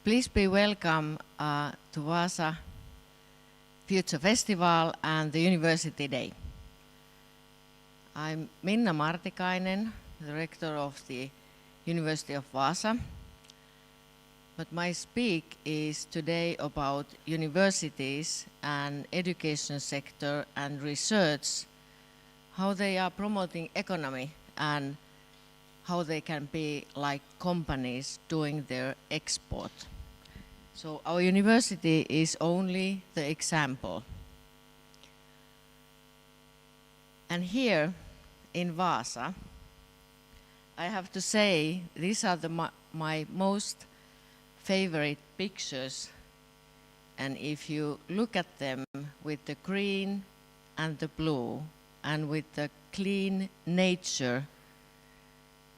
Please be welcome to Vasa Future Festival and the University Day. I'm Minna Martikainen, Director of the University of Vasa. But my speak is today about universities and education sector and research, how they are promoting economy and how they can be like companies doing their export. So our university is only the example. And here in Vaasa, I have to say these are my most favorite pictures, and if you look at them with the green and the blue and with the clean nature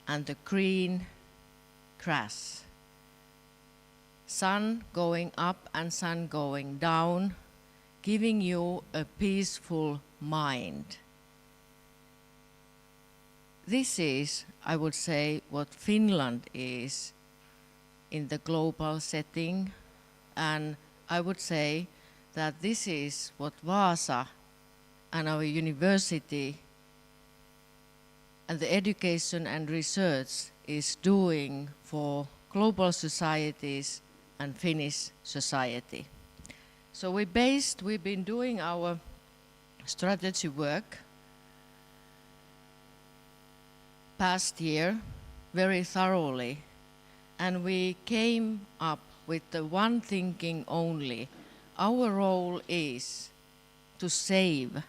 and the green grass, sun going up and sun going down, giving you a peaceful mind. This is, I would say, what Finland is in the global setting, and I would say that this is what Vasa and our university and the education and research is doing for global societies and Finnish society. So we've been doing our strategy work past year very thoroughly, and we came up with the one thinking only. Our role is to save.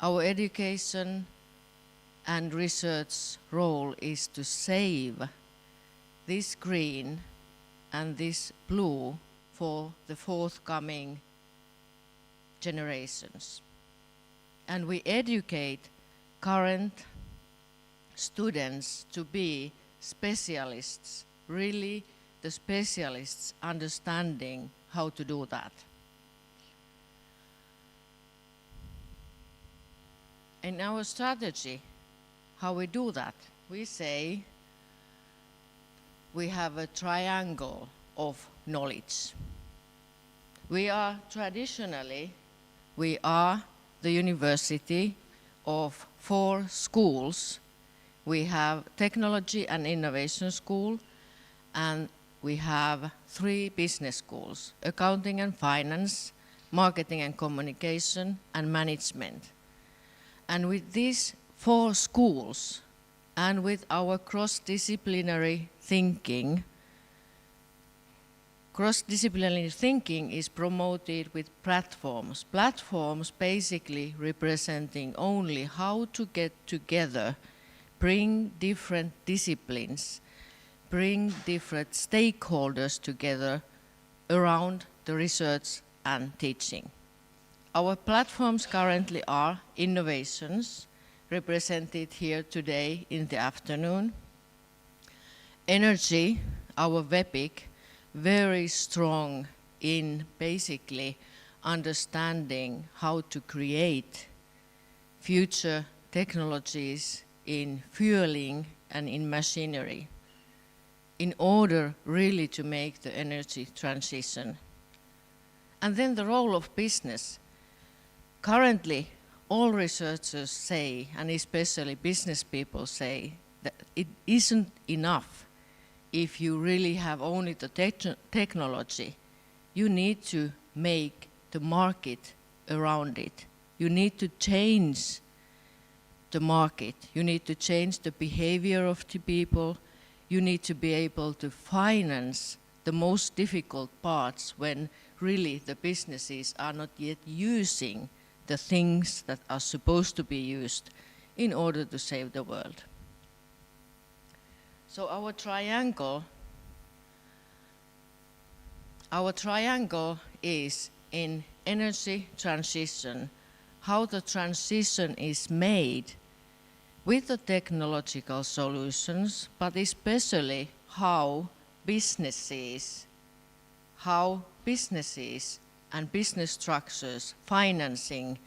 Our education and research role is to save this green and this blue for the forthcoming generations. And we educate current students to be specialists, really the specialists understanding how to do that. In our strategy, how we do that, we say we have a triangle of knowledge. We are traditionally, we are the university of 4 schools. We have Technology and Innovation School, and we have 3 business schools, Accounting and Finance, Marketing and Communication, and Management. And with these 4 schools, and with our cross-disciplinary thinking is promoted with platforms. Platforms basically representing only how to get together, bring different disciplines, bring different stakeholders together around the research and teaching. Our platforms currently are innovations, represented here today in the afternoon. Energy, our WEPIC, very strong in basically understanding how to create future technologies in fueling and in machinery in order really to make the energy transition. And then the role of business. Currently, all researchers say, and especially business people say, that it isn't enough if you really have only the technology. You need to make the market around it. You need to change the market. You need to change the behavior of the people. You need to be able to finance the most difficult parts when really the businesses are not yet using the things that are supposed to be used in order to save the world. So our triangle is in energy transition, how the transition is made with the technological solutions, but especially how businesses and business structures, financing,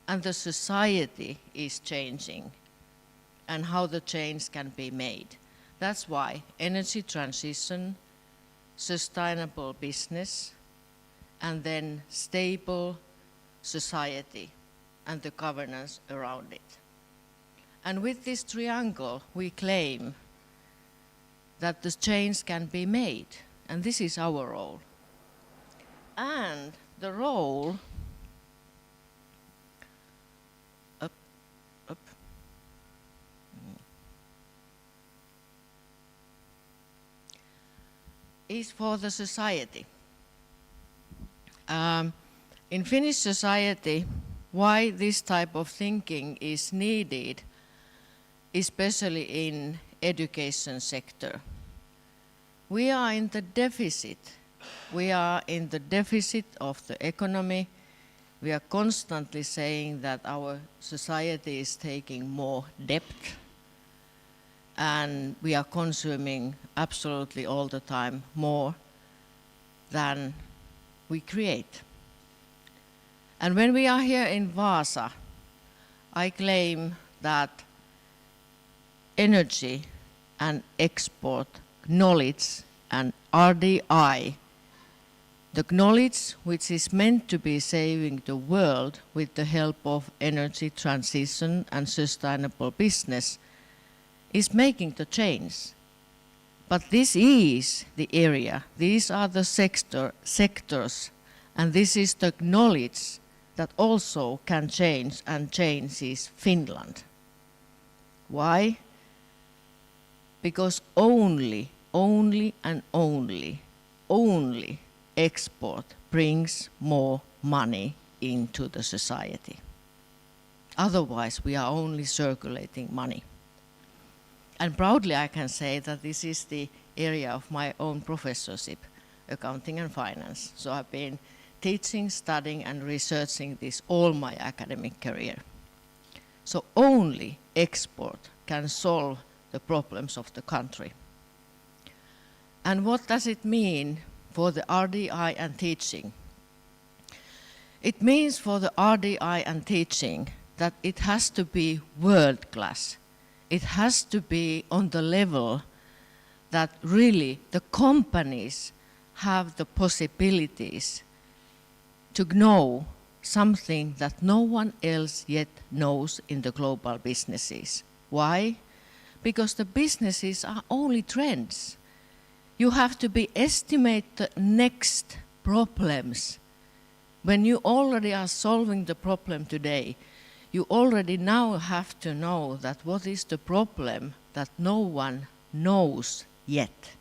and the society is changing, and how the change can be made. That's why energy transition sustainable business, and then stable society and the governance around it. And with this triangle, we claim that the change can be made, and this is our role. And the role is for the society. In Finnish society, why this type of thinking is needed, especially in education sector. We are in the deficit. We are in the deficit of the economy. We are constantly saying that our society is taking more debt, and we are consuming absolutely all the time more than we create. And when we are here in Vaasa, I claim that energy and export, knowledge and RDI, the knowledge which is meant to be saving the world with the help of energy transition and sustainable business, is making the change. But this is the area, these are the sectors, and this is the knowledge that also can change and changes Finland. Why? Because only export brings more money into the society. Otherwise, we are only circulating money. And proudly I can say that this is the area of my own professorship, accounting and finance. So I've been teaching, studying and researching this all my academic career. So only export can solve the problems of the country. And what does it mean for the RDI and teaching? It means for the RDI and teaching that it has to be world class. It has to be on the level that really the companies have the possibilities to know something that no one else yet knows in the global businesses. Why? Because the businesses are only trends. You have to estimate the next problems. When you already are solving the problem today, you already now have to know that what is the problem that no one knows yet,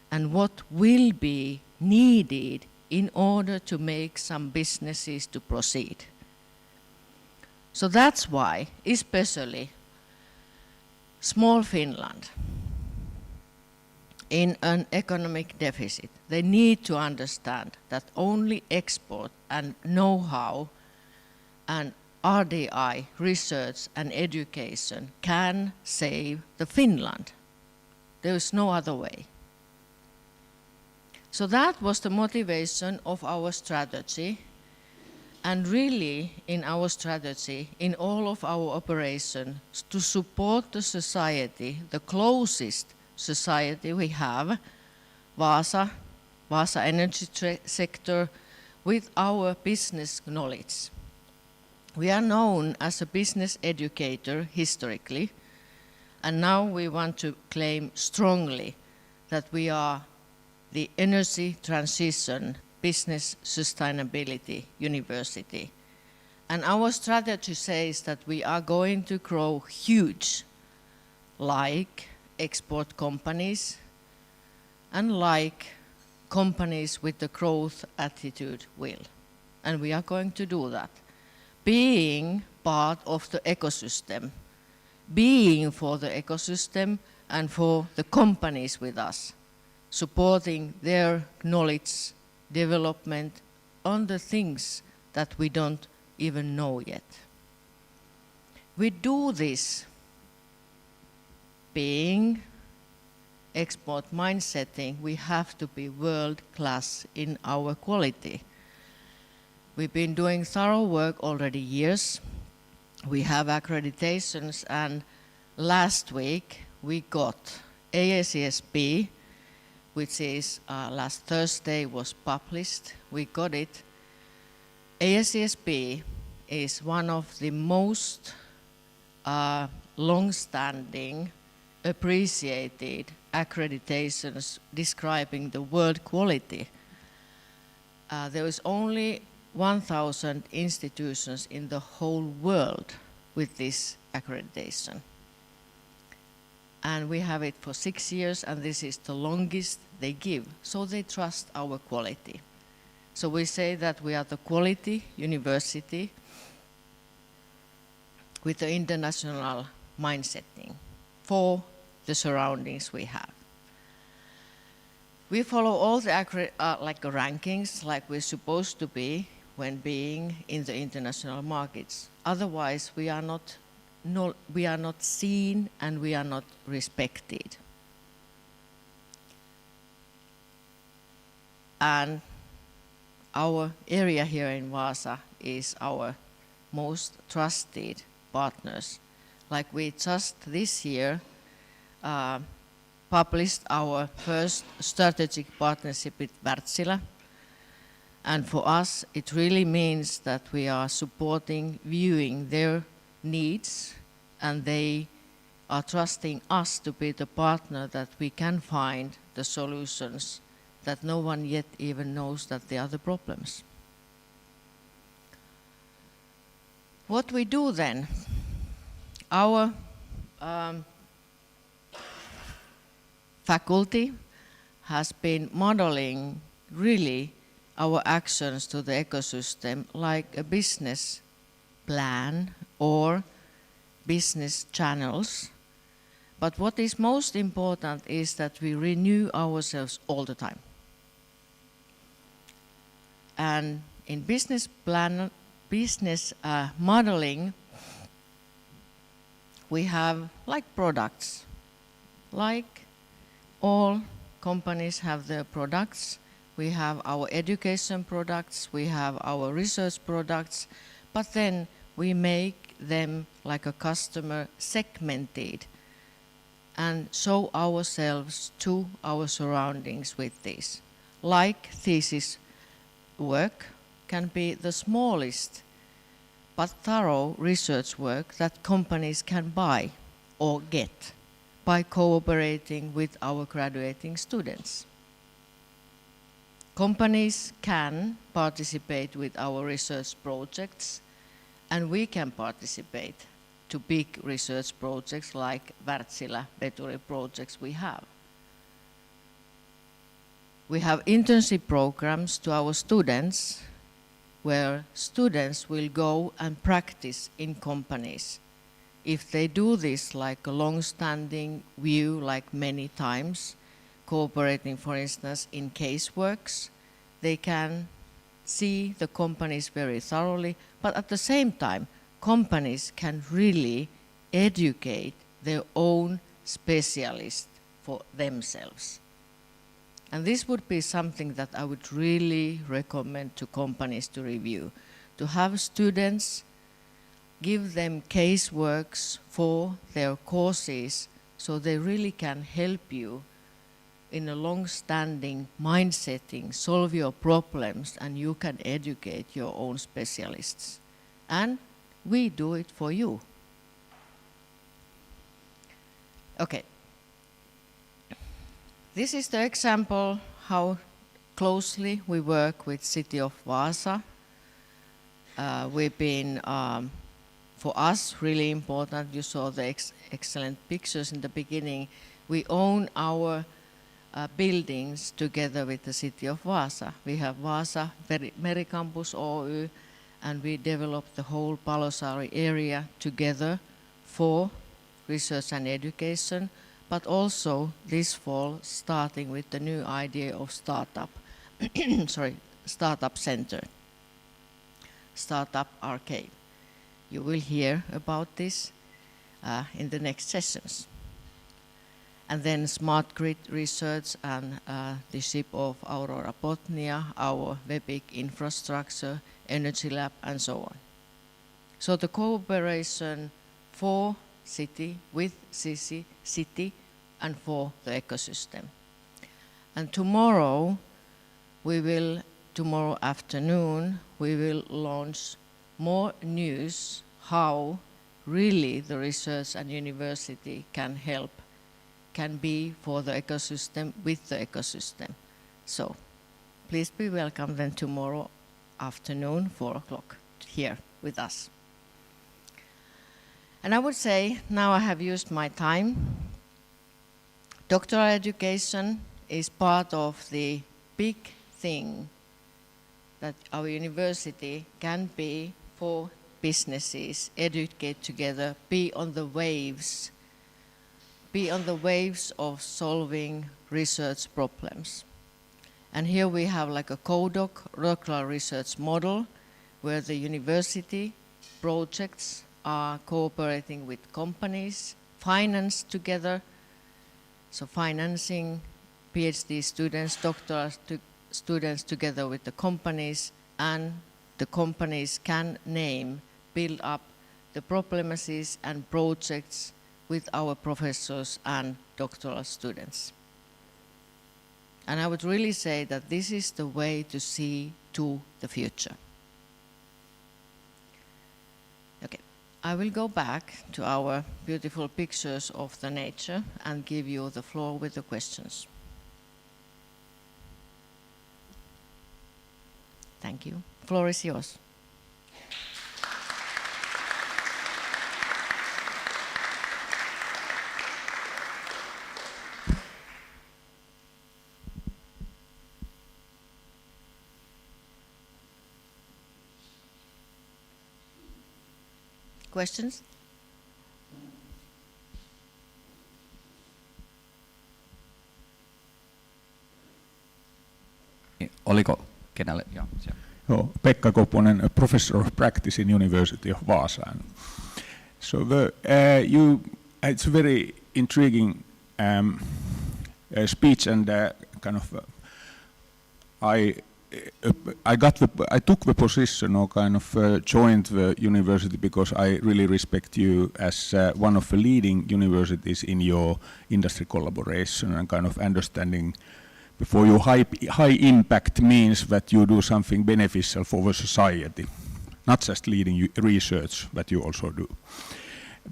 and what will be needed in order to make some businesses to proceed. So that's why, especially small Finland, in an economic deficit, they need to understand that only export and know-how and RDI, research and education, can save the Finland. There is no other way. So that was the motivation of our strategy. And really, in our strategy, in all of our operations, to support the society, the closest society we have, Vasa energy sector, with our business knowledge. We are known as a business educator historically, and now we want to claim strongly that we are the energy transition business sustainability university. And our strategy says that we are going to grow huge, like export companies and like companies with the growth attitude will. And we are going to do that. Being part of the ecosystem, being for the ecosystem and for the companies with us, supporting their knowledge development on the things that we don't even know yet. We do this being export mindsetting, we have to be world class in our quality. We've been doing thorough work already years. We have accreditations, and last week we got AACSB, which is last Thursday was published. We got it. ASCSP is one of the most long-standing, appreciated accreditations describing the world quality. There is only 1,000 institutions in the whole world with this accreditation. And we have it for 6 years, and this is the longest they give, so they trust our quality. So we say that we are the quality university with the international mindsetting for the surroundings we have. We follow all the rankings like we're supposed to be when being in the international markets. Otherwise, we are not seen and we are not respected. And our area here in Vaasa is our most trusted partners. Like we just this year published our first strategic partnership with Wärtsilä. And for us, it really means that we are supporting, viewing their needs, and they are trusting us to be the partner that we can find the solutions that no one yet even knows that they are the problems. What we do then? Our faculty has been modeling really our actions to the ecosystem like a business plan or business channels. But what is most important is that we renew ourselves all the time. And in business modeling, we have like products. Like all companies have their products. We have our education products, we have our research products, but then we make them like a customer segmented and show ourselves to our surroundings with this. Like thesis work can be the smallest but thorough research work that companies can buy or get by cooperating with our graduating students. Companies can participate with our research projects, and we can participate to big research projects like Wärtsilä, Veturi projects we have. We have internship programs to our students where students will go and practice in companies. If they do this like a long-standing view, like many times, cooperating, for instance, in caseworks, they can see the companies very thoroughly, but at the same time, companies can really educate their own specialists for themselves. And this would be something that I would really recommend to companies to review, to have students give them caseworks for their courses so they really can help you in a long-standing mind-setting, solve your problems, and you can educate your own specialists. And we do it for you. Okay. This is the example how closely we work with City of Vaasa. We've been, for us, really important. You saw the excellent pictures in the beginning. We own our buildings together with the City of Vaasa. We have Vaasa Mericampus Oy, and we developed the whole Palosaari area together for research and education, but also this fall starting with the new idea of startup, startup center, startup arcade. You will hear about this in the next sessions. And then smart grid research and the ship of Aurora Botnia, our WEBIC infrastructure, energy lab, and so on. So the cooperation for city, with city, and for the ecosystem. And tomorrow afternoon, we will launch more news how really the research and university can be for the ecosystem, with the ecosystem. So please be welcome then tomorrow afternoon, 4 o'clock, here with us. And I would say, now I have used my time. Doctoral education is part of the big thing that our university can be for businesses, educate together, be on the waves of solving research problems. And here we have like a CODOC, doctoral research model, where the university projects are cooperating with companies, financed together, so financing PhD students, doctoral students together with the companies, and the companies can build up the problems and projects with our professors and doctoral students. And I would really say that this is the way to see to the future. Okay, I will go back to our beautiful pictures of the nature and give you the floor with the questions. Thank you. Floor is yours. Questions? Oliko kenelle? Joo, Pekka Koponen, a professor of practice in University of Vasa. So it's a very intriguing speech, and kind of I took the position or kind of joined the university because I really respect you as one of the leading universities in your industry collaboration and kind of understanding before your high impact means that you do something beneficial for the society, not just leading research that you also do.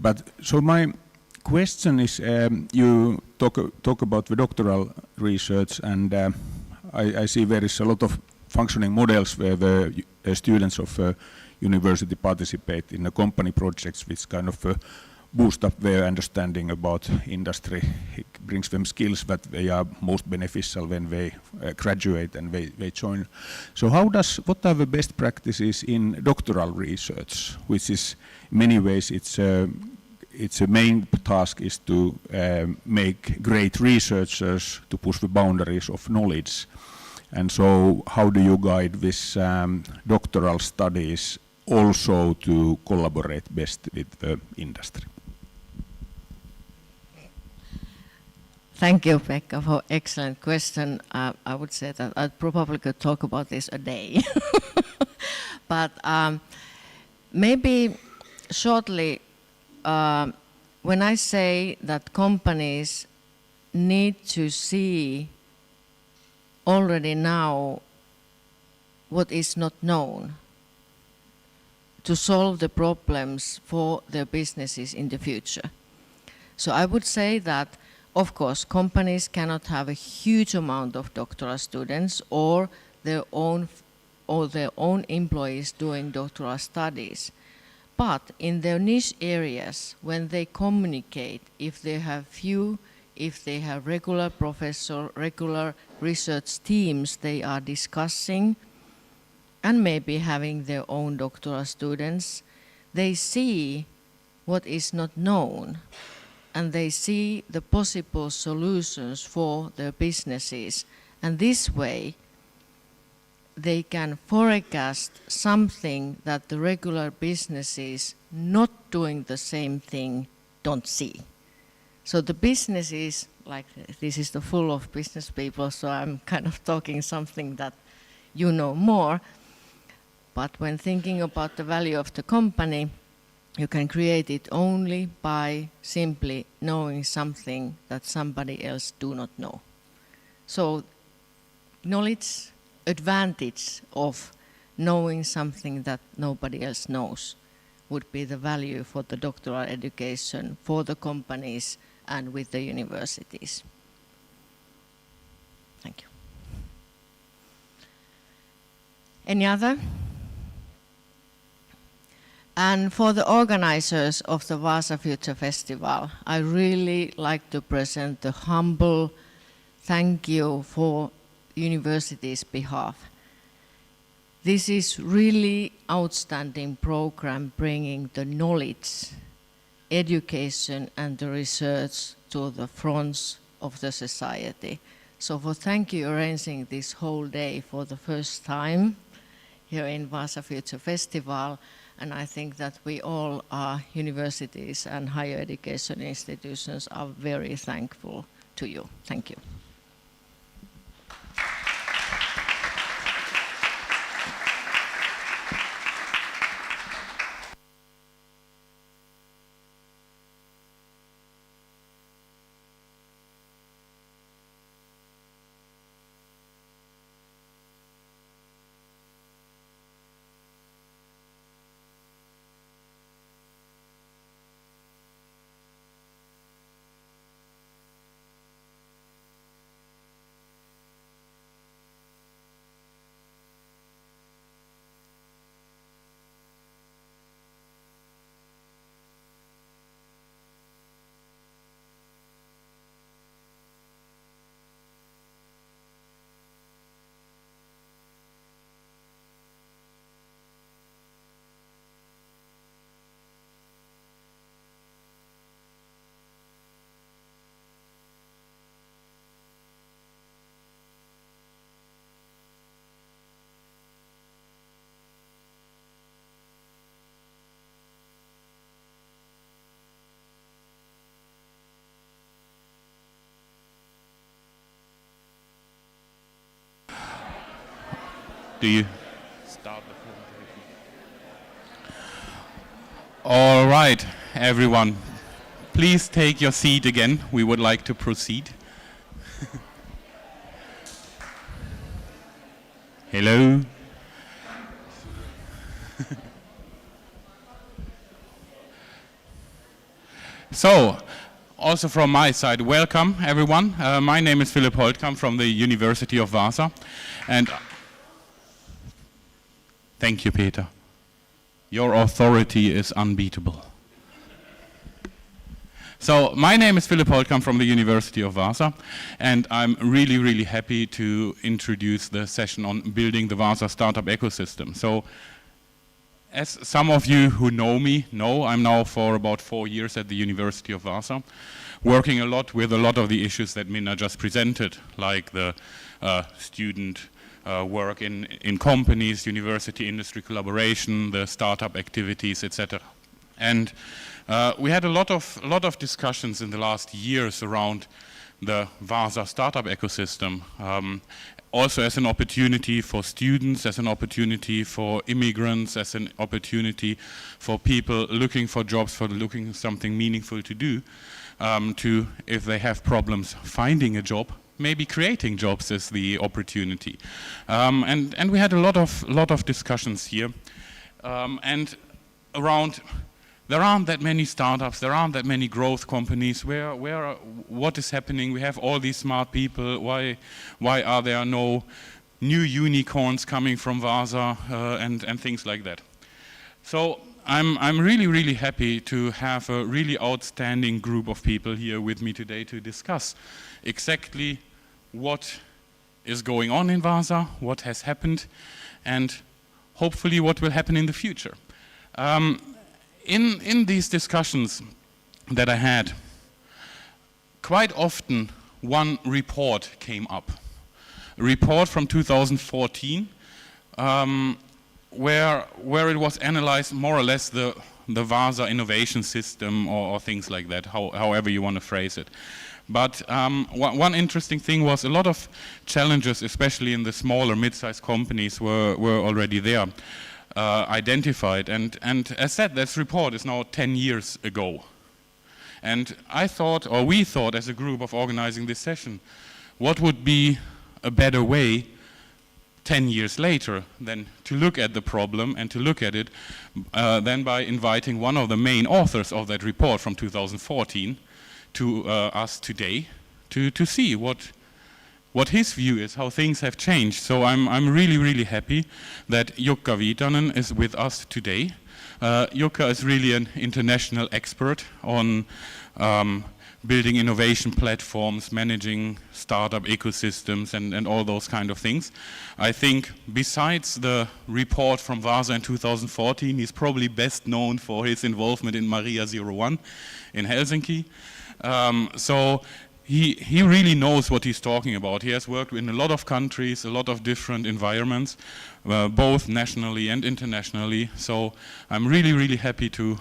But so my question is, you talk about the doctoral research, and I see there is a lot of functioning models where the students of university participate in the company projects, which kind of boost up their understanding about industry. It brings them skills that they are most beneficial when they graduate and they join. So what are the best practices in doctoral research, which is in many ways its main task is to make great researchers to push the boundaries of knowledge. And so how do you guide this doctoral studies also to collaborate best with the industry? Thank you, Pekka, for excellent question. I would say that I probably could talk about this a day. But maybe shortly, when I say that companies need to see already now what is not known to solve the problems for their businesses in the future. So I would say that, of course, companies cannot have a huge amount of doctoral students or their own employees doing doctoral studies. But in their niche areas, when they communicate, if they have few, if they have regular research teams they are discussing, and maybe having their own doctoral students, they see what is not known, and they see the possible solutions for their businesses. And this way, they can forecast something that the regular businesses not doing the same thing don't see. So the businesses, like this is the full of business people, so I'm kind of talking something that you know more. But when thinking about the value of the company, you can create it only by simply knowing something that somebody else do not know. So knowledge advantage of knowing something that nobody else knows would be the value for the doctoral education, for the companies and with the universities. Thank you. Any other? And for the organizers of the Vasa Future Festival, I really like to present the humble thank you for university's behalf. This is really outstanding program bringing the knowledge, education and the research to the fronts of the society. So thank you arranging this whole day for the first time here in Vasa Future Festival. And I think that we all are universities and higher education institutions are very thankful to you. Thank you. Do you start the presentation? All right, everyone, please take your seat again. We would like to proceed. Hello. So, also from my side, welcome everyone. My name is Philipp Holtkamp from the University of Vaasa, and thank you, Peter. Your authority is unbeatable. So, my name is Philipp Holtkamp from the University of Vaasa, and I'm really, really happy to introduce the session on building the Vasa Startup Ecosystem. So, as some of you who know me know, I'm now for about 4 years at the University of Vaasa, working a lot with a lot of the issues that Minna just presented, like the student work in companies, university-industry collaboration, the startup activities, etc. And we had a lot of discussions in the last years around the Vasa startup ecosystem, also as an opportunity for students, as an opportunity for immigrants, as an opportunity for people looking for jobs, for looking for something meaningful to do, to, if they have problems finding a job, maybe creating jobs is the opportunity. And we had a lot of discussions here. And around, there aren't that many startups, there aren't that many growth companies. What is happening? We have all these smart people. Why are there no new unicorns coming from Vasa and things like that? So I'm really, really happy to have a really outstanding group of people here with me today to discuss exactly what is going on in Vasa, what has happened, and hopefully what will happen in the future. In these discussions that I had, quite often one report came up. A report from 2014 where it was analyzed more or less the Vasa innovation system or things like that, however you want to phrase it. But one interesting thing was a lot of challenges, especially in the smaller mid-sized companies, were already there, identified. And as said, this report is now 10 years ago. And I thought, or we thought as a group of organizing this session, what would be a better way 10 years later than to look at the problem and to look at it then by inviting one of the main authors of that report from 2014 to us today to see what his view is, how things have changed. So I'm really, really happy that Jukka Viitanen is with us today. Jukka is really an international expert on building innovation platforms, managing startup ecosystems and all those kind of things. I think besides the report from Vasa in 2014, he's probably best known for his involvement in Maria 01 in Helsinki. So he really knows what he's talking about. He has worked in a lot of countries, a lot of different environments, both nationally and internationally. So I'm really, really happy to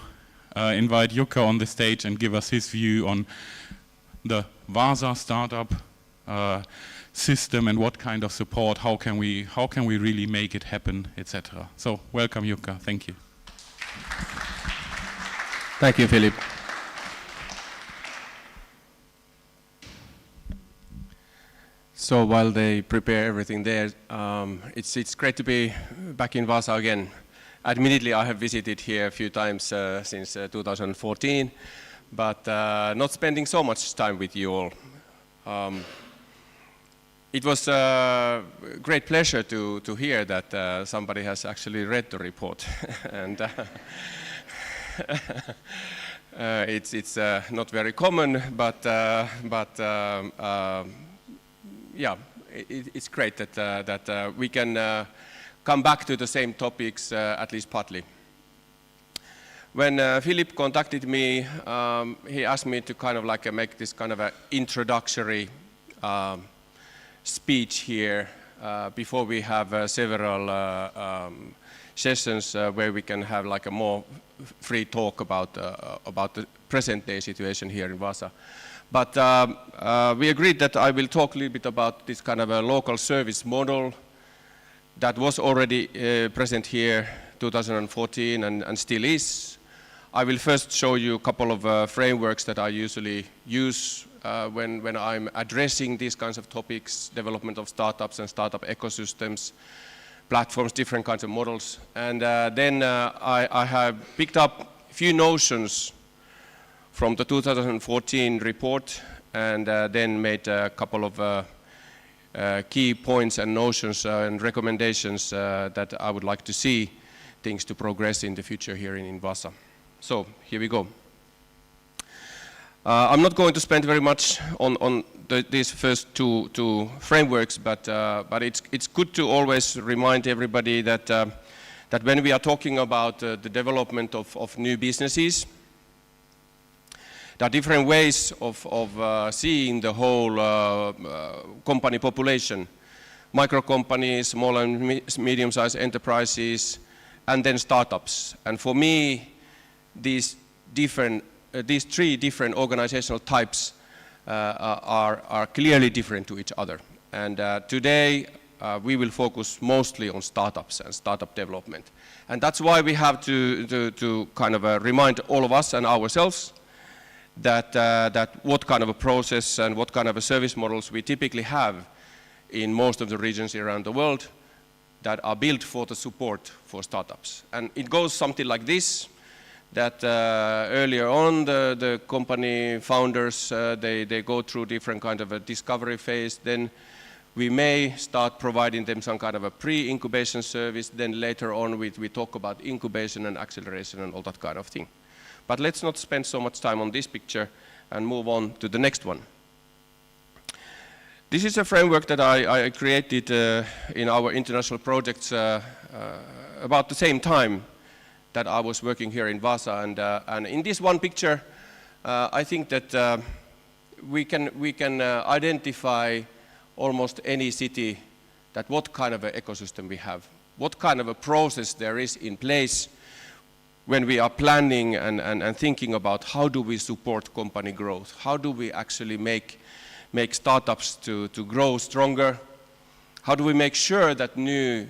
invite Jukka on the stage and give us his view on the Vasa startup system and what kind of support, how can we really make it happen, etc. So welcome, Jukka. Thank you. Thank you, Philip. So while they prepare everything there, it's great to be back in Vasa again. Admittedly, I have visited here a few times since 2014, but not spending so much time with you all. It was a great pleasure to hear that somebody has actually read the report, and it's not very common, but yeah, it's great that we can come back to the same topics at least partly. When Philip contacted me, he asked me to kind of like make this kind of an introductory speech here before we have several sessions where we can have like a more free talk about the present day situation here in Vasa. But we agreed that I will talk a little bit about this kind of a local service model that was already present here 2014 and still is. I will first show you a couple of frameworks that I usually use when I'm addressing these kinds of topics, development of startups and startup ecosystems, platforms, different kinds of models. And then I have picked up a few notions from the 2014 report and then made a couple of key points and notions and recommendations that I would like to see things to progress in the future here in Vasa. So here we go. I'm not going to spend very much on these first two frameworks, but it's good to always remind everybody that when we are talking about the development of new businesses, there are different ways of seeing the whole company population. Micro companies, small and medium-sized enterprises, and then startups. And for me, these three different organizational types are clearly different to each other. And today, we will focus mostly on startups and startup development. And that's why we have to kind of remind all of us and ourselves that what kind of a process and what kind of a service models we typically have in most of the regions around the world that are built for the support for startups. And it goes something like this, that earlier on the company founders, they go through different kind of a discovery phase, then we may start providing them some kind of a pre-incubation service, then later on we talk about incubation and acceleration and all that kind of thing. But let's not spend so much time on this picture and move on to the next one. This is a framework that I created in our international projects about the same time that I was working here in Vasa. And in this one picture, I think that we can identify almost any city that what kind of an ecosystem we have, what kind of a process there is in place when we are planning and thinking about how do we support company growth, how do we actually make startups to grow stronger, how do we make sure that new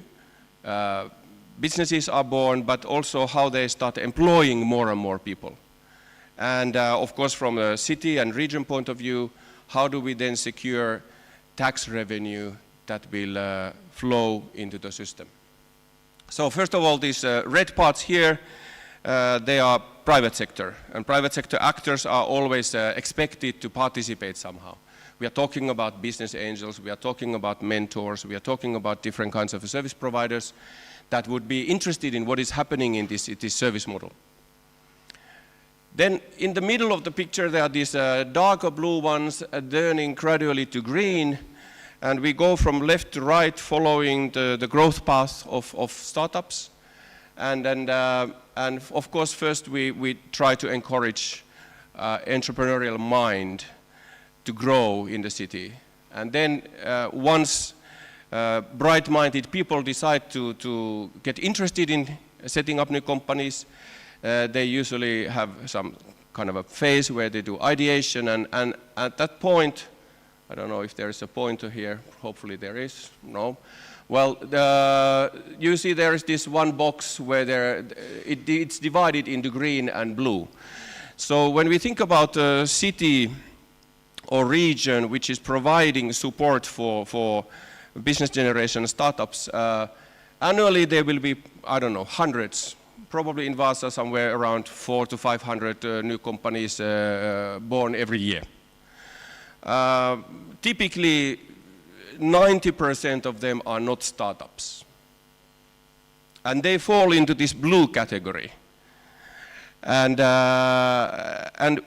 businesses are born, but also how they start employing more and more people. And of course from a city and region point of view, how do we then secure tax revenue that will flow into the system. So first of all, these red parts here, they are private sector, and private sector actors are always expected to participate somehow. We are talking about business angels, we are talking about mentors, we are talking about different kinds of service providers that would be interested in what is happening in this service model. Then in the middle of the picture there are these darker blue ones turning gradually to green, and we go from left to right following the growth path of startups. And of course first we try to encourage entrepreneurial mind to grow in the city. And then once bright-minded people decide to get interested in setting up new companies, they usually have some kind of a phase where they do ideation, and at that point, I don't know if there is a pointer here, hopefully there is, no. Well, you see there is this one box where it's divided into green and blue. So when we think about a city or region which is providing support for business generation startups, annually there will be, I don't know, hundreds, probably in Vaasa somewhere around 400 to 500 new companies born every year. Typically 90% of them are not startups, and they fall into this blue category. And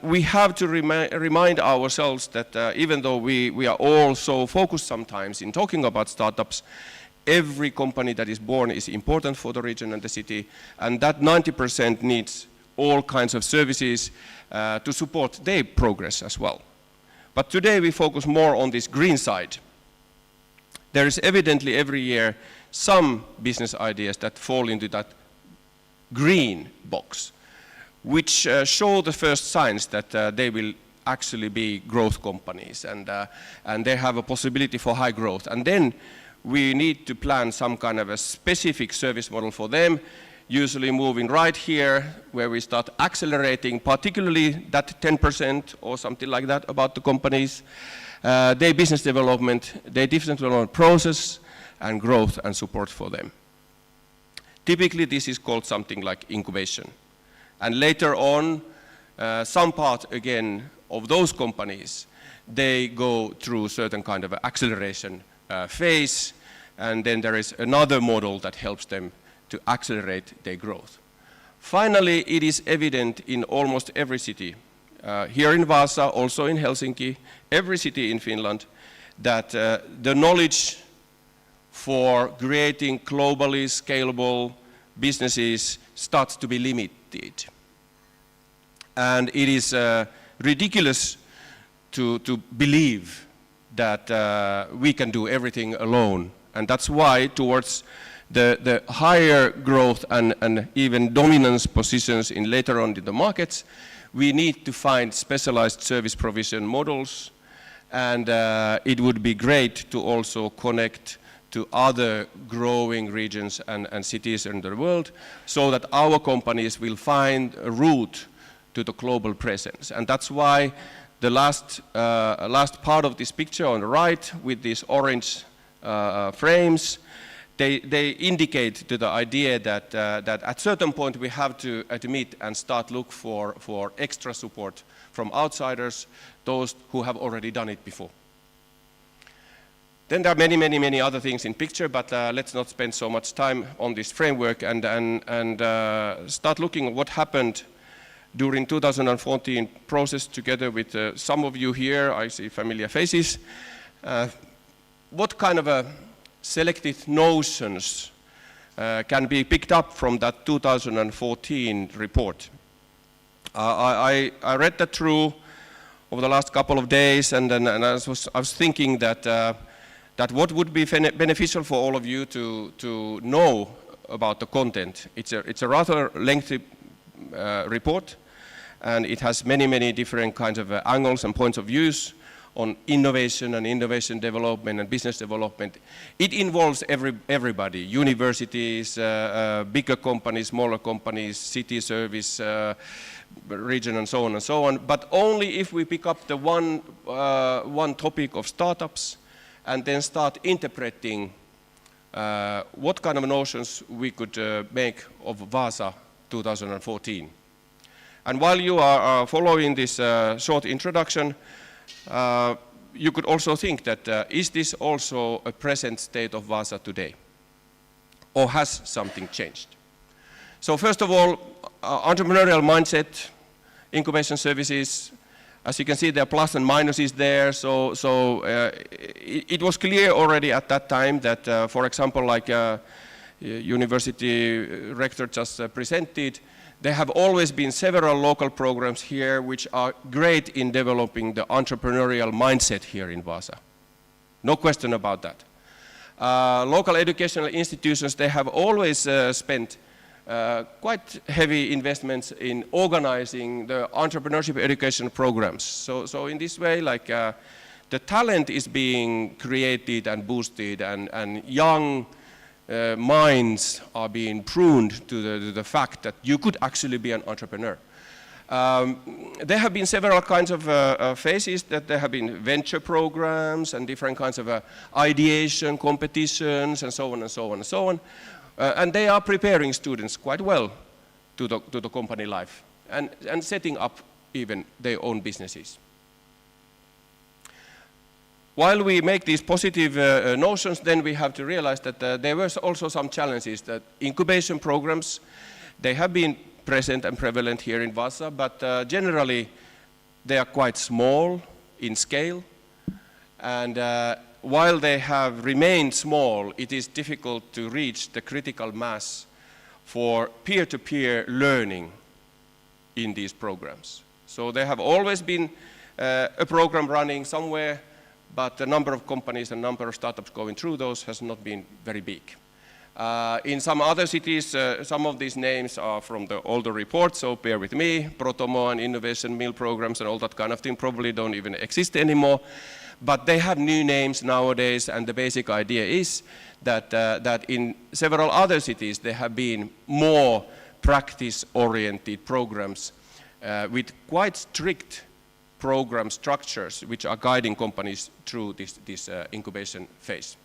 we have to remind ourselves that even though we are all so focused sometimes in talking about startups, every company that is born is important for the region and the city, and that 90% needs all kinds of services to support their progress as well. But today we focus more on this green side. There is evidently every year some business ideas that fall into that green box, which show the first signs that they will actually be growth companies, and they have a possibility for high growth. And then we need to plan some kind of a specific service model for them, usually moving right here where we start accelerating, particularly that 10% or something like that about the companies, their business development, their business development process and growth and support for them. Typically this is called something like incubation. And later on, some part again of those companies, they go through certain kind of acceleration phase, and then there is another model that helps them to accelerate their growth. Finally, it is evident in almost every city, here in Vaasa, also in Helsinki, every city in Finland, that the knowledge for creating globally scalable businesses starts to be limited. And it is ridiculous to believe that we can do everything alone. And that's why towards the higher growth and even dominance positions in later on in the markets, we need to find specialized service provision models, and it would be great to also connect to other growing regions and cities in the world, so that our companies will find a route to the global presence. And that's why the last part of this picture on the right with these orange frames, they indicate to the idea that at certain point we have to admit and start look for extra support from outsiders, those who have already done it before. Then there are many other things in picture, but let's not spend so much time on this framework and start looking at what happened during 2014 process together with some of you here. I see familiar faces. What kind of selected notions can be picked up from that 2014 report? I read that through over the last couple of days, and then I was thinking that what would be beneficial for all of you to know about the content. It's a rather lengthy report, and it has many different kinds of angles and points of views on innovation and innovation development and business development. It involves everybody, universities, bigger companies, smaller companies, city service, region, and so on, but only if we pick up the one topic of startups and then start interpreting what kind of notions we could make of Vasa 2014. And while you are following this short introduction, you could also think that is this also a present state of Vasa today? Or has something changed? So first of all, entrepreneurial mindset, incubation services, as you can see, there are plus and minuses there. So it was clear already at that time that, for example, like university rector just presented, there have always been several local programs here which are great in developing the entrepreneurial mindset here in Vasa. No question about that. Local educational institutions, they have always spent quite heavy investments in organizing the entrepreneurship education programs. So in this way, like the talent is being created and boosted, and young minds are being pruned to the fact that you could actually be an entrepreneur. There have been several kinds of phases, that there have been venture programs and different kinds of ideation competitions and so on and so on and so on. And they are preparing students quite well to the company life and setting up even their own businesses. While we make these positive notions, then we have to realize that there were also some challenges. That incubation programs, they have been present and prevalent here in Vasa, but generally they are quite small in scale. And while they have remained small, it is difficult to reach the critical mass for peer-to-peer learning in these programs. So there have always been a program running somewhere, but the number of companies and number of startups going through those has not been very big. In some other cities, some of these names are from the older reports, so bear with me. Protomo and Innovation Mill programs and all that kind of thing probably don't even exist anymore. But they have new names nowadays, and the basic idea is that, that in several other cities there have been more practice-oriented programs with quite strict program structures which are guiding companies through this incubation phase.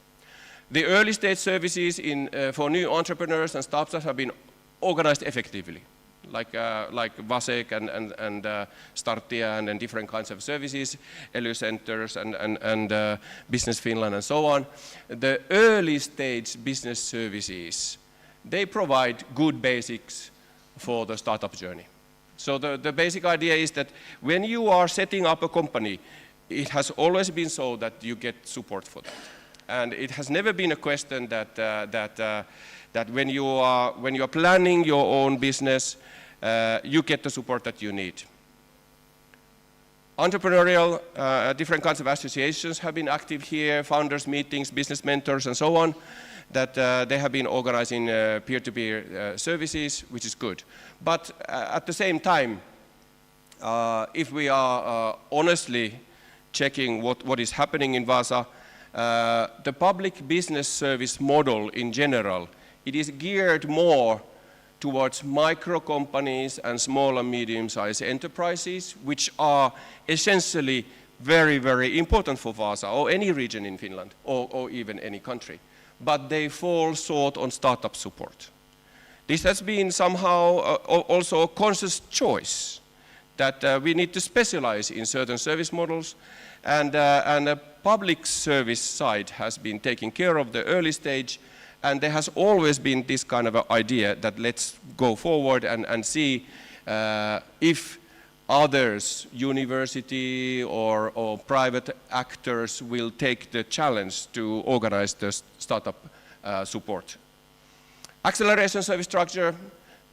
The early stage services for new entrepreneurs and startups have been organized effectively, like Vasek and Startia and different kinds of services, ELY centers and Business Finland and so on. The early stage business services, they provide good basics for the startup journey. So the basic idea is that when you are setting up a company, it has always been so that you get support for that. And it has never been a question that when you are planning your own business, you get the support that you need. Entrepreneurial, different kinds of associations have been active here, founders meetings, business mentors and so on, that they have been organizing peer-to-peer services, which is good. But at the same time, if we are honestly checking what is happening in Vasa, the public business service model in general, it is geared more towards micro companies and small and medium-sized enterprises, which are essentially very, very important for Vasa or any region in Finland or even any country. But they fall short on startup support. This has been somehow also a conscious choice that we need to specialize in certain service models, and the public service side has been taking care of the early stage, and there has always been this kind of an idea that let's go forward and see if others, university or private actors, will take the challenge to organize the startup support. Acceleration service structure,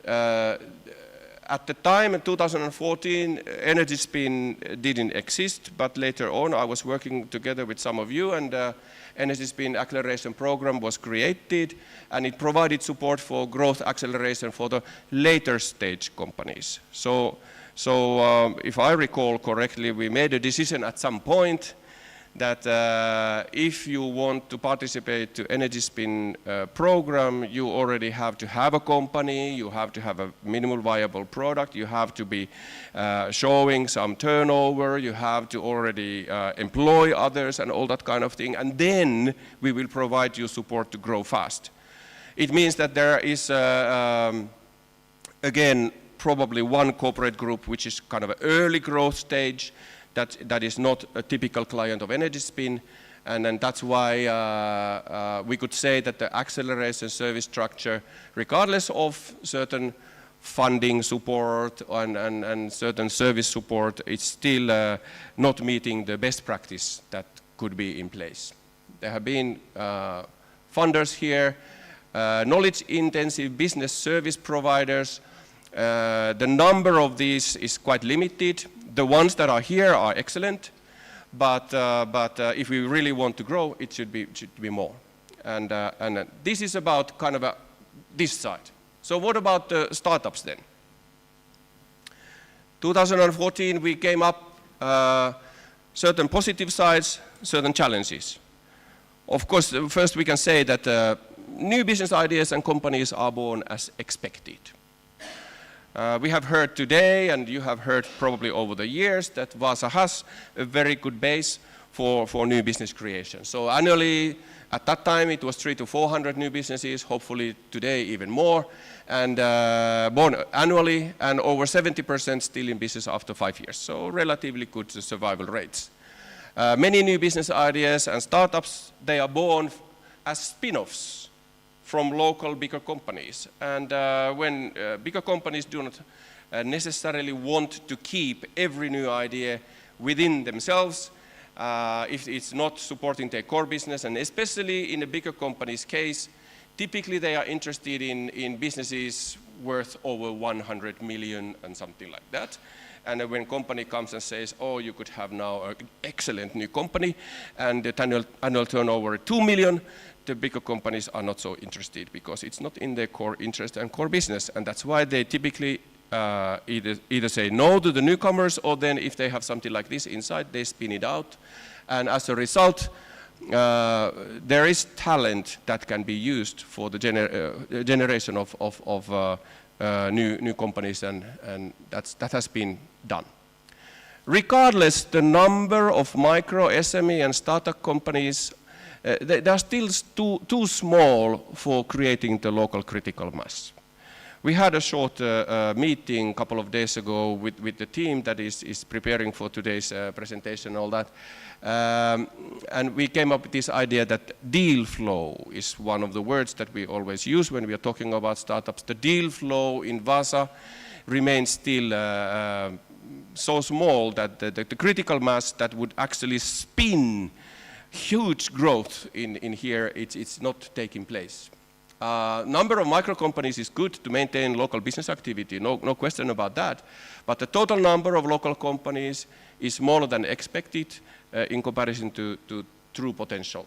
at the time in 2014, Energy Spin didn't exist, but later on I was working together with some of you, and Energy Spin acceleration program was created, and it provided support for growth acceleration for the later stage companies. So if I recall correctly, we made a decision at some point that if you want to participate to Energy Spin program, you already have to have a company, you have to have a minimal viable product, you have to be showing some turnover, you have to already employ others and all that kind of thing, and then we will provide you support to grow fast. It means that there is, again, probably one corporate group which is kind of an early growth stage, that is not a typical client of Energy Spin, and that's why we could say that the acceleration service structure, regardless of certain funding support and certain service support, it's still not meeting the best practice that could be in place. There have been funders here, knowledge-intensive business service providers. The number of these is quite limited. The ones that are here are excellent, but if we really want to grow, it should be more. And this is about kind of this side. So what about the startups then? 2014 we came up certain positive sides, certain challenges. Of course, first we can say that new business ideas and companies are born as expected. We have heard today, and you have heard probably over the years, that Vasa has a very good base for new business creation. So annually, at that time, it was 300 to 400 new businesses, hopefully today even more, and born annually, and over 70% still in business after 5 years. So relatively good survival rates. Many new business ideas and startups, they are born as spin-offs from local bigger companies. And when bigger companies do not necessarily want to keep every new idea within themselves, if it's not supporting their core business, and especially in a bigger company's case, typically they are interested in businesses worth over 100 million and something like that. And when company comes and says, oh, you could have now an excellent new company, and the annual turnover 2 million, the bigger companies are not so interested because it's not in their core interest and core business. And that's why they typically either say no to the newcomers, or then if they have something like this inside, they spin it out. And as a result, there is talent that can be used for the generation of new companies, and that has been done. Regardless, the number of micro, SME and startup companies, they are still too small for creating the local critical mass. We had a short meeting a couple of days ago with the team that is preparing for today's presentation and all that. And we came up with this idea that deal flow is one of the words that we always use when we are talking about startups. The deal flow in Vasa remains still so small that the critical mass that would actually spin huge growth in here, it's not taking place. Number of micro companies is good to maintain local business activity, no question about that. But the total number of local companies is smaller than expected in comparison to true potential.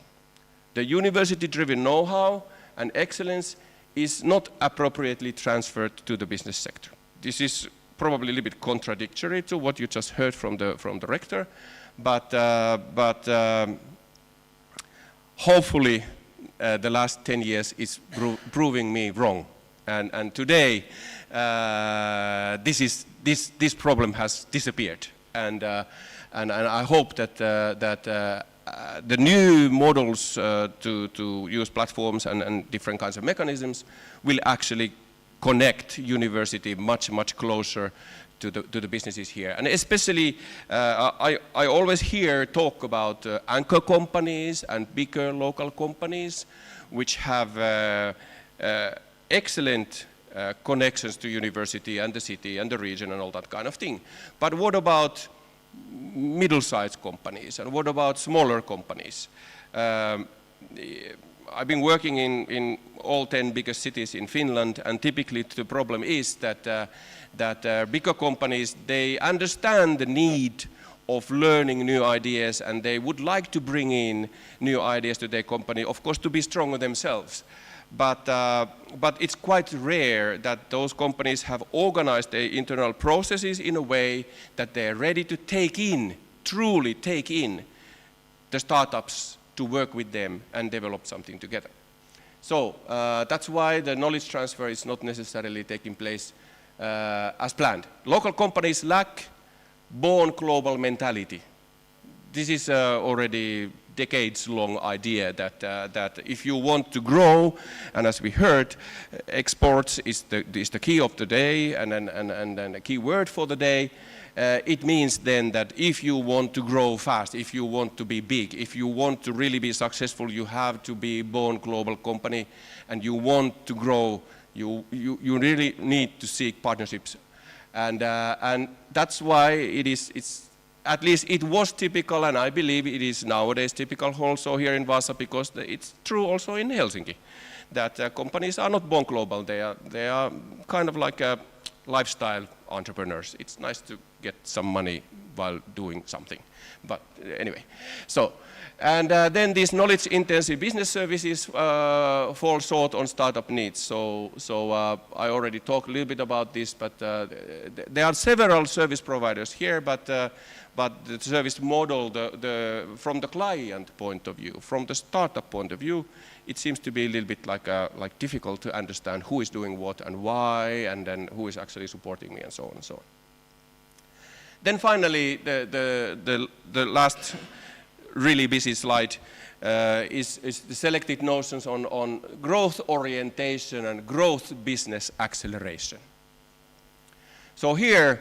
The university-driven know-how and excellence is not appropriately transferred to the business sector. This is probably a little bit contradictory to what you just heard from the rector, but hopefully the last 10 years is proving me wrong, and today this problem has disappeared, and I hope that the new models to use platforms and different kinds of mechanisms will actually connect university much closer to the businesses here. And especially, I always hear talk about anchor companies and bigger local companies which have excellent connections to university and the city and the region and all that kind of thing. But what about middle-sized companies, and what about smaller companies? I've been working in all 10 biggest cities in Finland, and typically the problem is that bigger companies, they understand the need of learning new ideas, and they would like to bring in new ideas to their company, of course, to be stronger themselves. But it's quite rare that those companies have organized their internal processes in a way that they're ready to truly take in the startups to work with them and develop something together. So that's why the knowledge transfer is not necessarily taking place as planned. Local companies lack born global mentality. This is already decades-long idea that if you want to grow, and as we heard, exports is the key of the day and a key word for the day. It means then that if you want to grow fast, if you want to be big, if you want to really be successful, you have to be born global company, and you want to grow, you really need to seek partnerships, and that's why it's at least it was typical, and I believe it is nowadays typical also here in Vasa, because it's true also in Helsinki, that companies are not born global. They are kind of like a lifestyle entrepreneurs. It's nice to get some money while doing something. But anyway, so, and then these knowledge-intensive business services fall short on startup needs. So I already talked a little bit about this, but there are several service providers here, but the service model, from the client point of view, from the startup point of view, it seems to be a little bit like difficult to understand who is doing what and why, and then who is actually supporting me, and so on and so on. Then finally, the last really busy slide is the selected notions on growth orientation and growth business acceleration. So here,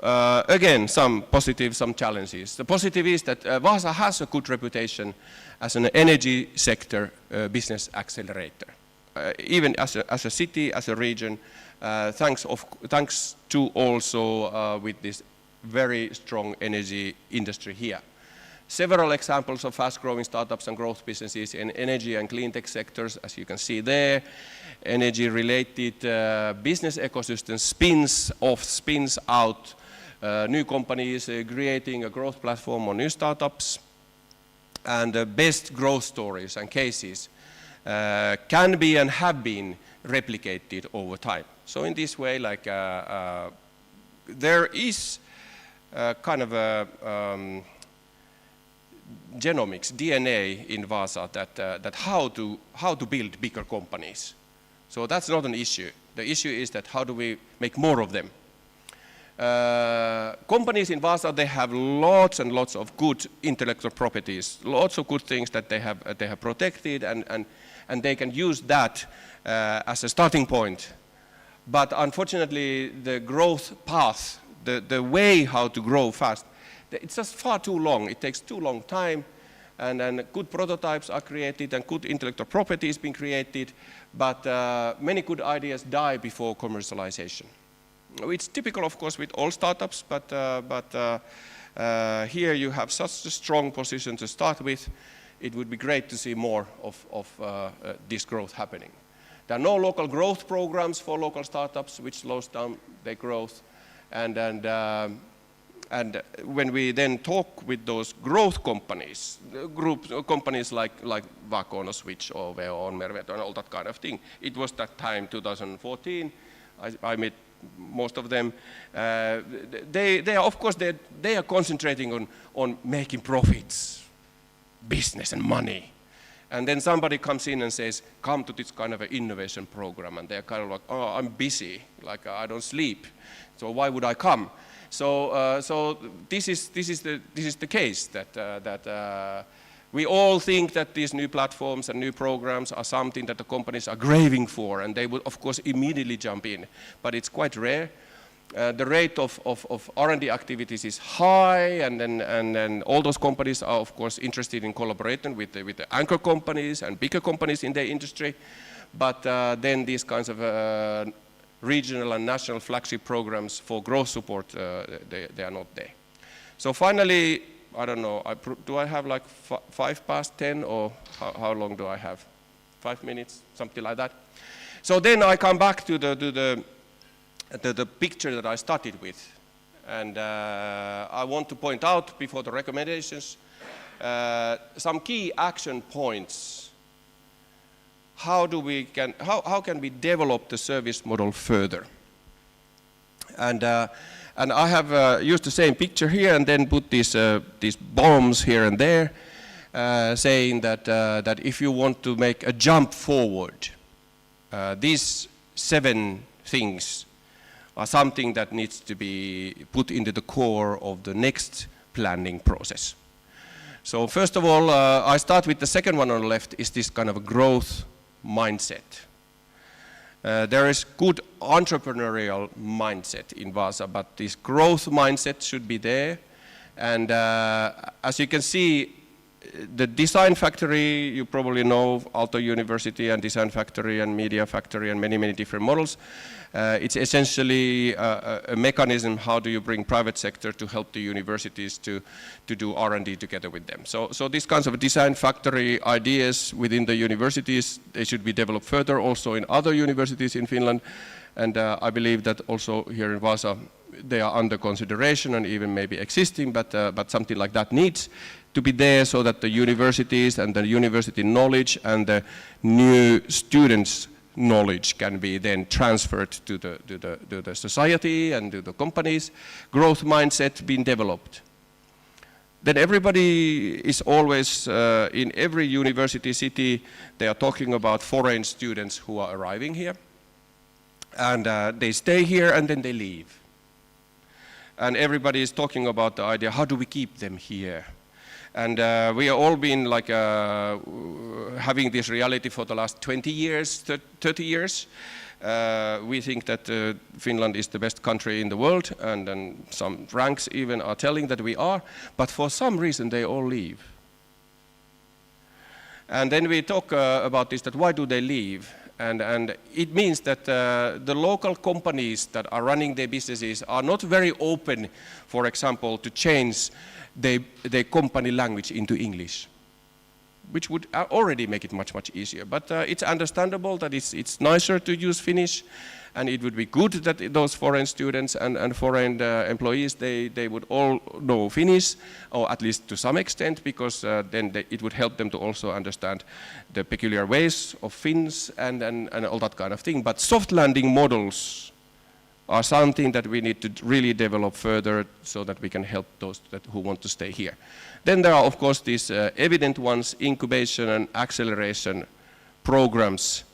again, some positives, some challenges. The positive is that Vasa has a good reputation as an energy sector business accelerator. Even as a city, as a region, thanks to also with this very strong energy industry here. Several examples of fast-growing startups and growth businesses in energy and clean tech sectors, as you can see there. Energy-related business ecosystem spins off, spins out new companies, creating a growth platform on new startups. And the best growth stories and cases can be and have been replicated over time. So in this way, like there is kind of a genomics, DNA in Vasa that how to build bigger companies. So that's not an issue. The issue is that how do we make more of them? Companies in Vasa, they have lots and lots of good intellectual properties, lots of good things that they have protected, and they can use that as a starting point. But unfortunately, the growth path, the way how to grow fast, it's just far too long. It takes too long time, and then good prototypes are created and good intellectual properties being created, but many good ideas die before commercialization. It's typical, of course, with all startups, but here you have such a strong position to start with. It would be great to see more of this growth happening. There are no local growth programs for local startups, which slows down their growth. And when we then talk with those growth companies, companies like Vakono Switch or Veo on Merveto and all that kind of thing, it was that time, 2014, I met most of them. They are, of course, they are concentrating on making profits, business and money. And then somebody comes in and says, come to this kind of an innovation program, and they're kind of like, oh, I'm busy, like I don't sleep, so why would I come? So this is the case that we all think that these new platforms and new programs are something that the companies are craving for, and they will of course immediately jump in, but it's quite rare. The rate of R&D activities is high, and then all those companies are of course interested in collaborating with the anchor companies and bigger companies in their industry, but then these kinds of regional and national flagship programs for growth support, they are not there. So finally, I don't know, do I have like 10:05, or how long do I have? 5 minutes, something like that. So then I come back to the picture that I started with, and I want to point out before the recommendations some key action points. How can we develop the service model further? And I have used the same picture here and then put these bombs here and there. saying that if you want to make a jump forward, these 7 things are something that needs to be put into the core of the next planning process. So first of all, I start with the second one on the left, is this kind of a growth mindset. There is good entrepreneurial mindset in Vasa, but this growth mindset should be there. And as you can see, the design factory, you probably know Aalto University and Design Factory and Media Factory and many, many different models. It's essentially a mechanism, how do you bring private sector to help the universities to do R&D together with them. So these kinds of design factory ideas within the universities, they should be developed further also in other universities in Finland. And I believe that also here in Vasa, they are under consideration and even maybe existing, but something like that needs to be there so that the universities and the university knowledge and the new students' knowledge can be then transferred to the society and to the companies. Growth mindset being developed. Then everybody is always, in every university city, they are talking about foreign students who are arriving here. And they stay here and then they leave. And everybody is talking about the idea, how do we keep them here? And we have all been like having this reality for the last 20 years, 30 years. We think that Finland is the best country in the world, and then some ranks even are telling that we are, but for some reason they all leave. And then we talk about this, that why do they leave? And it means that the local companies that are running their businesses are not very open, for example, to change their company language into English, which would already make it much, much easier. But it's understandable that it's nicer to use Finnish, and it would be good that those foreign students and foreign employees, they would all know Finnish, or at least to some extent, because then it would help them to also understand the peculiar ways of Finns and all that kind of thing. But soft landing models are something that we need to really develop further so that we can help those who want to stay here. Then there are, of course, these evident ones, incubation and acceleration programs.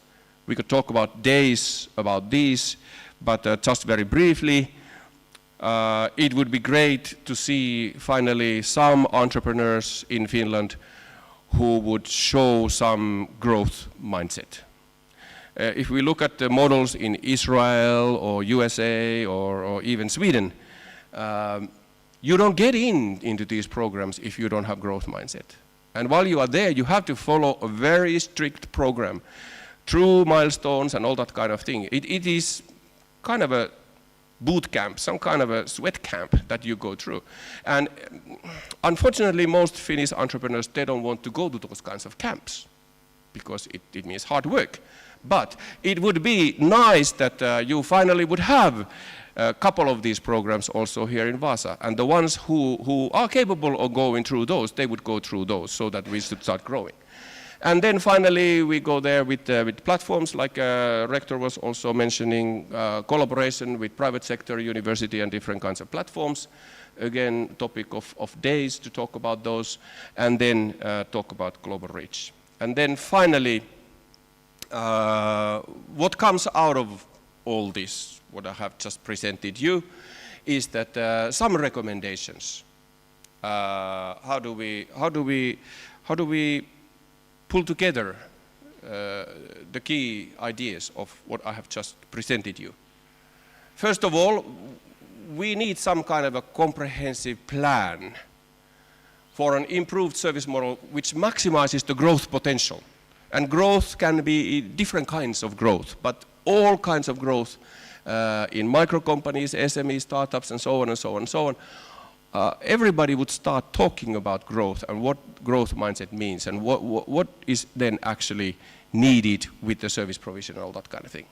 We could talk about days about these, but just very briefly, it would be great to see finally some entrepreneurs in Finland who would show some growth mindset. If we look at the models in Israel or USA or even Sweden, you don't get into these programs if you don't have growth mindset. And while you are there, you have to follow a very strict program, true milestones and all that kind of thing. It is kind of a boot camp, some kind of a sweat camp that you go through. And unfortunately, most Finnish entrepreneurs, they don't want to go to those kinds of camps because it means hard work. But it would be nice that you finally would have a couple of these programs also here in Vasa. And the ones who are capable of going through those, they would go through those so that we should start growing. And then finally we go there with platforms like Rector was also mentioning, collaboration with private sector, university and different kinds of platforms. Again, topic of days to talk about those, and then talk about global reach. And then finally, what comes out of all this, what I have just presented you, is that some recommendations. How do we pull together the key ideas of what I have just presented you? First of all, we need some kind of a comprehensive plan for an improved service model which maximizes the growth potential. And growth can be different kinds of growth, but all kinds of growth in micro companies, SME startups, and so on and so on and so on. Everybody would start talking about growth and what growth mindset means and what is then actually needed with the service provision and all that kind of thing.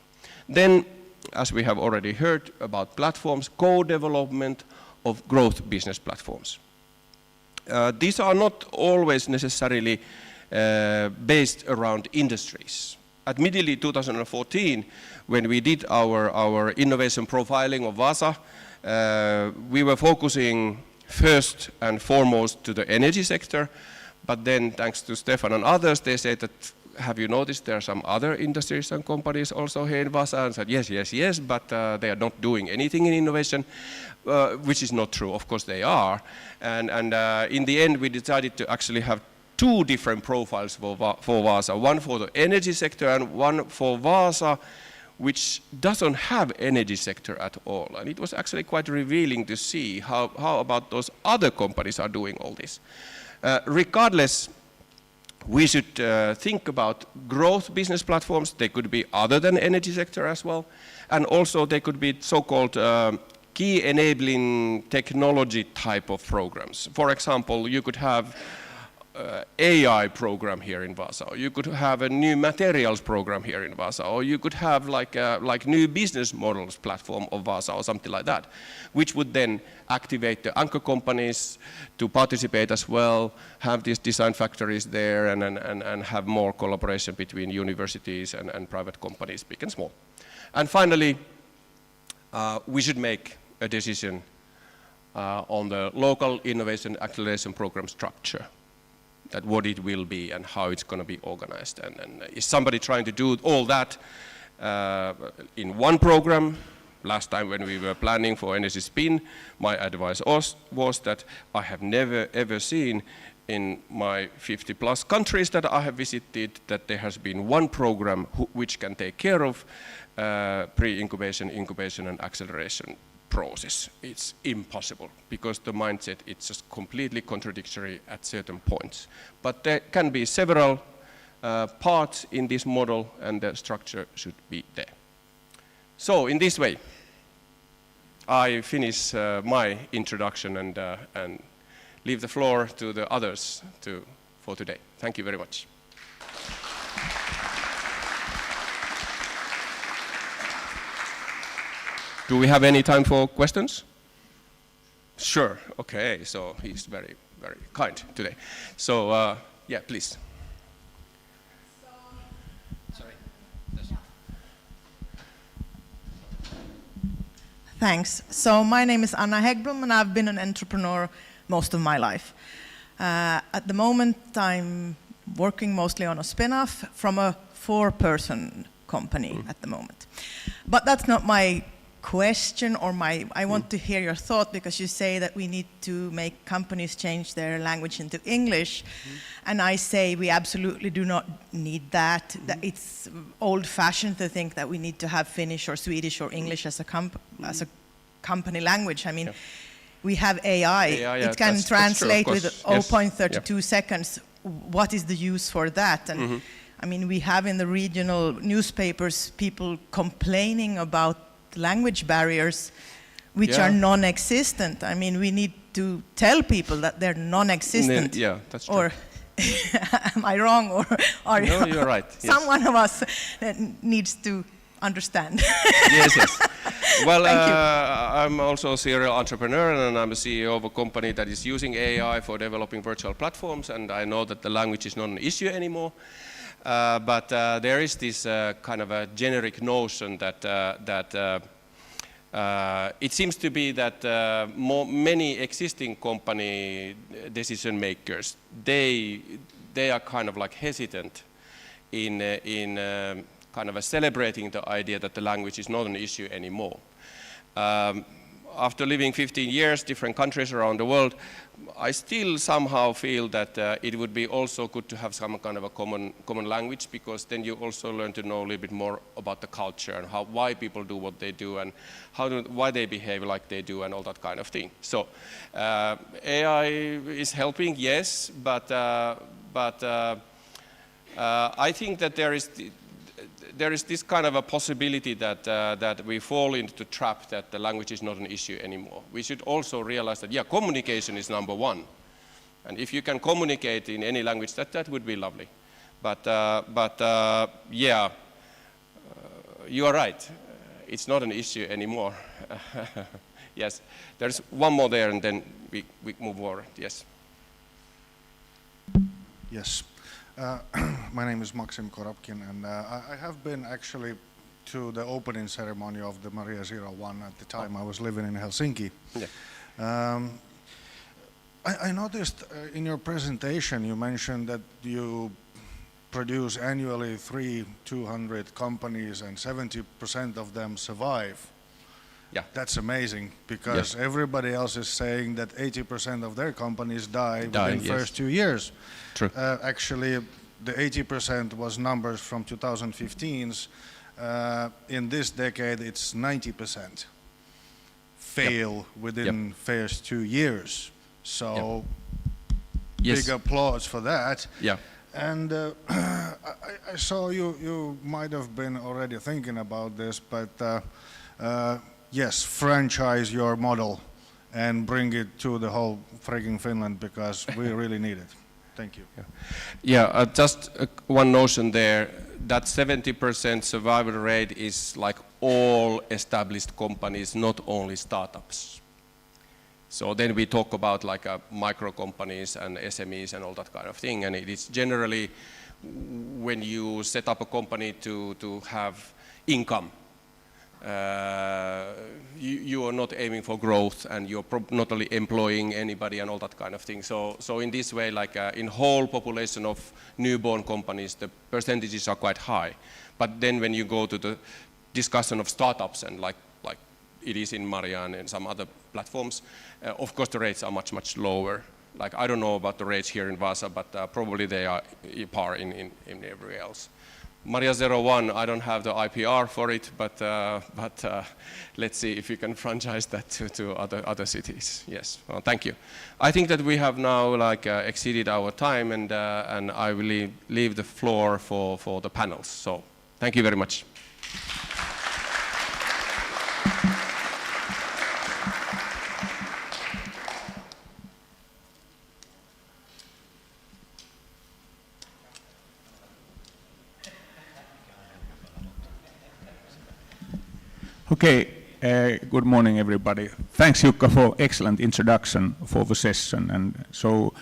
Then, as we have already heard about platforms, co-development of growth business platforms. These are not always necessarily based around industries. Admittedly, 2014, when we did our innovation profiling of Vasa, we were focusing first and foremost to the energy sector, But then, thanks to Stefan and others, they say that, have you noticed there are some other industries and companies also here in Vasa? And said, yes, but they are not doing anything in innovation, which is not true. Of course they are. And in the end, we decided to actually have two different profiles for Vasa. One for the energy sector and one for Vasa, which doesn't have energy sector at all. And it was actually quite revealing to see how about those other companies are doing all this. Regardless, we should think about growth business platforms. They could be other than energy sector as well. And also they could be so-called key enabling technology type of programs. For example, you could have AI program here in Vasa, or you could have a new materials program here in Vasa, or you could have like new business models platform of Vasa or something like that, which would then activate the anchor companies to participate as well, have these design factories there, and have more collaboration between universities and private companies, big and small. And finally, we should make a decision on the local innovation acceleration program structure, that what it will be and how it's going to be organized. And is somebody trying to do all that in one program? Last time when we were planning for Energy Spin, my advice was that I have never ever seen in my 50 plus countries that I have visited that there has been one program which can take care of pre-incubation, incubation and acceleration process. It's impossible because the mindset, it's just completely contradictory at certain points. But there can be several parts in this model and the structure should be there. So in this way, I finish my introduction and leave the floor to the others for today. Thank you very much. Do we have any time for questions? Sure, okay, so he's very, very kind today. So, yeah, please. Sorry. Thanks. So my name is Anna Häggblom and I've been an entrepreneur most of my life. At the moment I'm working mostly on a spin-off from a 4-person company at the moment. But that's not my question or I want to hear your thought, because you say that we need to make companies change their language into English, and I say we absolutely do not need that. That it's old-fashioned to think that we need to have Finnish or Swedish or English as a company language. I mean, we have AI. It can translate with 0.32 seconds. What is the use for that? And I mean, we have in the regional newspapers people complaining about language barriers which are non-existent. I mean, we need to tell people that they're non-existent. Yeah, that's true. Or am I wrong? Or are no, you're right. Some one of us needs to understand. Yes. Well, I'm also a serial entrepreneur and I'm a CEO of a company that is using AI for developing virtual platforms, and I know that the language is not an issue anymore. But there is this kind of a generic notion that it seems to be that many existing company decision makers, they are kind of like hesitant in kind of celebrating the idea that the language is not an issue anymore. After living 15 years, different countries around the world, I still somehow feel that it would be also good to have some kind of a common language, because then you also learn to know a little bit more about the culture and why people do what they do and why they behave like they do and all that kind of thing. So AI is helping, yes, but I think that there is this kind of a possibility that we fall into the trap that the language is not an issue anymore. We should also realize that, communication is number one. And if you can communicate in any language, that would be lovely. But you are right. It's not an issue anymore. Yes, there's one more there and then we move forward. Yes. Yes. My name is Maxim Korobkin, and I have been actually to the opening ceremony of the Maria 01 at the time I was living in Helsinki. Yeah. I noticed in your presentation you mentioned that you produce annually 200 companies and 70% of them survive. Yeah. That's amazing, because everybody else is saying that 80% of their companies die within the first 2 years. True. Actually, the 80% was numbers from 2015's. In this decade, it's 90% fail within first 2 years. So, big applause for that. Yeah. And I saw you might have been already thinking about this, but yes, franchise your model and bring it to the whole freaking Finland, because we really need it. Thank you. Yeah, just one notion there, that 70% survival rate is like all established companies, not only startups. So then we talk about like micro companies and SMEs and all that kind of thing, and it is generally when you set up a company to have income, you are not aiming for growth, and you're not only employing anybody and all that kind of thing. So in this way, like in whole population of newborn companies, the percentages are quite high. But then when you go to the discussion of startups and like it is in Marianne and some other platforms, of course the rates are much lower. Like I don't know about the rates here in Vasa, but probably they are par in everywhere else. Maria 01, I don't have the IPR for it, but let's see if we can franchise that to other cities. Yes, well, thank you. I think that we have now exceeded our time, and I will leave the floor for the panels. So thank you very much. Okay, good morning everybody. Thanks Jukka for excellent introduction for the session. And so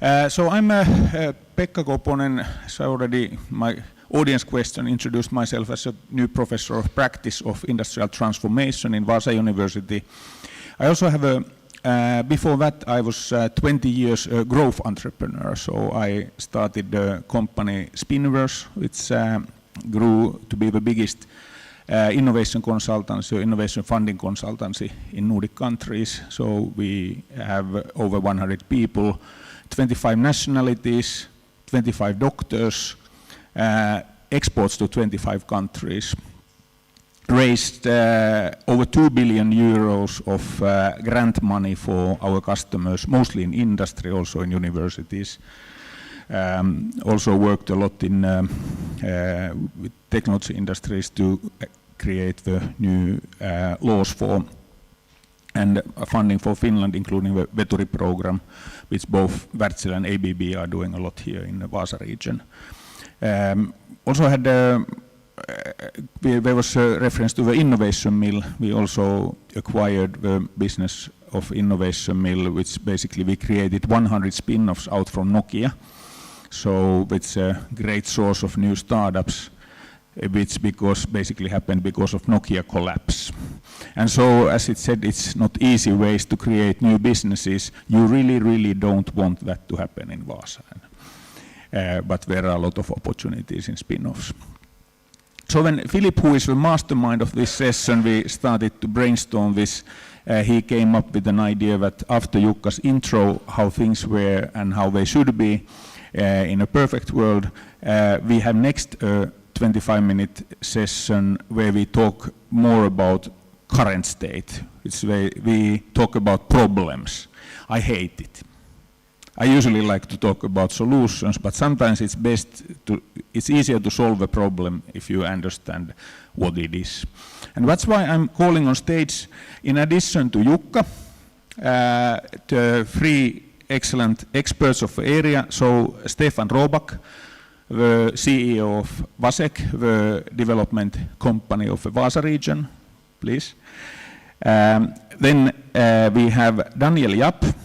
I'm Pekka Koponen. So already my audience question introduced myself as a new professor of practice of industrial transformation in Vasa University. I also have before that I was 20 years a growth entrepreneur. So I started the company Spinverse, which grew to be the biggest innovation consultancy or innovation funding consultancy in Nordic countries. So we have over 100 people, 25 nationalities, 25 doctors, exports to 25 countries, raised over 2 billion euros of grant money for our customers, mostly in industry, also in universities. Also worked a lot in with technology industries to create the new laws for and funding for Finland, including the Veturi program, which both Wärtsilä and ABB are doing a lot here in the Vasa region. Also had there was a reference to the innovation mill. We also acquired the business of innovation mill, which basically we created 100 spin-offs out from Nokia. So it's a great source of new startups, which basically happened because of Nokia collapse. And so, as it said, it's not easy ways to create new businesses. You really don't want that to happen in Vasa. But there are a lot of opportunities in spin-offs. So when Philipp, who is the mastermind of this session, we started to brainstorm this, he came up with an idea that after Jukka's intro, how things were and how they should be, in a perfect world, we have next 25-minute session where we talk more about current state. It's where we talk about problems. I hate it. I usually like to talk about solutions, but sometimes it's easier to solve a problem if you understand what it is. And that's why I'm calling on stage, in addition to Jukka, the three excellent experts of the area. So Stefan Robak, the CEO of Vasek, the development company of the Vasa region, please. Then we have Daniel Japp,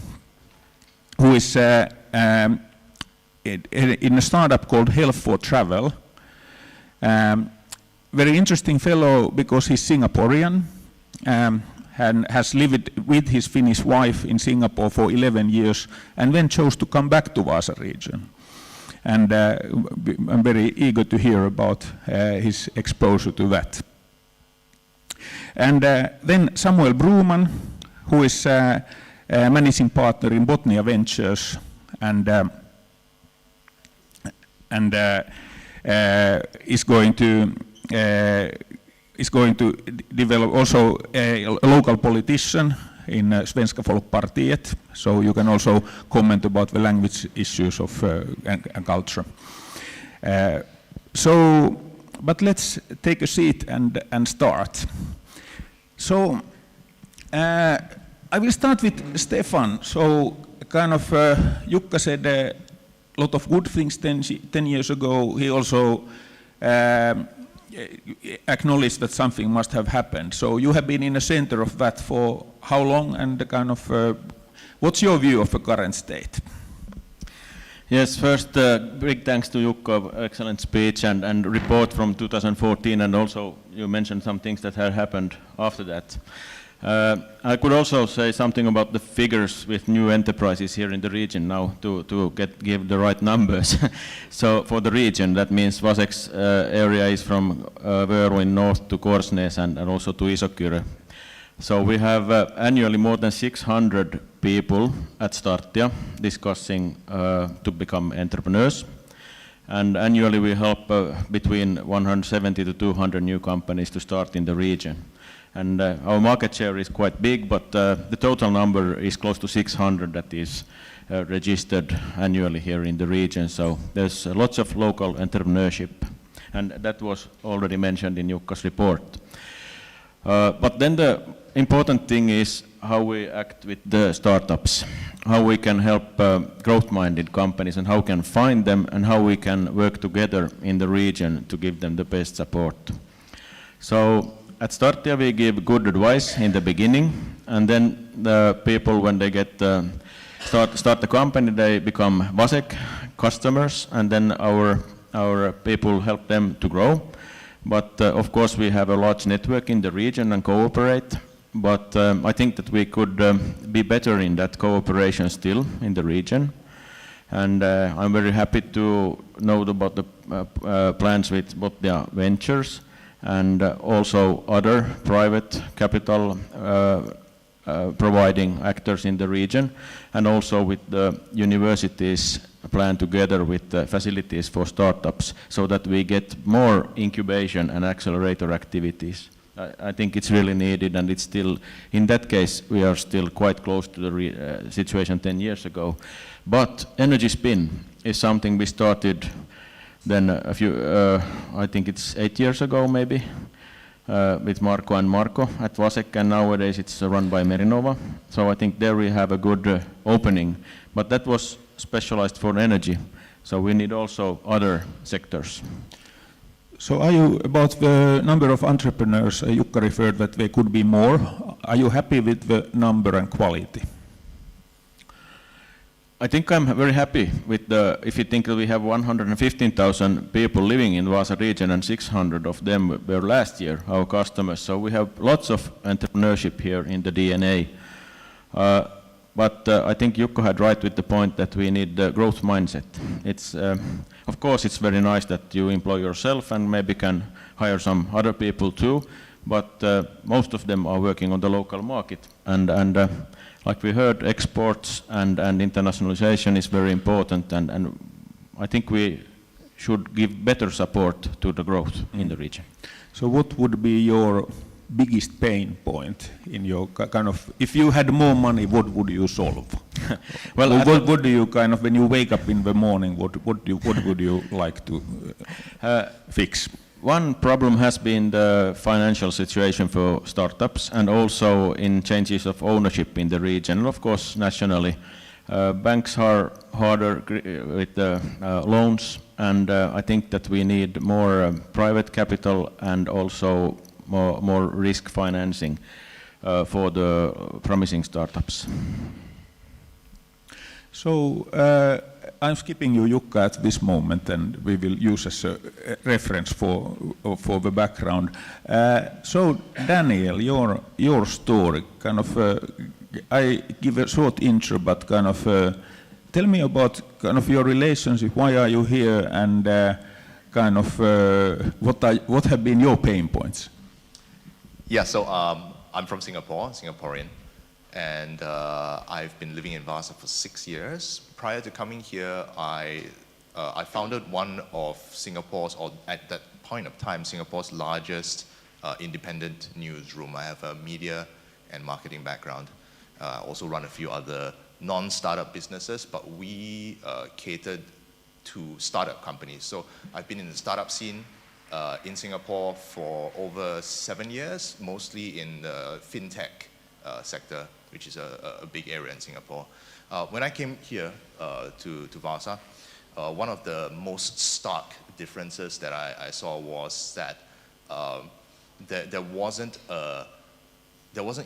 who is in a startup called Health for Travel. Very interesting fellow because he's Singaporean, and has lived with his Finnish wife in Singapore for 11 years and then chose to come back to Vasa region. And I'm very eager to hear about his exposure to that. And then Samuel Bruman, who is managing partner in Botnia Ventures and is going to develop also a local politician in Svenska Folkpartiet, so you can also comment about the language issues of and culture. But let's take a seat and start. So I will start with Stefan. So kind of Jukka said a lot of good things 10 years ago. He also acknowledged that something must have happened. So you have been in the center of that for how long, and the kind of what's your view of the current state? Yes, first big thanks to Jukka, excellent speech and report from 2014, and also you mentioned some things that have happened after that. I could also say something about the figures with new enterprises here in the region now to give the right numbers. So for the region, that means Vasek's area is from Vöru in north to Korsnäs and also to Isokyrö. So we have annually more than 600 people at Startia discussing to become entrepreneurs. And annually we help between 170 to 200 new companies to start in the region. And our market share is quite big, but the total number is close to 600 that is registered annually here in the region. So there's lots of local entrepreneurship, and that was already mentioned in Jukka's report. But then the important thing is how we act with the startups, how we can help growth-minded companies and how we can find them and how we can work together in the region to give them the best support. So at Startia we give good advice in the beginning, and then the people, when they get start the company, they become Vasek customers, and then our people help them to grow. But of course we have a large network in the region and cooperate, but I think that we could be better in that cooperation still in the region. And I'm very happy to know about the plans with Botnia Ventures and also other private capital providing actors in the region, and also with the universities plan together with the facilities for startups so that we get more incubation and accelerator activities. I think it's really needed, and it's still, in that case, we are still quite close to the situation 10 years ago. But Energy Spin is something we started then a few, I think it's 8 years ago maybe, with Marko and Marko at Vasek, and nowadays it's run by Merinova. So I think there we have a good opening, but that was specialized for energy. So we need also other sectors. So are you, about the number of entrepreneurs, Jukka referred that there could be more. Are you happy with the number and quality? I think I'm very happy with the, if you think that we have 115,000 people living in Vasa region and 600 of them were last year our customers. So we have lots of entrepreneurship here in the DNA. But I think Jukka had right with the point that we need the growth mindset. It's, of course, it's very nice that you employ yourself and maybe can hire some other people too, but most of them are working on the local market. And like we heard, exports and internationalization is very important, and I think we should give better support to the growth in the region. So what would be your biggest pain point in your kind of, if you had more money, what would you solve? Well, what do you kind of, when you wake up in the morning, what would you like to fix? One problem has been the financial situation for startups, and also in changes of ownership in the region, and of course nationally. Banks are harder with the loans, and I think that we need more private capital and also more risk financing for the promising startups. So I'm skipping you, Jukka, at this moment, and we will use as a reference for the background. So Daniel, your story, kind of, I give a short intro, but kind of tell me about kind of your relationship. Why are you here, and kind of what have been your pain points? Yeah, so I'm from Singapore, Singaporean. And I've been living in Vaasa for 6 years. Prior to coming here, I founded one of Singapore's, or at that point of time, Singapore's largest independent newsroom. I have a media and marketing background. I also run a few other non-startup businesses, but we catered to startup companies. So I've been in the startup scene in Singapore for over 7 years, mostly in the fintech sector, which is a big area in Singapore. When I came here to Vaasa, one of the most stark differences that I saw was that there wasn't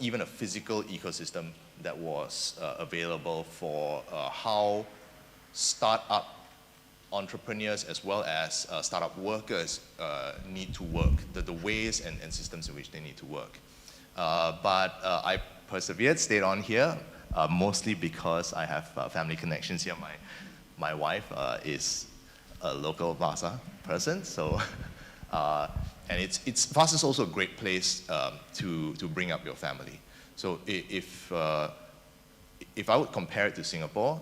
even a physical ecosystem that was available for how startup entrepreneurs as well as startup workers need to work, the ways and systems in which they need to work. But I persevered, stayed on here, mostly because I have family connections here. My wife is a local Vasa person, so and Vasa is also a great place to bring up your family. So if I would compare it to Singapore,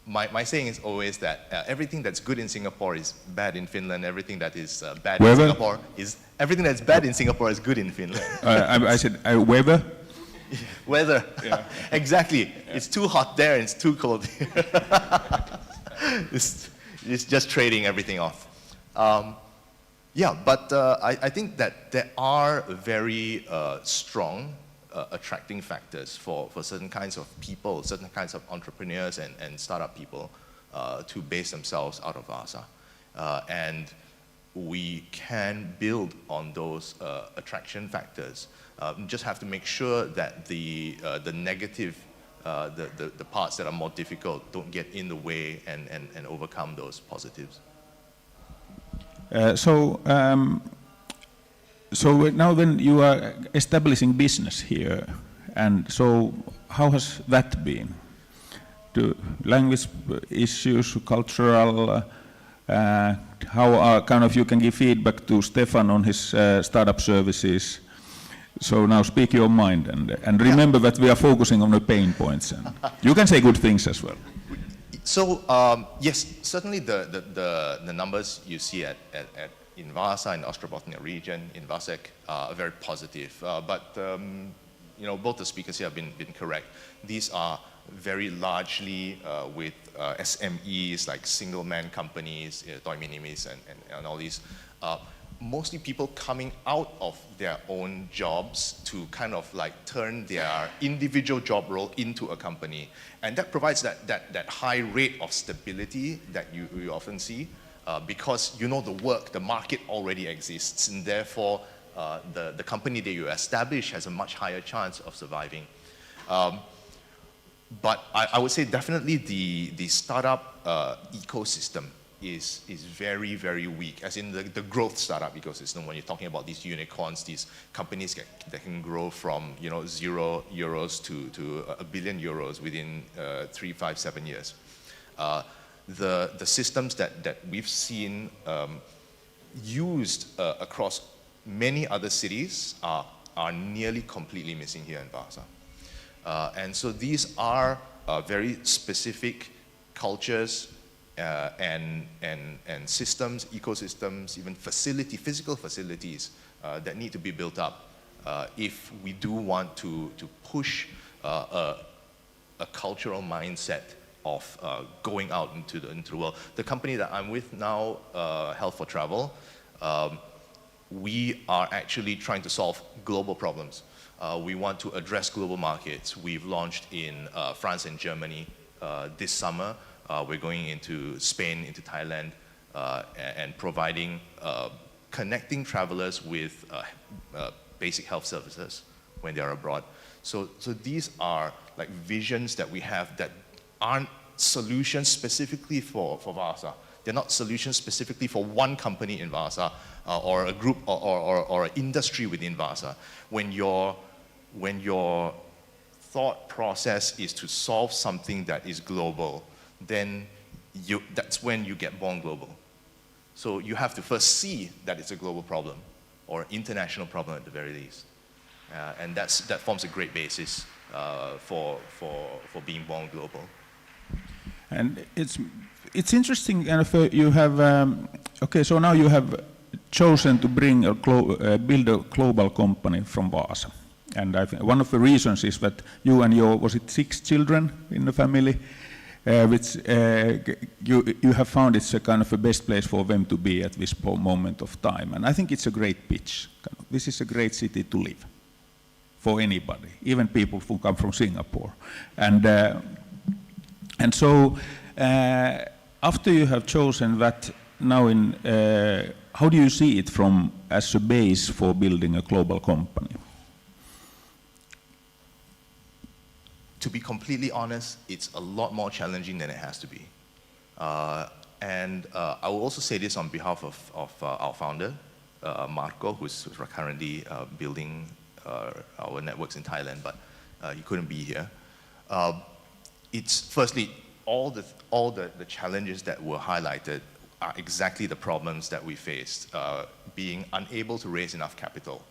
my saying is always that everything that's good in Singapore is bad in Finland. Everything that is bad in Singapore is everything that's bad in Singapore is good in Finland. I said weather. Weather, yeah. Exactly. Yeah. It's too hot there and it's too cold here. It's just trading everything off. Yeah, but I think that there are very strong attracting factors for certain kinds of people, certain kinds of entrepreneurs and startup people to base themselves out of Vasa. And we can build on those attraction factors. Just have to make sure that the negative, the parts that are more difficult don't get in the way and overcome those positives. So now when you are establishing business here, and so how has that been? The language issues, cultural, how are kind of you can give feedback to Stefan on his startup services. So now speak your mind and remember that we are focusing on the pain points. And you can say good things as well. So yes, certainly the numbers you see in Vasa, in the Ostrobothnia region, in Vasek, are very positive. But you know, both the speakers here have been correct. These are very largely with SMEs, like single-man companies, Toiminimis and all these. Mostly people coming out of their own jobs to kind of like turn their individual job role into a company. And that provides that high rate of stability that you often see because you know the market already exists, and therefore the company that you establish has a much higher chance of surviving. But I would say definitely the startup ecosystem is very, very weak, as in the growth startup ecosystem. When you're talking about these unicorns, these companies that can grow from €0 to €1 billion within 3, 5, 7 years. The systems that we've seen used across many other cities are nearly completely missing here in Vaasa. And so these are very specific cultures and systems, ecosystems, even physical facilities that need to be built up if we do want to push a cultural mindset of going out into the world. The company that I'm with now, Health for Travel, we are actually trying to solve global problems. We want to address global markets. We've launched in France and Germany this summer. We're going into Spain, into Thailand, and providing, connecting travelers with basic health services when they are abroad. So these are like visions that we have that aren't solutions specifically for Vasa. They're not solutions specifically for one company in Vasa or a group or an industry within Vasa. When your thought process is to solve something that is global, then that's when you get born global. So you have to first see that it's a global problem or international problem at the very least. And that forms a great basis for being born global. And it's interesting, and you have okay. So now you have chosen to bring build a global company from Vasa, and I think one of the reasons is that you and your 6 children in the family, which you have found it's a kind of a best place for them to be at this moment of time, and I think it's a great pitch. This is a great city to live for anybody, even people who come from Singapore, and so after you have chosen that, now how do you see it as a base for building a global company? To be completely honest, it's a lot more challenging than it has to be. And I will also say this on behalf of our founder, Marko, who's currently building our networks in Thailand, but he couldn't be here. It's firstly, all the challenges that were highlighted are exactly the problems that we faced, being unable to raise enough capital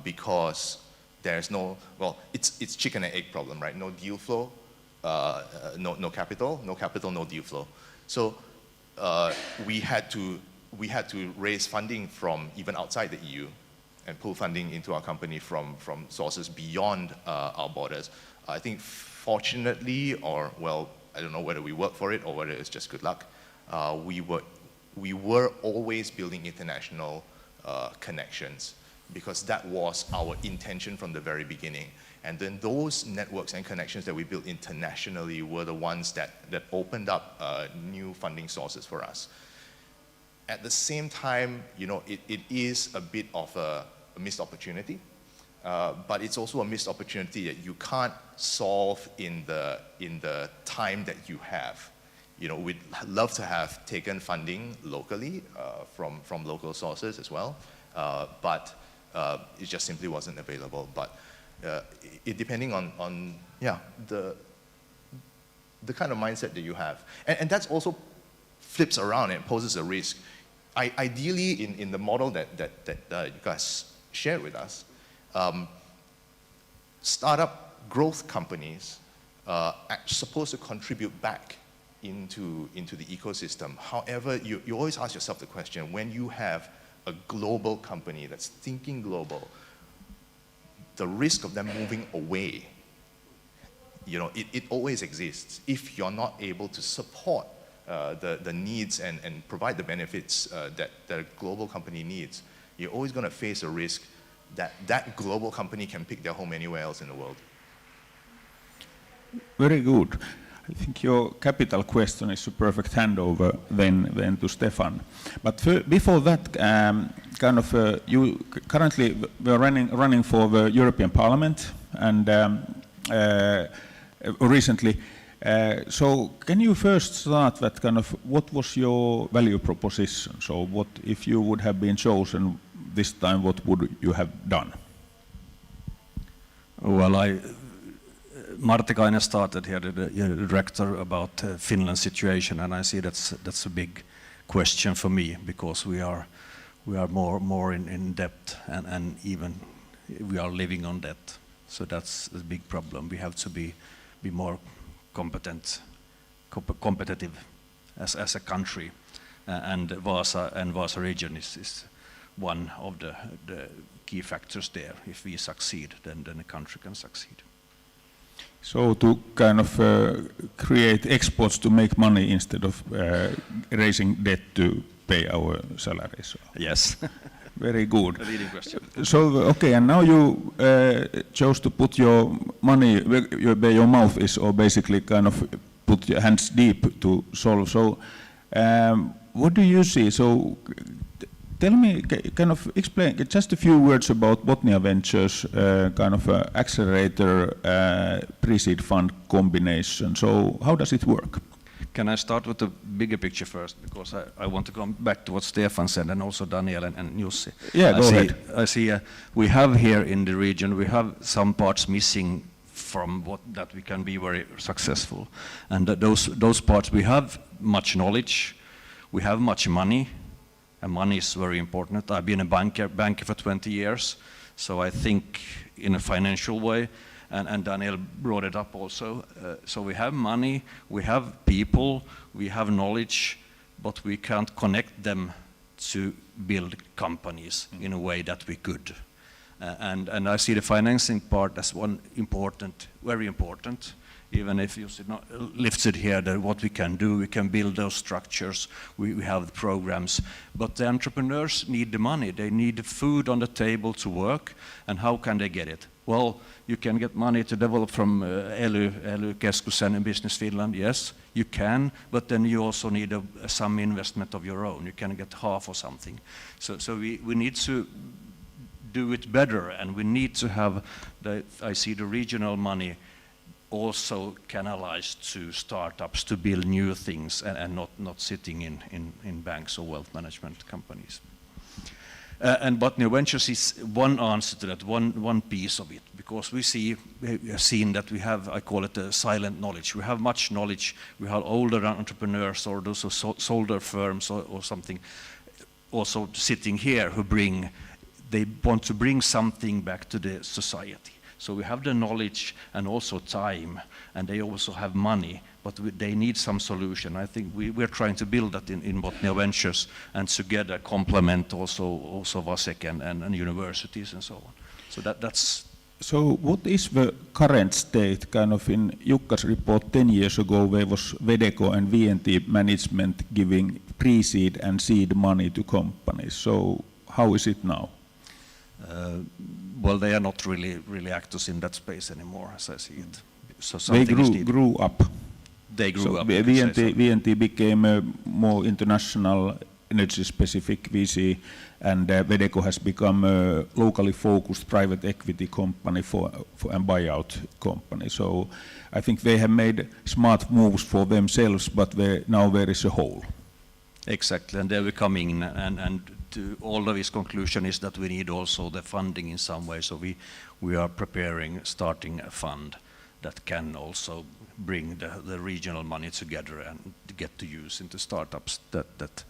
because there's it's chicken and egg problem, right? No deal flow, no capital, no deal flow. So we had to raise funding from even outside the EU and pull funding into our company from sources beyond our borders. I think fortunately, or well, I don't know whether we worked for it or whether it's just good luck, we were always building international connections because that was our intention from the very beginning. And then those networks and connections that we built internationally were the ones that opened up new funding sources for us. At the same time, it is a bit of a missed opportunity, but it's also a missed opportunity that you can't solve in the time that you have. We'd love to have taken funding locally from local sources as well, but it just simply wasn't available. But depending on the kind of mindset that you have, and that's also flips around and poses a risk. Ideally, in the model that you guys shared with us, startup growth companies are supposed to contribute back into the ecosystem. However, you always ask yourself the question, when you have a global company that's thinking global, the risk of them moving away, it always exists if you're not able to support the needs and provide the benefits that a global company needs. You're always going to face a risk that global company can pick their home anywhere else in the world. Very good. I think your capital question is a perfect handover then to Stefan. But before that, you currently were running for the European Parliament and recently. So can you first start that what was your value proposition? So what if you would have been chosen this time, what would you have done? Well, Martikainen started here, the director, about Finland's situation, and I see that's a big question for me because we are more in debt and even we are living on debt. So that's a big problem. We have to be more competitive as a country, and Vasa region is one of the key factors there. If we succeed, then the country can succeed. So to create exports to make money instead of raising debt to pay our salaries. Yes. Very good. A leading question. So, okay, and now you chose to put your money where your mouth is, or basically put your hands deep to solve. So, what do you see? So, Tell me, kind of explain just a few words about Botnia Ventures, kind of accelerator pre-seed fund combination. So how does it work? Can I start with the bigger picture first? Because I want to come back to what Stefan said and also Daniel and Jussi. Yeah, go ahead. I see we have here in the region, we have some parts missing from what that we can be very successful. And those parts, we have much knowledge, we have much money, and money is very important. I've been a banker for 20 years, so I think in a financial way, and Daniel brought it up also. So we have money, we have people, we have knowledge, but we can't connect them to build companies in a way that we could. And I see the financing part as one important, very important, even if you not lifts it here, that what we can do, we can build those structures, we have the programs, but the entrepreneurs need the money, they need the food on the table to work, and how can they get it? Well, you can get money to develop from ELY-keskusen in Business Finland, yes, you can, but then you also need some investment of your own, you can get half or something. So we need to do it better, and we need to have, I see the regional money also canalized to startups to build new things and not sitting in banks or wealth management companies. And Botnia Ventures is one answer to that, one piece of it, because we have seen that we have, I call it a silent knowledge. We have much knowledge. We have older entrepreneurs or those who sold their firms or something also sitting here who they want to bring something back to the society. So we have the knowledge and also time, and they also have money, but they need some solution. I think we're trying to build that in Botnia Ventures, and together complement also Vasek and universities and so on. So that's. So what is the current state? Kind of in Jukka's report 10 years ago, there was Vedeco and VNT management giving pre-seed and seed money to companies. So how is it now? Well, they are not really actors in that space anymore, as I see it. So they grew up. They grew up. VNT became a more international energy-specific VC, and Vedeco has become a locally focused private equity company for a buyout company. So I think they have made smart moves for themselves, but now there is a hole. Exactly, and they're becoming, and all of his conclusion is that we need also the funding in some way. So we are starting a fund that can also bring the regional money together and get to use into startups that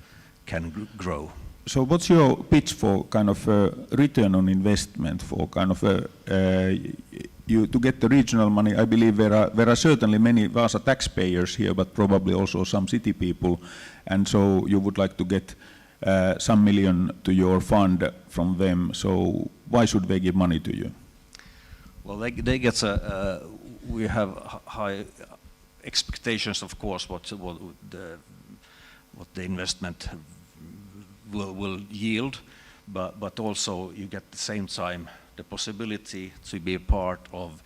can grow. So what's your pitch for kind of a return on investment for kind of to get the regional money? I believe there are certainly many Vasa taxpayers here, but probably also some city people, and so you would like to get some million to your fund from them. So why should they give money to you? Well, they get we have high expectations, of course, what the investment will yield, but also you get at the same time the possibility to be a part of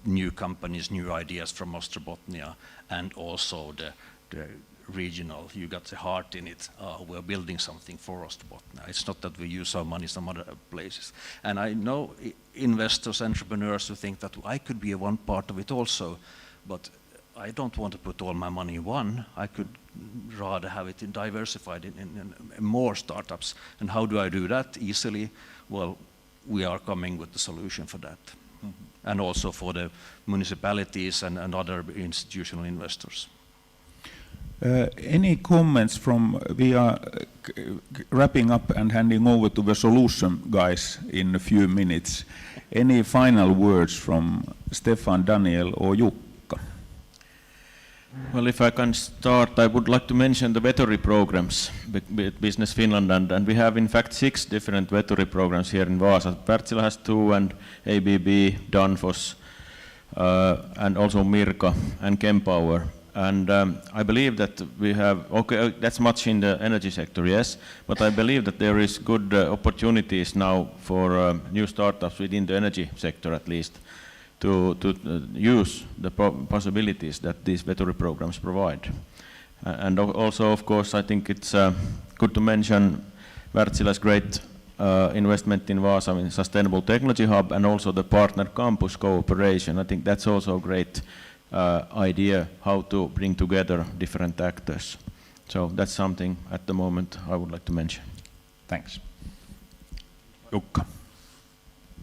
new companies, new ideas from Ostrobotnia, and also the regional. You got the heart in it. We're building something for Ostrobotnia. It's not that we use our money some other places. And I know investors, entrepreneurs who think that I could be one part of it also, but I don't want to put all my money in one. I could rather have it diversified in more startups. And how do I do that easily? Well, we are coming with the solution for that. Mm-hmm. And also for the municipalities and other institutional investors. Any comments we are wrapping up and handing over to the solution guys in a few minutes. Any final words from Stefan, Daniel or Jukka? Well, if I can start, I would like to mention the veterinary programs with Business Finland, and we have in fact 6 different veterinary programs here in Vaasa. Wärtsilä has 2, and ABB, Danfoss, and also Mirka and Kempower. And I believe that we have, that's much in the energy sector, yes, but I believe that there is good opportunities now for new startups within the energy sector at least to use the possibilities that these veterinary programs provide. And also, of course, I think it's good to mention Wärtsilä's great investment in Vaasa in Sustainable Technology Hub and also the partner campus cooperation. I think that's also a great idea how to bring together different actors. So that's something at the moment I would like to mention. Thanks. Jukka.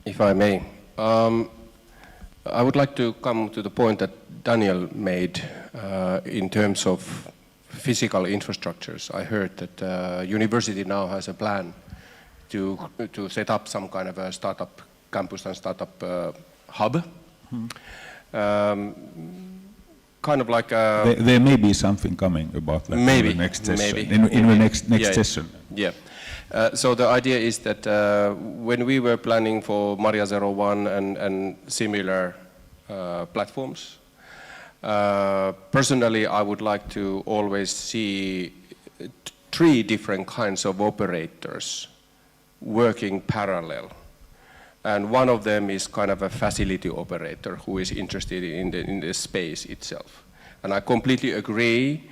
If I may, I would like to come to the point that Daniel made in terms of physical infrastructures. I heard that university now has a plan to set up some kind of a startup campus and startup hub. Kind of like there may be something coming about that maybe, in the next session. Maybe, in the next session. Yeah. So the idea is that when we were planning for Maria 01 and similar platforms, personally I would like to always see 3 different kinds of operators working parallel. And one of them is kind of a facility operator who is interested in the space itself. And I completely agree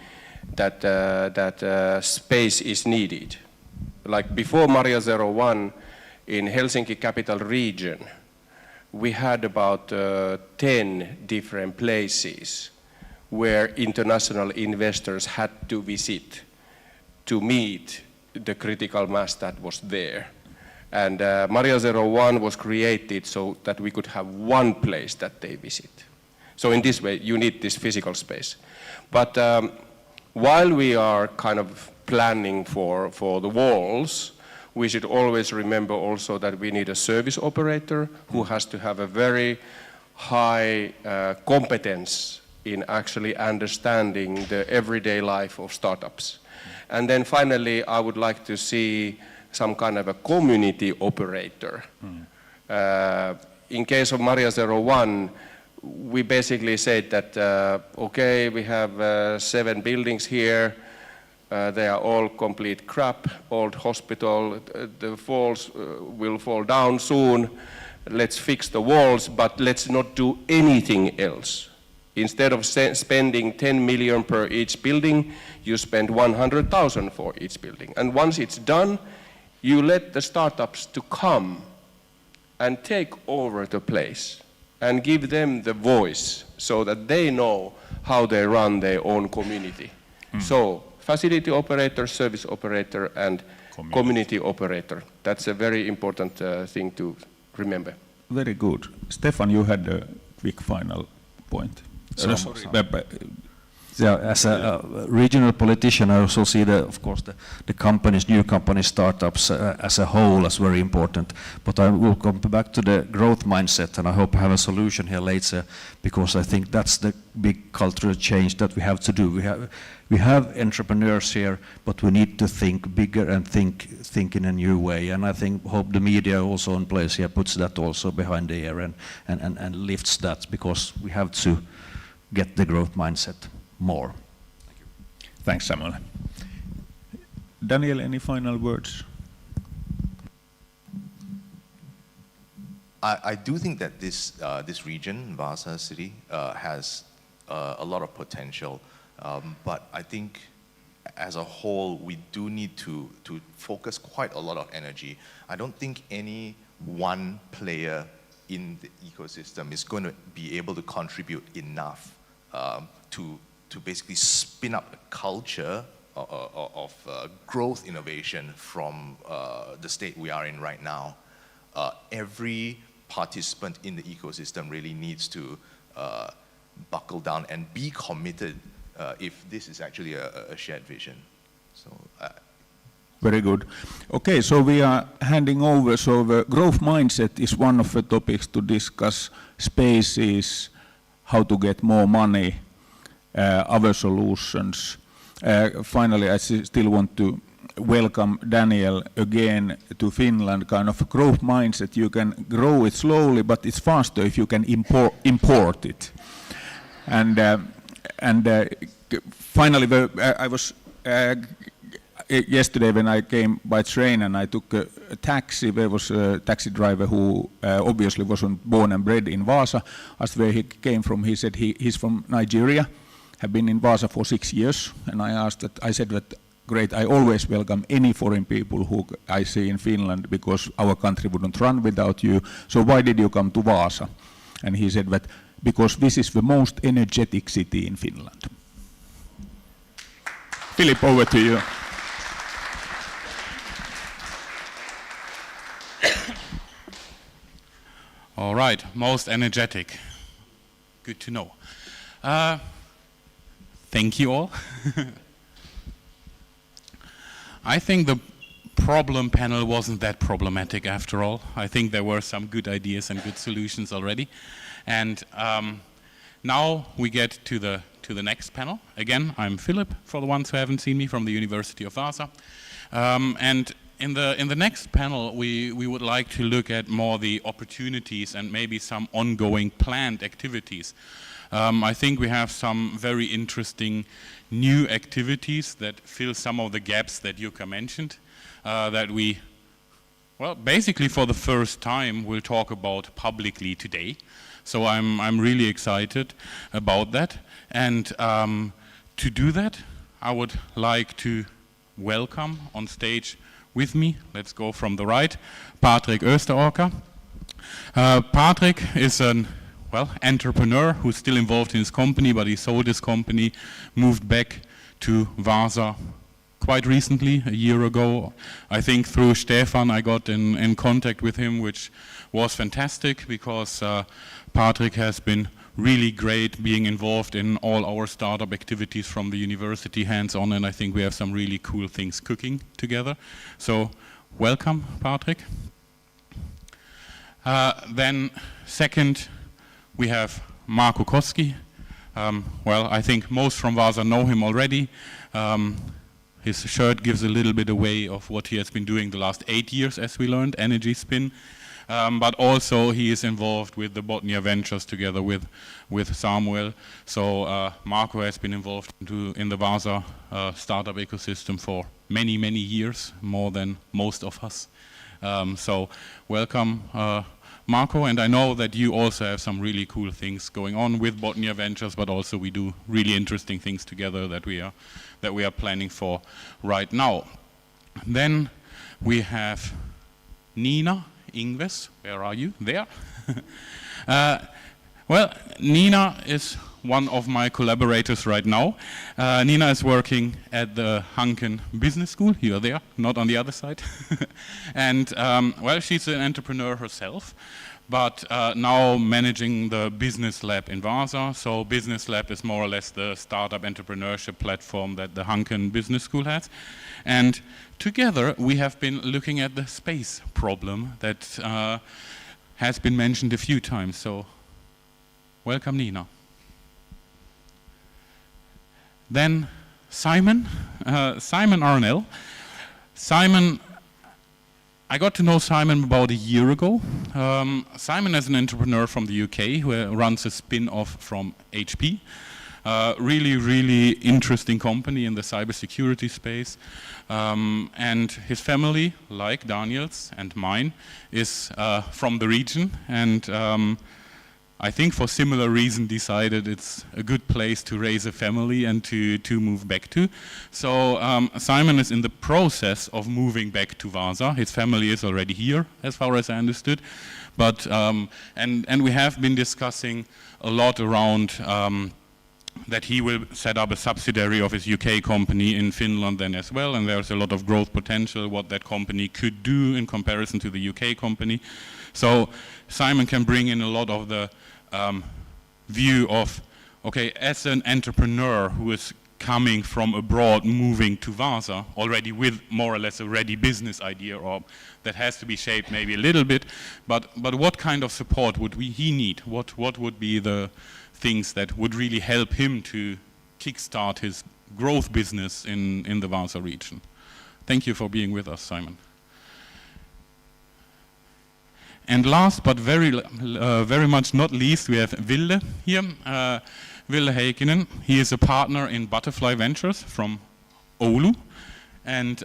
that space is needed. Like before Maria 01 in Helsinki capital region, we had about 10 different places where international investors had to visit to meet the critical mass that was there. And Maria 01 was created so that we could have one place that they visit. So in this way, you need this physical space. But while we are kind of planning for the walls, we should always remember also that we need a service operator who has to have a very high competence in actually understanding the everyday life of startups. And then finally, I would like to see some kind of a community operator. In case of Maria 01, we basically said that, okay, we have 7 buildings here, they are all complete crap, old hospital, the walls will fall down soon, let's fix the walls, but let's not do anything else. Instead of spending 10 million per each building, you spend 100,000 for each building. And once it's done, you let the startups to come and take over the place and give them the voice so that they know how they run their own community. So facility operator, service operator, and community operator. That's a very important thing to remember. Very good. Stefan, you had a quick final point. Yeah, as a regional politician, I also see of course, the companies, new companies, startups as a whole as very important. But I will come back to the growth mindset, and I hope I have a solution here later, because I think that's the big cultural change that we have to do. We have entrepreneurs here, but we need to think bigger and think in a new way. And I hope the media also in place here puts that also behind the ear and lifts that, because we have to get the growth mindset more. Thanks, Samuel. Daniel, any final words? I do think that this region, Vaasa city, has a lot of potential, but I think as a whole we do need to focus quite a lot of energy. I don't think any one player in the ecosystem is going to be able to contribute enough to basically spin up a culture of growth innovation from the state we are in right now. Every participant in the ecosystem really needs to buckle down and be committed if this is actually a shared vision. So, very good. Okay, so we are handing over. So the growth mindset is one of the topics to discuss. Spaces, how to get more money, other solutions. Finally, I still want to welcome Daniel again to Finland. Kind of a growth mindset. You can grow it slowly, but it's faster if you can import it. And finally, I was yesterday when I came by train and I took a taxi. There was a taxi driver who obviously wasn't born and bred in Vaasa. Asked where he came from. He said he's from Nigeria, have been in Vaasa for 6 years. And I said that great. I always welcome any foreign people who I see in Finland because our country wouldn't run without you. So why did you come to Vaasa? And he said that because this is the most energetic city in Finland. Philipp, over to you. All right, most energetic. Good to know. Thank you all. I think the problem panel wasn't that problematic after all. I think there were some good ideas and good solutions already. And now we get to the next panel. Again, I'm Philipp, for the ones who haven't seen me, from the University of Vaasa. And in the next panel, we would like to look at more the opportunities and maybe some ongoing planned activities. I think we have some very interesting new activities that fill some of the gaps that Jukka mentioned, that we, well, basically for the first time will talk about publicly today. So I'm really excited about that. And to do that, I would like to welcome on stage with me, let's go from the right, Patrik Österåker. Patrik is an entrepreneur who's still involved in his company, but he sold his company, moved back to Vaasa quite recently, a year ago. I think through Stefan I got in contact with him, which was fantastic because Patrik has been really great being involved in all our startup activities from the university hands-on, and I think we have some really cool things cooking together. So welcome, Patrik. Then second, we have Marko Koski. I think most from Vaasa know him already. His shirt gives a little bit away of what he has been doing the last 8 years, as we learned, Energy Spin. But also he is involved with the Botnia Ventures together with Samuel. So Marko has been involved in the Vasa startup ecosystem for many, many years, more than most of us. So welcome, Marko, and I know that you also have some really cool things going on with Botnia Ventures, but also we do really interesting things together that we are planning for right now. Then we have Nina Ingves. Where are you? There. Nina is one of my collaborators right now. Nina is working at the Hanken Business School. You are there, not on the other side. And she's an entrepreneur herself, but now managing the Business Lab in Vaasa. So Business Lab is more or less the startup entrepreneurship platform that the Hanken Business School has. And together we have been looking at the space problem that has been mentioned a few times. So welcome, Nina. Then Simon Arnell. Simon, I got to know Simon about a year ago. Simon is an entrepreneur from the UK who runs a spin-off from HP. Really, really interesting company in the cybersecurity space. And his family, like Daniel's and mine, is from the region, and I think for similar reason decided it's a good place to raise a family and to move back to. So Simon is in the process of moving back to Vaasa. His family is already here, as far as I understood. But and we have been discussing a lot around that he will set up a subsidiary of his UK company in Finland then as well, and there's a lot of growth potential what that company could do in comparison to the UK company. So Simon can bring in a lot of the view of, okay, as an entrepreneur who is coming from abroad, moving to Vaasa, already with more or less a ready business idea, or that has to be shaped maybe a little bit, but what kind of support would he need? What would be the things that would really help him to kickstart his growth business in the Vaasa region? Thank you for being with us, Simon. And last but very much not least, we have Ville here. Ville Heikkinen. He is a partner in Butterfly Ventures from Oulu. And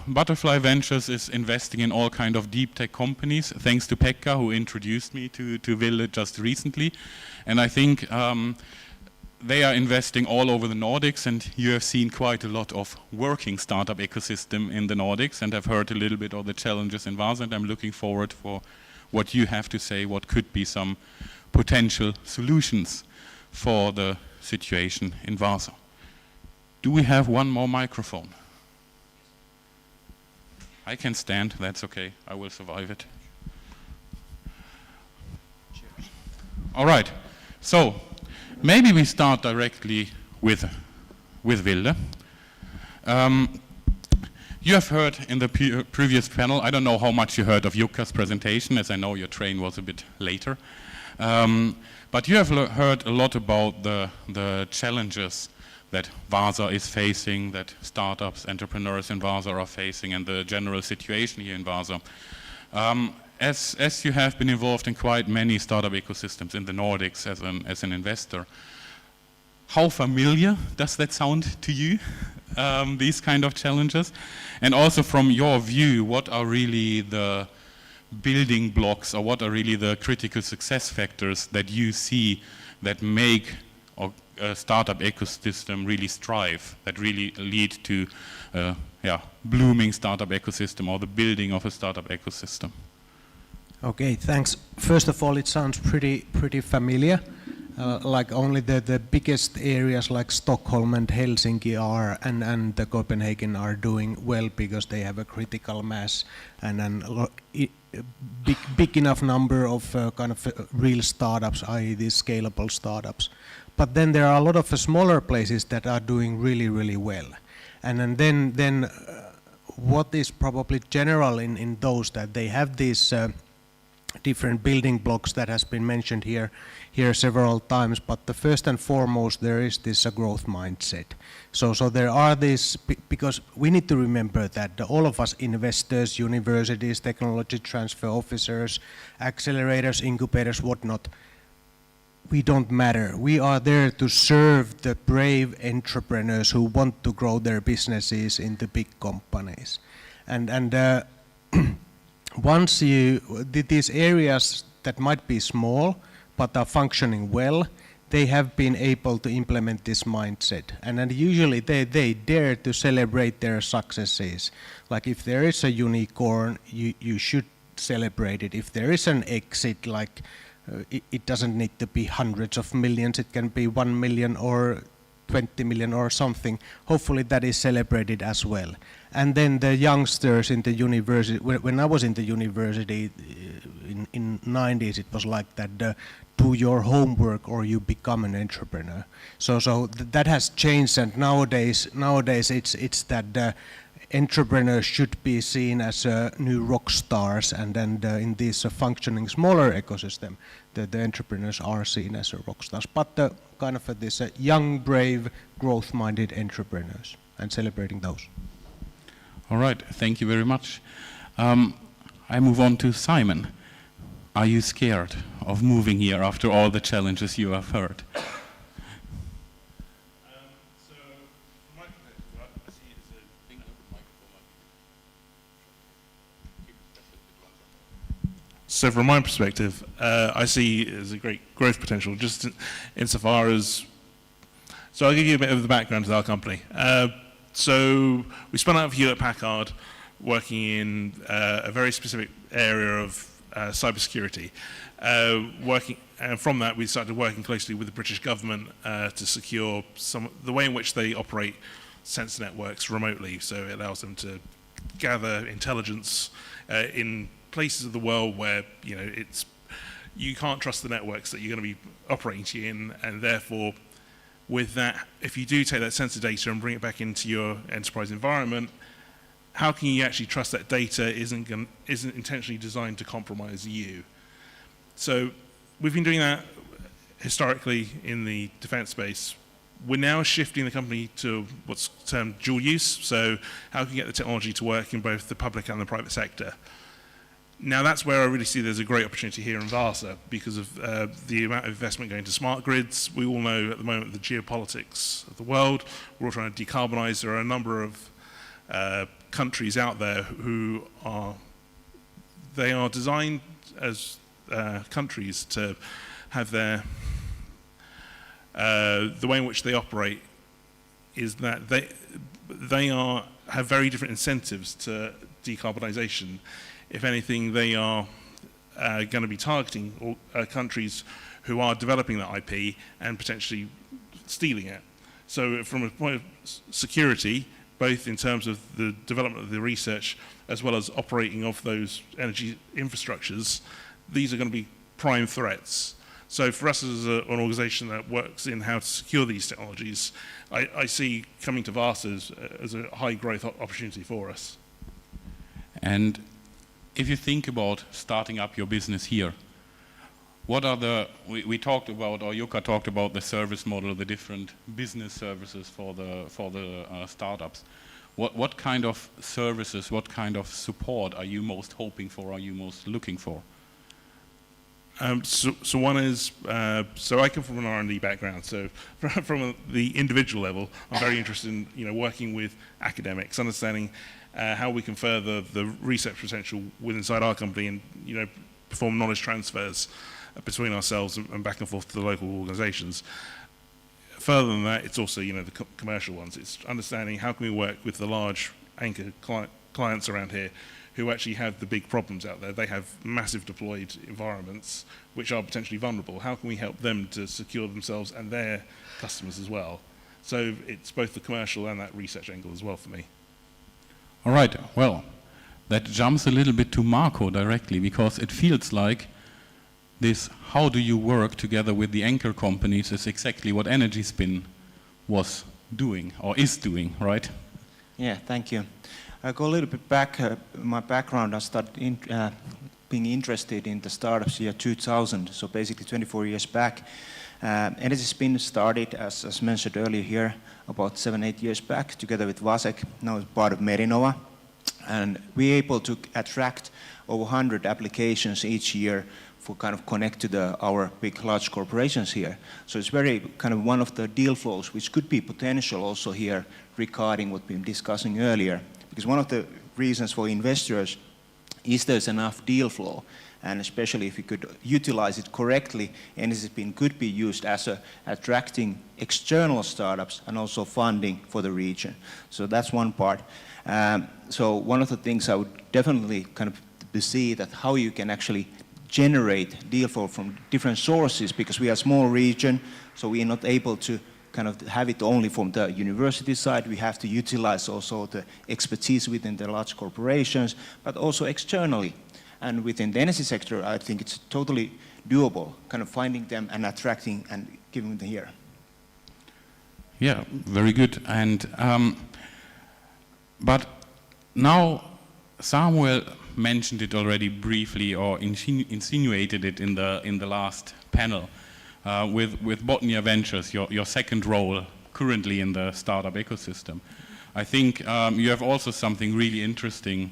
Butterfly Ventures is investing in all kind of deep tech companies, thanks to Pekka, who introduced me to Ville just recently. And I think they are investing all over the Nordics, and you have seen quite a lot of working startup ecosystem in the Nordics, and I've heard a little bit of the challenges in Vaasa, and I'm looking forward for what you have to say, what could be some potential solutions for the situation in Vaasa. Do we have one more microphone? I can stand, that's okay, I will survive it. Cheers. All right, so maybe we start directly with Ville. You have heard in the previous panel, I don't know how much you heard of Jukka's presentation, as I know your train was a bit later. But you have heard a lot about the challenges that Vaasa is facing, that startups, entrepreneurs in Vaasa are facing, and the general situation here in Vaasa. As you have been involved in quite many startup ecosystems in the Nordics as an investor, how familiar does that sound to you, these kind of challenges? And also from your view, what are really the building blocks, or what are really the critical success factors that you see that make a startup ecosystem really strive, that really lead to blooming startup ecosystem, or the building of a startup ecosystem? Okay, thanks. First of all, it sounds pretty familiar. Like only the biggest areas like Stockholm and Helsinki are, and the Copenhagen are doing well because they have a critical mass and big enough number of kind of real startups, i.e. these scalable startups. But then there are a lot of smaller places that are doing really well. And then what is probably general in those, that they have these different building blocks that has been mentioned here several times, but the first and foremost there is this growth mindset. So there are these, because we need to remember that all of us investors, universities, technology transfer officers, accelerators, incubators, whatnot, we don't matter. We are there to serve the brave entrepreneurs who want to grow their businesses into big companies. And once these areas that might be small but are functioning well, they have been able to implement this mindset. And then usually they dare to celebrate their successes. Like if there is a unicorn, you should celebrate it. If there is an exit, like it doesn't need to be hundreds of millions, it can be 1 million or 20 million or something. Hopefully that is celebrated as well. And then the youngsters in the university, when I was in the university in 90s, it was like that, do your homework or you become an entrepreneur. So that has changed, and nowadays it's that entrepreneurs should be seen as new rock stars, and then in this functioning smaller ecosystem, the entrepreneurs are seen as rock stars. But kind of this young, brave, growth-minded entrepreneurs, and celebrating those. All right, thank you very much. I move on to Simon. Are you scared of moving here after all the challenges you have heard? So from my perspective, I see it as a great growth potential, just insofar as, so I'll give you a bit of the background to our company. So we spun out of Hewlett-Packard, working in a very specific area of cybersecurity. And from that, we started working closely with the British government to secure the way in which they operate sensor networks remotely. So it allows them to gather intelligence in places of the world where you can't trust the networks that you're going to be operating in, and therefore, with that, if you do take that sensor data and bring it back into your enterprise environment, how can you actually trust that data isn't intentionally designed to compromise you? So we've been doing that historically in the defense space. We're now shifting the company to what's termed dual use. So how can you get the technology to work in both the public and the private sector? Now that's where I really see there's a great opportunity here in Vaasa because of the amount of investment going to smart grids. We all know at the moment the geopolitics of the world. We're all trying to decarbonize. There are a number of countries out there who are designed as countries to have their The way in which they operate is that they have very different incentives to decarbonisation. If anything, they are going to be targeting countries who are developing that IP and potentially stealing it. So from a point of security, both in terms of the development of the research as well as operating of those energy infrastructures, these are going to be prime threats. So for us as an organisation that works in how to secure these technologies, I see coming to Vasa as a high growth opportunity for us. And if you think about starting up your business here, what are we talked about, or Jukka talked about the service model, the different business services for the startups. What kind of services, what kind of support are you most hoping for, are you most looking for? So one is, so I come from an R&D background, so from the individual level, I'm very interested in working with academics, understanding how we can further the research potential inside our company and perform knowledge transfers between ourselves and back and forth to the local organisations. Further than that, it's also the commercial ones. It's understanding how can we work with the large anchor clients around here who actually have the big problems out there. They have massive deployed environments which are potentially vulnerable. How can we help them to secure themselves and their customers as well? So it's both the commercial and that research angle as well for me. All right, well, that jumps a little bit to Marko directly, because it feels like this how do you work together with the anchor companies is exactly what Energy Spin was doing or is doing, right? Yeah, thank you. I go a little bit back, my background, I started being interested in the startups year 2000, so basically 24 years back. Energy Spin started, as mentioned earlier here, about 7-8 years back, together with Vasa, now part of Merinova. And we're able to attract over 100 applications each year for kind of connect to our big, large corporations here. So it's very kind of one of the deal flows, which could be potential also here regarding what we've been discussing earlier. Because one of the reasons for investors is there's enough deal flow, and especially if you could utilize it correctly, Energy Spin could be used as attracting external startups and also funding for the region. So that's one part. So one of the things I would definitely kind of see that how you can actually generate deal flow from different sources, because we are a small region, so we are not able to kind of have it only from the university side. We have to utilize also the expertise within the large corporations, but also externally. And within the energy sector, I think it's totally doable, kind of finding them and attracting and giving them here. Yeah, very good. And but now Samuel mentioned it already briefly, or insinuated it in the last panel with Botnia Ventures, your second role currently in the startup ecosystem. I think you have also something really interesting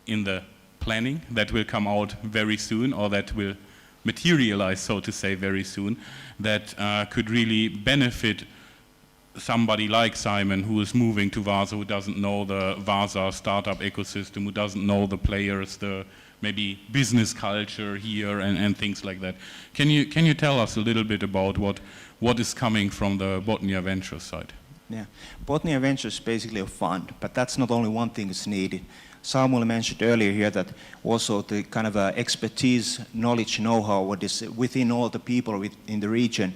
in the planning that will come out very soon, or that will materialize, so to say, very soon, that could really benefit somebody like Simon, who is moving to Vasa, who doesn't know the Vasa startup ecosystem, who doesn't know the players, the maybe business culture here and things like that. Can you tell us a little bit about what is coming from the Botnia Ventures side? Yeah, Botnia Ventures is basically a fund, but that's not only one thing that's needed. Samuel mentioned earlier here that also the kind of expertise, knowledge, know-how, what is within all the people in the region,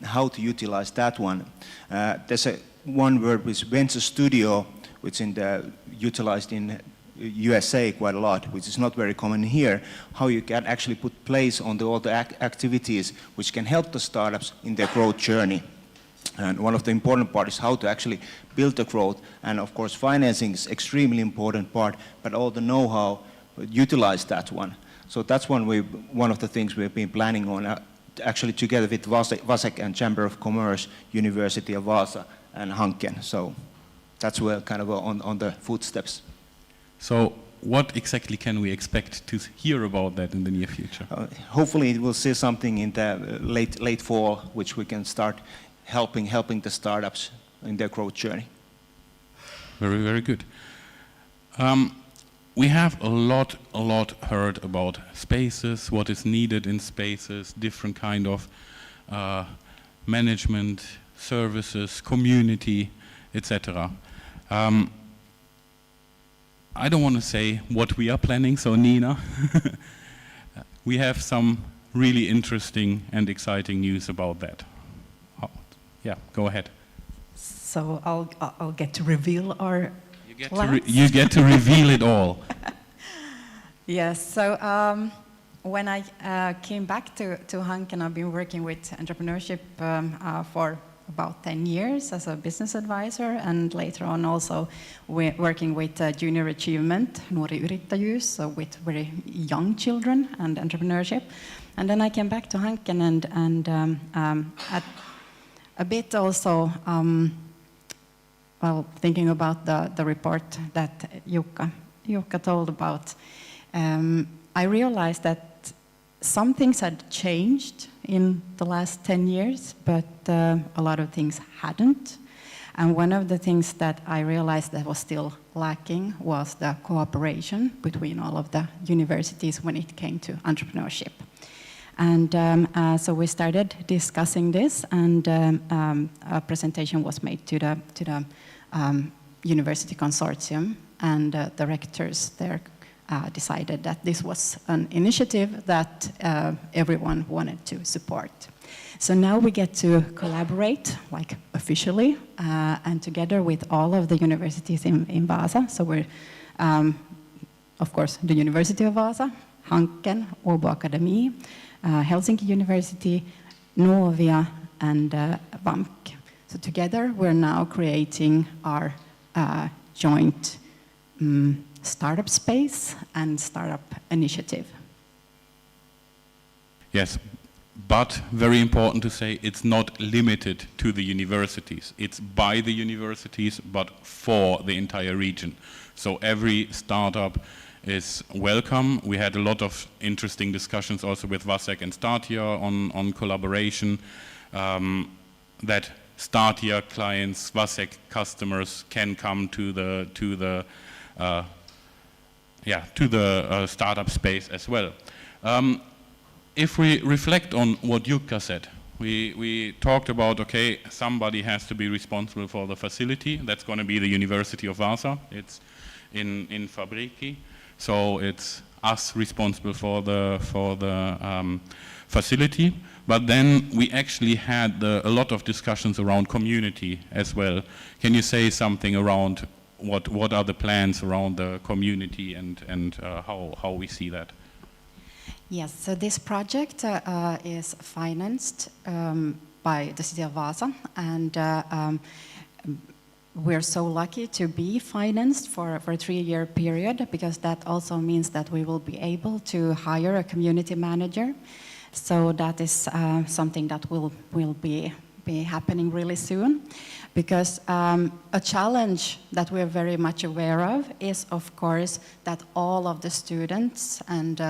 how to utilize that one. There's one word which Venture Studio, which is utilized in USA quite a lot, which is not very common here, how you can actually put place on all the activities which can help the startups in their growth journey. And one of the important parts is how to actually build the growth, and of course financing is extremely important part, but all the know-how, utilize that one. So that's one of the things we've been planning on, actually together with Vasa and Chamber of Commerce, University of Vasa and Hanken. So that's where kind of on the footsteps. So what exactly can we expect to hear about that in the near future? Hopefully we'll see something in the late fall, which we can start helping the startups in their growth journey. Very, very good. We have a lot heard about spaces, what is needed in spaces, different kind of management, services, community, etc. I don't want to say what we are planning, so Nina, we have some really interesting and exciting news about that. Yeah, go ahead. So I'll get to reveal our you get to reveal it all. Yes, so when I came back to Hanken, I've been working with entrepreneurship for about 10 years as a business advisor, and later on also working with junior achievement, nuori yrittäjyys, so with very young children and entrepreneurship. And then I came back to Hanken and a bit also well, thinking about the report that Jukka told about. I realized that some things had changed in the last 10 years, but a lot of things hadn't. And one of the things that I realized that was still lacking was the cooperation between all of the universities when it came to entrepreneurship. And so we started discussing this, and a presentation was made to the university consortium, and the rectors there decided that this was an initiative that everyone wanted to support. So now we get to collaborate, like officially, and together with all of the universities in Vaasa. So we're, of course, the University of Vaasa, Hanken, Åbo Akademi, Helsinki University, Novia, and VAMK. So together we're now creating our joint startup space and startup initiative. Yes, but very important to say, it's not limited to the universities. It's by the universities, but for the entire region. So every startup is welcome. We had a lot of interesting discussions also with Vasek and Startia on collaboration, that Startia clients, Vasek customers can come to the startup space as well. If we reflect on what Jukka said, we talked about, okay, somebody has to be responsible for the facility. That's going to be the University of Vaasa. It's in Fabriki, so it's us responsible for the facility. But then we actually had a lot of discussions around community as well. Can you say something around what are the plans around the community and how we see that? Yes, so this project is financed by the city of Vaasa, and we're so lucky to be financed for a 3-year period, because that also means that we will be able to hire a community manager. So that is something that will be happening really soon. Because a challenge that we're very much aware of is, of course, that all of the students and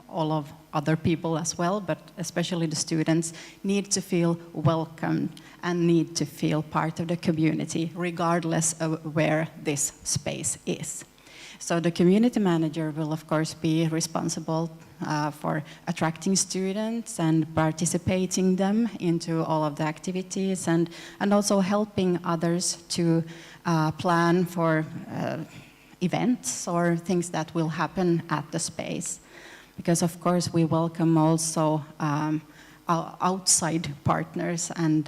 all of other people as well, but especially the students, need to feel welcomed and need to feel part of the community, regardless of where this space is. So the community manager will, of course, be responsible for attracting students and participating them into all of the activities, and also helping others to plan for events or things that will happen at the space. Because, of course, we welcome also outside partners and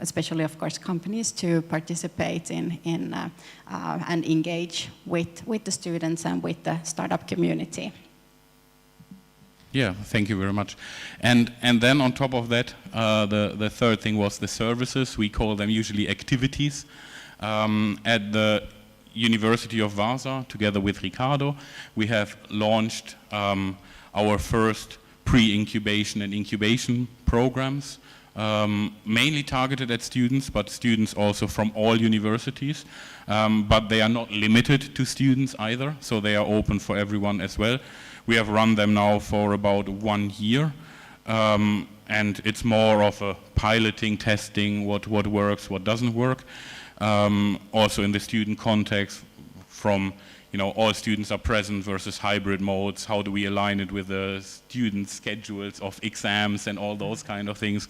especially, of course, companies to participate in and engage with the students and with the startup community. Yeah, thank you very much. And then on top of that, the third thing was the services. We call them usually activities. At the University of Vaasa, together with Ricardo, we have launched our first pre-incubation and incubation programs, mainly targeted at students, but students also from all universities. But they are not limited to students either, so they are open for everyone as well. We have run them now for about 1 year, and it's more of a piloting, testing, what works, what doesn't work. Also in the student context, from all students are present versus hybrid modes. How do we align it with the student schedules of exams and all those kind of things?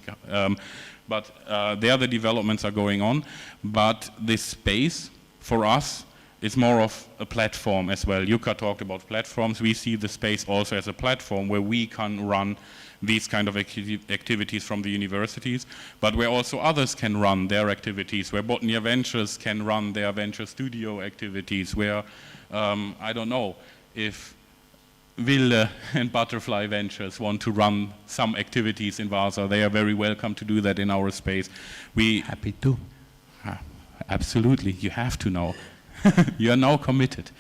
But the other developments are going on. But this space for us is more of a platform as well. Jukka talked about platforms. We see the space also as a platform where we can run these kind of activities from the universities, but where also others can run their activities, where Botnia Ventures can run their venture studio activities, where, I don't know, if Ville and Butterfly Ventures want to run some activities in Vasa, they are very welcome to do that in our space. Happy to. Absolutely, you have to now. You are now committed.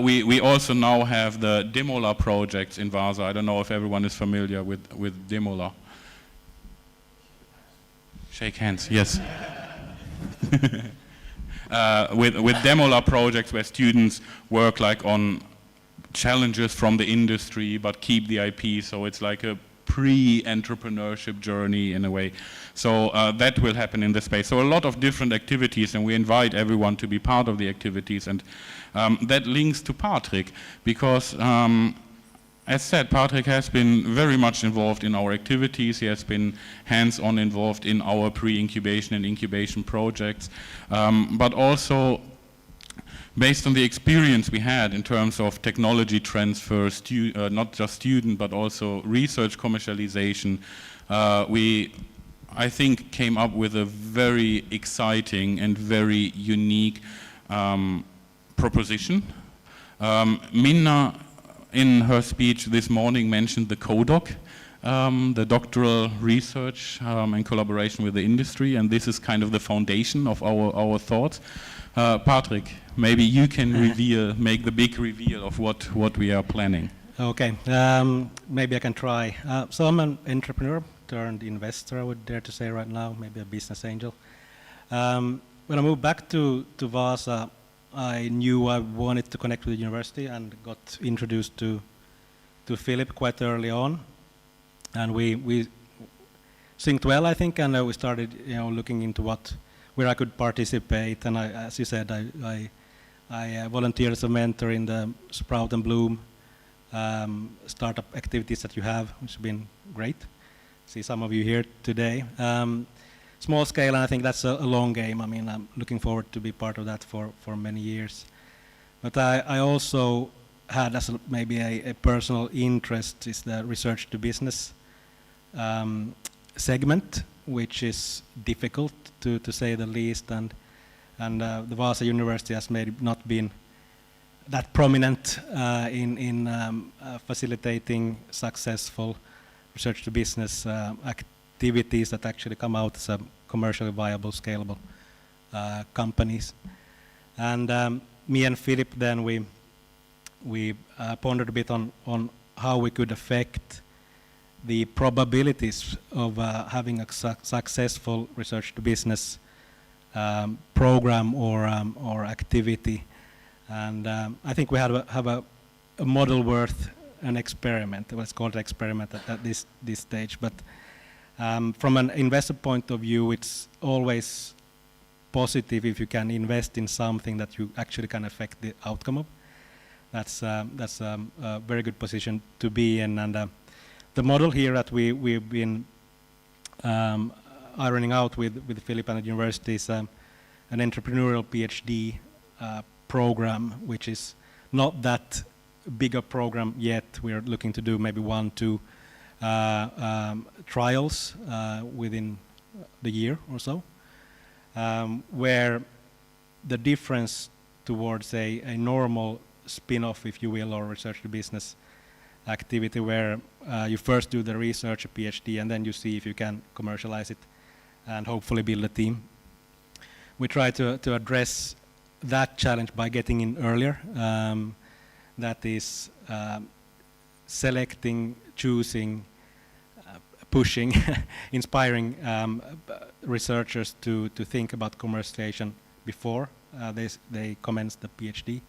We also now have the Demola projects in Vasa. I don't know if everyone is familiar with Demola. Shake hands, yes. With Demola projects where students work like on challenges from the industry but keep the IP, so it's like a pre-entrepreneurship journey in a way. So that will happen in the space. So a lot of different activities, and we invite everyone to be part of the activities. And that links to Patrik, because as said, Patrik has been very much involved in our activities. He has been hands-on involved in our pre-incubation and incubation projects, but also based on the experience we had in terms of technology transfer, not just student, but also research commercialization, we, I think, came up with a very exciting and very unique proposition. Minna, in her speech this morning, mentioned the CODOC, the doctoral research in collaboration with the industry, and this is kind of the foundation of our thoughts. Patrik, maybe you can make the big reveal of what we are planning. Okay, maybe I can try. So I'm an entrepreneur turned investor, I would dare to say right now, maybe a business angel. When I moved back to Vasa, I knew I wanted to connect with the university and got introduced to Philipp quite early on. And we synced well, I think, and we started looking into where I could participate. And as you said, I volunteered as a mentor in the Sprout and Bloom startup activities that you have, which has been great. See some of you here today. Small scale, and I think that's a long game. I mean, I'm looking forward to be part of that for many years. But I also had as maybe a personal interest is the research to business segment, which is difficult to say the least, and the Vasa University has maybe not been that prominent in facilitating successful research to business activities that actually come out as a commercially viable, scalable companies. And me and Philipp then we pondered a bit on how we could affect the probabilities of having a successful research to business program or activity. And I think we have a model worth an experiment. Let's call it an experiment at this stage. But from an investor point of view, it's always positive if you can invest in something that you actually can affect the outcome of. That's a very good position to be in. And the model here that we've been ironing out with Philipp and the university is an entrepreneurial PhD program, which is not that big a program yet. We're looking to do maybe 1-2 trials within the year or so, where the difference towards a normal spin-off, if you will, or research to business activity where you first do the research, a PhD, and then you see if you can commercialize it and hopefully build a team. We try to address that challenge by getting in earlier. That is selecting, choosing, pushing, inspiring researchers to think about commercialization before they commence the PhD.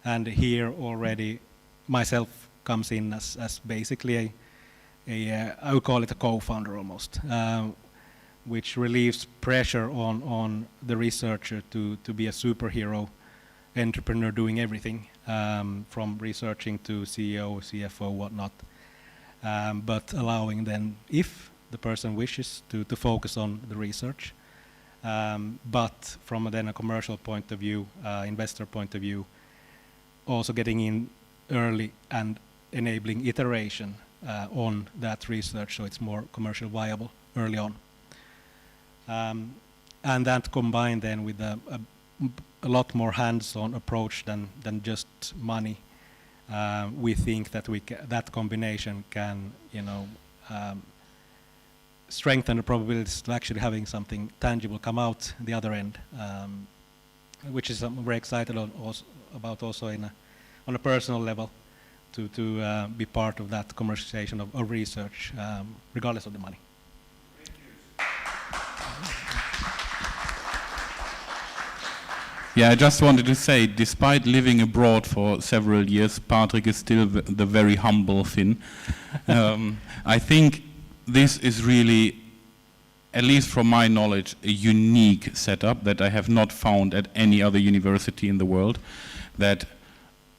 And here already myself comes in as basically I would call it a co-founder almost, which relieves pressure on the researcher to be a superhero entrepreneur doing everything, from researching to CEO, CFO, whatnot, but allowing then, if the person wishes, to focus on the research, but from then a commercial point of view, investor point of view, also getting in early and enabling iteration on that research so it's more commercial viable early on. And that combined then with a lot more hands-on approach than just money, we think that that combination can, strengthen the probabilities of actually having something tangible come out the other end, which is I'm very excited about also on a personal level to be part of that commercialization of research, regardless of the money. Yeah, I just wanted to say, despite living abroad for several years, Patrik is still the very humble Finn. I think this is really, at least from my knowledge, a unique setup that I have not found at any other university in the world, that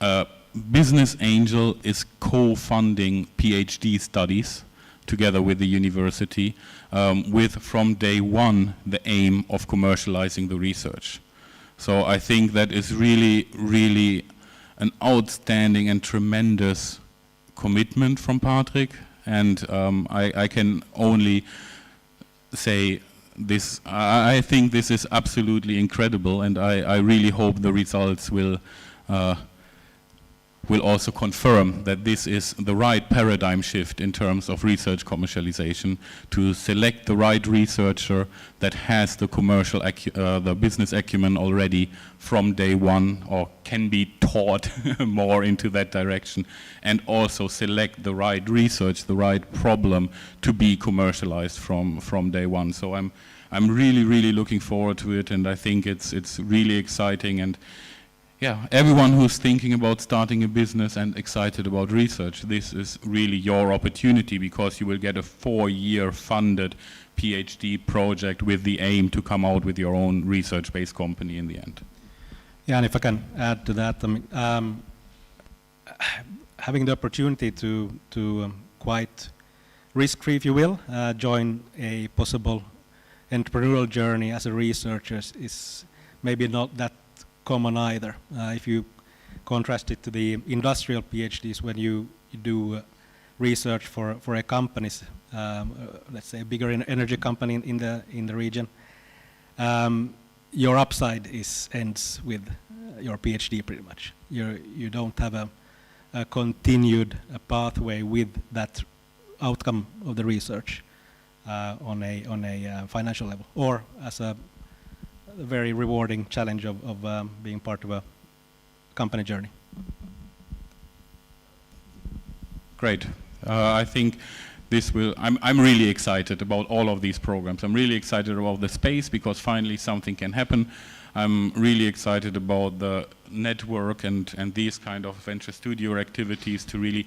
a business angel is co-funding PhD studies together with the university, with from day one the aim of commercializing the research. So I think that is really, really an outstanding and tremendous commitment from Patrik, and I can only say this. I think this is absolutely incredible, and I really hope the results will also confirm that this is the right paradigm shift in terms of research commercialization, to select the right researcher that has the commercial, the business acumen already from day one, or can be taught more into that direction, and also select the right research, the right problem to be commercialized from day one. So I'm really, really looking forward to it, and I think it's really exciting. And yeah, everyone who's thinking about starting a business and excited about research, this is really your opportunity, because you will get a 4-year funded PhD project with the aim to come out with your own research-based company in the end. Yeah, and if I can add to that, having the opportunity to quite risk-free, if you will, join a possible entrepreneurial journey as a researcher is maybe not that common either. If you contrast it to the industrial PhDs, when you do research for a company, let's say a bigger energy company in the region, your upside ends with your PhD pretty much. You don't have a continued pathway with that outcome of the research on a financial level, or as a very rewarding challenge of being part of a company journey. Great. I think this will, I'm really excited about all of these programs. I'm really excited about the space, because finally something can happen. I'm really excited about the network and these kind of venture studio activities to really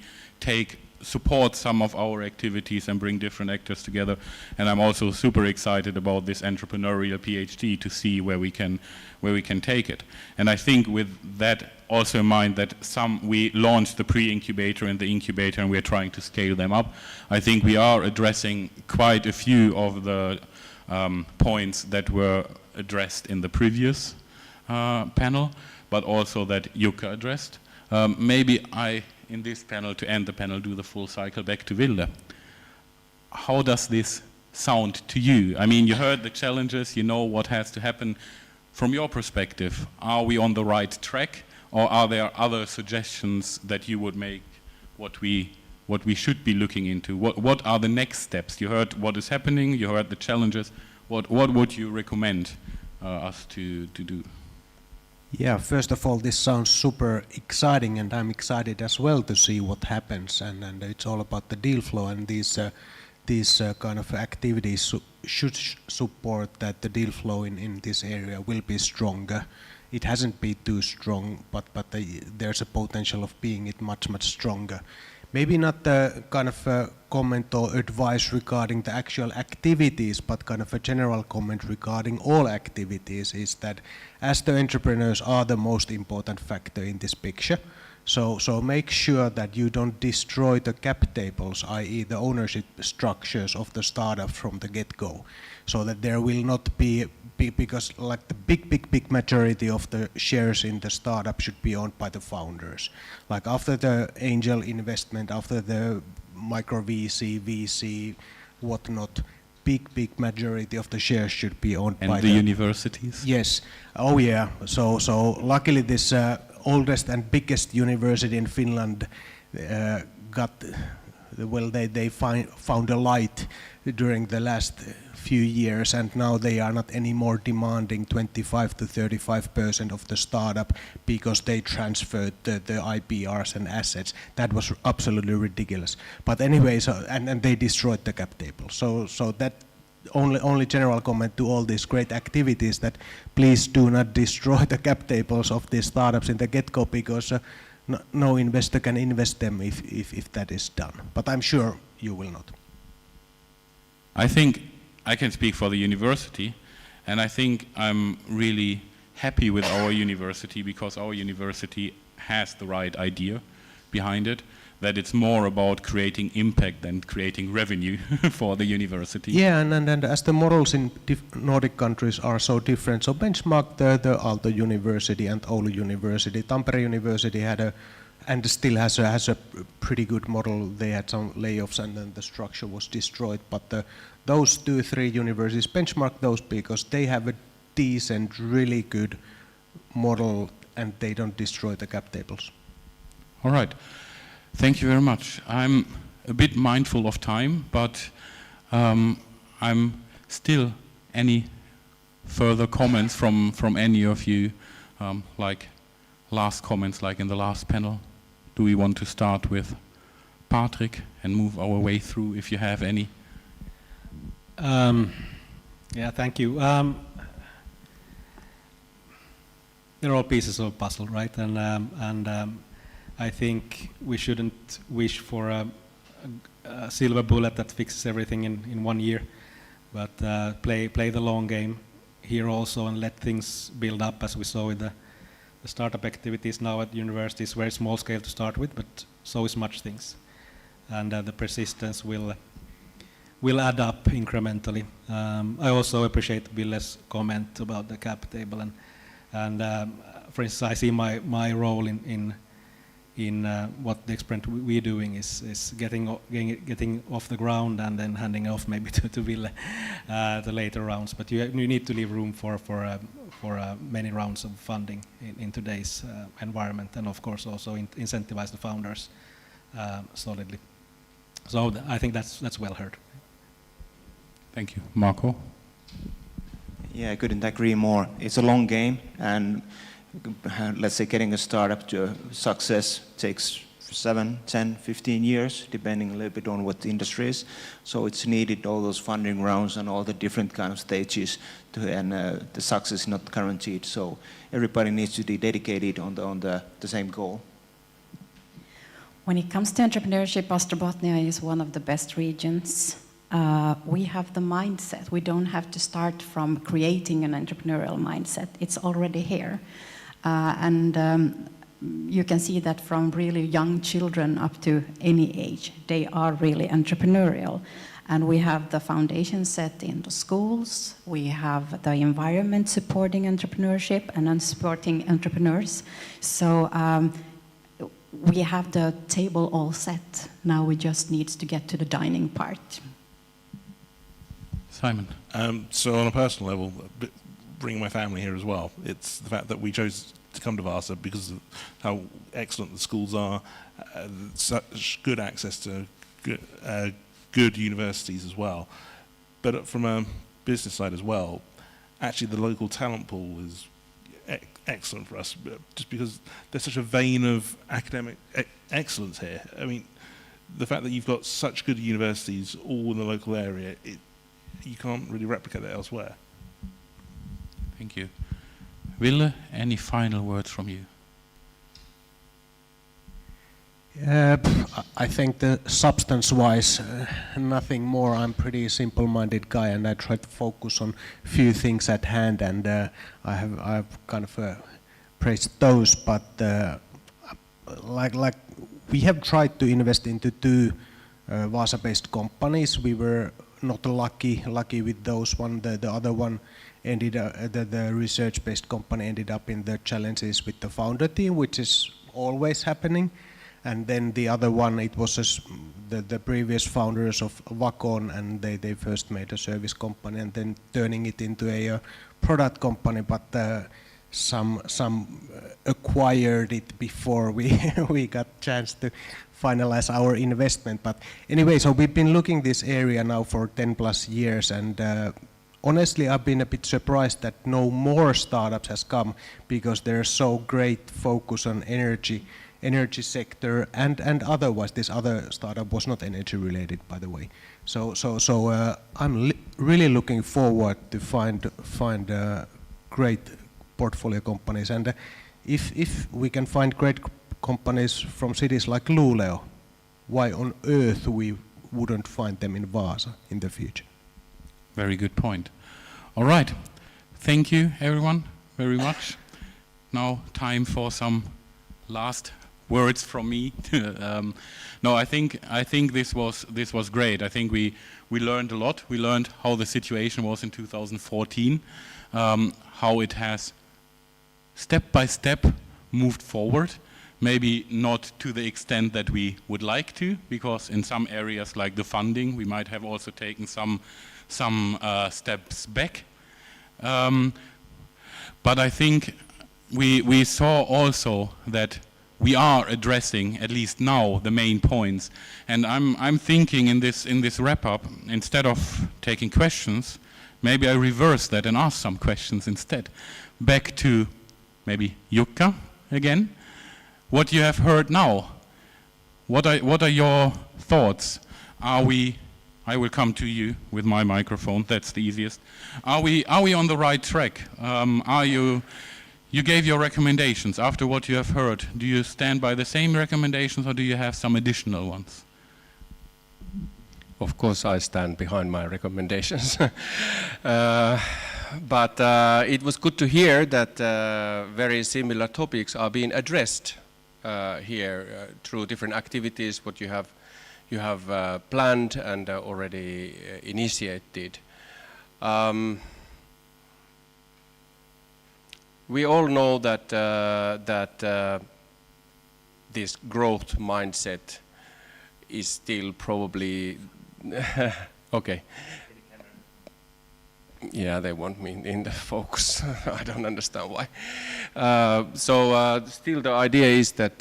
support some of our activities and bring different actors together. And I'm also super excited about this entrepreneurial PhD to see where we can take it. And I think with that also in mind, that we launched the pre-incubator and the incubator, and we're trying to scale them up. I think we are addressing quite a few of the points that were addressed in the previous panel, but also that Jukka addressed. Maybe in this panel, to end the panel, do the full cycle back to Ville. How does this sound to you? I mean, you heard the challenges, you know what has to happen. From your perspective, are we on the right track, or are there other suggestions that you would make, what we should be looking into? What are the next steps? You heard what is happening, you heard the challenges. What would you recommend us to do? Yeah, first of all, this sounds super exciting, and I'm excited as well to see what happens. And it's all about the deal flow, and these kind of activities should support that the deal flow in this area will be stronger. It hasn't been too strong, but there's a potential of being it much stronger. Maybe not the kind of comment or advice regarding the actual activities, but kind of a general comment regarding all activities is that as the entrepreneurs are the most important factor in this picture, so make sure that you don't destroy the cap tables, i.e. the ownership structures of the startup from the get-go, so that there will not be because like the big majority of the shares in the startup should be owned by the founders. Like after the angel investment, after the micro VC, whatnot, big majority of the shares should be owned by the universities. Yes. Oh yeah. So luckily this oldest and biggest university in Finland got they found a light during the last few years, and now they are not anymore demanding 25 to 35% of the startup because they transferred the IPRs and assets. That was absolutely ridiculous. But anyway, and they destroyed the cap table. So that only general comment to all these great activities, that please do not destroy the cap tables of these startups in the get-go, because no investor can invest them if that is done. But I'm sure you will not. I think I can speak for the university, and I think I'm really happy with our university because our university has the right idea behind it, that it's more about creating impact than creating revenue for the university. Yeah, and as the models in Nordic countries are so different, so benchmark the Aalto University and Oulu University. Tampere University had and still has a pretty good model. They had some layoffs and then the structure was destroyed. But those 2-3 universities, benchmark those because they have a decent, really good model and they don't destroy the cap tables. All right. Thank you very much. I'm a bit mindful of time, but I'm still any further comments from any of you, like last comments like in the last panel. Do we want to start with Patrik and move our way through if you have any? Yeah, thank you. They're all pieces of a puzzle, right? And I think we shouldn't wish for a silver bullet that fixes everything in 1 year, but play the long game here also and let things build up, as we saw with the startup activities now at universities. Very small scale to start with, but so is much things, and the persistence will add up incrementally. I also appreciate Ville's comment about the cap table, and for instance, I see my role in what the experiment we're doing is getting off the ground and then handing off maybe to Ville the later rounds. But you need to leave room for many rounds of funding in today's environment, and of course also incentivize the founders solidly. So I think that's well heard. Thank you. Marko? Yeah, I couldn't agree more. It's a long game, and let's say getting a startup to success takes 7, 10, 15 years, depending a little bit on what the industry is. So it's needed all those funding rounds and all the different kind of stages, and the success is not guaranteed. So everybody needs to be dedicated on the same goal. When it comes to entrepreneurship, Ostrobothnia is one of the best regions. We have the mindset. We don't have to start from creating an entrepreneurial mindset. It's already here. And you can see that from really young children up to any age, they are really entrepreneurial. And we have the foundation set in the schools. We have the environment supporting entrepreneurship and supporting entrepreneurs. So we have the table all set. Now we just need to get to the dining part. Simon. So on a personal level, bringing my family here as well, it's the fact that we chose to come to Vasa because of how excellent the schools are, such good access to good universities as well. But from a business side as well, actually the local talent pool is excellent for us, just because there's such a vein of academic excellence here. I mean, the fact that you've got such good universities all in the local area, you can't really replicate that elsewhere. Thank you. Ville, any final words from you? I think the substance-wise, nothing more. I'm pretty simple-minded guy, and I try to focus on few things at hand, and I've kind of praised those. But like we have tried to invest into two Vaasa-based companies. We were not lucky with those one. The other one ended the research-based company ended up in the challenges with the founder team, which is always happening. And then the other one, it was the previous founders of Vacon, and they first made a service company and then turning it into a product company, but some acquired it before we got chance to finalize our investment. But anyway, so we've been looking this area now for 10 plus years, and honestly I've been a bit surprised that no more startups has come, because there's so great focus on energy sector, and otherwise this other startup was not energy related, by the way. So I'm really looking forward to find great portfolio companies, and if we can find great companies from cities like Luleå, why on earth we wouldn't find them in Vaasa in the future? Very good point. All right, thank you everyone very much. Now time for some last words from me. No, I think this was great. I think we learned a lot. We learned how the situation was in 2014, how it has step by step moved forward. Maybe not to the extent that we would like to, because in some areas like the funding, we might have also taken some steps back. But I think we saw also that we are addressing, at least now, the main points. And I'm thinking in this wrap-up, instead of taking questions, maybe I reverse that and ask some questions instead. Back to maybe Jukka again. What you have heard now, what are your thoughts? I will come to you with my microphone, that's the easiest. Are we on the right track? You gave your recommendations. After what you have heard, do you stand by the same recommendations, or do you have some additional ones? Of course I stand behind my recommendations. But it was good to hear that very similar topics are being addressed here through different activities what you have planned and already initiated. We all know that this growth mindset is still probably okay. Yeah, they want me in the focus. I don't understand why. Still the idea is that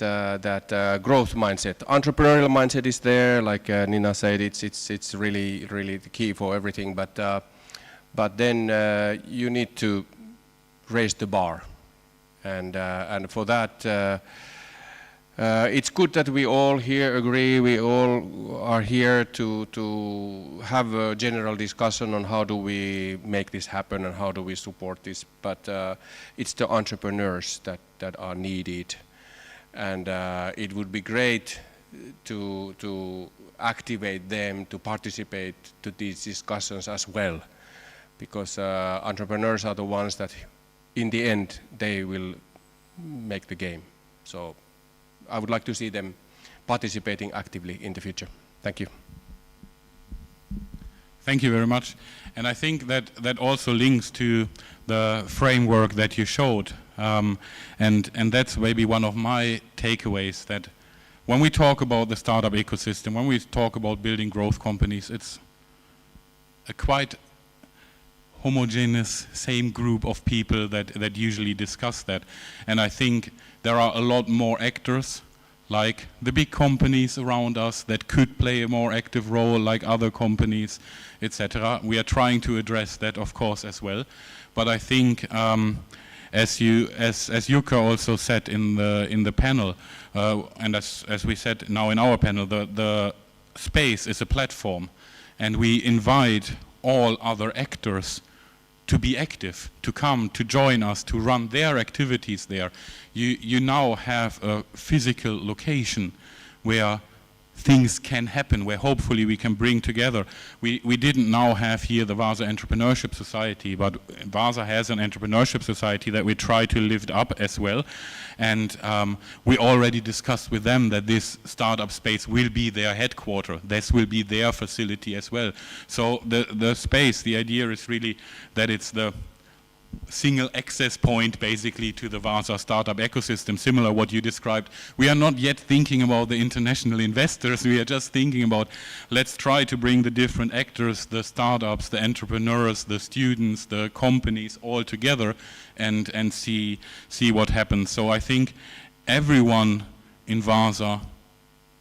growth mindset, entrepreneurial mindset is there. Like Nina said, it's really the key for everything. But then you need to raise the bar, and for that it's good that we all here agree. We all are here to have a general discussion on how do we make this happen and how do we support this. But it's the entrepreneurs that are needed, and it would be great to activate them to participate to these discussions as well, because entrepreneurs are the ones that in the end they will make the game. So I would like to see them participating actively in the future. Thank you. Thank you very much. And I think that also links to the framework that you showed. And that's maybe one of my takeaways, that when we talk about the startup ecosystem, when we talk about building growth companies, it's a quite homogeneous, same group of people that usually discuss that. And I think there are a lot more actors, like the big companies around us, that could play a more active role, like other companies, etc. We are trying to address that, of course, as well. But I think, as Jukka also said in the panel, and as we said now in our panel, the space is a platform, and we invite all other actors to be active, to come, to join us, to run their activities there. You now have a physical location where things can happen, where hopefully we can bring together. We didn't now have here the Vasa Entrepreneurship Society, but Vasa has an entrepreneurship society that we try to lift up as well. And we already discussed with them that this startup space will be their headquarter. This will be their facility as well. So the space, the idea is really that it's the single access point basically to the Vasa startup ecosystem, similar what you described. We are not yet thinking about the international investors, we are just thinking about let's try to bring the different actors, the startups, the entrepreneurs, the students, the companies all together and see what happens. So I think everyone in Vasa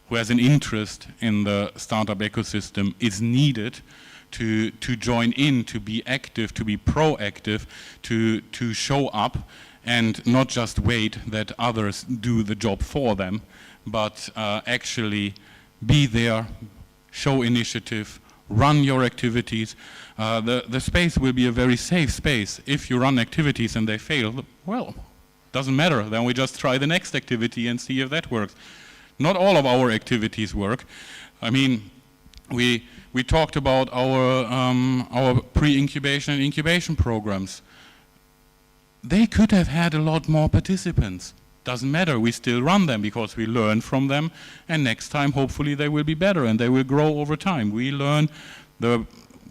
who has an interest in the startup ecosystem is needed to join in, to be active, to be proactive, to show up and not just wait that others do the job for them, but actually be there, show initiative, run your activities. The space will be a very safe space. If you run activities and they fail, well, doesn't matter. Then we just try the next activity and see if that works. Not all of our activities work. I mean, we talked about our pre-incubation and incubation programs. They could have had a lot more participants. Doesn't matter, we still run them because we learn from them, and next time hopefully they will be better and they will grow over time. We learn,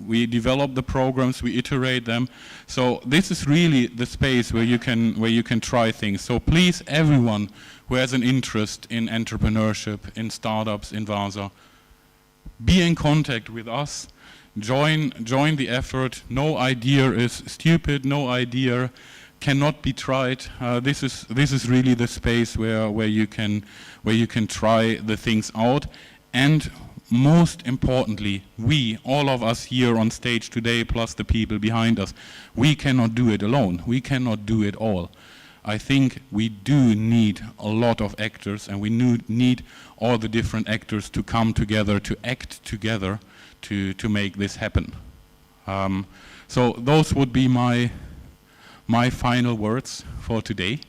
we develop the programs, we iterate them. So this is really the space where you can try things. So please, everyone who has an interest in entrepreneurship, in startups, in Vasa, be in contact with us, join the effort. No idea is stupid, no idea cannot be tried. This is really the space where you can try the things out. And most importantly, we, all of us here on stage today, plus the people behind us, we cannot do it alone. We cannot do it all. I think we do need a lot of actors, and we need all the different actors to come together, to act together, to make this happen. So those would be my final words for today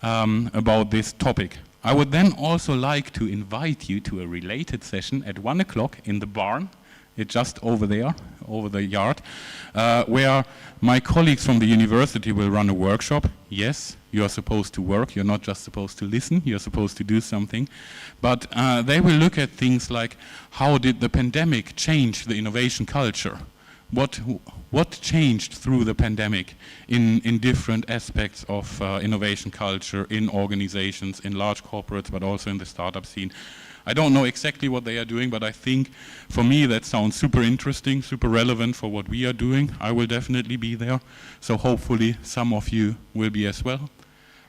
about this topic. I would then also like to invite you to a related session at 1 o'clock in the barn. It's just over there, over the yard, where my colleagues from the university will run a workshop. Yes, you are supposed to work, you're not just supposed to listen, you're supposed to do something. But they will look at things like, how did the pandemic change the innovation culture? What changed through the pandemic in different aspects of innovation culture, in organizations, in large corporates, but also in the startup scene? I don't know exactly what they are doing, but I think for me that sounds super interesting, super relevant for what we are doing. I will definitely be there, so hopefully some of you will be as well.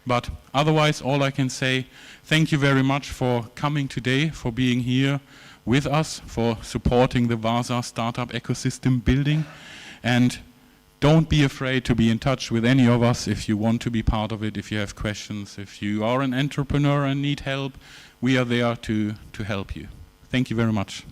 But otherwise, all I can say, thank you very much for coming today, for being here with us, for supporting the Vasa startup ecosystem building. And don't be afraid to be in touch with any of us if you want to be part of it, if you have questions, if you are an entrepreneur and need help. We are there to help you. Thank you very much.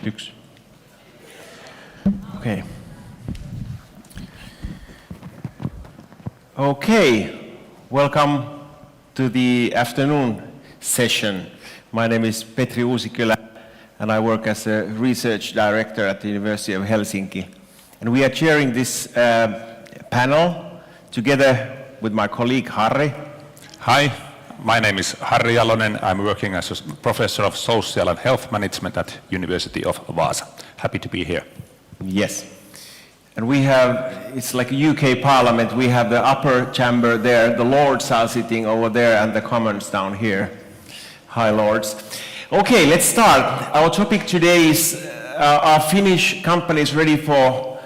1. Okay. Okay, welcome to the afternoon session. My name is Petri Uusikylä and I work as a research director at the University of Helsinki. And we are chairing this panel together with my colleague Harri. Hi, my name is Harri Jalonen. I'm working as a professor of social and health management at University of Vaasa. Happy to be here. Yes. And we have, it's like a UK parliament, we have the upper chamber there, the lords are sitting over there and the commons down here. Hi lords. Okay, let's start. Our topic today is are Finnish companies ready for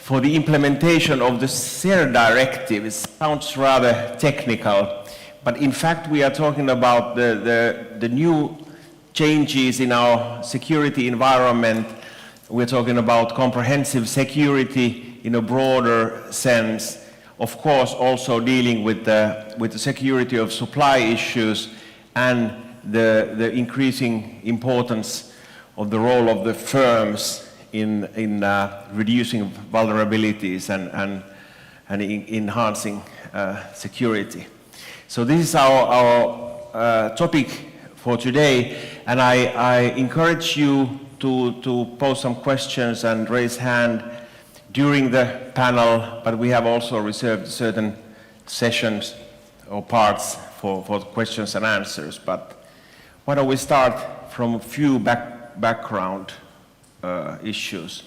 the implementation of the SER directive? It sounds rather technical, but in fact we are talking about the new changes in our security environment. We're talking about comprehensive security in a broader sense. Of course, also dealing with the security of supply issues and the increasing importance of the role of the firms in reducing vulnerabilities and enhancing security. So this is our topic for today, and I encourage you to pose some questions and raise hand during the panel, but we have also reserved certain sessions or parts for questions and answers. But why don't we start from a few background issues.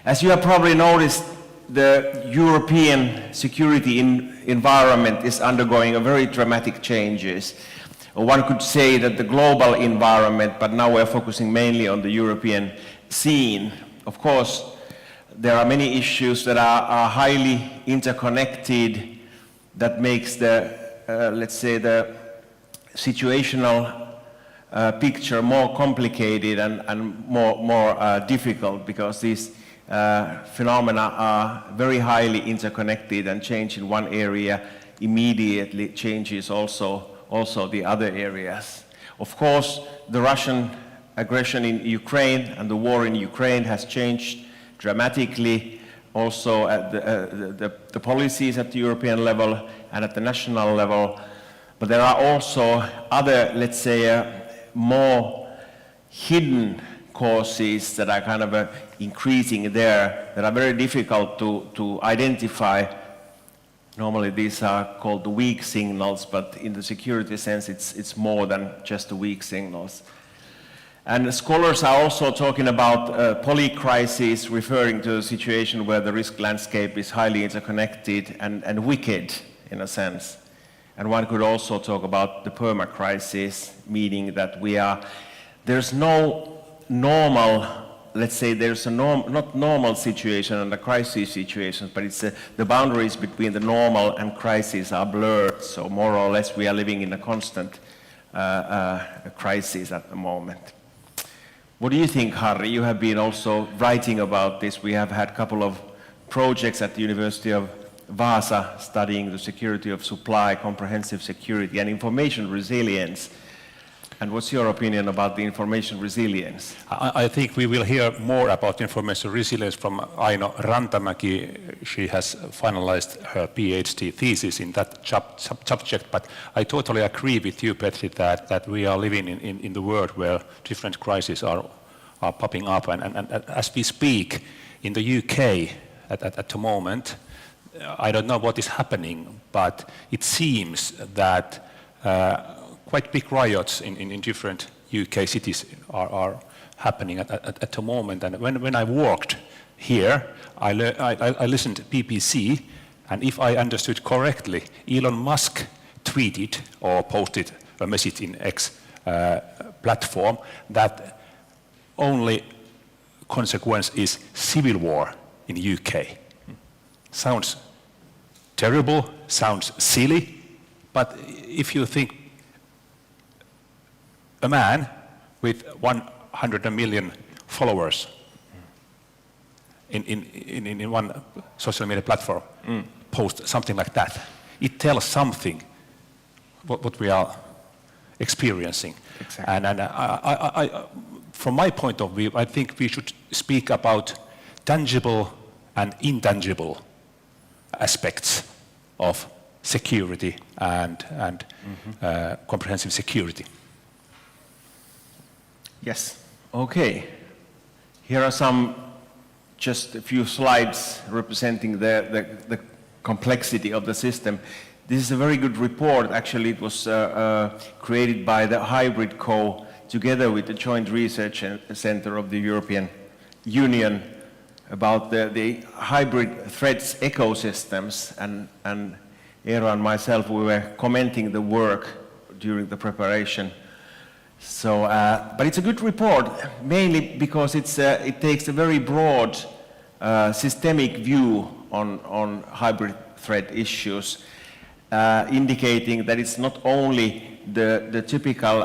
As you have probably noticed, the European security environment is undergoing a very dramatic changes. One could say that the global environment, but now we're focusing mainly on the European scene. Of course, there are many issues that are highly interconnected that makes the, let's say, the situational picture more complicated and more difficult, because these phenomena are very highly interconnected, and change in one area immediately changes also the other areas. Of course, the Russian aggression in Ukraine and the war in Ukraine has changed dramatically also at the policies at the European level and at the national level. But there are also other, let's say, more hidden causes that are kind of increasing there, that are very difficult to identify. Normally these are called the weak signals, but in the security sense it's more than just the weak signals. And scholars are also talking about polycrisis, referring to a situation where the risk landscape is highly interconnected and wicked in a sense. And one could also talk about the permacrisis, meaning that there's no normal, let's say there's a not normal situation and a crisis situation, but it's the boundaries between the normal and crisis are blurred. So more or less we are living in a constant crisis at the moment. What do you think, Harri? You have been also writing about this. We have had a couple of projects at the University of Vaasa studying the security of supply, comprehensive security, and information resilience. And what's your opinion about the information resilience? I think we will hear more about information resilience from Aino Rantamäki. She has finalized her PhD thesis in that subject, but I totally agree with you, Petri, that we are living in the world where different crises are popping up. And as we speak, in the UK at the moment, I don't know what is happening, but it seems that quite big riots in different UK cities are happening at the moment. And when I worked here, I listened to BBC, and if I understood correctly, Elon Musk tweeted or posted a message in X platform that only consequence is civil war in the UK. Sounds terrible, sounds silly, but if you think a man with 100 million followers in one social media platform post something like that, it tells something what we are experiencing. Exactly. And from my point of view, I think we should speak about tangible and intangible aspects of security and comprehensive security. Yes. Okay. Here are just a few slides representing the complexity of the system. This is a very good report. Actually, it was created by the Hybrid Co. together with the Joint Research Center of the European Union about the hybrid threats ecosystems. And Eero and myself, we were commenting the work during the preparation. So, but it's a good report, mainly because it takes a very broad systemic view on hybrid threat issues, indicating that it's not only the typical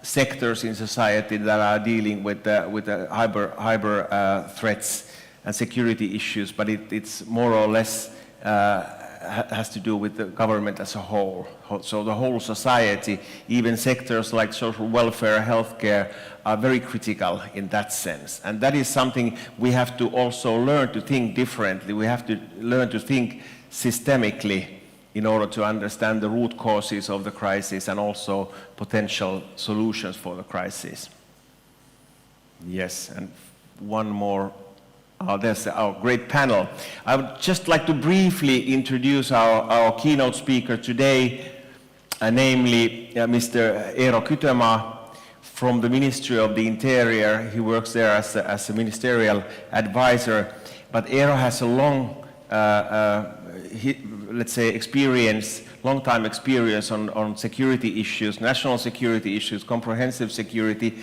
sectors in society that are dealing with the hyper threats and security issues, but it's more or less has to do with the government as a whole. So the whole society, even sectors like social welfare, healthcare, are very critical in that sense. And that is something we have to also learn to think differently. We have to learn to think systemically in order to understand the root causes of the crisis and also potential solutions for the crisis. Yes, and one more. There's our great panel. I would just like to briefly introduce our keynote speaker today, namely Mr. Eero Kytömaa from the Ministry of the Interior. He works there as a Ministerial Advisor, but Eero has a long, let's say, long time experience on security issues, national security issues, comprehensive security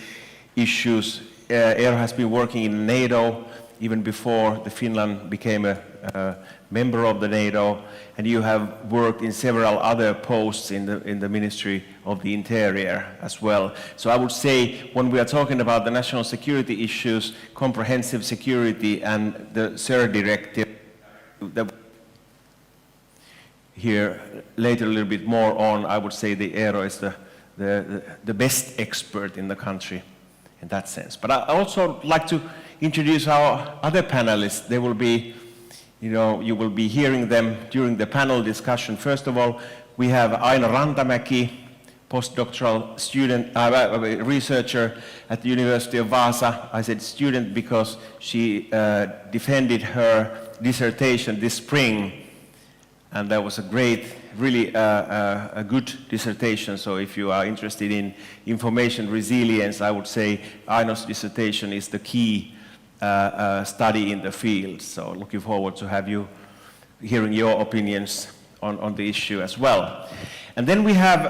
issues. Eero has been working in NATO even before the Finland became a member of the NATO, and you have worked in several other posts in the Ministry of the Interior as well. So I would say when we are talking about the national security issues, comprehensive security and the SIR directive, that here later a little bit more on, I would say the Eero is the best expert in the country in that sense. But I also like to introduce our other panelists. They will be, you will be hearing them during the panel discussion. First of all, we have Aino Rantamäki, postdoctoral student, researcher at the University of Vaasa. I said student because she defended her dissertation this spring, and that was a great, really a good dissertation. So if you are interested in information resilience, I would say Aino's dissertation is the key study in the field. So looking forward to have you hearing your opinions on the issue as well. And then we have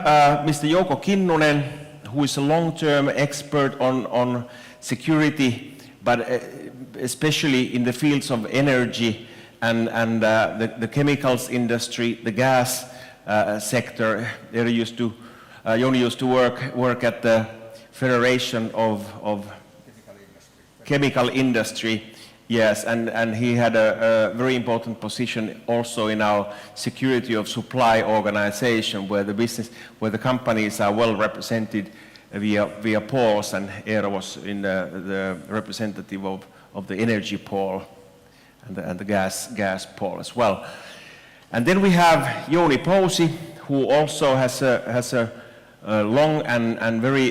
Mr. Jouko Kinnunen, who is a long-term expert on security, but especially in the fields of energy and the chemicals industry, the gas sector. Joni used to work at the Federation of Chemical Industry, yes, and he had a very important position also in our security of supply organization, where the companies are well represented via pools, and Eero was in the representative of the energy pool and the gas pool as well. And then we have Jouni Pousi, who also has a long and very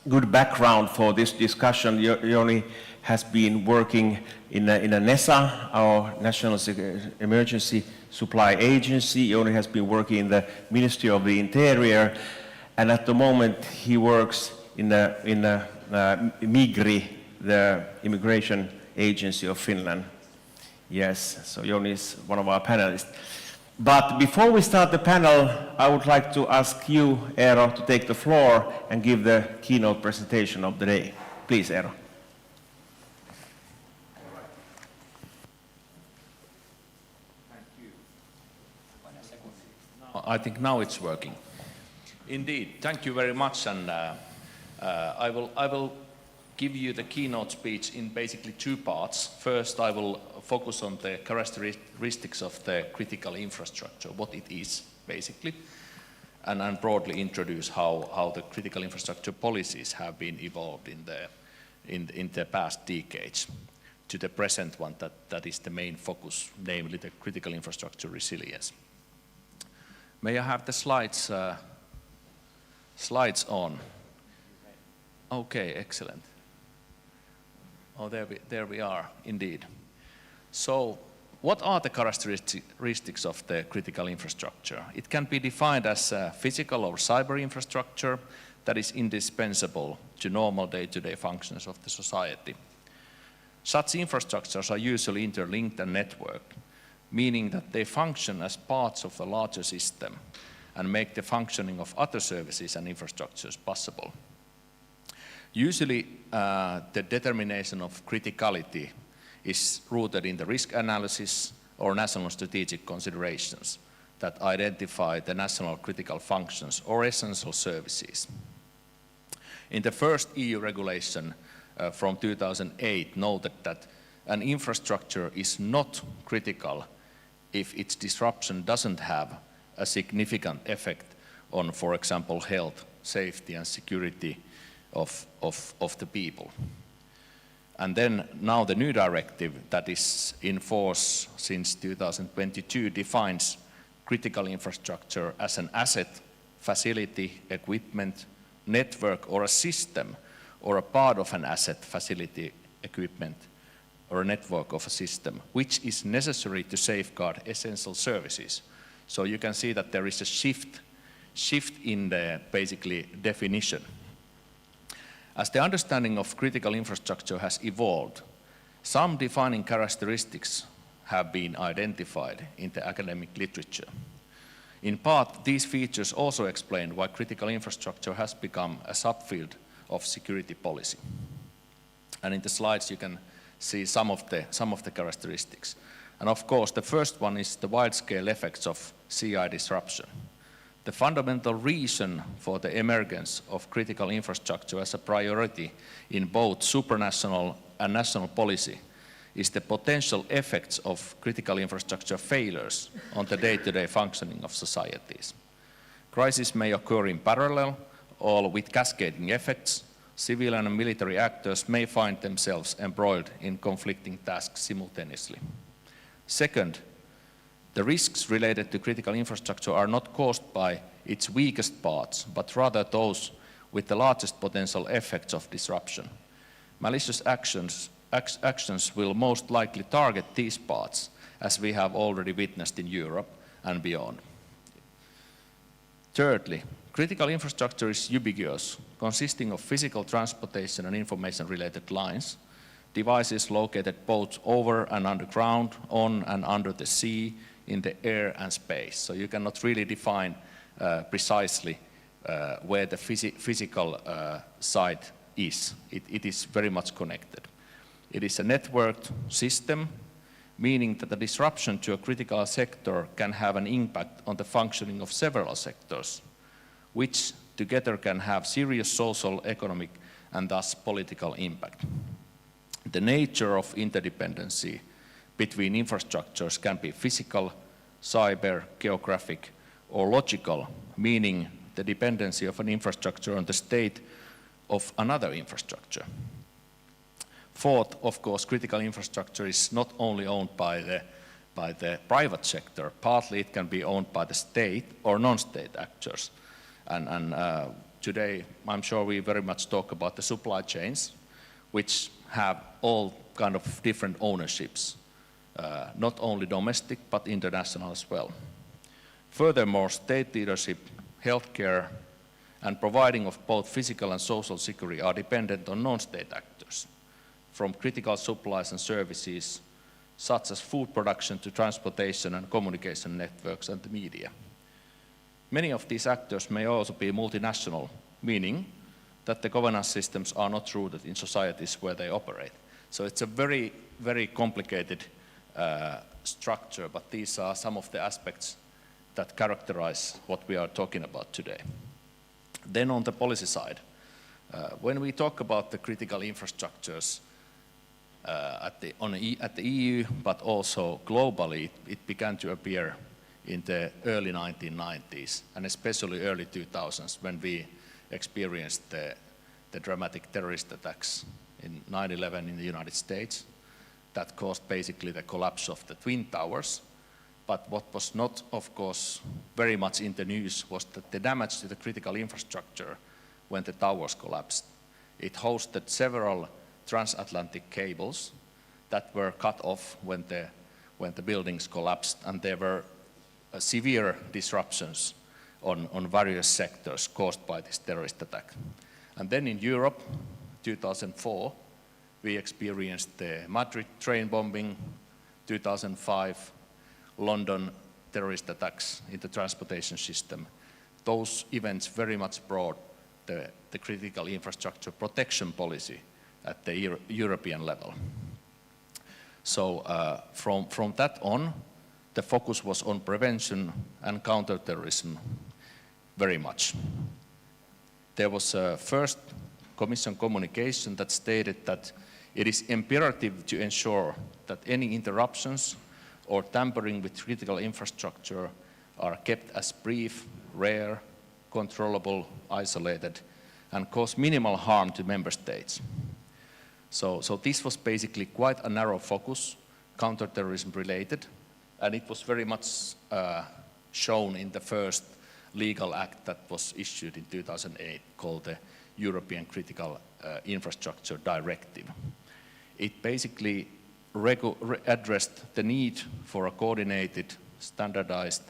good background for this discussion. Jouni has been working in a NESA, our National Emergency Supply Agency. Jouni has been working in the Ministry of the Interior, and at the moment he works in Migri, the Immigration Agency of Finland. Yes, so Jouni is one of our panelists. But before we start the panel, I would like to ask you, Eero, to take the floor and give the keynote presentation of the day. Please, Eero. I think now it's working. Indeed, thank you very much, and I will give you the keynote speech in basically two parts. First, I will focus on the characteristics of the critical infrastructure, what it is, basically. and broadly introduce how the critical infrastructure policies have been evolved in the past decades to the present one that is the main focus, namely the critical infrastructure resilience. May I have the slides on? Okay, excellent. Oh, there we are, indeed. So, what are the characteristics of the critical infrastructure? It can be defined as a physical or cyber infrastructure that is indispensable to normal day-to-day functions of the society. Such infrastructures are usually interlinked and networked, meaning that they function as parts of a larger system and make the functioning of other services and infrastructures possible. Usually, the determination of criticality is rooted in the risk analysis or national strategic considerations that identify the national critical functions or essential services. In the first EU regulation from 2008 noted that an infrastructure is not critical if its disruption doesn't have a significant effect on, for example, health, safety and security of the people. And then now the new directive that is in force since 2022 defines critical infrastructure as an asset, facility, equipment, network or a system or a part of an asset, facility, equipment or a network of a system which is necessary to safeguard essential services. So you can see that there is a shift in the basically definition. As the understanding of critical infrastructure has evolved, some defining characteristics have been identified in the academic literature. In part, these features also explain why critical infrastructure has become a subfield of security policy. And in the slides you can see some of the characteristics. And of course, the first one is the wide-scale effects of CI disruption. The fundamental reason for the emergence of critical infrastructure as a priority in both supranational and national policy is the potential effects of critical infrastructure failures on the day-to-day functioning of societies. Crises may occur in parallel or with cascading effects. Civilian and military actors may find themselves embroiled in conflicting tasks simultaneously. Second, the risks related to critical infrastructure are not caused by its weakest parts, but rather those with the largest potential effects of disruption. Malicious actions will most likely target these parts, as we have already witnessed in Europe and beyond. Thirdly, critical infrastructure is ubiquitous, consisting of physical transportation and information-related lines, devices located both over and underground, on and under the sea, in the air and space. So you cannot really define precisely where the physical site is. It is very much connected. It is a networked system, meaning that the disruption to a critical sector can have an impact on the functioning of several sectors, which together can have serious social, economic, and thus political impact. The nature of interdependency between infrastructures can be physical, cyber, geographic, or logical, meaning the dependency of an infrastructure on the state of another infrastructure. Fourth, of course, critical infrastructure is not only owned by the private sector, partly it can be owned by the state or non-state actors. And today, I'm sure we very much talk about the supply chains, which have all kind of different ownerships, not only domestic, but international as well. Furthermore, state leadership, healthcare, and providing of both physical and social security are dependent on non-state actors, from critical supplies and services, such as food production to transportation and communication networks and the media. Many of these actors may also be multinational, meaning that the governance systems are not rooted in societies where they operate. So it's a very, very complicated structure, but these are some of the aspects that characterize what we are talking about today. Then on the policy side, when we talk about the critical infrastructures at the EU, but also globally, it began to appear in the early 1990s, and especially early 2000s, when we experienced the dramatic terrorist attacks in 9/11 in the United States that caused basically the collapse of the Twin Towers. But what was not, of course, very much in the news was that the damage to the critical infrastructure when the towers collapsed. It hosted several transatlantic cables that were cut off when the buildings collapsed, and there were severe disruptions on various sectors caused by this terrorist attack. And then in Europe, 2004, we experienced the Madrid train bombing, 2005, London terrorist attacks in the transportation system. Those events very much brought the critical infrastructure protection policy at the European level. So from that on, the focus was on prevention and counterterrorism very much. There was a first Commission communication that stated that it is imperative to ensure that any interruptions or tampering with critical infrastructure are kept as brief, rare, controllable, isolated, and cause minimal harm to member states. So this was basically quite a narrow focus, counterterrorism related, and it was very much shown in the first legal act that was issued in 2008 called the European Critical Infrastructure Directive. It basically addressed the need for a coordinated, standardized,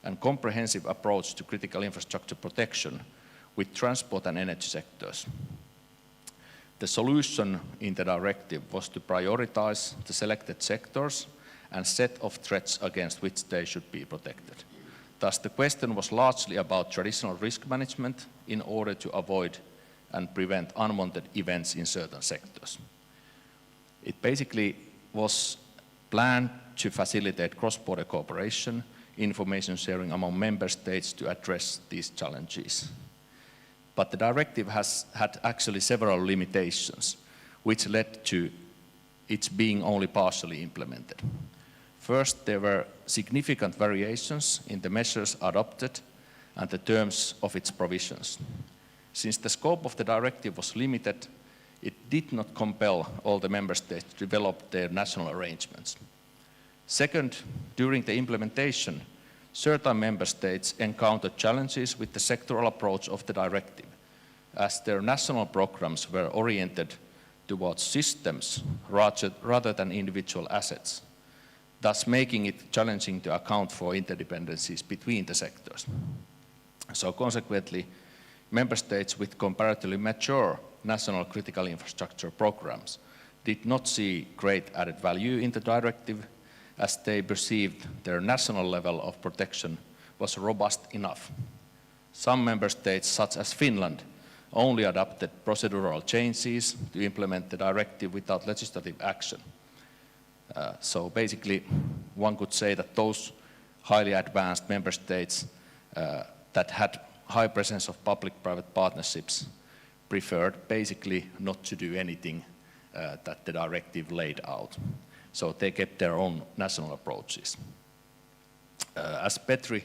and comprehensive approach to critical infrastructure protection with transport and energy sectors. The solution in the directive was to prioritize the selected sectors and set of threats against which they should be protected. Thus, the question was largely about traditional risk management in order to avoid and prevent unwanted events in certain sectors. It basically was planned to facilitate cross-border cooperation, information sharing among member states to address these challenges. But the directive had actually several limitations, which led to its being only partially implemented. First, there were significant variations in the measures adopted and the terms of its provisions. Since the scope of the directive was limited, it did not compel all the member states to develop their national arrangements. Second, during the implementation, certain member states encountered challenges with the sectoral approach of the directive, as their national programs were oriented towards systems rather than individual assets, thus making it challenging to account for interdependencies between the sectors. So consequently, member states with comparatively mature national critical infrastructure programs did not see great added value in the directive, as they perceived their national level of protection was robust enough. Some member states, such as Finland, only adopted procedural changes to implement the directive without legislative action. So basically, one could say that those highly advanced member states that had high presence of public-private partnerships preferred basically not to do anything that the directive laid out. So they kept their own national approaches. As Petri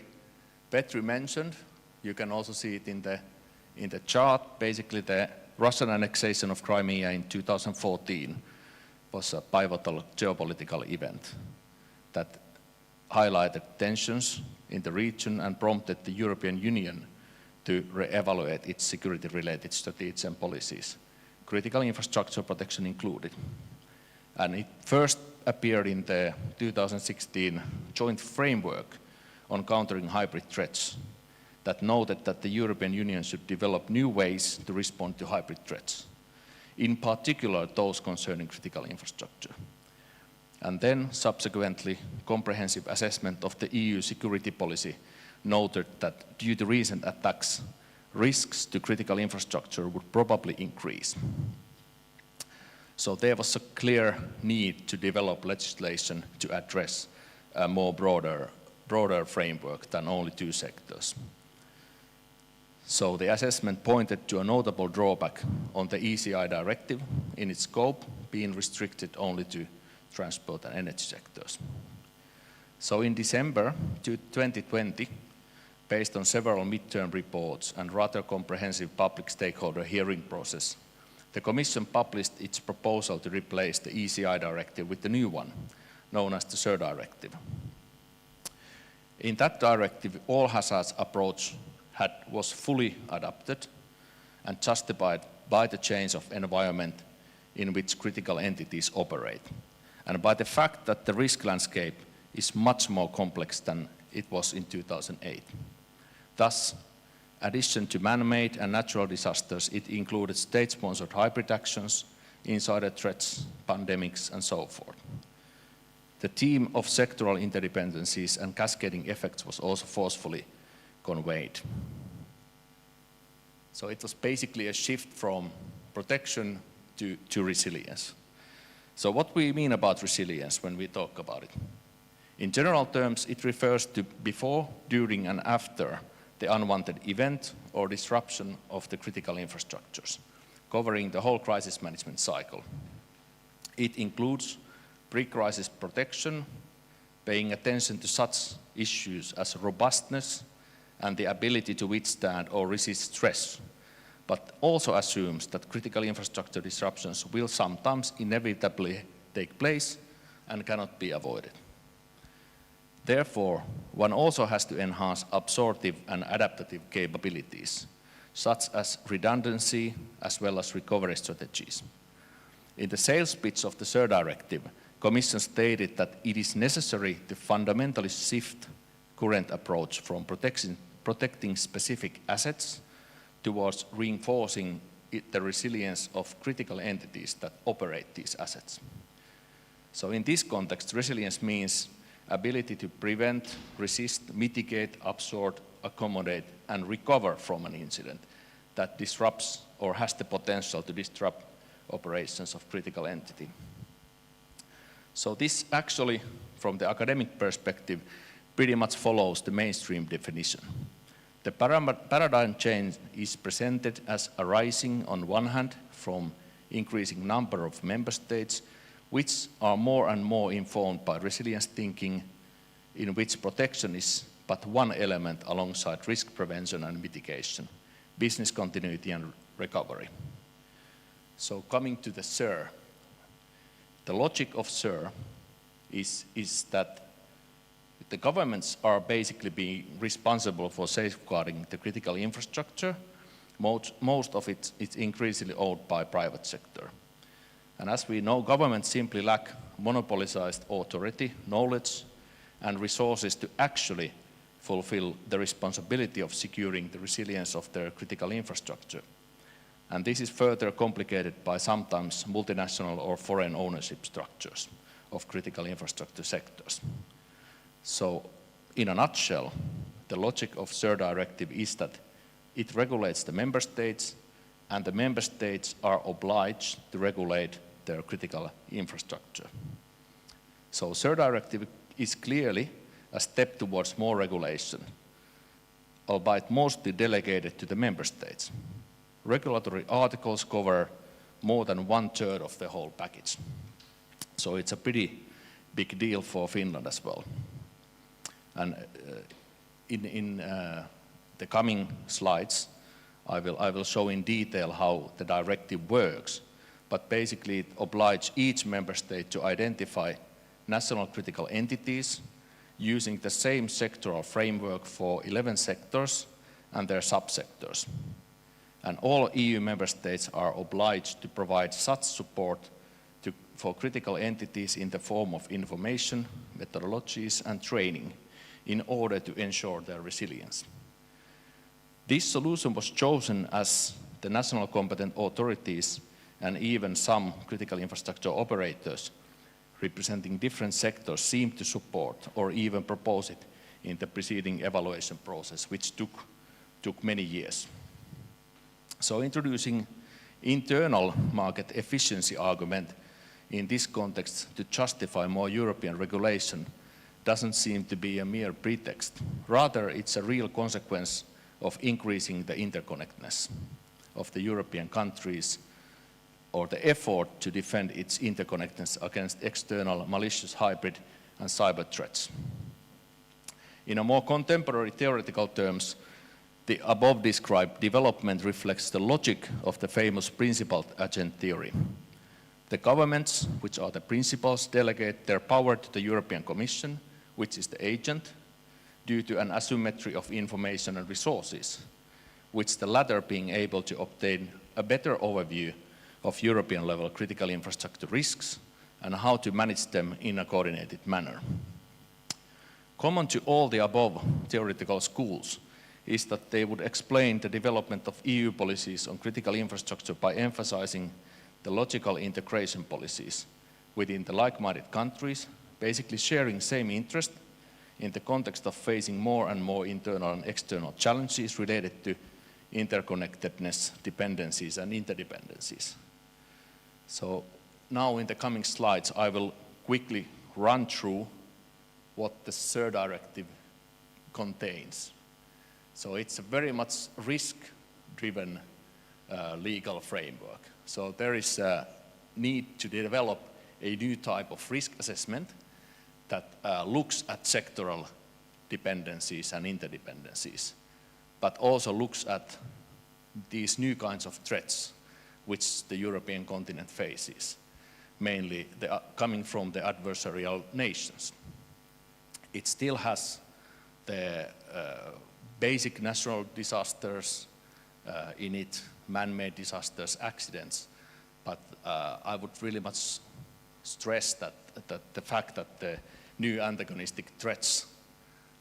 mentioned, you can also see it in the chart. Basically, the Russian annexation of Crimea in 2014 was a pivotal geopolitical event that highlighted tensions in the region and prompted the European Union to re-evaluate its security-related strategies and policies, critical infrastructure protection included. And it first appeared in the 2016 joint framework on countering hybrid threats that noted that the European Union should develop new ways to respond to hybrid threats, in particular those concerning critical infrastructure. And then subsequently, comprehensive assessment of the EU security policy noted that due to recent attacks, risks to critical infrastructure would probably increase. So there was a clear need to develop legislation to address a more broader framework than only two sectors. So the assessment pointed to a notable drawback on the ECI directive in its scope being restricted only to transport and energy sectors. So in December 2020, based on several midterm reports and rather comprehensive public stakeholder hearing process, the Commission published its proposal to replace the ECI directive with the new one, known as the SIR directive. In that directive, all hazards approach was fully adopted and justified by the change of environment in which critical entities operate, and by the fact that the risk landscape is much more complex than it was in 2008. Thus, addition to man-made and natural disasters, it included state-sponsored hybrid actions, insider threats, pandemics, and so forth. The theme of sectoral interdependencies and cascading effects was also forcefully conveyed. So it was basically a shift from protection to resilience. So what we mean about resilience when we talk about it? In general terms, it refers to before, during, and after the unwanted event or disruption of the critical infrastructures, covering the whole crisis management cycle. It includes pre-crisis protection, paying attention to such issues as robustness and the ability to withstand or resist stress, but also assumes that critical infrastructure disruptions will sometimes inevitably take place and cannot be avoided. Therefore, one also has to enhance absorptive and adaptive capabilities, such as redundancy as well as recovery strategies. In the sales pitch of the SIR directive, Commission stated that it is necessary to fundamentally shift current approach from protecting specific assets towards reinforcing the resilience of critical entities that operate these assets. So in this context, resilience means ability to prevent, resist, mitigate, absorb, accommodate, and recover from an incident that disrupts or has the potential to disrupt operations of critical entity. So this actually, from the academic perspective, pretty much follows the mainstream definition. The paradigm change is presented as arising on one hand from increasing number of member states which are more and more informed by resilience thinking, in which protection is but one element alongside risk prevention and mitigation, business continuity and recovery. So coming to the SIR, the logic of SIR is that the governments are basically being responsible for safeguarding the critical infrastructure. Most of it is increasingly owned by private sector. And as we know, governments simply lack monopolized authority, knowledge, and resources to actually fulfill the responsibility of securing the resilience of their critical infrastructure. And this is further complicated by sometimes multinational or foreign ownership structures of critical infrastructure sectors. So, in a nutshell, the logic of SIR directive is that it regulates the member states, and the member states are obliged to regulate their critical infrastructure. So SIR directive is clearly a step towards more regulation, albeit mostly delegated to the member states. Regulatory articles cover more than 1/3 of the whole package. So it's a pretty big deal for Finland as well. And in the coming slides, I will show in detail how the directive works, but basically it obliges each member state to identify national critical entities using the same sectoral framework for 11 sectors and their subsectors. And all EU member states are obliged to provide such support for critical entities in the form of information, methodologies, and training in order to ensure their resilience. This solution was chosen as the national competent authorities and even some critical infrastructure operators representing different sectors seemed to support or even propose it in the preceding evaluation process, which took many years. So introducing internal market efficiency argument in this context to justify more European regulation doesn't seem to be a mere pretext. Rather, it's a real consequence of increasing the interconnectedness of the European countries, or the effort to defend its interconnectedness against external malicious hybrid and cyber threats. In a more contemporary theoretical terms, the above described development reflects the logic of the famous principal agent theory. The governments, which are the principals, delegate their power to the European Commission, which is the agent, due to an asymmetry of information and resources, which the latter being able to obtain a better overview of European-level critical infrastructure risks and how to manage them in a coordinated manner. Common to all the above theoretical schools is that they would explain the development of EU policies on critical infrastructure by emphasizing the logical integration policies within the like-minded countries, basically sharing same interest in the context of facing more and more internal and external challenges related to interconnectedness, dependencies, and interdependencies. So now in the coming slides, I will quickly run through what the SIR directive contains. So it's a very much risk-driven legal framework. So there is a need to develop a new type of risk assessment that looks at sectoral dependencies and interdependencies, but also looks at these new kinds of threats which the European continent faces, mainly coming from the adversarial nations. It still has the basic natural disasters in it, man-made disasters, accidents, but I would really much stress that the fact that the new antagonistic threats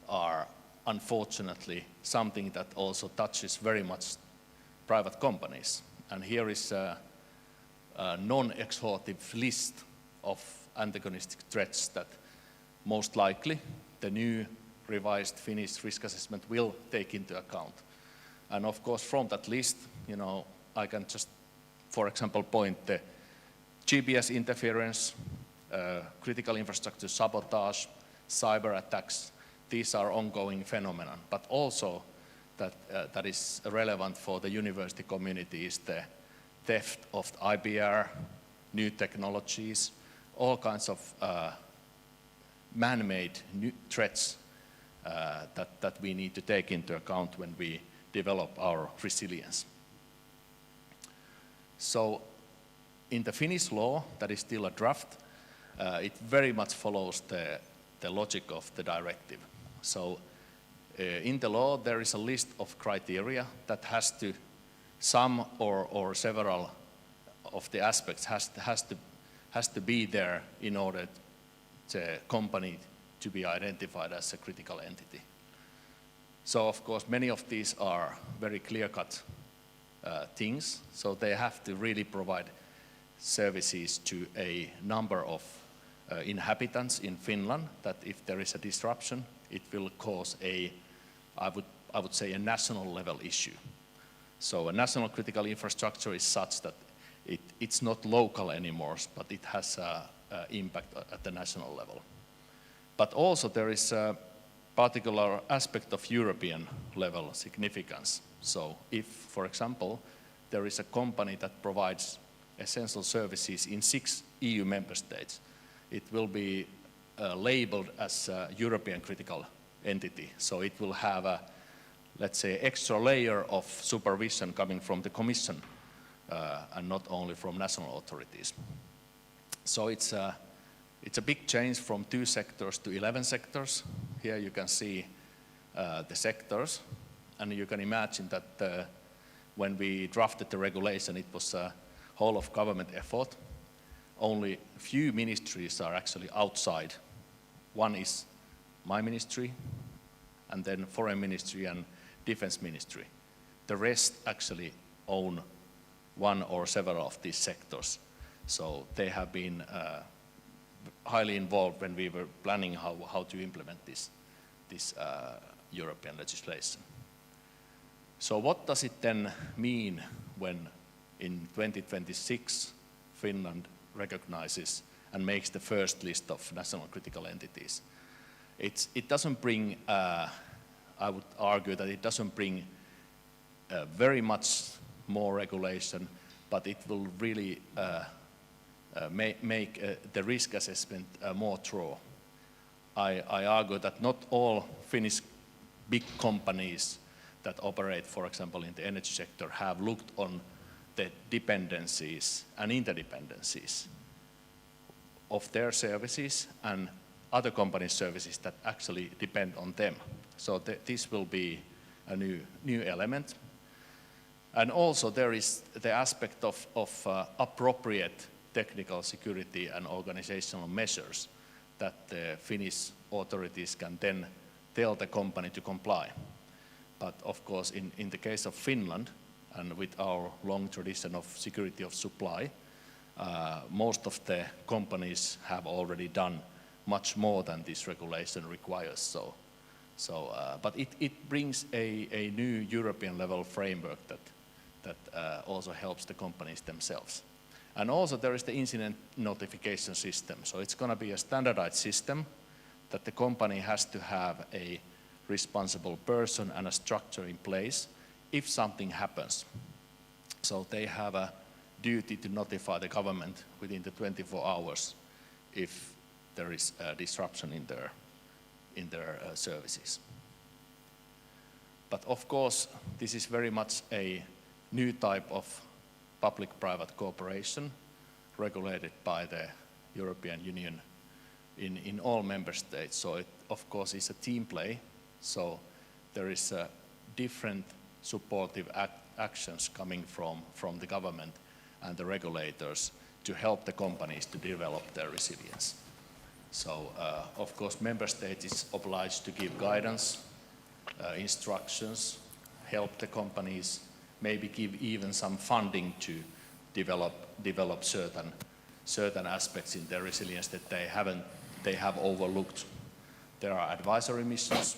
are unfortunately something that also touches very much private companies. And here is a non-exhaustive list of antagonistic threats that most likely the new revised Finnish risk assessment will take into account. And of course from that list, you know, I can just, for example, point the GPS interference, critical infrastructure sabotage, cyber attacks. These are ongoing phenomena, but also that is relevant for the university community is the theft of IBR, new technologies, all kinds of man-made new threats that we need to take into account when we develop our resilience. So in the Finnish law, that is still a draft, it very much follows the logic of the directive. So in the law, there is a list of criteria that has to, some or several of the aspects has to be there in order the company to be identified as a critical entity. So of course, many of these are very clear-cut things, so they have to really provide services to a number of inhabitants in Finland, that if there is a disruption, it will cause I would say a national level issue. So a national critical infrastructure is such that it's not local anymore, but it has an impact at the national level. But also there is a particular aspect of European level significance. So if, for example, there is a company that provides essential services in 6 EU member states, it will be labeled as a European critical entity. So it will have a, let's say, extra layer of supervision coming from the Commission and not only from national authorities. So it's a big change from 2 sectors to 11 sectors. Here you can see the sectors, and you can imagine that when we drafted the regulation, it was a whole of government effort. Only few ministries are actually outside. One is my ministry, and then Foreign Ministry and Defense Ministry. The rest actually own one or several of these sectors. So they have been highly involved when we were planning how to implement this European legislation. So what does it then mean when in 2026 Finland recognizes and makes the first list of national critical entities? It doesn't bring, I would argue that it doesn't bring very much more regulation, but it will really make the risk assessment more thorough. I argue that not all Finnish big companies that operate, for example, in the energy sector have looked on the dependencies and interdependencies of their services and other companies' services that actually depend on them. So this will be a new element. And also there is the aspect of appropriate technical security and organizational measures that the Finnish authorities can then tell the company to comply. But of course, in the case of Finland, and with our long tradition of security of supply, most of the companies have already done much more than this regulation requires. But it brings a new European level framework that also helps the companies themselves. And also there is the incident notification system. So it's going to be a standardized system that the company has to have a responsible person and a structure in place if something happens. So they have a duty to notify the government within the 24 hours if there is a disruption in their services. But of course, this is very much a new type of public-private cooperation regulated by the European Union in all member states. So it, of course, is a team play. So there is different supportive actions coming from the government and the regulators to help the companies to develop their resilience. So, of course, member states is obliged to give guidance, instructions, help the companies, maybe give even some funding to develop certain aspects in their resilience that they have overlooked. There are advisory missions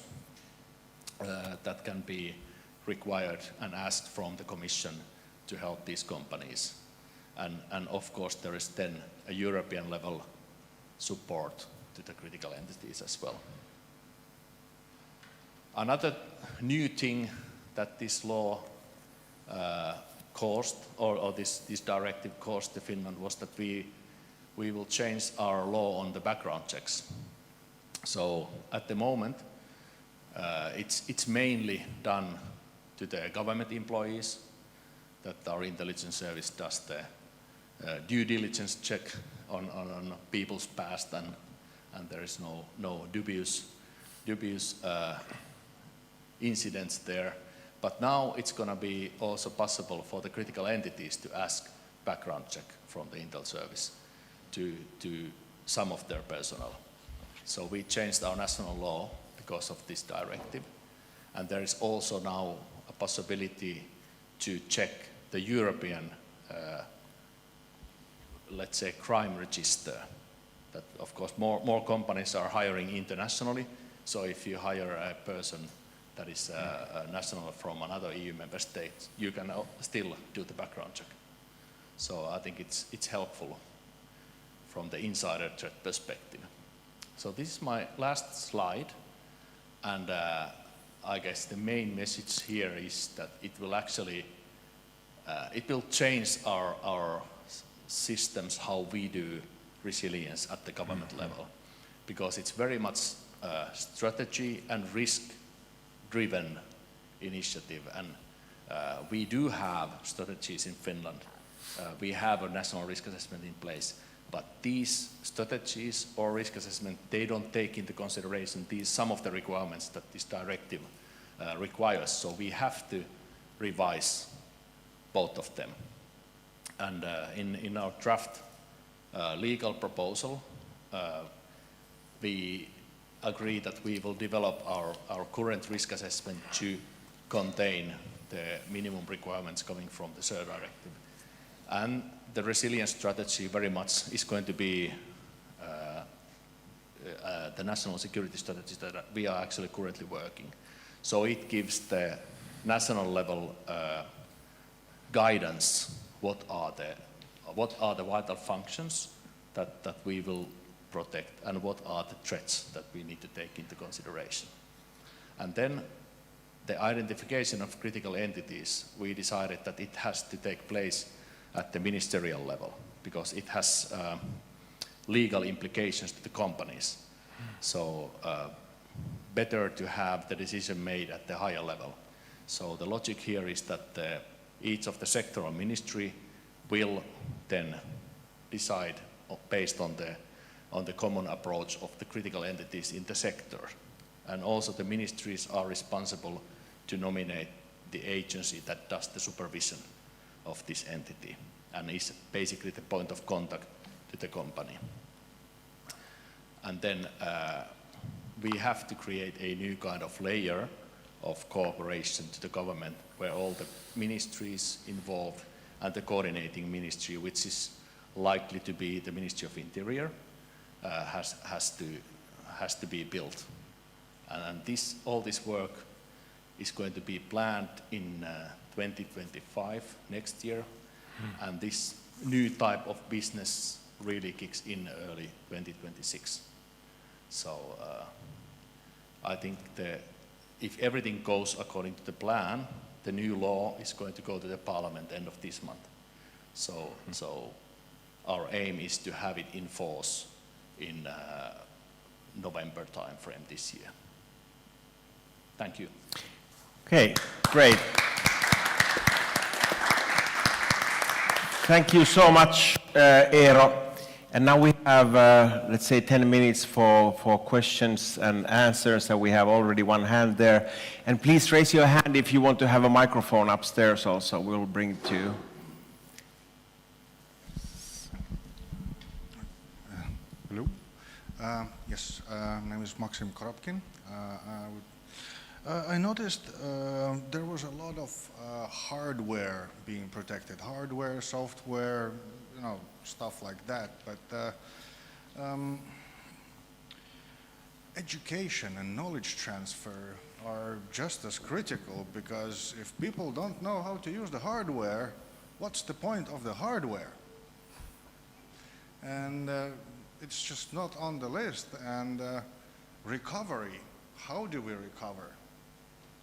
that can be required and asked from the Commission to help these companies. And of course there is then a European level support to the critical entities as well. Another new thing that this law caused, or this directive caused to Finland, was that we will change our law on the background checks. So at the moment, it's mainly done to the government employees, that our intelligence service does the due diligence check on people's past, and there is no dubious incidents there. But now it's going to be also possible for the critical entities to ask background check from the Intel service to some of their personnel. So we changed our national law because of this directive. And there is also now a possibility to check the European, let's say, crime register. That, of course, more companies are hiring internationally. So if you hire a person that is a national from another EU member state, you can still do the background check. So I think it's helpful from the insider threat perspective. So this is my last slide, and I guess the main message here is that it will actually it will change our systems, how we do resilience at the government level, because it's very much strategy and risk-driven initiative, and we do have strategies in Finland. We have a national risk assessment in place, but these strategies or risk assessment, they don't take into consideration some of the requirements that this directive requires. So we have to revise both of them. And in our draft legal proposal, we agree that we will develop our current risk assessment to contain the minimum requirements coming from the SIR directive. And the resilience strategy very much is going to be the national security strategy that we are actually currently working. So it gives the national level guidance, what are the vital functions that we will protect, and what are the threats that we need to take into consideration. And then the identification of critical entities, we decided that it has to take place at the ministerial level, because it has legal implications to the companies. So better to have the decision made at the higher level. So the logic here is that each of the sectoral ministry will then decide based on the common approach of the critical entities in the sector. And also the ministries are responsible to nominate the agency that does the supervision of this entity and is basically the point of contact to the company. And then we have to create a new kind of layer of cooperation to the government where all the ministries involved and the coordinating ministry, which is likely to be the Ministry of Interior, has to be built. And all this work is going to be planned in 2025, next year, and this new type of business really kicks in early 2026. So I think if everything goes according to the plan, the new law is going to go to the Parliament end of this month. So our aim is to have it in force in November time frame this year. Thank you. Okay, great. Thank you so much, Eero. And now we have, let's say, 10 minutes for questions and answers, and we have already one hand there. And please raise your hand if you want to have a microphone upstairs also. We'll bring it to you. Hello. Yes, my name is Maxim Korobkin. I noticed there was a lot of hardware being protected, hardware, software, stuff like that. But education and knowledge transfer are just as critical, because if people don't know how to use the hardware, what's the point of the hardware? And it's just not on the list. And recovery, how do we recover?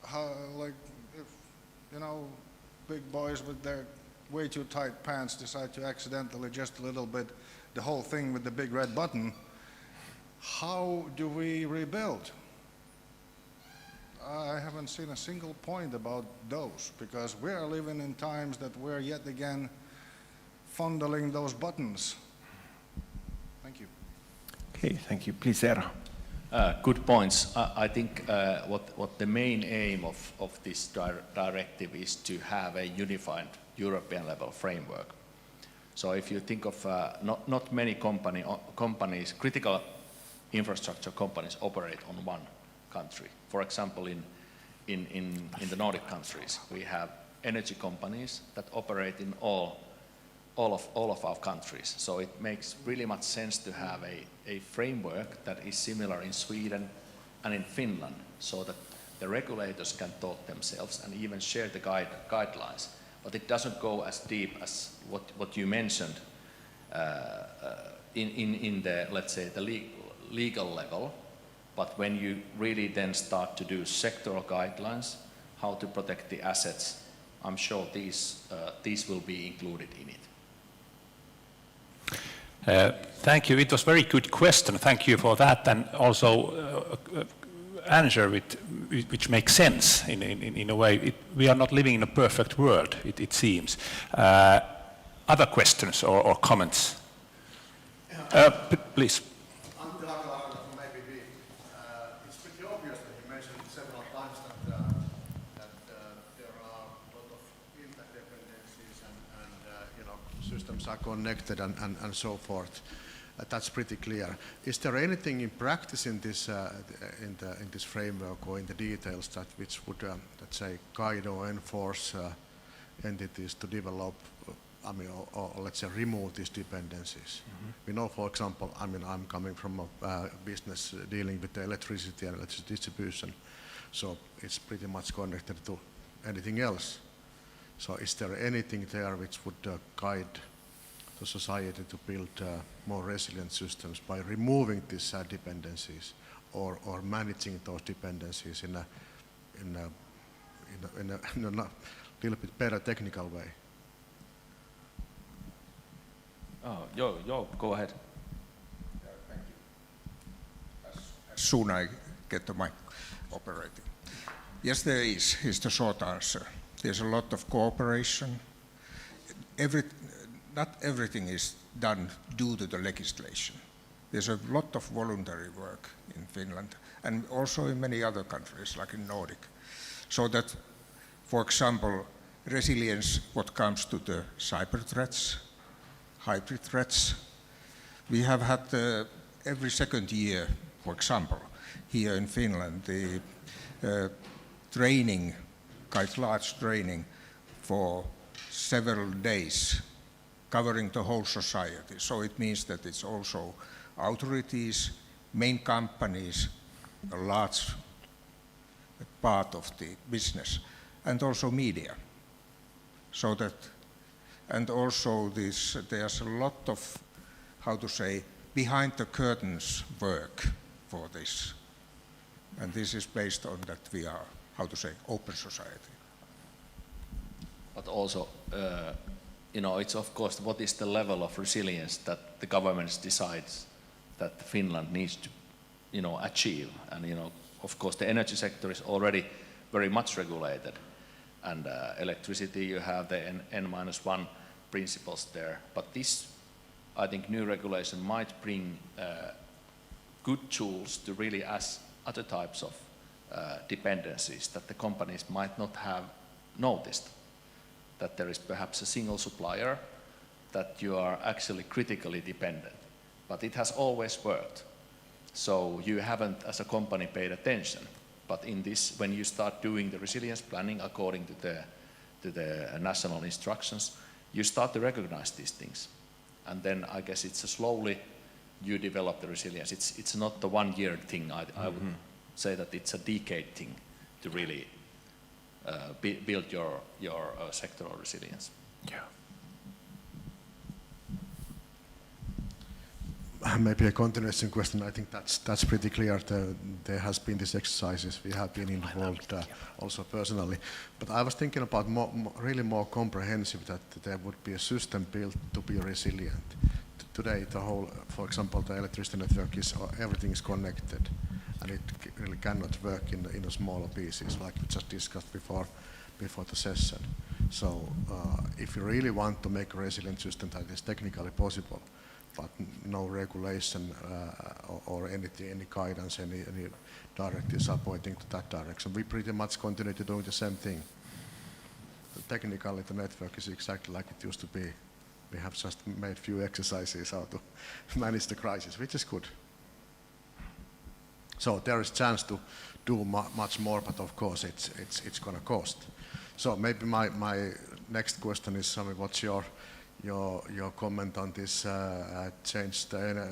How, like, if, big boys with their way too tight pants decide to accidentally just a little bit the whole thing with the big red button, how do we rebuild? I haven't seen a single point about those, because we are living in times that we're yet again fondling those buttons. Thank you. Okay, thank you. Please, Sara. Good points. I think what the main aim of this directive is to have a unified European level framework. So if you think of not many companies, critical infrastructure companies operate on one country. For example, in the Nordic countries, we have energy companies that operate in all of our countries. So it makes really much sense to have a framework that is similar in Sweden and in Finland, so that the regulators can talk themselves and even share the guidelines. But it doesn't go as deep as what you mentioned in the, let's say, the legal level. But when you really then start to do sectoral guidelines, how to protect the assets, I'm sure these will be included in it. Thank you. It was a very good question. Thank you for that, and also answer which makes sense in a way. We are not living in a perfect world, it seems. Other questions or comments? Please. It's pretty obvious that you mentioned several times that there are a lot of interdependencies and systems are connected and so forth. That's pretty clear. Is there anything in practice in this in this framework or in the details which would let's say guide or enforce entities to develop, or let's say remove these dependencies? Mm-hmm. We know, for example, I'm coming from a business dealing with the electricity and electricity distribution, so it's pretty much connected to anything else. So is there anything there which would guide the society to build more resilient systems by removing these dependencies or managing those dependencies in a little bit better technical way? Oh, go ahead. Thank you. As soon I get the mic operating. Yes, there is the short answer. There's a lot of cooperation. Not everything is done due to the legislation. There's a lot of voluntary work in Finland and also in many other countries like in Nordic. So that, for example, resilience what comes to the cyber threats, hybrid threats, we have had every second year, for example, here in Finland, the training, quite large training for several days covering the whole society. So it means that it's also authorities, main companies, a large part of the business, and also media. So that, and also this, there's a lot of, how to say, behind the curtains work for this. And this is based on that we are, how to say, open society. But also, it's of course what is the level of resilience that the government decides that Finland needs to, achieve. And of course, the energy sector is already very much regulated, and electricity, you have the N-1 principles there. But this, I think, new regulation might bring good tools to really ask other types of dependencies that the companies might not have noticed. That there is perhaps a single supplier that you are actually critically dependent. But it has always worked. So you haven't, as a company, paid attention. But in this, when you start doing the resilience planning according to the national instructions, you start to recognize these things. And then I guess it's slowly you develop the resilience. It's not the 1 year thing. I would say that it's a decade thing to really build your sectoral resilience. Yeah. Maybe a continuation question. I think that's pretty clear. There has been these exercises. We have been involved also personally. But I was thinking about really more comprehensive, that there would be a system built to be resilient. Today, the whole, for example, the electricity network everything is connected, and it really cannot work in smaller pieces, like we just discussed before the session. So, if you really want to make a resilient system, that is technically possible, but no regulation or anything, any guidance, any directives are pointing to that direction. We pretty much continue to do the same thing. Technically, the network is exactly like it used to be. We have just made few exercises how to manage the crisis, which is good. So there is chance to do much more, but of course it's going to cost. So maybe my next question is, what's your comment on this change the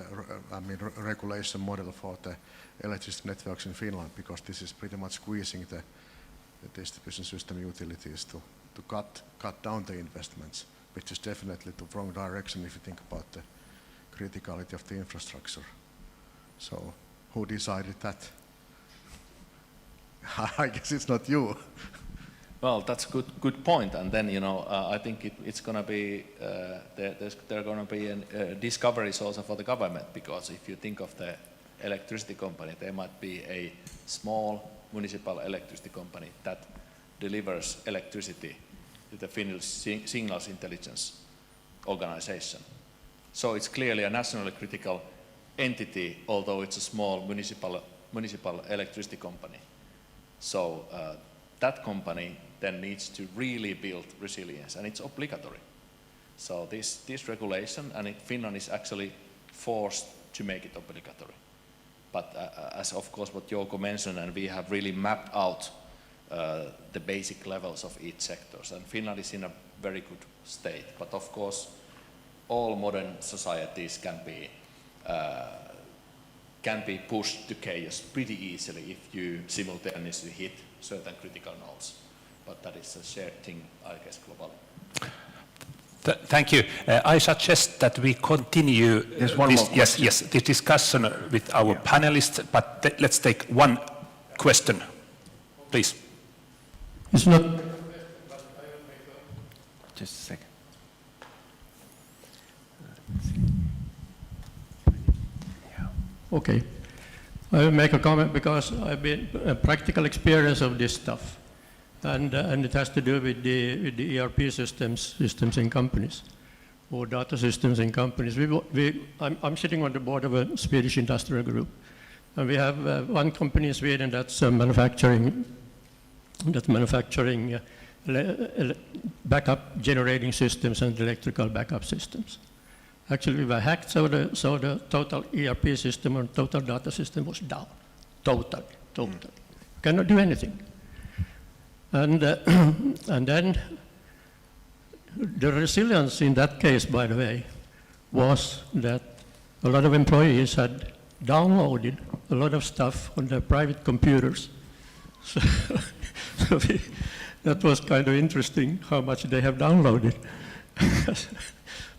regulation model for the electricity networks in Finland, because this is pretty much squeezing the distribution system utilities to cut down the investments, which is definitely the wrong direction if you think about the criticality of the infrastructure. So who decided that? I guess it's not you. Well, that's a good point. And then, I think it's going to be, there are going to be discoveries also for the government, because if you think of the electricity company, there might be a small municipal electricity company that delivers electricity to the Finnish Signals Intelligence Organization. So it's clearly a nationally critical entity, although it's a small municipal electricity company. So that company then needs to really build resilience, and it's obligatory. So this regulation, and Finland is actually forced to make it obligatory. But as of course what Jouko mentioned, and we have really mapped out the basic levels of each sector, and Finland is in a very good state. But of course, all modern societies can be pushed to chaos pretty easily if you simultaneously hit certain critical nodes. But that is a shared thing, I guess, globally. Thank you. I suggest that we continue this discussion with our panelists, but let's take one question, please. It's not. Just a second. Okay. I will make a comment because I've been a practical experience of this stuff, and it has to do with the ERP systems in companies, or data systems in companies. I'm sitting on the board of a Swedish industrial group, and we have one company in Sweden that's manufacturing backup generating systems and electrical backup systems. Actually, we were hacked, so the total ERP system or total data system was down. Total. Cannot do anything. And then the resilience in that case, by the way, was that a lot of employees had downloaded a lot of stuff on their private computers. So that was kind of interesting how much they have downloaded.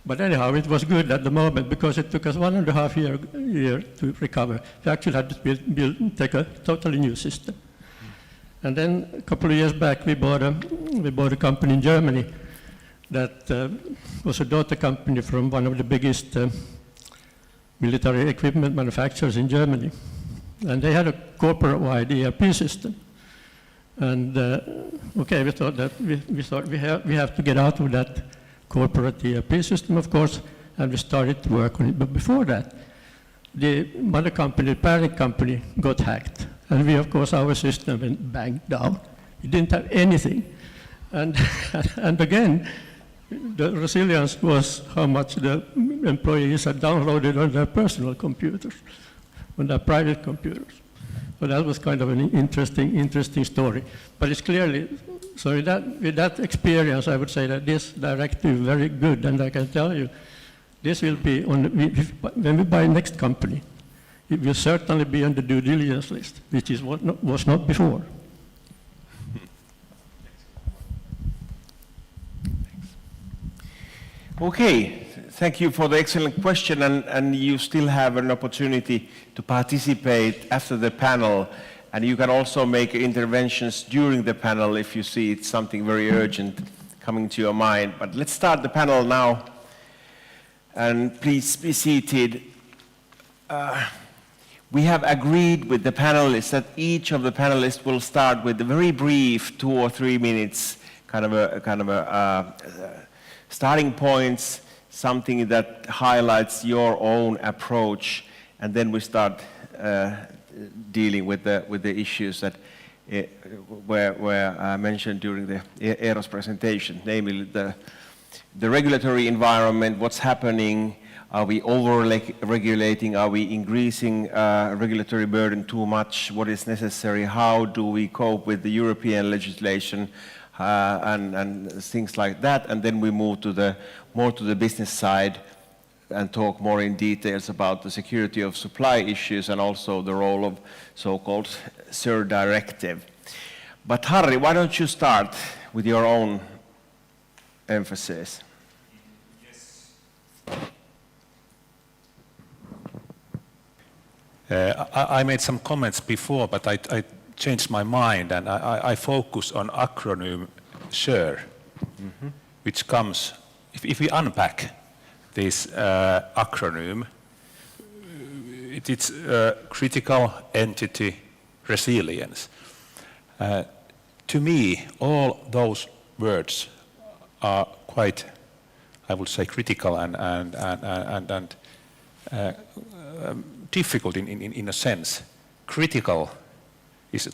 But anyhow, it was good at the moment because it took us 1.5 year to recover. We actually had to take a totally new system. And then a couple of years back, we bought a company in Germany that was a daughter company from one of the biggest military equipment manufacturers in Germany. And they had a corporate-wide ERP system. And okay, we thought we have to get out of that corporate ERP system, of course, and we started to work on it. But before that, the mother company, the parent company, got hacked. And we, of course, our system went bang down. We didn't have anything. And again, the resilience was how much the employees had downloaded on their personal computers, on their private computers. So that was kind of an interesting story. But it's clearly, so with that experience, I would say that this directive is very good, and I can tell you, this will be when we buy next company, it will certainly be on the due diligence list, which is what was not before. Okay, thank you for the excellent question, and you still have an opportunity to participate after the panel, and you can also make interventions during the panel if you see it's something very urgent coming to your mind. But let's start the panel now, and please be seated. We have agreed with the panelists that each of the panelists will start with a very brief 2 or 3 minutes kind of a starting points, something that highlights your own approach, and then we start dealing with the issues that were mentioned during the Eero's presentation, namely the regulatory environment, what's happening, are we over-regulating, are we increasing regulatory burden too much, what is necessary, how do we cope with the European legislation, and things like that, and then we move to more to the business side and talk more in details about the security of supply issues and also the role of so-called SIR directive. But Harri, why don't you start with your own emphasis? Yes. I made some comments before, but I changed my mind, and I focus on acronym SIR, which comes, if we unpack this acronym, it's critical entity resilience. To me, all those words are quite, I would say, critical and difficult in a sense. Critical is a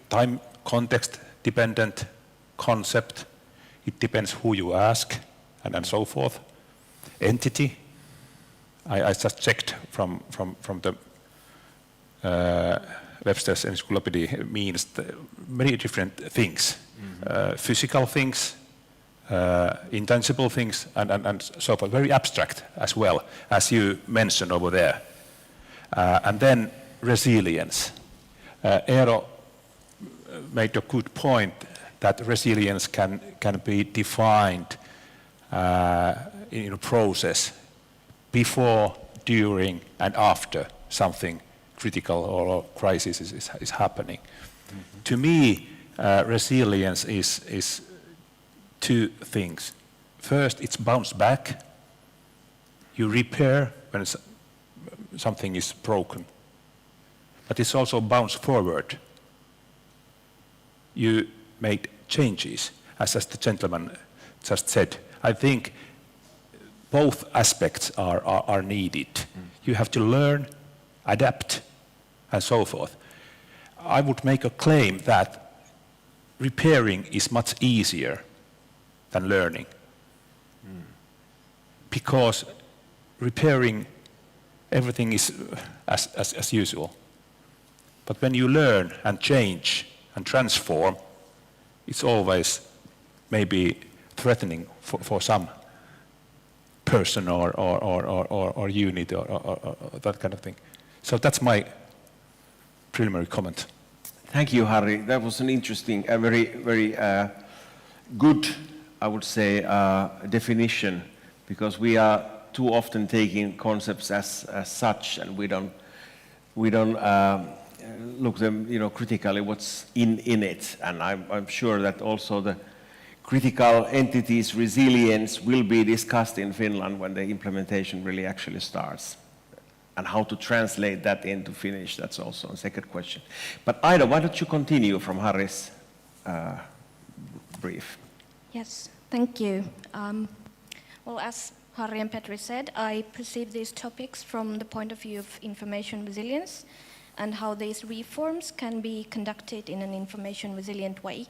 time context dependent concept. It depends who you ask and so forth. Entity, I just checked from the Webster's encyclopedia, means many different things. Physical things, intangible things, and so forth. Very abstract as well, as you mentioned over there. And then resilience. Eero made a good point that resilience can be defined in a process before, during, and after something critical or crisis is happening. To me, resilience is 2 things. First, it's bounce back. You repair when something is broken. but it's also bounce forward. You made changes, as the gentleman just said. I think both aspects are needed. You have to learn, adapt, and so forth. I would make a claim that repairing is much easier than learning. Because repairing, everything is as usual. But when you learn and change and transform, it's always maybe threatening for some person or unit or that kind of thing. So that's my preliminary comment. Thank you, Harry. That was an interesting, very, very good, I would say, definition, because we are too often taking concepts as such, and we don't look them, critically what's in it. And I'm sure that also the critical entities' resilience will be discussed in Finland when the implementation really actually starts. And how to translate that into Finnish, that's also a second question. But Aida, why don't you continue from Harry's brief? Yes, thank you. Well, as Harry and Petri said, I perceive these topics from the point of view of information resilience and how these reforms can be conducted in an information resilient way.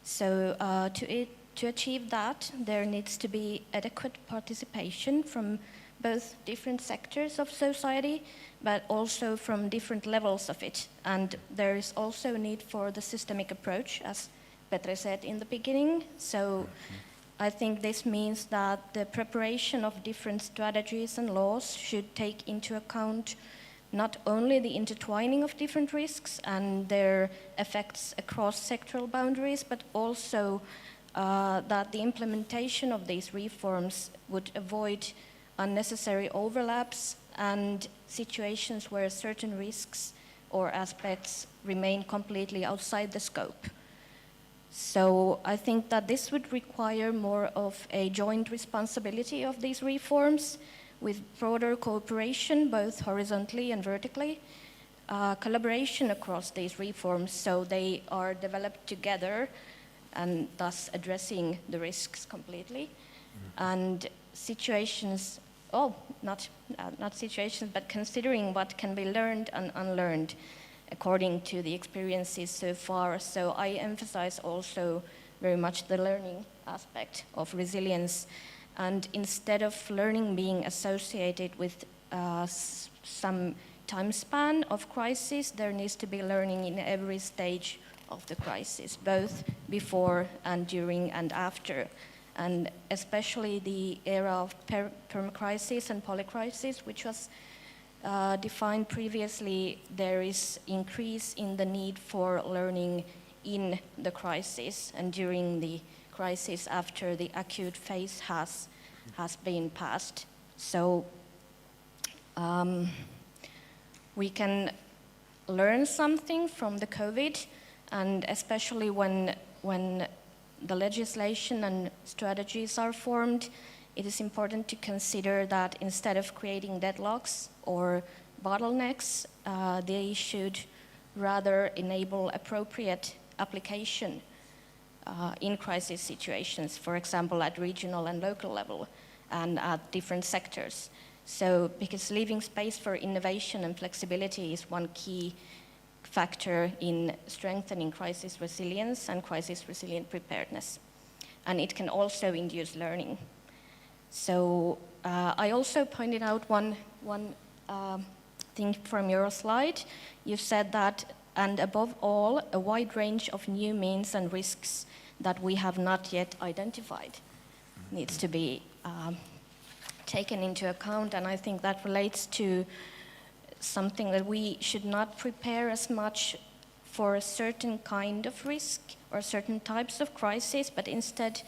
So to achieve that, there needs to be adequate participation from both different sectors of society, but also from different levels of it. And there is also a need for the systemic approach, as Petri said in the beginning. So I think this means that the preparation of different strategies and laws should take into account not only the intertwining of different risks and their effects across sectoral boundaries, but also that the implementation of these reforms would avoid unnecessary overlaps and situations where certain risks or aspects remain completely outside the scope. So I think that this would require more of a joint responsibility of these reforms with broader cooperation, both horizontally and vertically, collaboration across these reforms so they are developed together and thus addressing the risks completely. And situations, not situations, but considering what can be learned and unlearned according to the experiences so far. So I emphasize also very much the learning aspect of resilience. And instead of learning being associated with some time span of crisis, there needs to be learning in every stage of the crisis, both before and during and after. And especially the era of permacrisis and polycrisis, which was defined previously, there is increase in the need for learning in the crisis and during the crisis after the acute phase has been passed. So we can learn something from the COVID, and especially when the legislation and strategies are formed, it is important to consider that instead of creating deadlocks or bottlenecks, they should rather enable appropriate application in crisis situations, for example, at regional and local level and at different sectors. So, because leaving space for innovation and flexibility is one key factor in strengthening crisis resilience and crisis resilient preparedness. And it can also induce learning. So I also pointed out one thing from your slide. You said that, and above all, a wide range of new means and risks that we have not yet identified needs to be taken into account. And I think that relates to something that we should not prepare as much for a certain kind of risk or certain types of crisis, but instead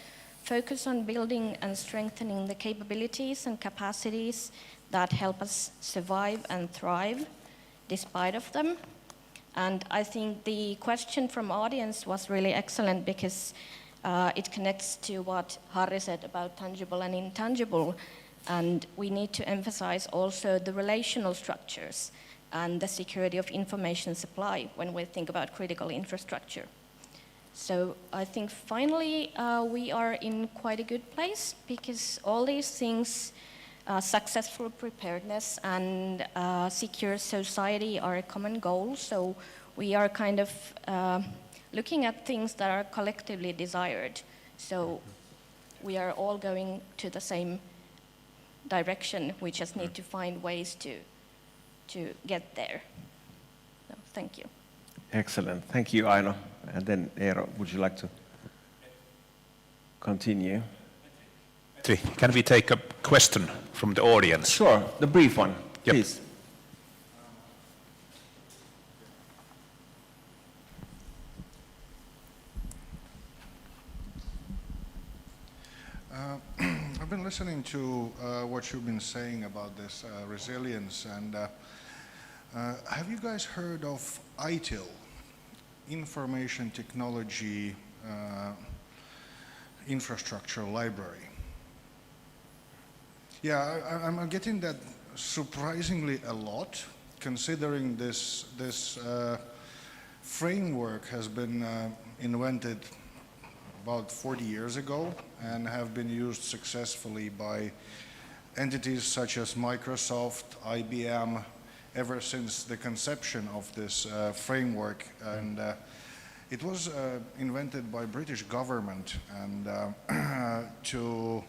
focus on building and strengthening the capabilities and capacities that help us survive and thrive despite of them. And I think the question from audience was really excellent because it connects to what Harri said about tangible and intangible. And we need to emphasize also the relational structures and the security of information supply when we think about critical infrastructure. So I think finally we are in quite a good place because all these things, successful preparedness and secure society are a common goal. So we are kind of looking at things that are collectively desired. So we are all going to the same direction. We just need to find ways to get there. So, thank you. Excellent. Thank you, Aino. And then, Eero, would you like to continue? Can we take a question from the audience? Sure, the brief one, yep. Please. I've been listening to what you've been saying about this resilience, and have you guys heard of ITIL, Information Technology Infrastructure Library? Yeah, I'm getting that surprisingly a lot, considering this framework has been invented about 40 years ago and have been used successfully by entities such as Microsoft, IBM, ever since the conception of this framework. And it was invented by British government and to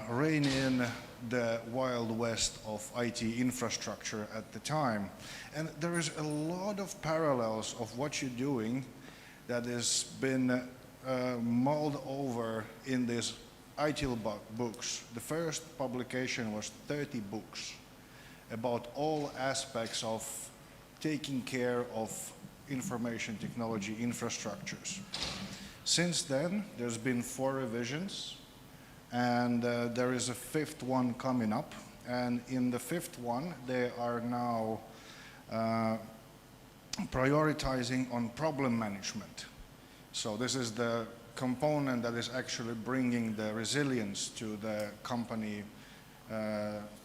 rein in the Wild West of IT infrastructure at the time. And there is a lot of parallels of what you're doing that has been mulled over in these ITIL books. The first publication was 30 books about all aspects of taking care of information technology infrastructures. Since then, there's been 4 revisions, and there is a 5th one coming up. And in the 5th one, they are now prioritizing on problem management. So this is the component that is actually bringing the resilience to the company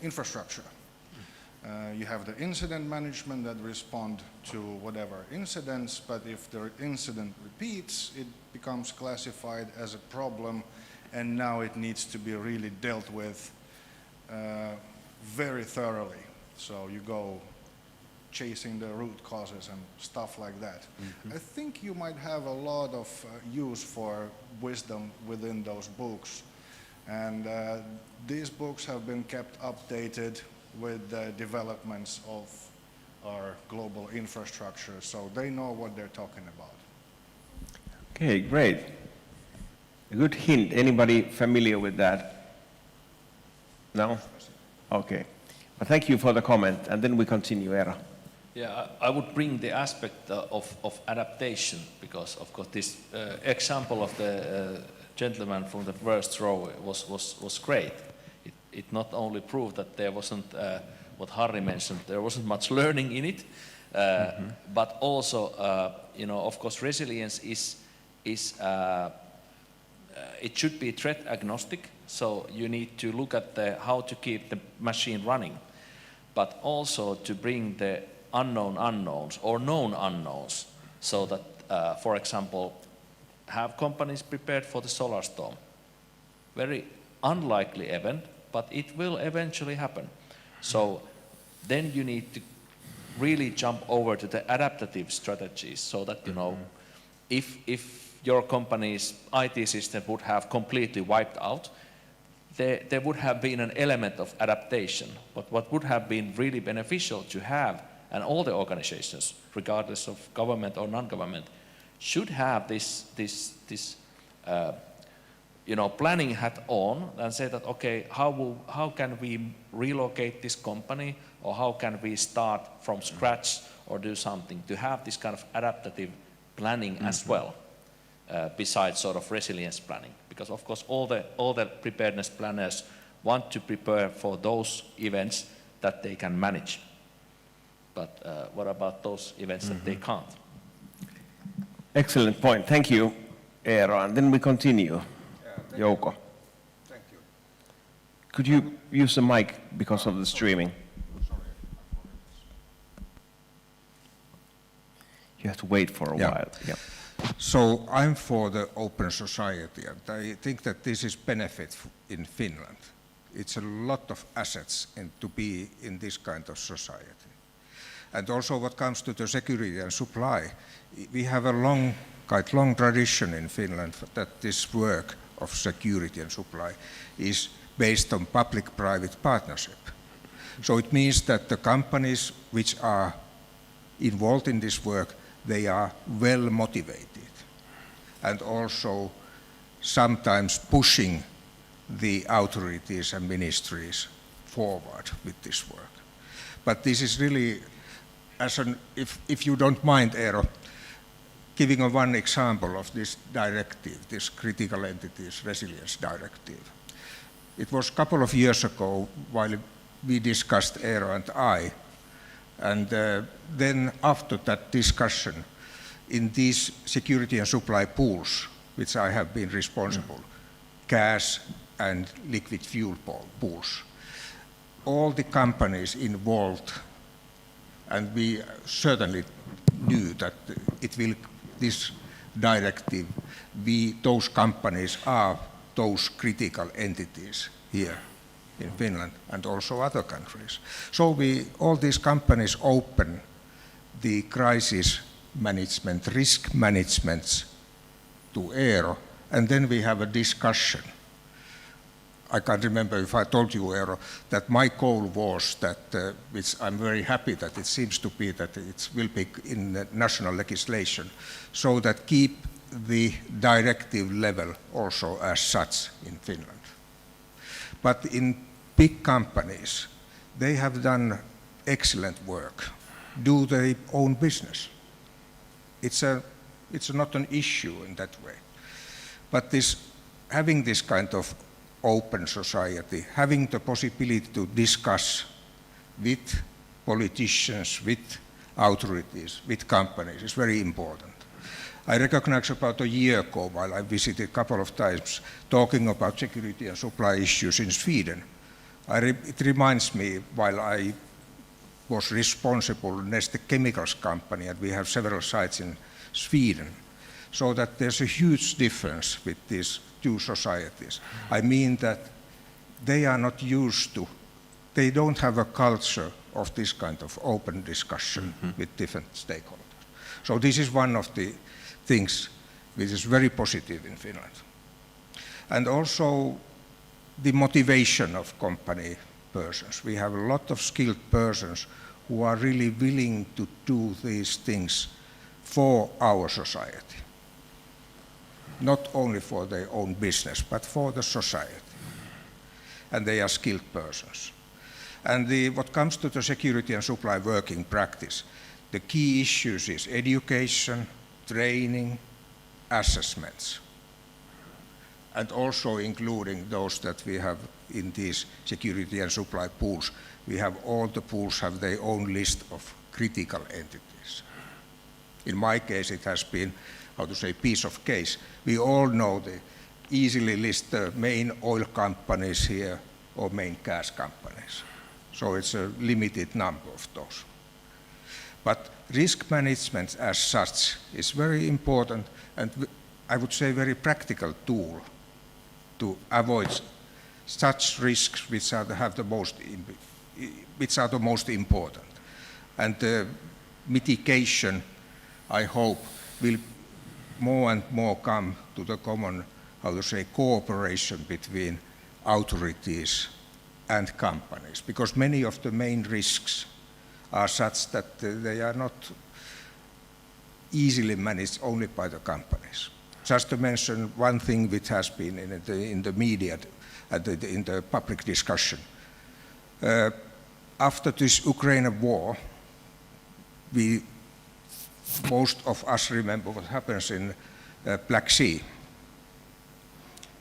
infrastructure. You have the incident management that respond to whatever incidents, but if the incident repeats, it becomes classified as a problem, and now it needs to be really dealt with very thoroughly. So you go chasing the root causes and stuff like that. Mm-hmm. I think you might have a lot of use for wisdom within those books. And these books have been kept updated with the developments of our global infrastructure, so they know what they're talking about. Okay, great. A good hint. Anybody familiar with that? No? Okay. Well, thank you for the comment, and then we continue, Eero. Yeah, I would bring the aspect of adaptation, because of course this example of the gentleman from the first row was great. It not only proved that there wasn't, what Harri mentioned, there wasn't much learning in it, but also, you know, of course, resilience is it should be threat agnostic. So you need to look at how to keep the machine running, but also to bring the unknown unknowns or known unknowns, so that, for example, have companies prepared for the solar storm. Very unlikely event, but it will eventually happen. So then you need to really jump over to the adaptive strategies, so that, you know, if your company's IT system would have completely wiped out, there would have been an element of adaptation. But what would have been really beneficial to have, and all the organizations, regardless of government or non-government, should have this you know, planning hat on and say that, okay, how can we relocate this company, or how can we start from scratch or do something to have this kind of adaptive planning as well, besides sort of resilience planning. Because of course all the preparedness planners want to prepare for those events that they can manage. But what about those events that they can't? Excellent point. Thank you, Eero. And then we continue. Jouko. Thank you. Could you use the mic because of the streaming? have to wait for a while. Yeah. So I'm for the open society, and I think that this is benefit in Finland. It's a lot of assets to be in this kind of society. And also what comes to the security and supply, we have a quite long tradition in Finland that this work of security and supply is based on public-private partnership. So it means that the companies which are involved in this work, they are well motivated and also sometimes pushing the authorities and ministries forward with this work. But this is really, if you don't mind, Eero, giving one example of this directive, this critical entities resilience directive. It was a couple of years ago while we discussed, Eero and I, and then after that discussion, in these security and supply pools, which I have been responsible, gas and liquid fuel pools, all the companies involved, and we certainly knew that this directive, those companies are those critical entities here in Finland and also other countries. So all these companies open the crisis management, risk management to Eero, and then we have a discussion. I can't remember if I told you, Eero, that my goal was that, which I'm very happy that it seems to be that it will be in the national legislation, so that keep the directive level also as such in Finland. But in big companies, they have done excellent work, do their own business. It's not an issue in that way. But having this kind of open society, having the possibility to discuss with politicians, with authorities, with companies is very important. I recognize about a year ago, while I visited a couple of times, talking about security and supply issues in Sweden, it reminds me, while I was responsible Neste Chemicals company, and we have several sites in Sweden, so that there's a huge difference with these two societies. I mean that they are not used to, they don't have a culture of this kind of open discussion with different stakeholders. So this is one of the things which is very positive in Finland. And also the motivation of company persons. We have a lot of skilled persons who are really willing to do these things for our society. Not only for their own business, but for the society. And they are skilled persons. And what comes to the security and supply working practice, the key issues is education, training, assessments. And also including those that we have in these security and supply pools. We have all the pools have their own list of critical entities. In my case, it has been, how to say, piece of case. We all know easily list the main oil companies here or main gas companies. So it's a limited number of those. But risk management as such is very important and I would say very practical tool to avoid such risks which are the most important. And the mitigation, I hope, will more and more come to the common, how to say, cooperation between authorities and companies, because many of the main risks are such that they are not easily managed only by the companies. Just to mention one thing which has been in the media, in the public discussion. After this Ukraine war, most of us remember what happens in Black Sea.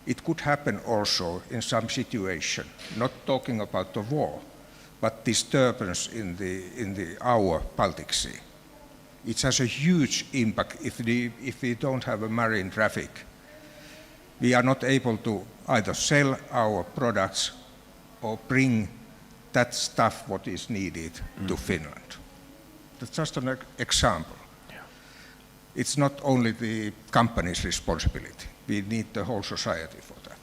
It could happen also in some situation, not talking about the war, but disturbance in our Baltic Sea. It has a huge impact if we don't have a marine traffic. We are not able to either sell our products or bring that stuff what is needed to Finland. That's just an example. Yeah. it's not only the company's responsibility. We need the whole society for that.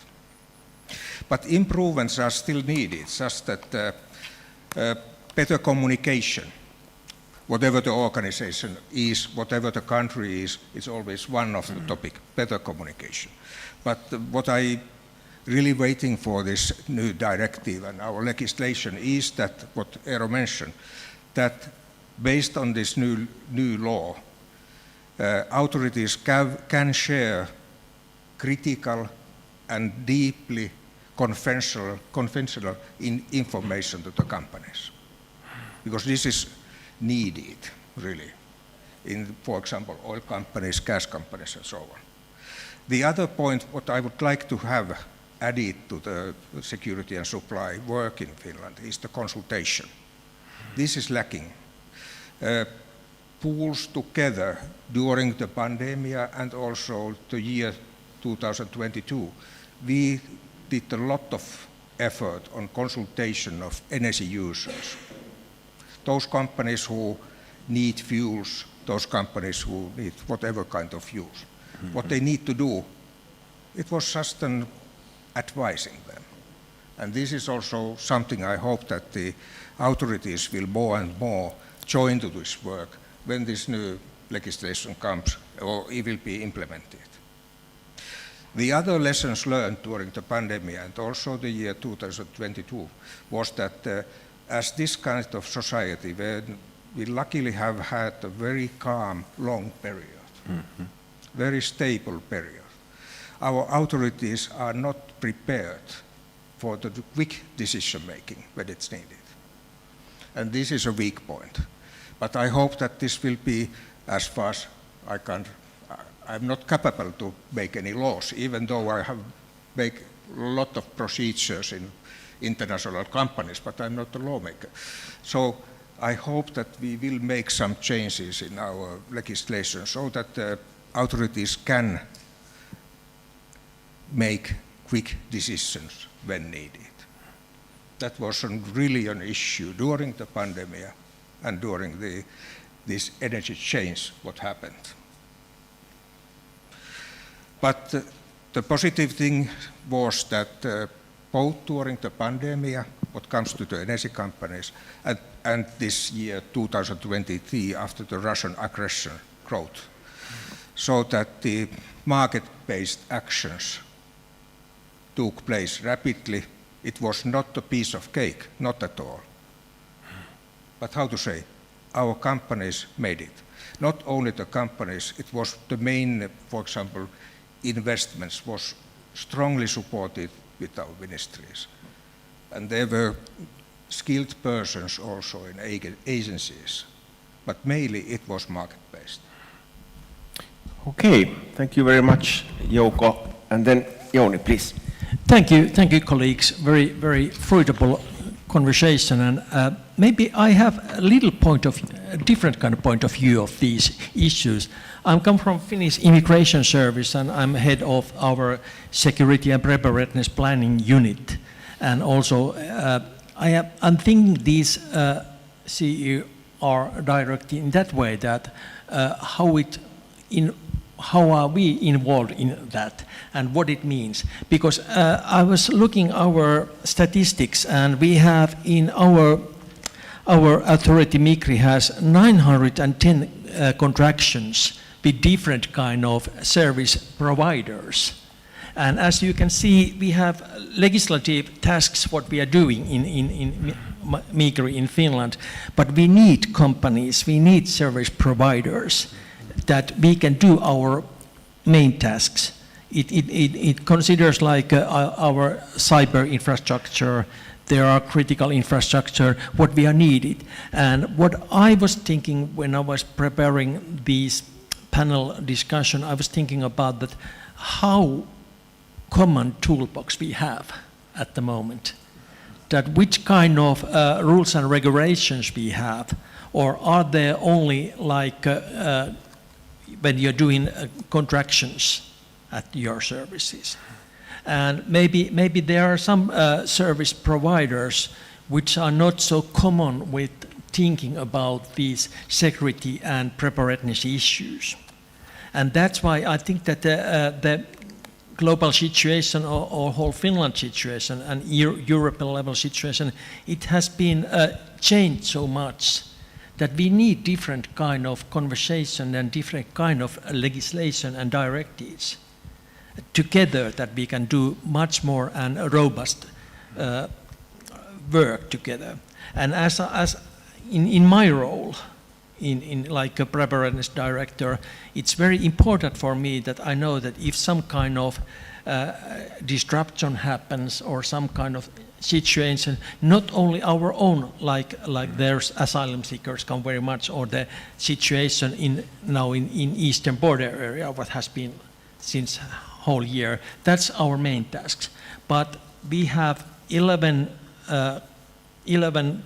But improvements are still needed, just that better communication, whatever the organization is, whatever the country is, it's always one of the topic, better communication. But what I really waiting for this new directive and our legislation is that, what Eero mentioned, that based on this new law, authorities can share critical and deeply conventional information to the companies. Because this is needed, really, in, for example, oil companies, gas companies, and so on. The other point, what I would like to have added to the security and supply work in Finland is the consultation. This is lacking. Pools together during the pandemic and also the year 2022, we did a lot of effort on consultation of energy users. Those companies who need fuels, those companies who need whatever kind of fuels. What they need to do, it was just an advising them. And this is also something I hope that the authorities will more and more join to this work when this new legislation comes or it will be implemented. The other lessons learned during the pandemic and also the year 2022 was that as this kind of society, we luckily have had a very calm, long period, very stable period. Our authorities are not prepared for the quick decision making when it's needed. And this is a weak point. But I hope that this will be, as far as I can, I'm not capable to make any laws, even though I have made a lot of procedures in international companies, but I'm not a lawmaker. So I hope that we will make some changes in our legislation so that the authorities can make quick decisions when needed. That was really an issue during the pandemic and during this energy change what happened. But the positive thing was that both during the pandemic, what comes to the energy companies, and this year 2023 after the Russian aggression growth, so that the market-based actions took place rapidly. It was not a piece of cake, not at all. But how to say, our companies made it. Not only the companies, it was the main, for example, investments was strongly supported with our ministries. And there were skilled persons also in agencies, but mainly it was market-based. Okay, thank you very much, Jouko. And then Jouni, please. Thank you, colleagues. Very, very fruitful conversation. And maybe I have a different kind of point of view of these issues. I come from Finnish Immigration Service, and I'm head of our Security and Preparedness Planning Unit. And also, I'm thinking these CER directive in that way that how are we involved in that and what it means? Because I was looking our statistics, and we have in our authority, Migri has 910 contractions with different kind of service providers. And as you can see, we have legislative tasks what we are doing in Migri in Finland, but we need companies, we need service providers that we can do our main tasks. It considers like our cyber infrastructure, there are critical infrastructure, what we are needed. And what I was thinking when I was preparing this panel discussion, I was thinking about that how common toolbox we have at the moment. That which kind of rules and regulations we have, or are there only like when you're doing contractions at your services. And maybe there are some service providers which are not so common with thinking about these security and preparedness issues. And that's why I think that the global situation or whole Finland situation and European level situation, it has been changed so much that we need different kind of conversation and different kind of legislation and directives together, that we can do much more and robust work together. And as in my role, in like a preparedness director, it's very important for me that I know that if some kind of disruption happens or some kind of situation, not only our own, like there's asylum seekers come very much, or the situation now in eastern border area, what has been since whole year, that's our main task. But we have 11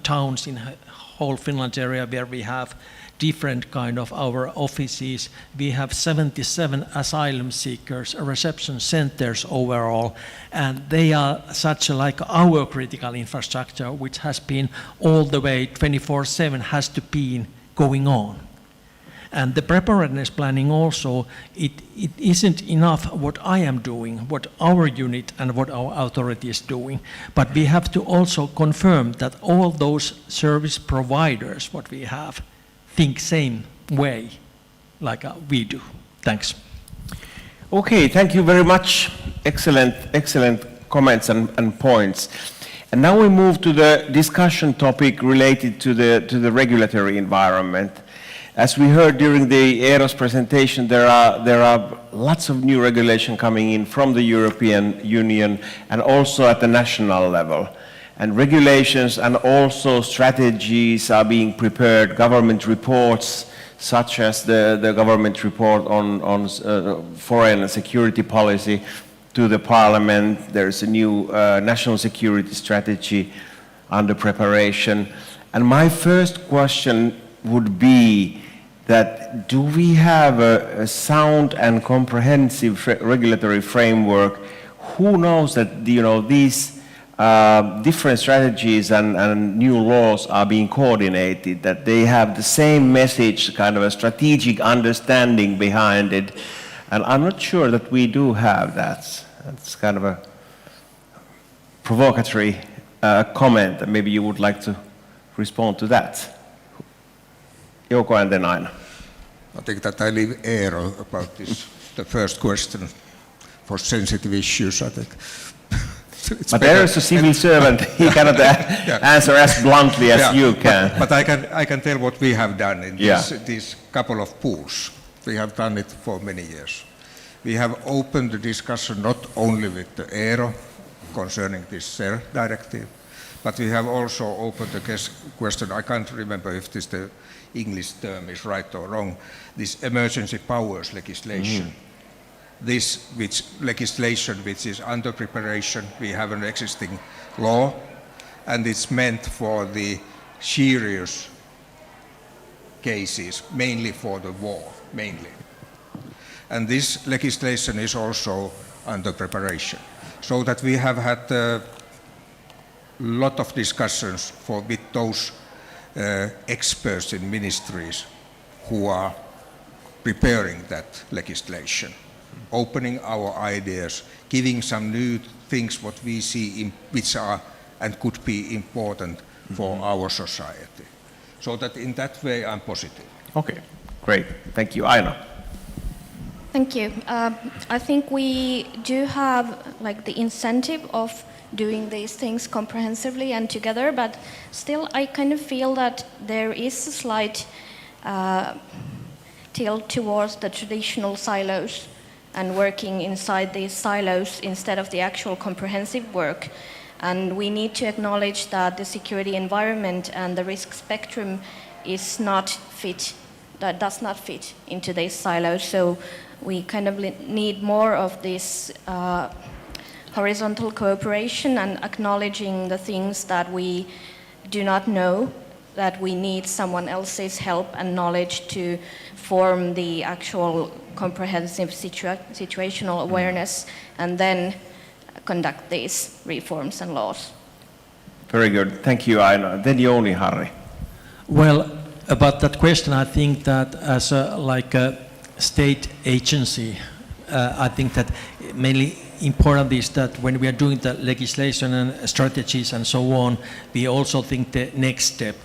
towns in whole Finland area where we have different kind of our offices. We have 77 asylum seekers, reception centers overall, and they are such like our critical infrastructure, which has been all the way 24/7 has to be going on. And the preparedness planning also, it isn't enough what I am doing, what our unit and what our authority is doing, but we have to also confirm that all those service providers, what we have, think same way like we do. Thanks. Okay, thank you very much. Excellent comments and points. And now we move to the discussion topic related to the regulatory environment. As we heard during the Eero's presentation, there are lots of new regulation coming in from the European Union and also at the national level. And regulations and also strategies are being prepared, government reports, such as the government report on foreign security policy to the parliament. There's a new national security strategy under preparation. And my first question would be that do we have a sound and comprehensive regulatory framework? Who knows that these different strategies and new laws are being coordinated, that they have the same message, kind of a strategic understanding behind it? And I'm not sure that we do have that. That's kind of a provocatory comment, and maybe you would like to respond to that. Jouko and then Aina. I think that I leave Eero about this, the first question, for sensitive issues, I think. But there is a civil servant, he cannot answer as bluntly as you can. But I can tell what we have done in these couple of pools. We have done it for many years. We have opened the discussion not only with the Eero concerning this CER directive, but we have also opened the question, I can't remember if this the English term is right or wrong, this emergency powers legislation. This legislation which is under preparation, we have an existing law, and it's meant for the serious cases, mainly for the war, mainly. And this legislation is also under preparation, so that we have had a lot of discussions with those experts in ministries who are preparing that legislation, opening our ideas, giving some new things what we see which are and could be important for our society. So that in that way I'm positive. Okay, great. Thank you. Aina. Thank you. I think we do have like the incentive of doing these things comprehensively and together, but still I kind of feel that there is a slight tilt towards the traditional silos and working inside these silos instead of the actual comprehensive work. And we need to acknowledge that the security environment and the risk spectrum is not fit, that does not fit into these silos. So we kind of need more of this horizontal cooperation and acknowledging the things that we do not know, that we need someone else's help and knowledge to form the actual comprehensive situational awareness and then conduct these reforms and laws. Very good. Thank you, Aina. Then Jouni Harri. Well, about that question, I think that as a state agency, I think that mainly important is that when we are doing the legislation and strategies and so on, we also think the next step,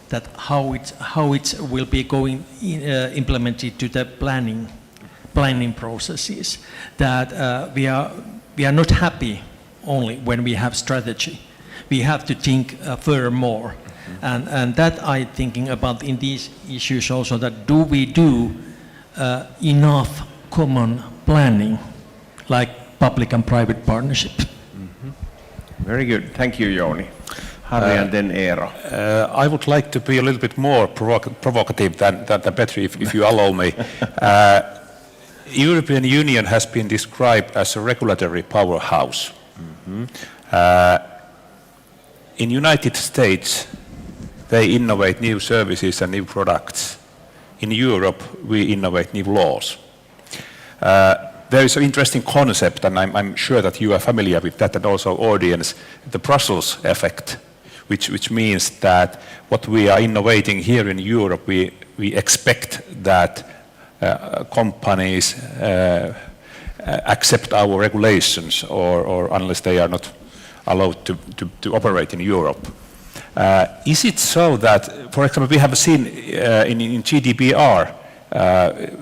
that how it will be going implemented to the planning processes. That we are not happy only when we have strategy. We have to think furthermore, and that I'm thinking about in these issues also. That do we do enough common planning, like public and private partnership? Very good. Thank you, Jouni. Harri and then Eero. I would like to be a little bit more provocative than Petri, if you allow me. European Union has been described as a regulatory powerhouse. In United States, they innovate new services and new products. In Europe, we innovate new laws. There is an interesting concept, and I'm sure that you are familiar with that, and also audience, the Brussels effect, which means that what we are innovating here in Europe, we expect that companies accept our regulations, or unless they are not allowed to operate in Europe. Is it so that, for example, we have seen in GDPR,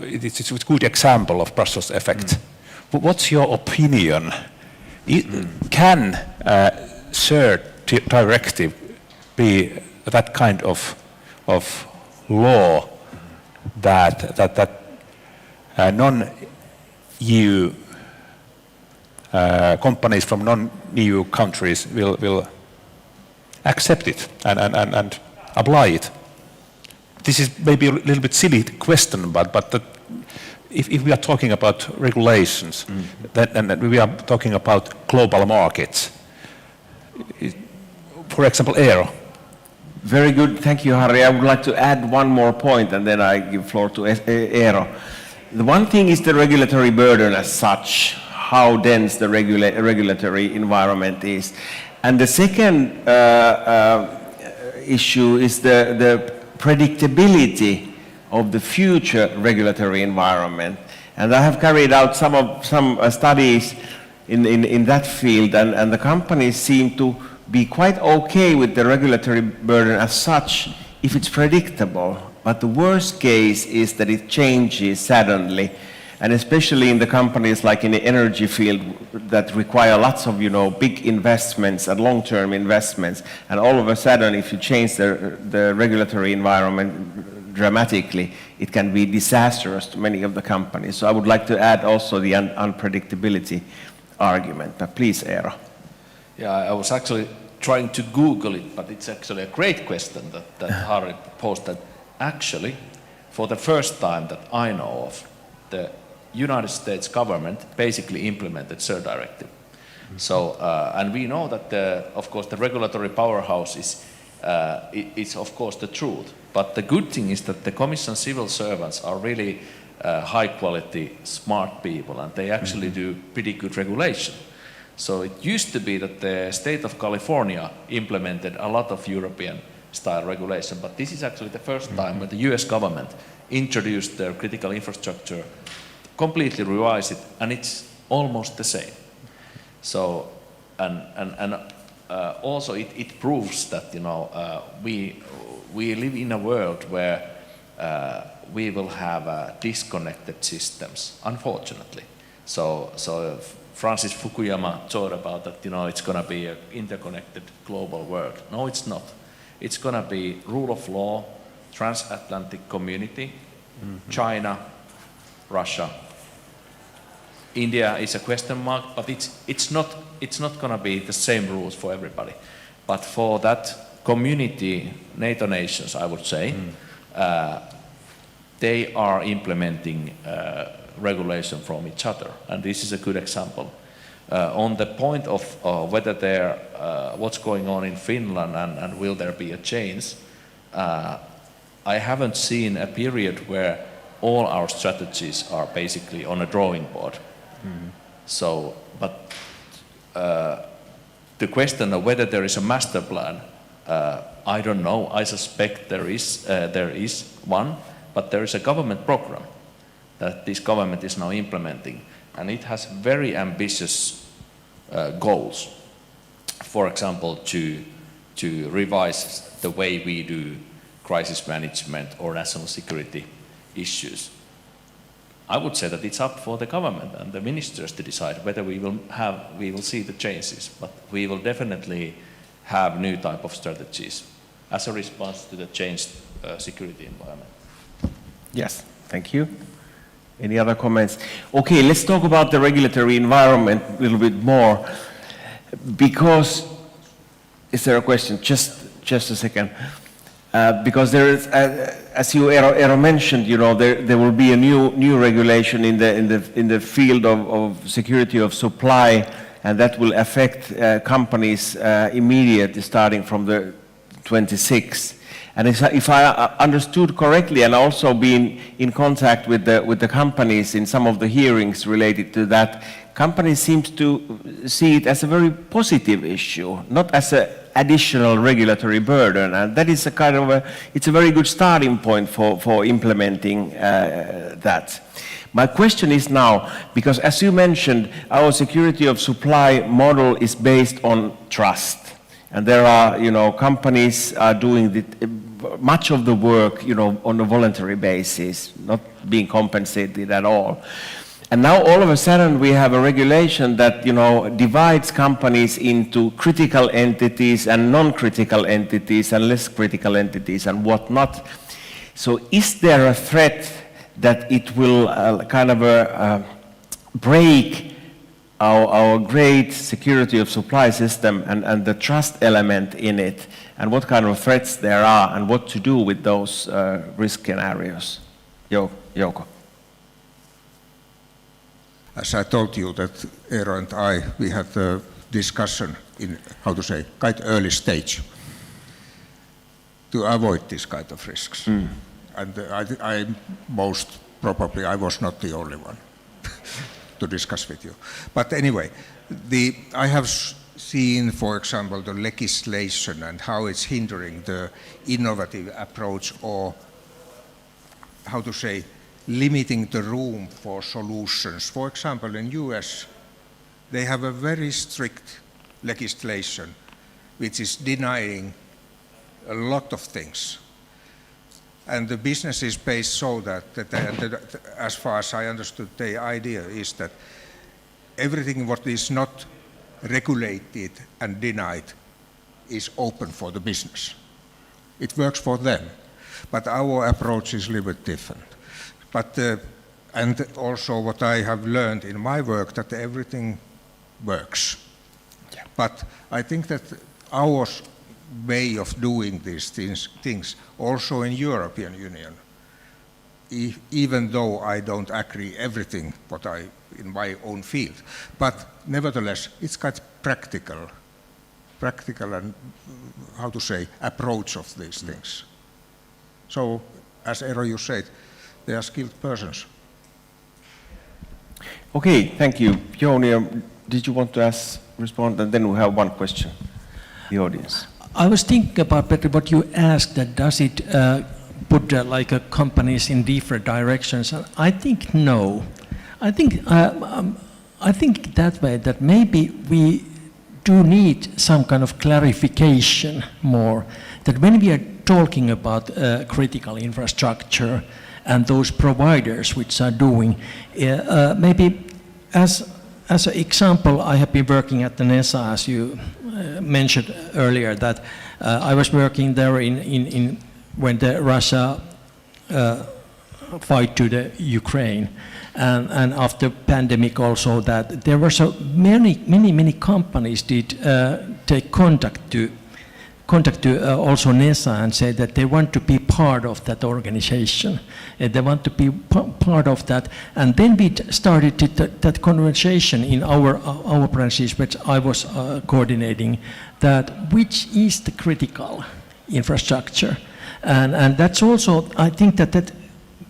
it's a good example of Brussels effect. What's your opinion? Can third directive be that kind of law that non-EU companies from non-EU countries will accept it and apply it? This is maybe a little bit silly question, but if we are talking about regulations, then we are talking about global markets. For example, Eero. Very good. Thank you, Harri. I would like to add one more point, and then I give floor to Eero. The one thing is the regulatory burden as such, how dense the regulatory environment is. And the second issue is the predictability of the future regulatory environment. And I have carried out some studies in that field, and the companies seem to be quite okay with the regulatory burden as such if it's predictable. But the worst case is that it changes suddenly, and especially in the companies like in the energy field that require lots of big investments and long-term investments, and all of a sudden if you change the regulatory environment dramatically, it can be disastrous to many of the companies. So I would like to add also the unpredictability argument. But please, Eero. Yeah, I was actually trying to Google it, but it's actually a great question that Harri posed. That actually, for the first time that I know of, the United States government basically implemented third directive. So, and we know that of course the regulatory powerhouse is of course the truth. But the good thing is that the Commission civil servants are really high quality, smart people, and they actually do pretty good regulation. So it used to be that the state of California implemented a lot of European style regulation, but this is actually the first time when the US government introduced their critical infrastructure, completely revised it, and it's almost the same. So, and also it proves that we live in a world where we will have disconnected systems, unfortunately. So Francis Fukuyama thought about that, it's going to be an interconnected global world. No, it's not. It's going to be rule of law, transatlantic community, China, Russia. India is a question mark, but it's not going to be the same rules for everybody. But for that community, NATO nations, I would say, they are implementing regulation from each other, and this is a good example. On the point of whether what's going on in Finland and will there be a change, I haven't seen a period where all our strategies are basically on a drawing board. So, but the question of whether there is a master plan, I don't know. I suspect there is one, but there is a government program that this government is now implementing. And it has very ambitious goals. For example, to revise the way we do crisis management or national security issues. I would say that it's up for the government and the ministers to decide whether we will see the changes, but we will definitely have new type of strategies as a response to the changed security environment. Yes, thank you. Any other comments? Okay, let's talk about the regulatory environment a little bit more. Because, is there a question? Just a second. Because there is, as you Eero mentioned, you know, there will be a new regulation in the field of security of supply, and that will affect companies immediately, starting from the 26th. And if I understood correctly, and also been in contact with the companies in some of the hearings related to that, companies seem to see it as a very positive issue, not as an additional regulatory burden. And that is a kind of it's a very good starting point for implementing that. My question is now, because as you mentioned, our security of supply model is based on trust. And there are, you know, companies are doing much of the work, you know, on a voluntary basis, not being compensated at all. And now all of a sudden we have a regulation that, you know, divides companies into critical entities and non-critical entities and less critical entities and whatnot. So is there a threat that it will kind of break our great security of supply system and the trust element in it, and what kind of threats there are, and what to do with those risk scenarios? Jouko. As I told you that Eero and I, we had a discussion in, how to say, quite early stage to avoid this kind of risks. And I most probably, I was not the only one to discuss with you. But anyway, I have seen, for example, the legislation and how it's hindering the innovative approach, or how to say, limiting the room for solutions. For example, in US, they have a very strict legislation which is denying a lot of things. And the business is based so that as far as I understood, the idea is that everything what is not regulated and denied is open for the business. It works for them, but our approach is a little bit different. But and also what I have learned in my work, that everything works. Yeah. But I think that our way of doing these things also in European Union, even though I don't agree everything what I in my own field, but nevertheless it's quite practical and how to say approach of these things. So as Eero you said, they are skilled persons. Okay, thank you. Joni, did you want to respond? And then we have one question, the audience. I was thinking about, Petri, what you asked, that does it put companies in different directions? And I think no. I think that way, that maybe we do need some kind of clarification more, that when we are talking about critical infrastructure and those providers which are doing, maybe as an example, I have been working at the NESA, as you mentioned earlier, that I was working there in when the Russia fight to the Ukraine, and after pandemic also, that there were so many companies did take contact to also NESA and say that they want to be part of that organization. They want to be part of that. And then we started that conversation in our branches, which I was coordinating, that which is the critical infrastructure. And that's also, I think that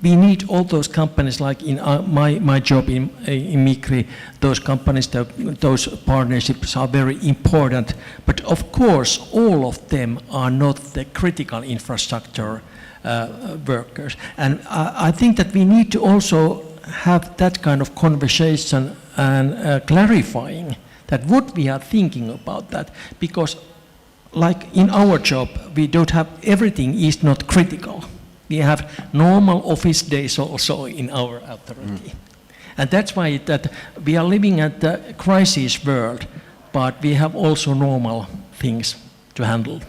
we need all those companies, like in my job in Migri, those companies, those partnerships are very important. But of course, all of them are not the critical infrastructure workers. And I think that we need to also have that kind of conversation and clarifying that what we are thinking about that, because like in our job, we don't have, everything is not critical. We have normal office days also in our authority. And that's why that we are living at the crisis world, but we have also normal things to handle.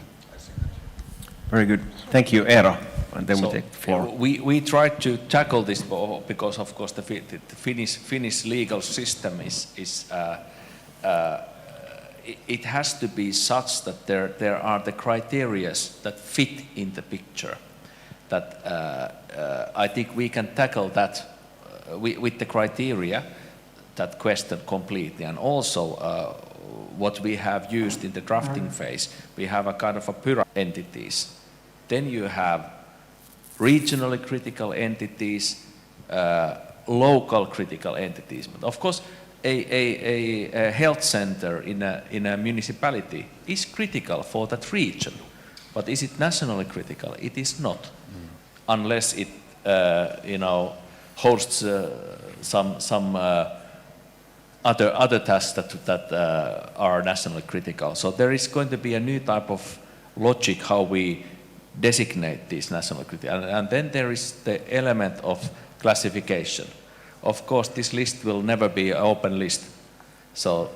Very good. Thank you, Eero. And then So, we take the floor. We tried to tackle this because, of course, the Finnish legal system it has to be such that there are the criteria that fit in the picture. That I think we can tackle that with the criteria, that question completely, and also what we have used in the drafting phase. We have a kind of a pyramid entities. Then you have regionally critical entities, local critical entities. But of course, a health center in a municipality is critical for that region. But is it nationally critical? It is not, unless it hosts some other tasks that are nationally critical. So there is going to be a new type of logic how we designate these national critical. And then there is the element of classification. Of course, this list will never be an open list. So,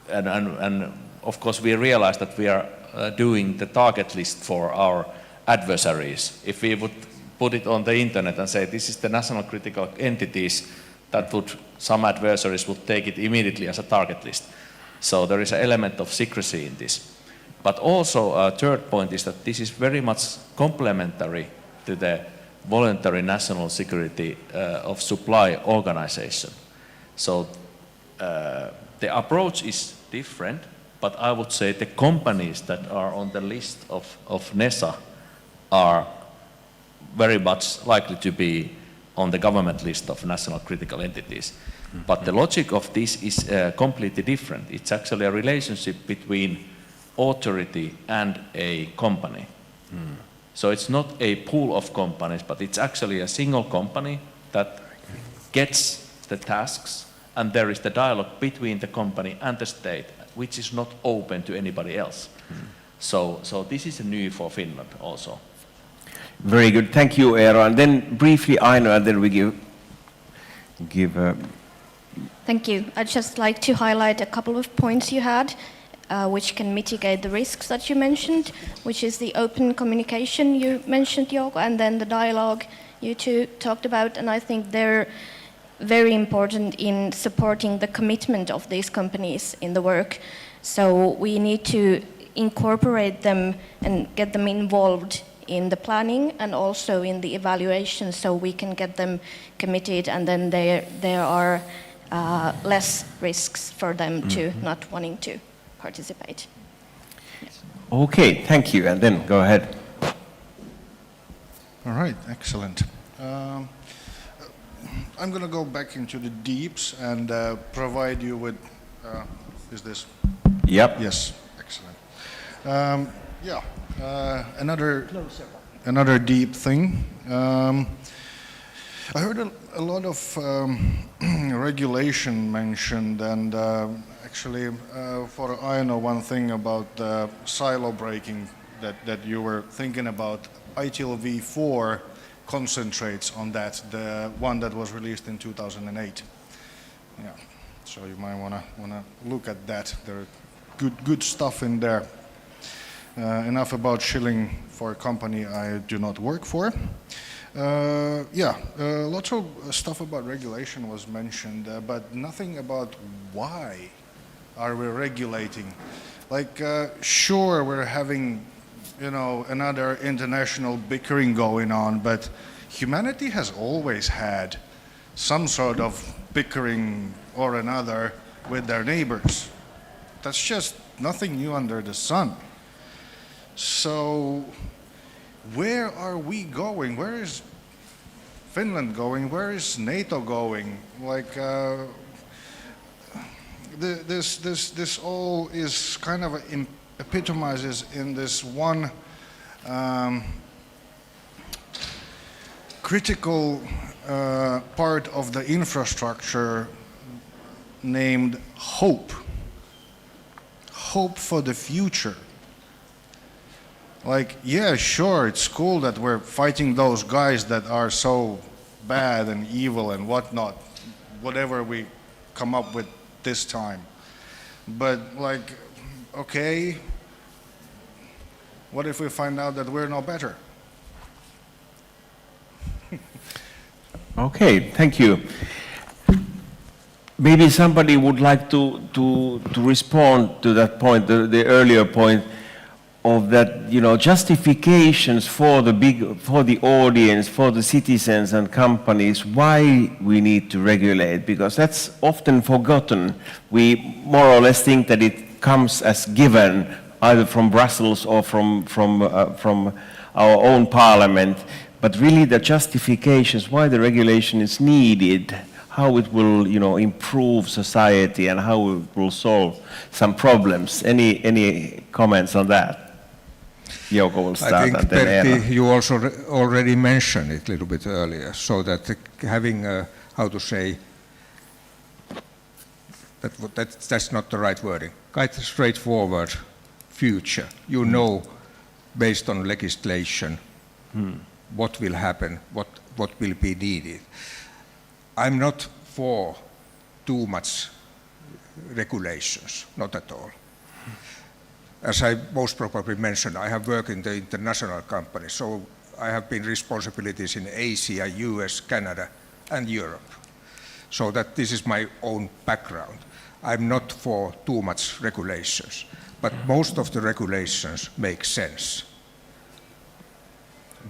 and of course, we realize that we are doing the target list for our adversaries. If we would put it on the internet and say this is the national critical entities, that would, some adversaries would take it immediately as a target list. So there is an element of secrecy in this. But also a third point is that this is very much complementary to the voluntary national security of supply organization. So the approach is different, but I would say the companies that are on the list of NESA are very much likely to be on the government list of national critical entities. But the logic of this is completely different. It's actually a relationship between authority and a company. So it's not a pool of companies, but it's actually a single company that gets the tasks, and there is the dialogue between the company and the state, which is not open to anybody else. So this is new for Finland also. Very good. Thank you, Eero. And then briefly, Aino, and then we give Thank you. I'd just like to highlight a couple of points you had, which can mitigate the risks that you mentioned, which is the open communication you mentioned, Jouko, and then the dialogue you two talked about. And I think they're very important in supporting the commitment of these companies in the work. So we need to incorporate them and get them involved in the planning and also in the evaluation, so we can get them committed, and then there are less risks for them to not wanting to participate. Yes. Okay, thank you, and then go ahead. All right, excellent. I'm going to go back into the deeps and provide you with, is this? Yep. Yes, excellent. Another deep thing. I heard a lot of regulation mentioned, and actually for Aino, one thing about silo breaking that you were thinking about, ITIL v4 concentrates on that, the one that was released in 2008. Yeah, so you might want to look at that. There are good stuff in there. Enough about shilling for a company I do not work for. Lots of stuff about regulation was mentioned, but nothing about why are we regulating. Like, sure, we're having, another international bickering going on, but humanity has always had some sort of bickering or another with their neighbors. That's just nothing new under the sun. So where are we going? Where is Finland going? Where is NATO going? Like this all is kind of epitomizes in this one critical part of the infrastructure named hope. Hope for the future. Like, yeah, sure, it's cool that we're fighting those guys that are so bad and evil and whatnot, whatever we come up with this time. But like, okay, what if we find out that we're no better? Okay, thank you. Maybe somebody would like to respond to that point, the earlier point of that, you know, justifications for the audience, for the citizens and companies, why we need to regulate, because that's often forgotten. We more or less think that it comes as given, either from Brussels or from our own parliament, but really the justifications why the regulation is needed, how it will, you know, improve society and how it will solve some problems. Any comments on that? Jouko will start. I think, and then Pertti, Eero. you also already mentioned it a little bit earlier, so that having a, how to say, that's not the right wording, quite a straightforward future. You know, based on legislation, what will happen, what will be needed. I'm not for too much regulations, not at all. As I most probably mentioned, I have worked in the international company, so I have been responsibilities in Asia, US, Canada, and Europe. So that this is my own background. I'm not for too much regulations, but most of the regulations make sense.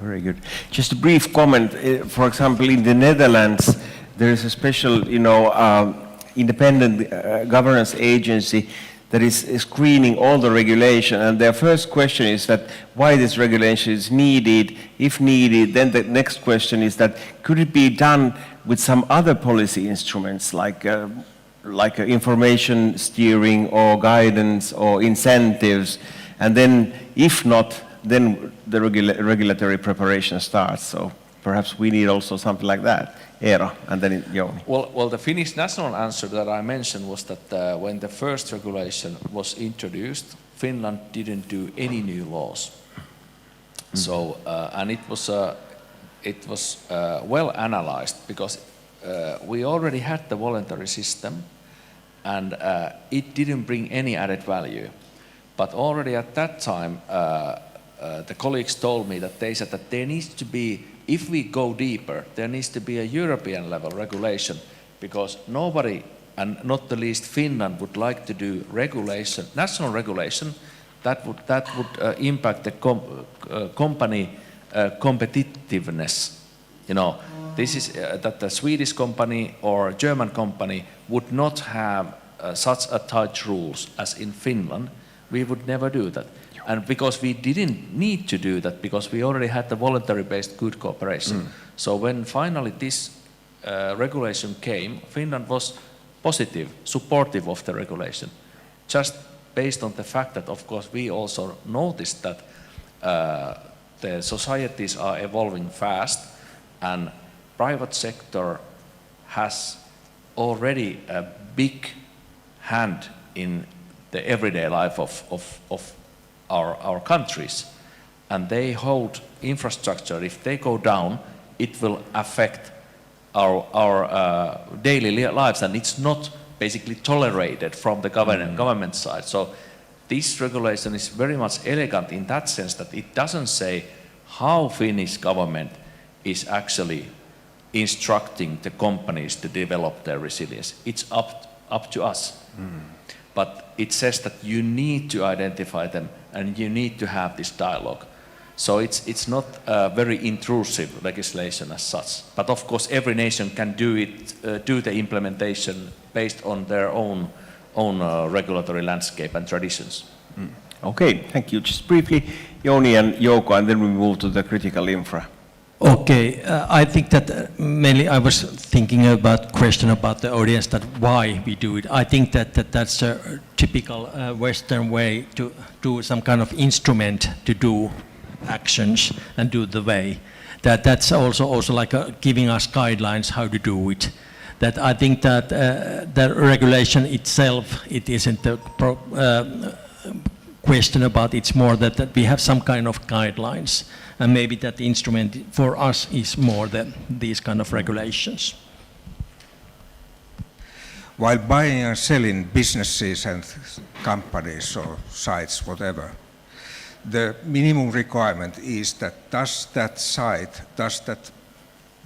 Very good. Just a brief comment. For example, in the Netherlands, there is a special, you know, independent governance agency that is screening all the regulation, and their first question is that why this regulation is needed. If needed, then the next question is that could it be done with some other policy instruments like information steering or guidance or incentives, and then if not, then the regulatory preparation starts. So perhaps we need also something like that. Eero, and then Jouni. Well, the Finnish national answer that I mentioned was that when the first regulation was introduced, Finland didn't do any new laws. So, and it was well analyzed, because we already had the voluntary system, and it didn't bring any added value. But already at that time, the colleagues told me that they said that there needs to be, if we go deeper, there needs to be a European level regulation, because nobody, and not the least Finland, would like to do regulation, national regulation, that would impact the company competitiveness. You know, this is that the Swedish company or German company would not have such a tight rules as in Finland. We would never do that. And because we didn't need to do that, because we already had the voluntary-based good cooperation. So when finally this regulation came, Finland was positive, supportive of the regulation, just based on the fact that, of course, we also noticed that the societies are evolving fast, and private sector has already a big hand in the everyday life of our countries, and they hold infrastructure. If they go down, it will affect our daily lives, and it's not basically tolerated from the government side. So this regulation is very much elegant in that sense that it doesn't say how Finnish government is actually instructing the companies to develop their resilience. It's up to us. But it says that you need to identify them and you need to have this dialogue. So it's not a very intrusive legislation as such. But of course, every nation can do the implementation based on their own regulatory landscape and traditions. Okay, thank you. Just briefly, Jouni and Jouko, and then we move to the critical infra. Okay, I think that mainly I was thinking about question about the audience, that why we do it. I think that's a typical Western way to do some kind of instrument to do actions and do the way. that's also like giving us guidelines how to do it. That I think that the regulation itself, it isn't the question about, it's more that we have some kind of guidelines, and maybe that instrument for us is more than these kind of regulations. While buying and selling businesses and companies or sites, whatever, the minimum requirement is that does that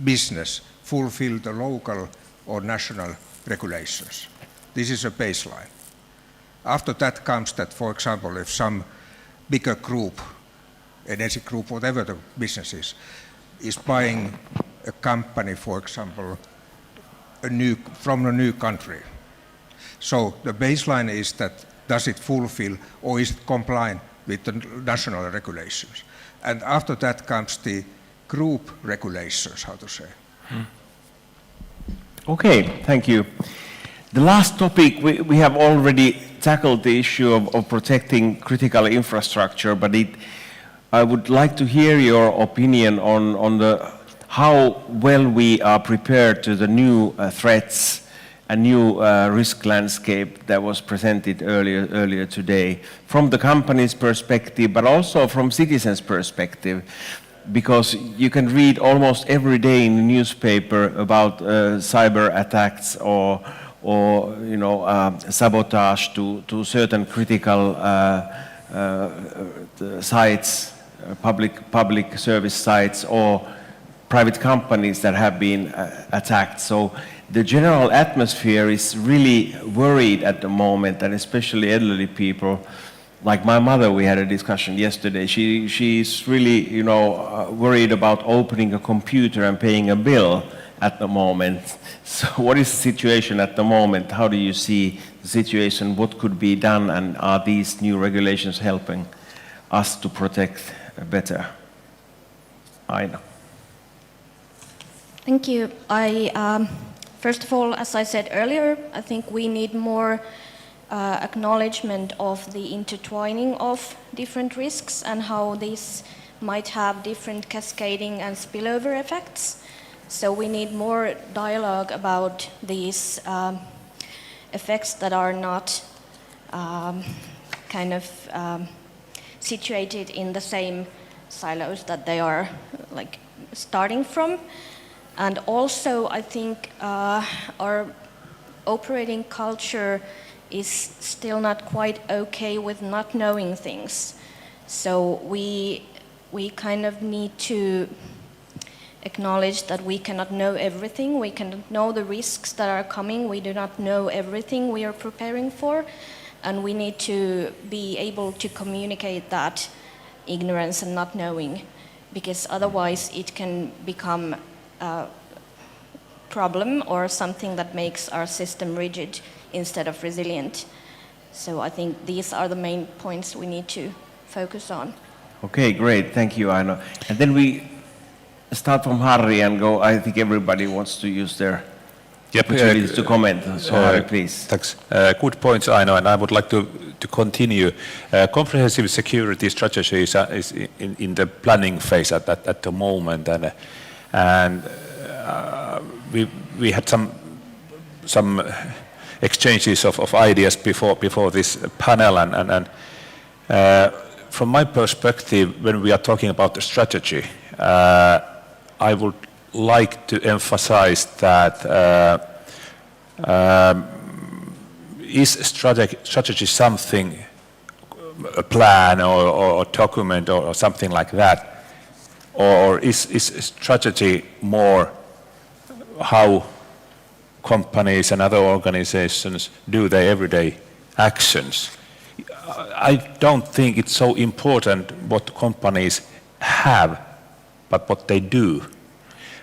business fulfill the local or national regulations? This is a baseline. After that comes that, for example, if some bigger group, energy group, whatever the business is buying a company, for example, from a new country. So the baseline is that does it fulfill or is it compliant with the national regulations? And after that comes the group regulations, how to say. Okay, thank you. The last topic, we have already tackled the issue of protecting critical infrastructure, but I would like to hear your opinion on how well we are prepared to the new threats and new risk landscape that was presented earlier today, from the company's perspective, but also from citizens' perspective. Because you can read almost every day in the newspaper about cyber attacks or sabotage to certain critical sites, public service sites, or private companies that have been attacked. So the general atmosphere is really worried at the moment, and especially elderly people. Like my mother, we had a discussion yesterday. She's really, worried about opening a computer and paying a bill at the moment. So what is the situation at the moment? How do you see the situation? What could be done? And are these new regulations helping us to protect better? Aina. Thank you. First of all, as I said earlier, I think we need more acknowledgement of the intertwining of different risks and how these might have different cascading and spillover effects. So we need more dialogue about these effects that are not situated in the same silos that they are starting from. And also I think our operating culture is still not quite okay with not knowing things. So we kind of need to acknowledge that we cannot know everything, we cannot know the risks that are coming, we do not know everything we are preparing for, and we need to be able to communicate that ignorance and not knowing, because otherwise it can become a problem or something that makes our system rigid instead of resilient. So I think these are the main points we need to focus on. Okay, great. Thank you, Aino. And then we start from Harri and go. I think everybody wants to use their opportunities to comment. So Harri, please. Thanks. Good points, Aino, and I would like to continue. Comprehensive security strategy is in the planning phase at the moment, and we had some exchanges of ideas before this panel, and from my perspective, when we are talking about the strategy, I would like to emphasize that is strategy something, a plan or document or something like that, or is strategy more how companies and other organizations do their everyday actions? I don't think it's so important what companies have, but what they do.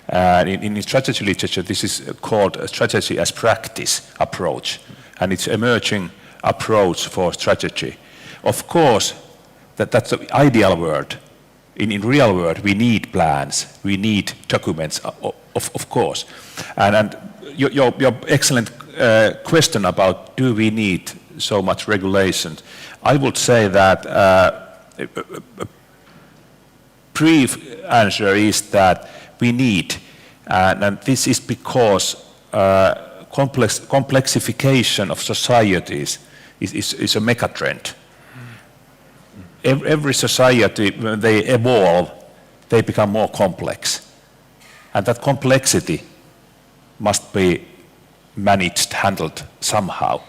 In strategy literature, this is called a strategy as practice approach, and it's emerging approach for strategy. Of course, that's the ideal world. In real world, we need plans, we need documents, of course. And your excellent question about do we need so much regulation, I would say that brief answer is that we need, and this is because complexification of societies is a mega trend. Every society, when they evolve, they become more complex. And that complexity must be managed, handled somehow.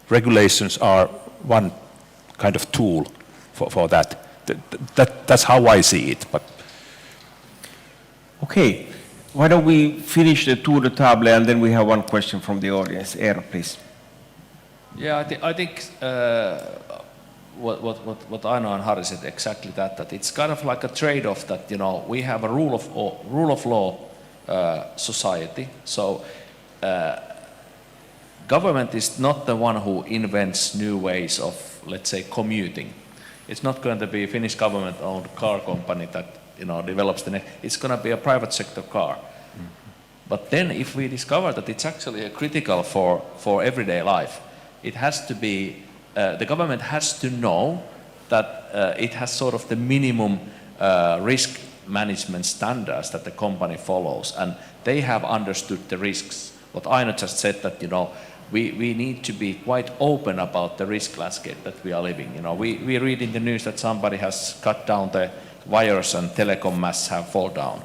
Regulations are one kind of tool for that. That's how I see it. But okay, why don't we finish the tour de table and then we have one question from the audience. Eero, please. Yeah, I think what Aino and Harri said exactly that it's kind of like a trade-off that, you know, we have a rule of law society. So government is not the one who invents new ways of, let's say, commuting. It's not going to be a Finnish government-owned car company that, you know, develops the next. It's going to be a private sector car. Mm-hmm. But then if we discover that it's actually critical for everyday life, it has to be, the government has to know that it has sort of the minimum risk management standards that the company follows, and they have understood the risks. What Aino just said, that, you know, we need to be quite open about the risk landscape that we are living. You know, we read in the news that somebody has cut down the wires and telecom masts have fallen down.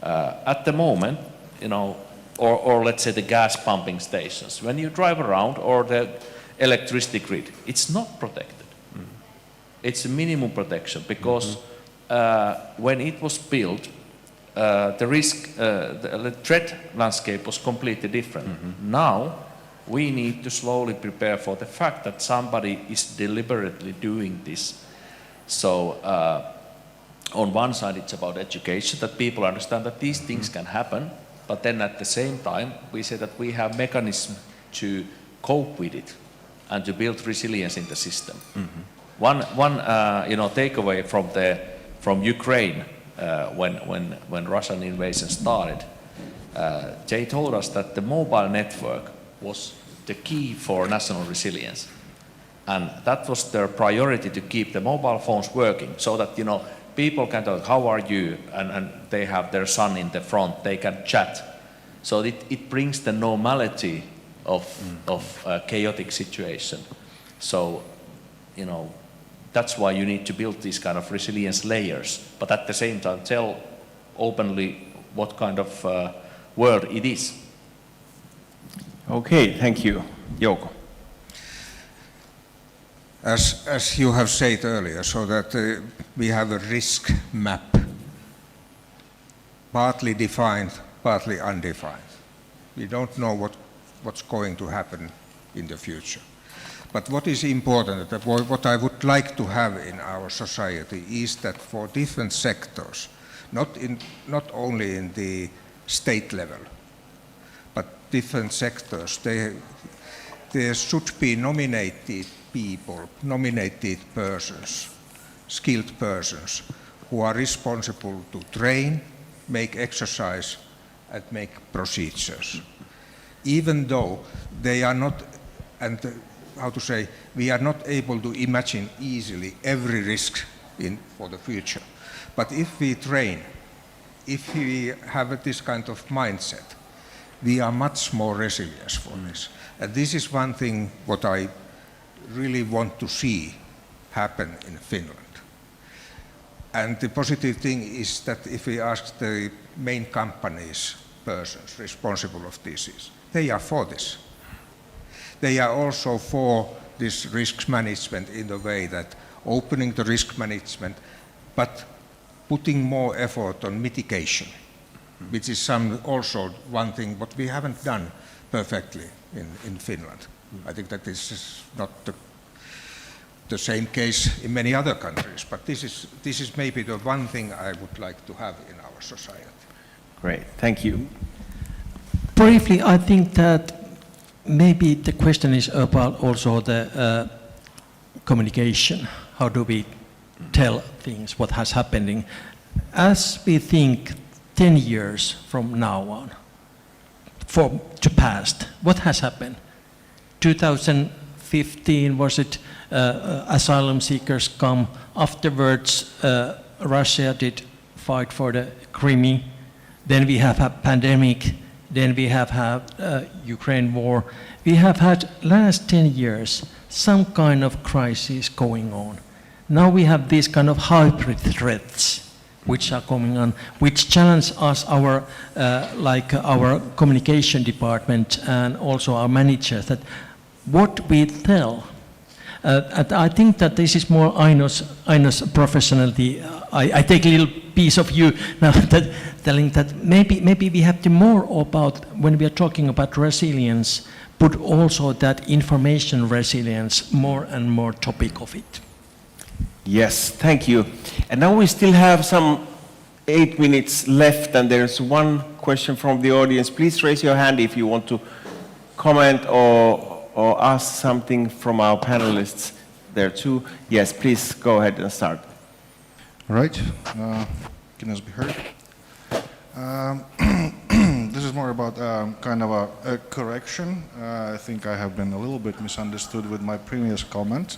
At the moment, you know, or let's say the gas pumping stations, when you drive around, or the electricity grid, it's not protected. Mm-hmm. It's a minimum protection, because when it was built, the risk, the threat landscape was completely different. Mm-hmm. Now, we need to slowly prepare for the fact that somebody is deliberately doing this. So on one side, it's about education, that people understand that these things can happen, but then at the same time, we say that we have mechanisms to cope with it and to build resilience in the system. Mm-hmm. One you know, takeaway from Ukraine when Russian invasion started, they told us that the mobile network was the key for national resilience, and that was their priority, to keep the mobile phones working, so that, you know, people can talk, how are you, and they have their son in the front, they can chat, so it brings the normality of a chaotic situation. So, you know, that's why you need to build these kind of resilience layers, but at the same time tell openly what kind of world it is. Okay, thank you. Jouko. As you have said earlier, so that we have a risk map, partly defined, partly undefined. We don't know what's going to happen in the future. But what is important, that what I would like to have in our society, is that for different sectors, not only in the state level, but different sectors, there should be nominated people, nominated persons, skilled persons, who are responsible to train, make exercise, and make procedures. Even though they are not, and how to say, we are not able to imagine easily every risk for the future. But if we train, if we have this kind of mindset, we are much more resilient for this. And this is one thing what I really want to see happen in Finland. And the positive thing is that if we ask the main companies, persons responsible of this, they are for this. They are also for this risk management in the way that opening the risk management, but putting more effort on mitigation, which is also one thing what we haven't done perfectly in Finland. I think that this is not the same case in many other countries, but this is maybe the one thing I would like to have in our society. Great, thank you. Briefly, I think that maybe the question is about also the communication. How do we tell things, what has happening? As we think 10 years from now on, to past, what has happened? 2015, was it asylum seekers come? Afterwards, Russia did fight for the Crimea, then we have a pandemic, then we have had Ukraine war. We have had last 10 years some kind of crisis going on. Now we have these kind of hybrid threats which are coming on, which challenge us, our our communication department and also our managers, that what we tell. And I think that this is more Aino's professionality. I take a little piece of you now, that telling that maybe we have to more about, when we are talking about resilience, put also that information resilience more and more topic of it. Yes, thank you. And now we still have some 8 minutes left, and there's one question from the audience. Please raise your hand if you want to comment or ask something from our panelists there too. Yes, please go ahead and start. All right. Can this be heard? This is more about kind of a correction. I think I have been a little bit misunderstood with my previous comment.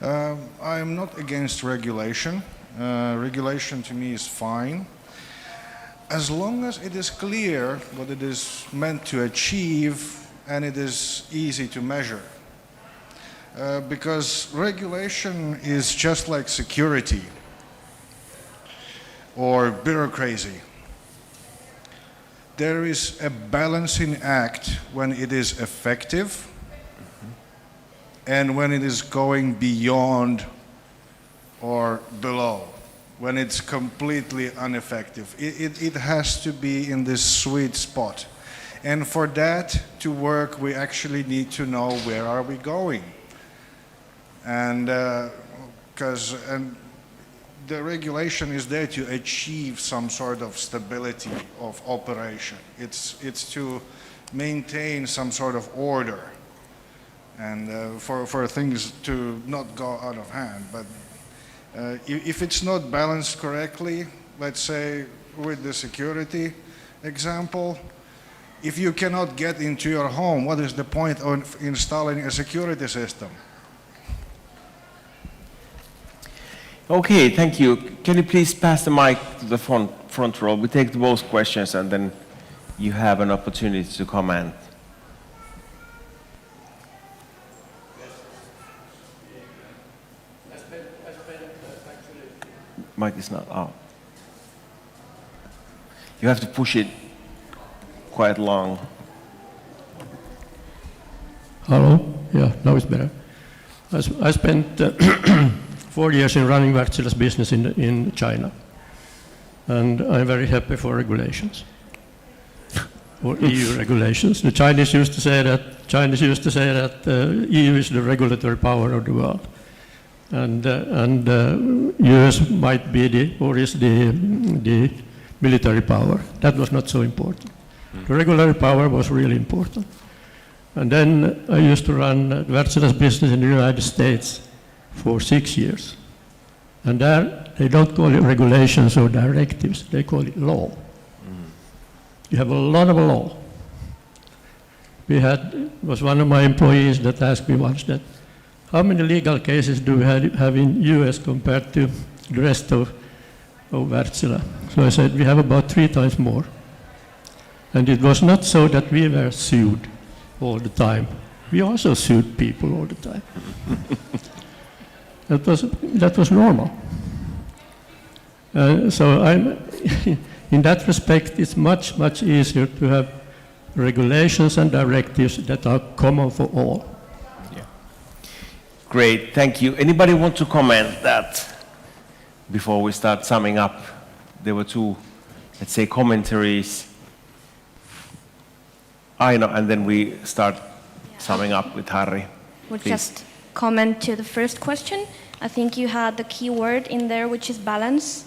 I am not against regulation. Regulation to me is fine, as long as it is clear what it is meant to achieve and it is easy to measure. Because regulation is just like security or bureaucracy. There is a balancing act when it is effective and when it is going beyond or below, when it's completely ineffective. It has to be in this sweet spot. And for that to work, we actually need to know where are we going. And the regulation is there to achieve some sort of stability of operation. It's to maintain some sort of order and for things to not go out of hand. But if it's not balanced correctly, let's say with the security example, if you cannot get into your home, what is the point of installing a security system? Okay, thank you. Can you please pass the mic to the front row? We take both questions and then you have an opportunity to comment. Mic is not out. You have to push it quite long. Hello? Yeah, now it's better. I spent 4 years in running Wärtsilä's business in China. And I'm very happy for regulations, or EU regulations. The Chinese used to say that EU is the regulatory power of the world. And US might be the military power. That was not so important. The regulatory power was really important. And then I used to run Wärtsilä's business in the United States for 6 years. And there, they don't call it regulations or directives, they call it law. You have a lot of law. Was one of my employees that asked me once that, how many legal cases do we have in US compared to the rest of Wärtsilä? So I said, we have about 3 times more. And it was not so that we were sued all the time. We also sued people all the time. That was normal. So in that respect, it's much, much easier to have regulations and directives that are common for all. Yeah. Great, thank you. Anybody want to comment that before we start summing up? There were 2, let's say, commentaries. Aino, and then we start summing up with Harri. We'll just comment to the first question. I think you had the key word in there, which is balance.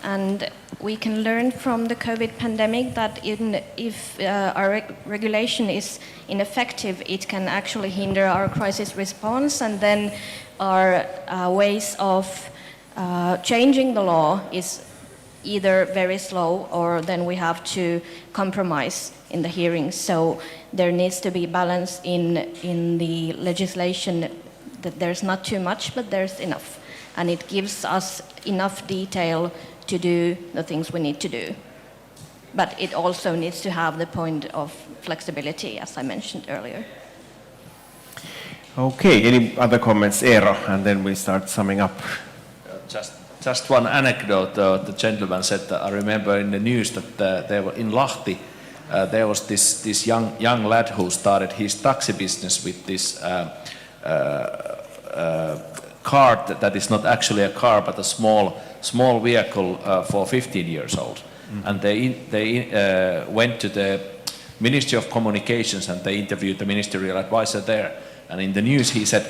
And we can learn from the COVID pandemic that if our regulation is ineffective, it can actually hinder our crisis response, and then our ways of changing the law is either very slow or then we have to compromise in the hearings. So there needs to be balance in the legislation, that there's not too much, but there's enough. And it gives us enough detail to do the things we need to do. But it also needs to have the point of flexibility, as I mentioned earlier. Okay, any other comments, Eero, and then we start summing up. Just one anecdote. The gentleman said that I remember in the news that there were in Lahti. There was this young lad who started his taxi business with this car that is not actually a car but a small vehicle for 15 years old. And they went to the Ministry of Communications and they interviewed the Ministerial Advisor there. And in the news he said,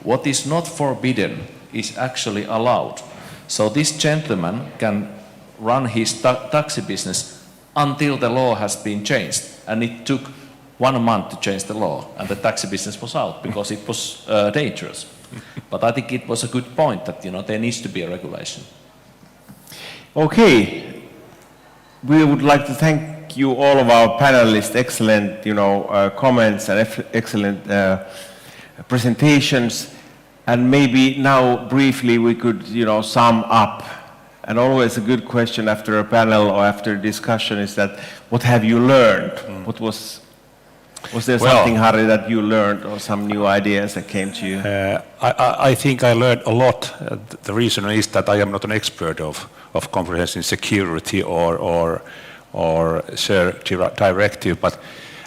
what is not forbidden is actually allowed. So this gentleman can run his taxi business until the law has been changed. And it took 1 month to change the law, and the taxi business was out because it was dangerous. But I think it was a good point that there needs to be a regulation. Okay, we would like to thank you all of our panelists. Excellent, comments and excellent presentations. And maybe now briefly we could, sum up. And always a good question after a panel or after a discussion is that, what have you learned? What was there something, Harri, that you learned or some new ideas that came to you? I think I learned a lot. The reason is that I am not an expert of comprehensive security or share directive, but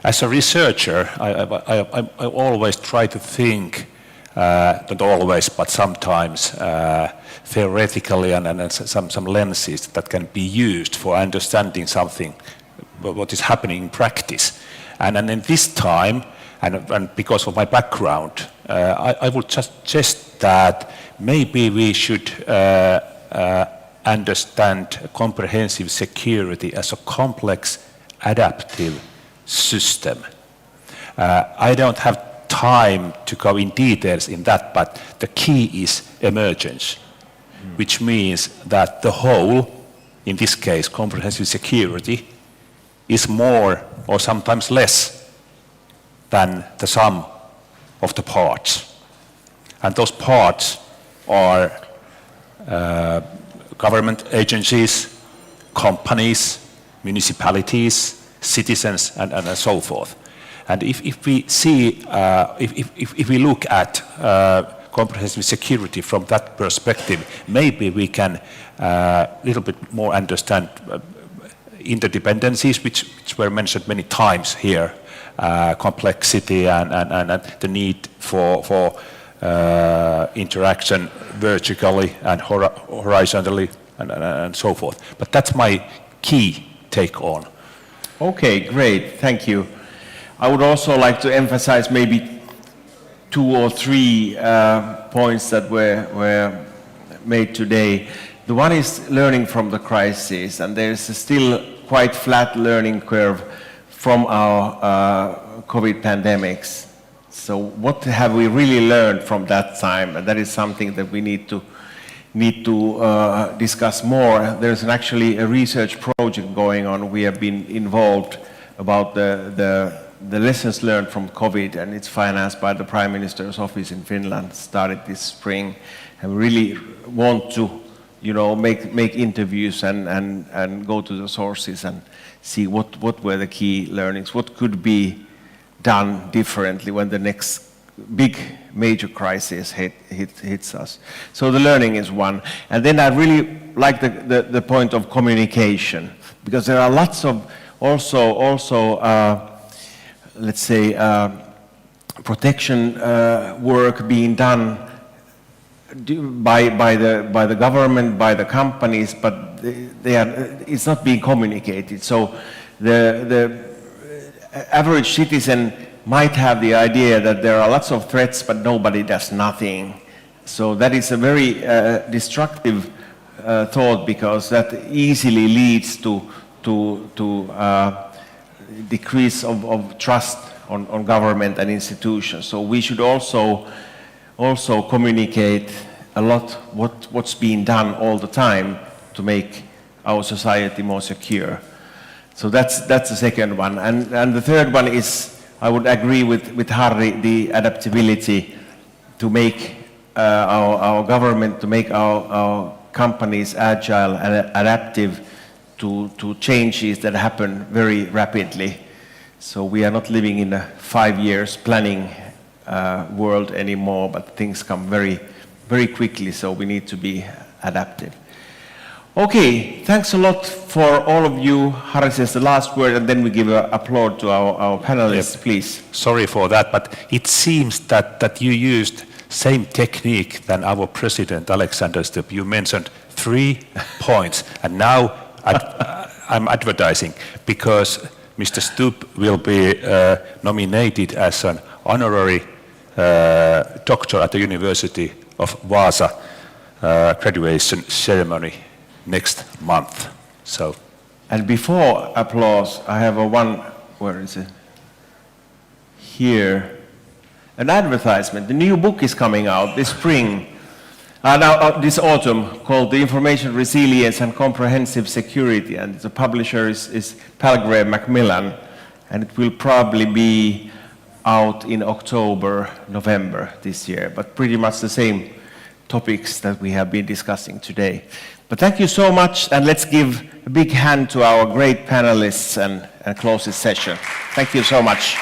as a researcher, I always try to think, not always, but sometimes theoretically and some lenses that can be used for understanding something, what is happening in practice. And in this time, and because of my background, I would just suggest that maybe we should understand comprehensive security as a complex, adaptive system. I don't have time to go in details in that, but the key is emergence, which means that the whole, in this case comprehensive security, is more or sometimes less than the sum of the parts. And those parts are government agencies, companies, municipalities, citizens, and so forth. And if we see, if we look at comprehensive security from that perspective, maybe we can a little bit more understand interdependencies, which were mentioned many times here, complexity and the need for interaction vertically and horizontally and so forth. But that's my key take on. Okay, great, thank you. I would also like to emphasize maybe 2 or 3 points that were made today. The one is learning from the crisis, and there's a still quite flat learning curve from our COVID pandemics. So what have we really learned from that time? And that is something that we need to discuss more. There's actually a research project going on. We have been involved about the lessons learned from COVID, and it's financed by the Prime Minister's office in Finland, started this spring. And we really want to, make interviews and go to the sources and see what were the key learnings, what could be done differently when the next big major crisis hits us. So the learning is one. And then I really like the point of communication, because there are lots of also let's say protection work being done by the government, by the companies, but it's not being communicated. So the average citizen might have the idea that there are lots of threats, but nobody does nothing. So that is a very destructive thought, because that easily leads to decrease of trust on government and institutions. So we should also communicate a lot what's being done all the time to make our society more secure. So that's the second one. And the third one is, I would agree with Harri, the adaptability to make our government, to make our companies agile and adaptive to changes that happen very rapidly. So we are not living in a 5 years planning world anymore, but things come very, very quickly, so we need to be adaptive. Okay, thanks a lot for all of you. Harri says the last word, and then we give an applause to our panelists, please. Sorry for that, but it seems that you used same technique than our president, Alexander Stubb. You mentioned 3 points, and now I'm advertising, because Mr. Stubb will be nominated as an honorary doctor at the University of Vaasa graduation ceremony next month. So. And before applause, I have where is it? Here. An advertisement. The new book is coming out this spring, this autumn, called The Information Resilience and Comprehensive Security, and the publisher is Palgrave Macmillan, and it will probably be out in October, November this year, but pretty much the same topics that we have been discussing today. But thank you so much, and let's give a big hand to our great panelists and close this session. Thank you so much.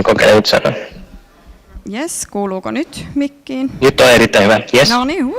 halusin kokeilla nyt sanoa. Yes, kuuluuko nyt mikkiin? Nyt on erittäin hyvä. Yes. No niin,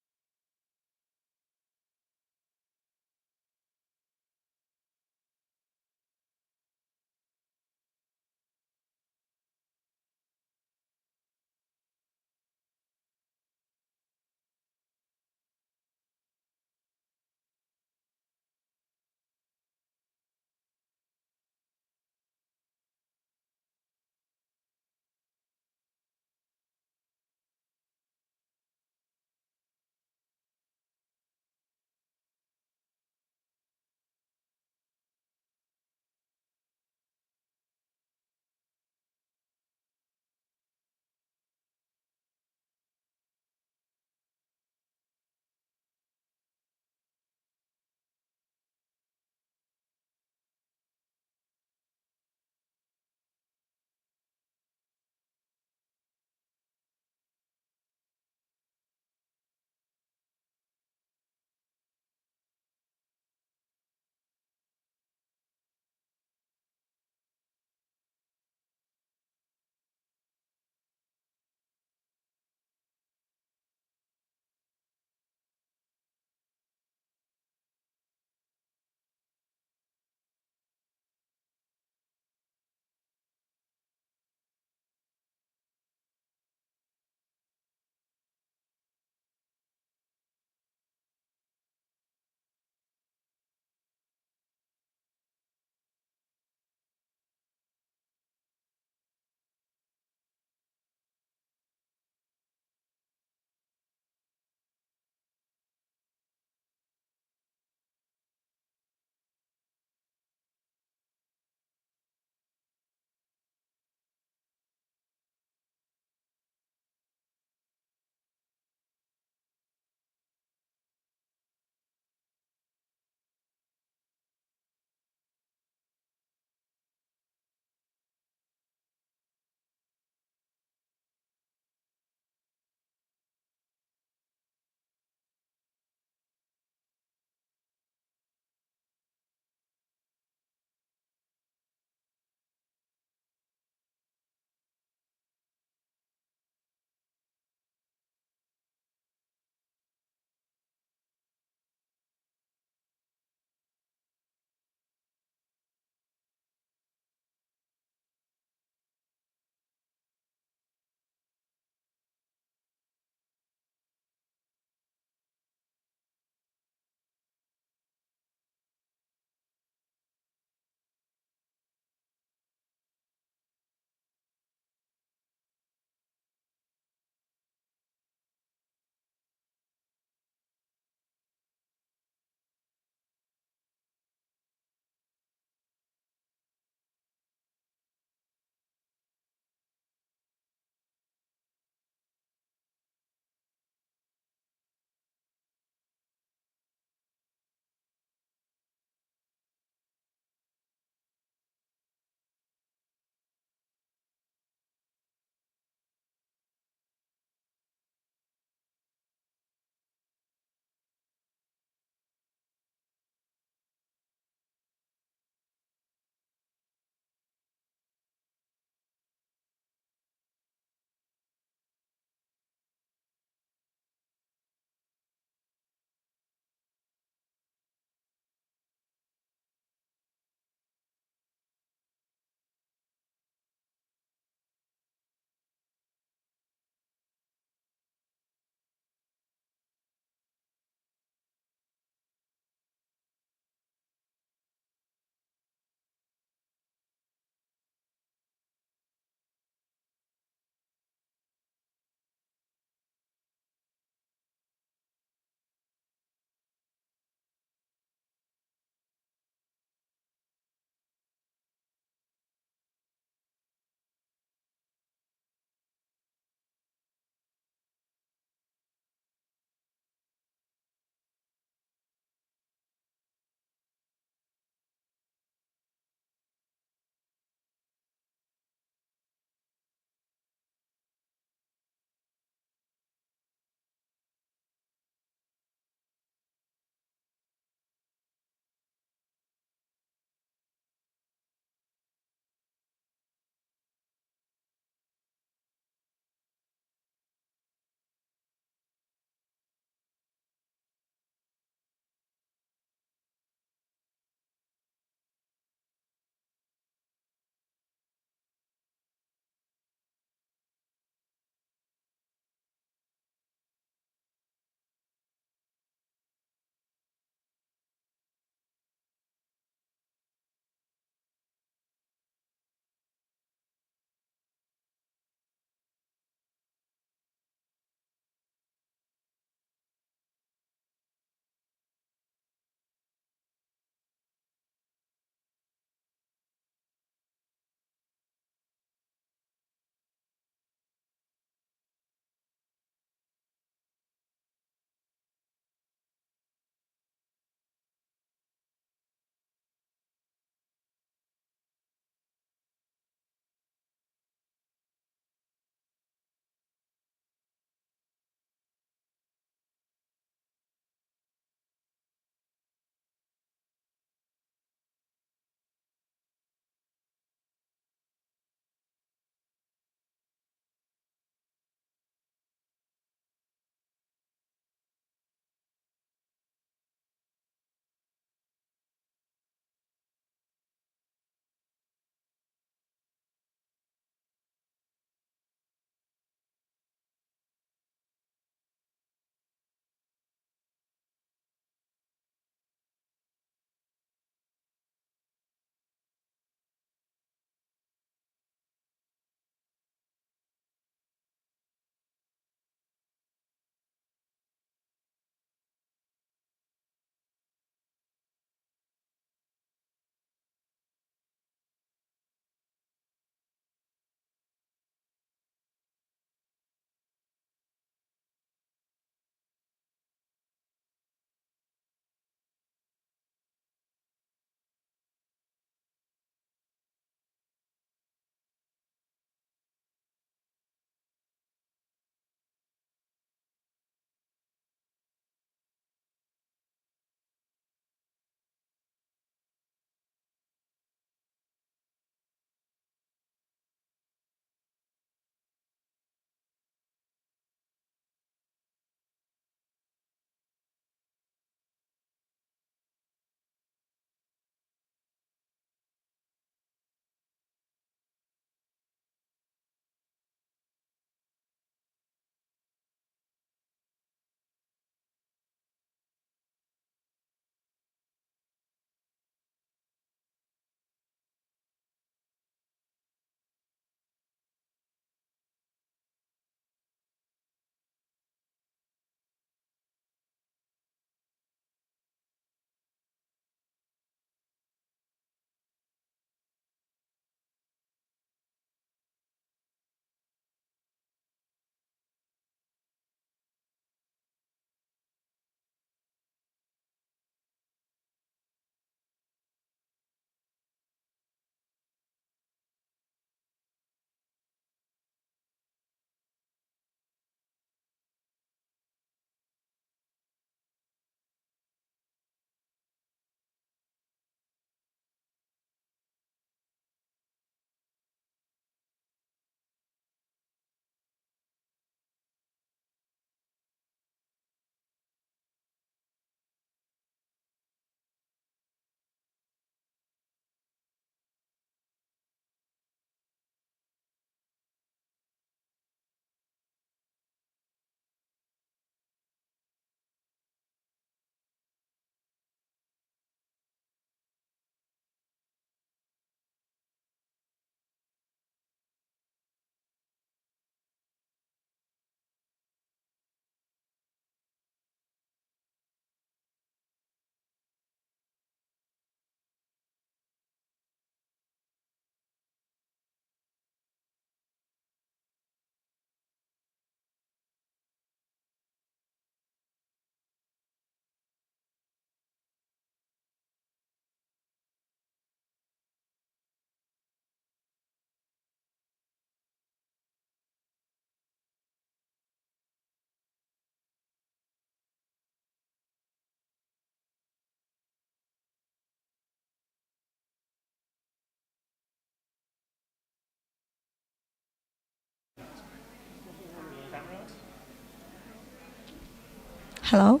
Hello?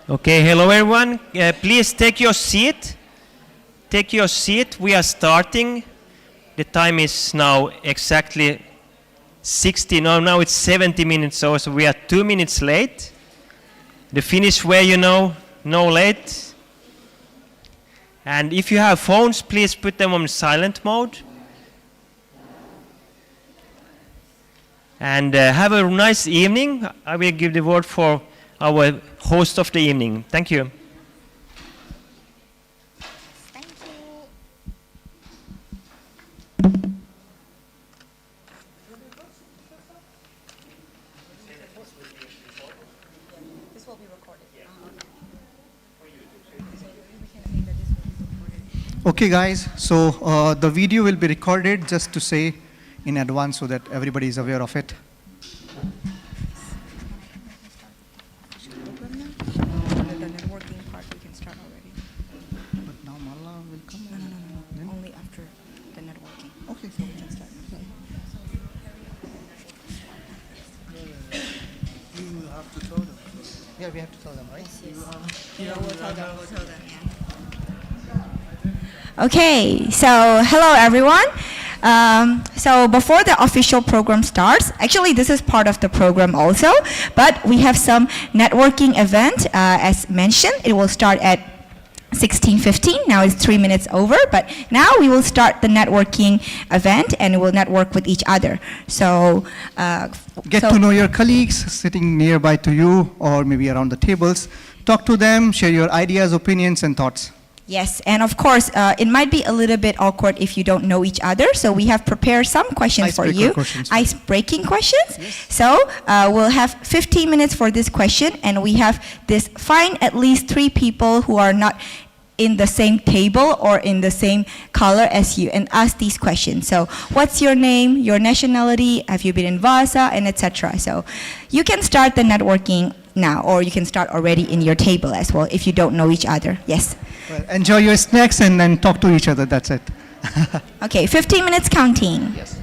Okay, hello everyone. Please take your seat. Take your seat. We are starting. The time is now exactly 60. No, now it's 70 minutes, so we are 2 minutes late. The Finnish way, you know, no late. And if you have phones, please put them on silent mode. And have a nice evening. I will give the word for our host of the evening. Thank you. Okay guys, so the video will be recorded, just to say in advance so that everybody is aware of it. Yeah, we have to tell them, right? Yes. We'll tell them, yeah. Okay, so hello everyone. So before the official program starts, actually this is part of the program also, but we have some networking event as mentioned. It will start at 16:15. Now it's 3 minutes over, but now we will start the networking event and we'll network with each other. So Get to know your colleagues sitting nearby to you or maybe around the tables. Talk to them, share your ideas, opinions, and thoughts. Yes, and of course, it might be a little bit awkward if you don't know each other, so we have prepared some questions for you. Ice-breaking questions. Yes. So we'll have 15 minutes for this question, and we have this find at least 3 people who are not in the same table or in the same color as you and ask these questions. So what's your name, your nationality, have you been in Vasa, and etc. So you can start the networking now, or you can start already in your table as well if you don't know each other. Yes. Well, enjoy your snacks and then talk to each other, that's it. Okay, 15 minutes counting. Yes.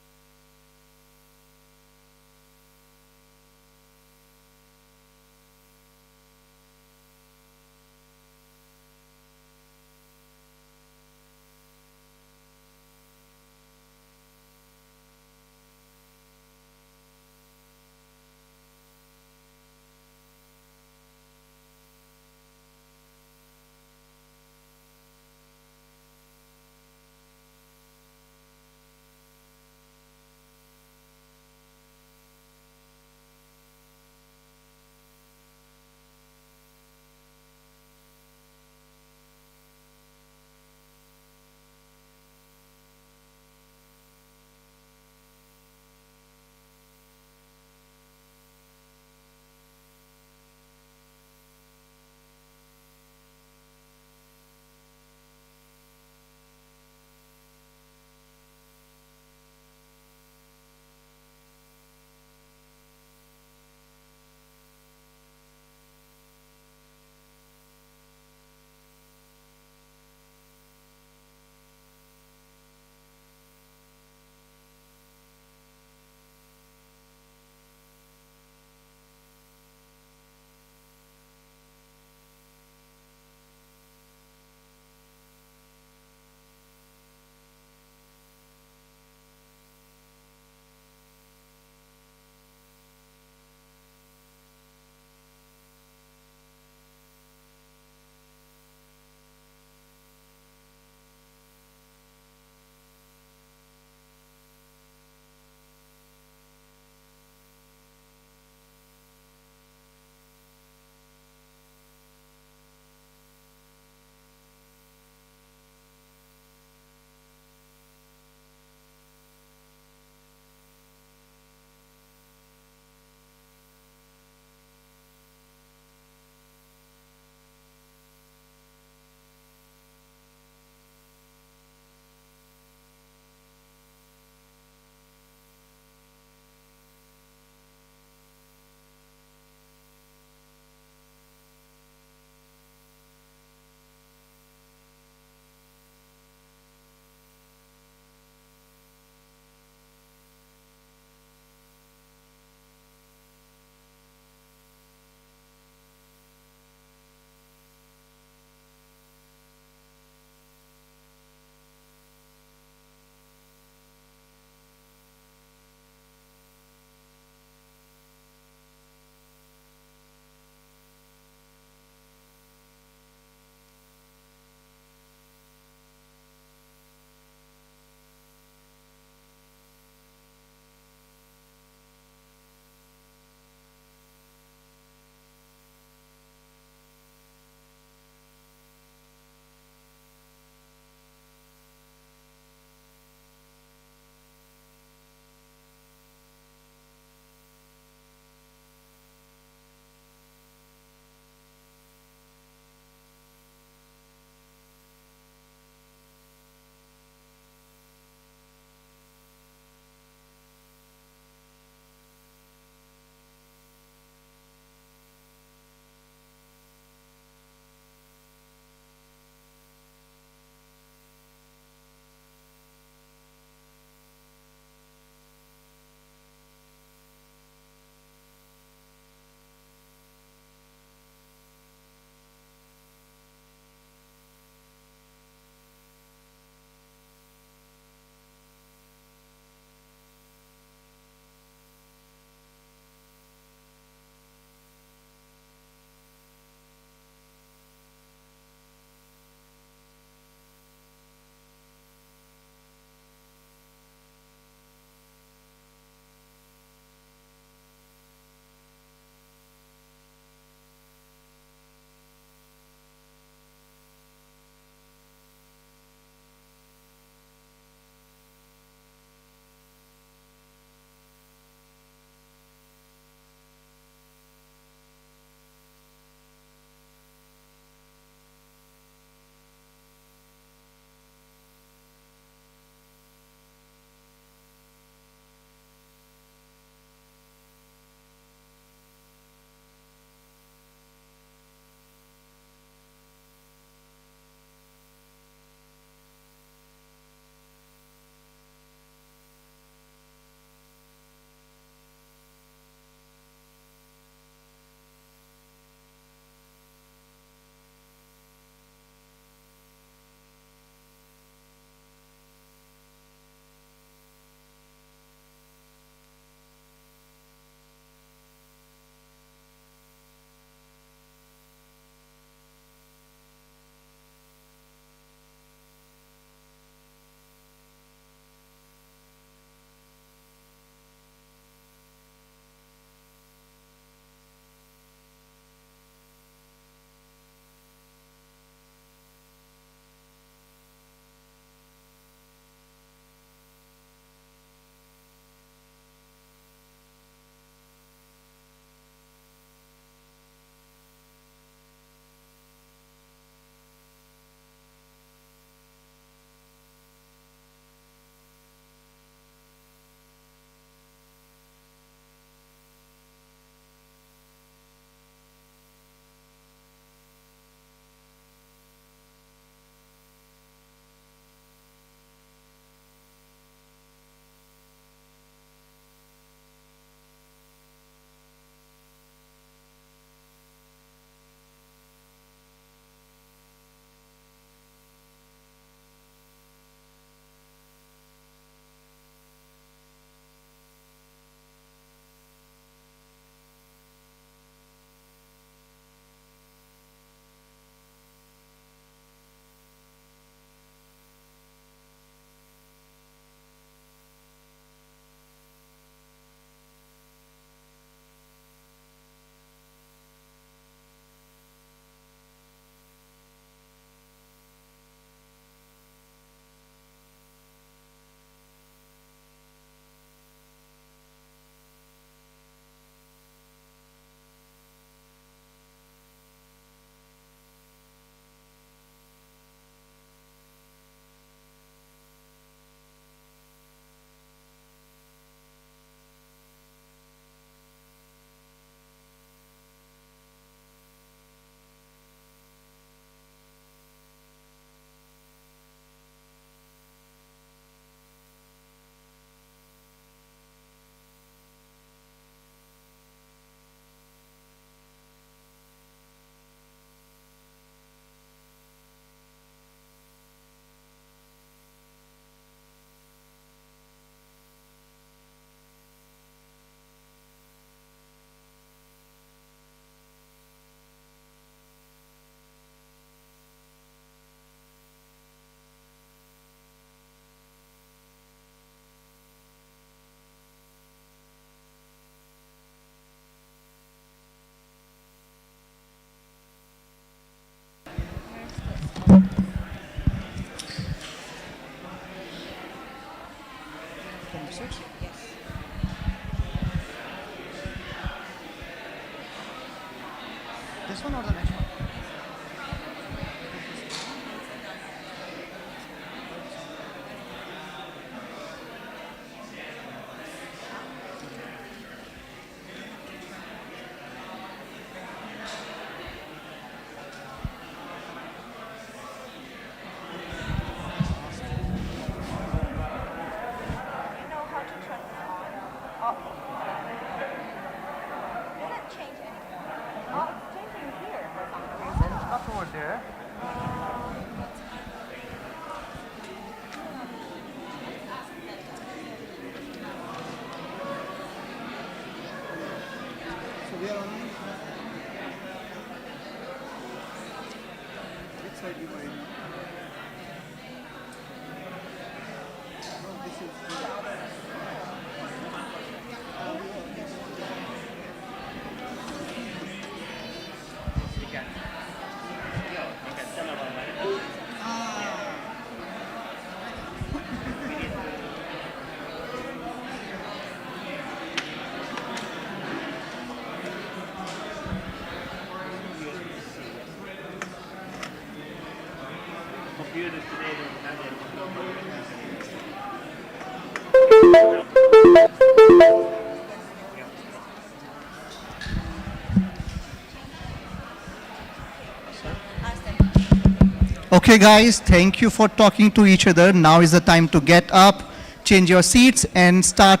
Okay, guys, thank you for talking to each other. Now is the time to get up, change your seats, and start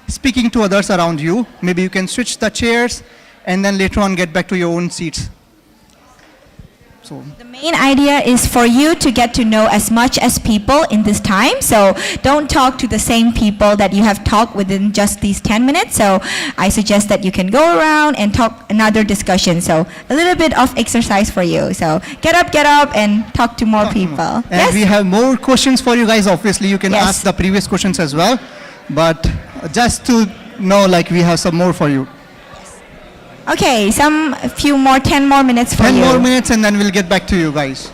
speaking to others around you. Maybe you can switch the chairs, and then later on get back to your own seats. So. The main idea is for you to get to know as much as people in this time. So don't talk to the same people that you have talked within just these 10 minutes. So I suggest that you can go around and talk another discussion. So a little bit of exercise for you. So get up and talk to more people. And yes? We have more questions for you guys. Obviously, you can ask the previous questions as well. But just to know, like, we have some more for you. Okay, a few more, 10 more minutes for you. 10 more minutes and then we'll get back to you guys.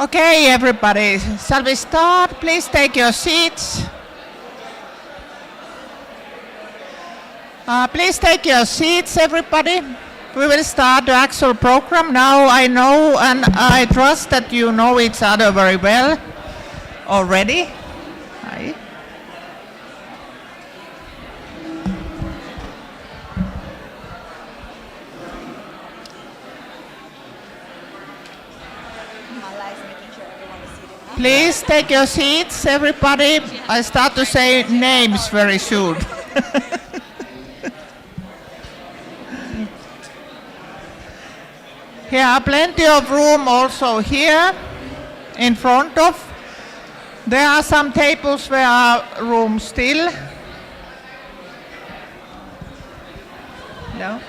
Okay, everybody, shall we start? Please take your seats. Please take your seats, everybody. We will start the actual program now. I know and I trust that you know each other very well already. Hi. Please take your seats, everybody. I start to say names very soon. Here are plenty of room also here in front of. There are some tables where are room still. No?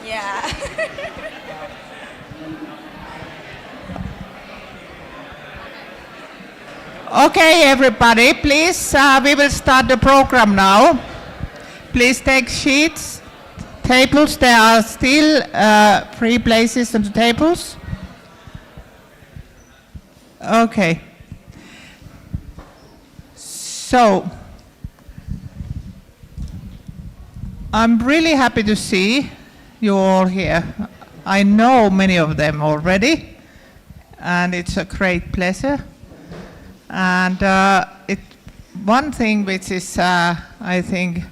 Yeah. Okay, everybody, please, we will start the program now. Please take sheets, tables. There are still free places on the tables. Okay. So, I'm really happy to see you all here. I know many of them already, and it's a great pleasure. And one thing which is, I think,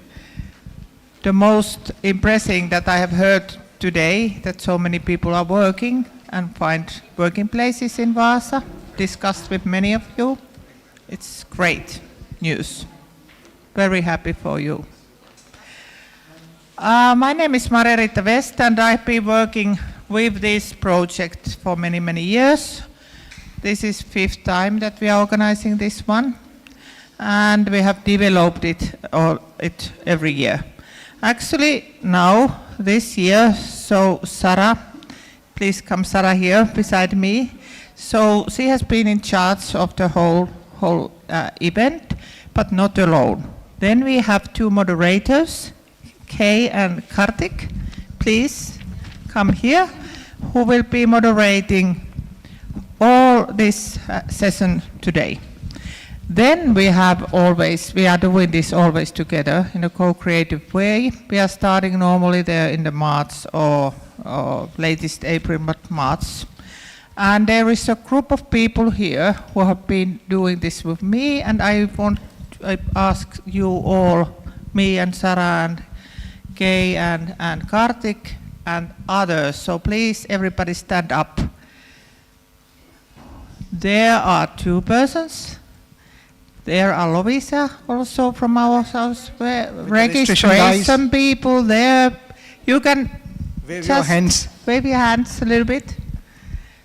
the most impressive that I have heard today, that so many people are working and find working places in Vaasa, discussed with many of you. It's great news. Very happy for you. My name is Margareta West, and I've been working with this project for many, many years. This is 5th time that we are organizing this one, and we have developed it every year. Actually, now, this year, so Sara, please come Sara here beside me. So she has been in charge of the whole event, but not alone. Then we have 2 moderators, Khin and Kartik. Please come here, who will be moderating all this session today. Then we are doing this always together in a co-creative way. We are starting normally there in the March or latest April, but March. And there is a group of people here who have been doing this with me, and I ask you all, me and Sara and Khin and Kartik and others. So please, everybody stand up. There are 2 persons. There are Lovisa also from our house. Registration people there. You can wave your hands a little bit.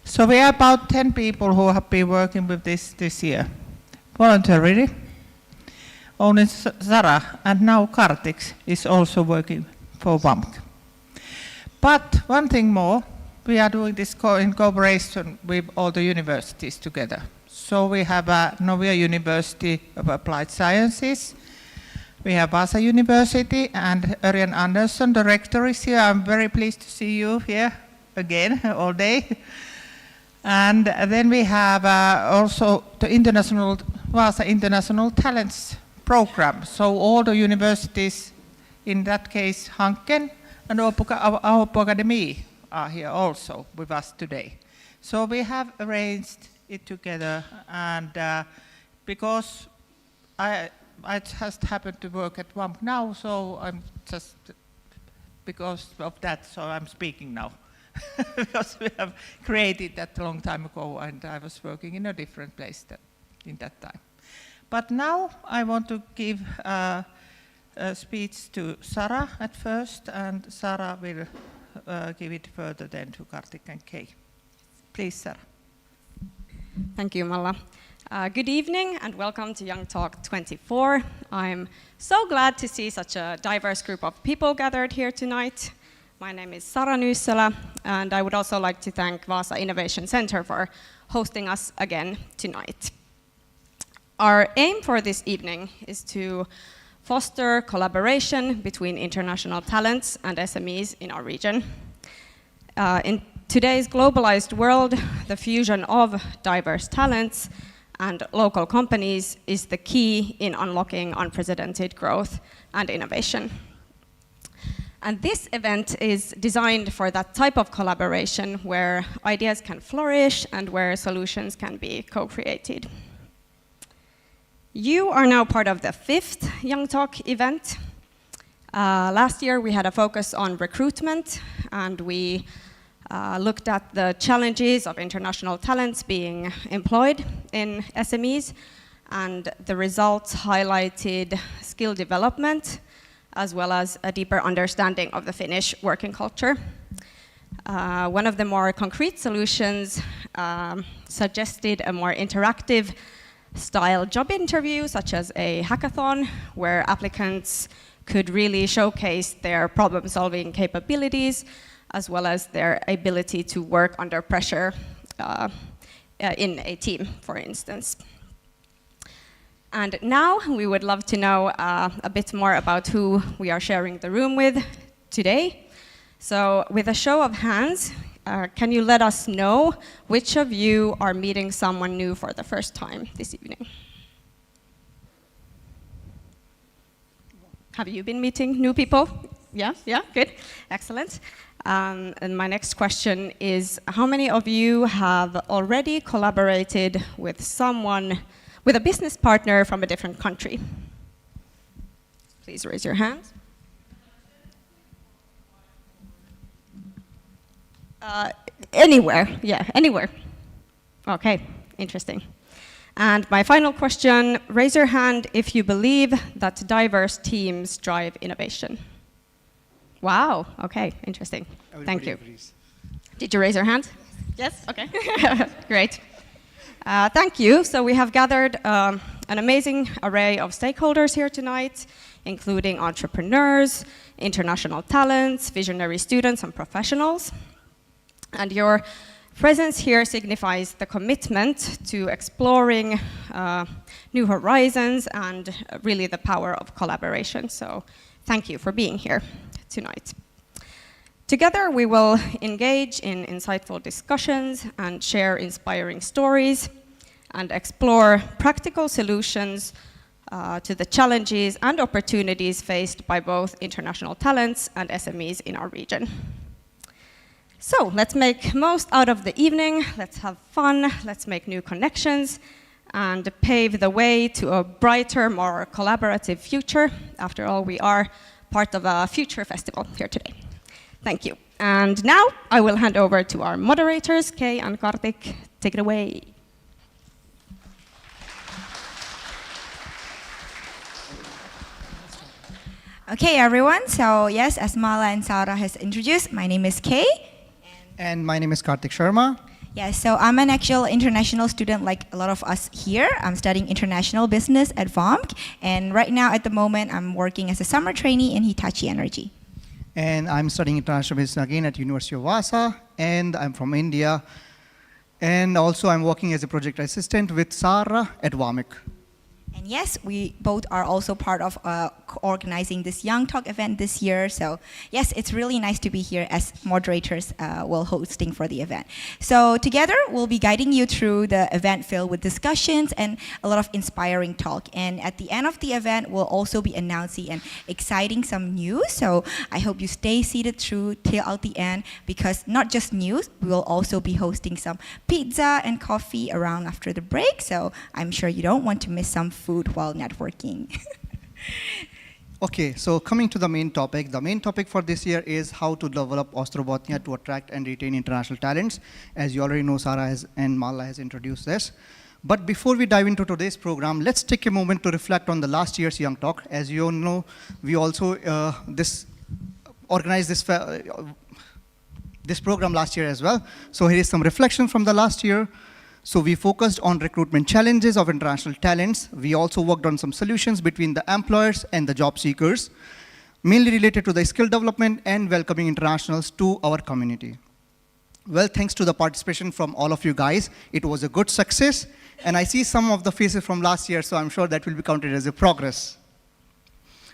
So we are about 10 people who have been working with this year, voluntarily. Only Sara and now Kartik is also working for WAMC. But one thing more, we are doing this in cooperation with all the universities together. So we have Novia University of Applied Sciences, we have Vasa University, and Örjan Andersson, the rector, is here. I'm very pleased to see you here again all day. And then we have also the Vasa International Talents Program. So all the universities, in that case Hanken and Åbo Akademi, are here also with us today. So we have arranged it together, and because I just happen to work at WAMC now, so I'm just, because of that, so I'm speaking now. Because we have created that a long time ago, and I was working in a different place in that time. But now I want to give a speech to Sara at first, and Sara will give it further then to Kartik and Khin. Please, Sara. Thank you, Malla. Good evening and welcome to YoungTALK 24. I'm so glad to see such a diverse group of people gathered here tonight. My name is Sara Nyyssölä, and I would also like to thank Vasa Innovation Center for hosting us again tonight. Our aim for this evening is to foster collaboration between international talents and SMEs in our region. In today's globalized world, the fusion of diverse talents and local companies is the key in unlocking unprecedented growth and innovation. And this event is designed for that type of collaboration where ideas can flourish and where solutions can be co-created. You are now part of the 5th YoungTALK event. Last year we had a focus on recruitment, and we looked at the challenges of international talents being employed in SMEs, and the results highlighted skill development as well as a deeper understanding of the Finnish working culture. One of the more concrete solutions suggested a more interactive style job interview, such as a hackathon, where applicants could really showcase their problem-solving capabilities, as well as their ability to work under pressure in a team, for instance. And now we would love to know a bit more about who we are sharing the room with today. So with a show of hands, can you let us know which of you are meeting someone new for the first time this evening? Have you been meeting new people? Yeah, good, excellent. And my next question is, how many of you have already collaborated with someone, with a business partner from a different country? Please raise your hands. Anywhere, yeah, anywhere. Okay, interesting. And my final question, raise your hand if you believe that diverse teams drive innovation. Wow, okay, interesting. Thank you. Did you raise your hand? Yes, okay, great. Thank you. So we have gathered an amazing array of stakeholders here tonight, including entrepreneurs, international talents, visionary students, and professionals. And your presence here signifies the commitment to exploring new horizons and really the power of collaboration. So thank you for being here tonight. Together we will engage in insightful discussions and share inspiring stories and explore practical solutions to the challenges and opportunities faced by both international talents and SMEs in our region. So let's make most out of the evening, let's have fun, let's make new connections, and pave the way to a brighter, more collaborative future. After all, we are part of a future festival here today. Thank you. And now I will hand over to our moderators, Kay and Kartik. Take it away. Okay, everyone. So yes, as Mala and Sara has introduced, my name is Kay. And my name is Kartik Sharma. Yeah, so I'm an actual international student like a lot of us here. I'm studying international business at VOMC. And right now, at the moment, I'm working as a summer trainee in Hitachi Energy. And I'm studying international business again at University of Wasa. And I'm from India. And also, I'm working as a project assistant with Sara at VOMC. And yes, we both are also part of organizing this YoungTALK event this year. So yes, it's really nice to be here as moderators while hosting for the event. So together, we'll be guiding you through the event filled with discussions and a lot of inspiring talk. And at the end of the event, we'll also be announcing and exciting some news. So I hope you stay seated through till out the end, because not just news, we will also be hosting some pizza and coffee around after the break. So I'm sure you don't want to miss some food while networking. Okay, so coming to the main topic for this year is how to develop Ostrobothnia to attract and retain international talents. As you already know, Sara and Mala has introduced this. But before we dive into today's program, let's take a moment to reflect on the last year's YoungTALK. As you all know, we also organized this program last year as well. So here is some reflection from the last year. So we focused on recruitment challenges of international talents. We also worked on some solutions between the employers and the job seekers. mainly related to the skill development and welcoming internationals to our community. Well, thanks to the participation from all of you guys, it was a good success. And I see some of the faces from last year, so I'm sure that will be counted as a progress.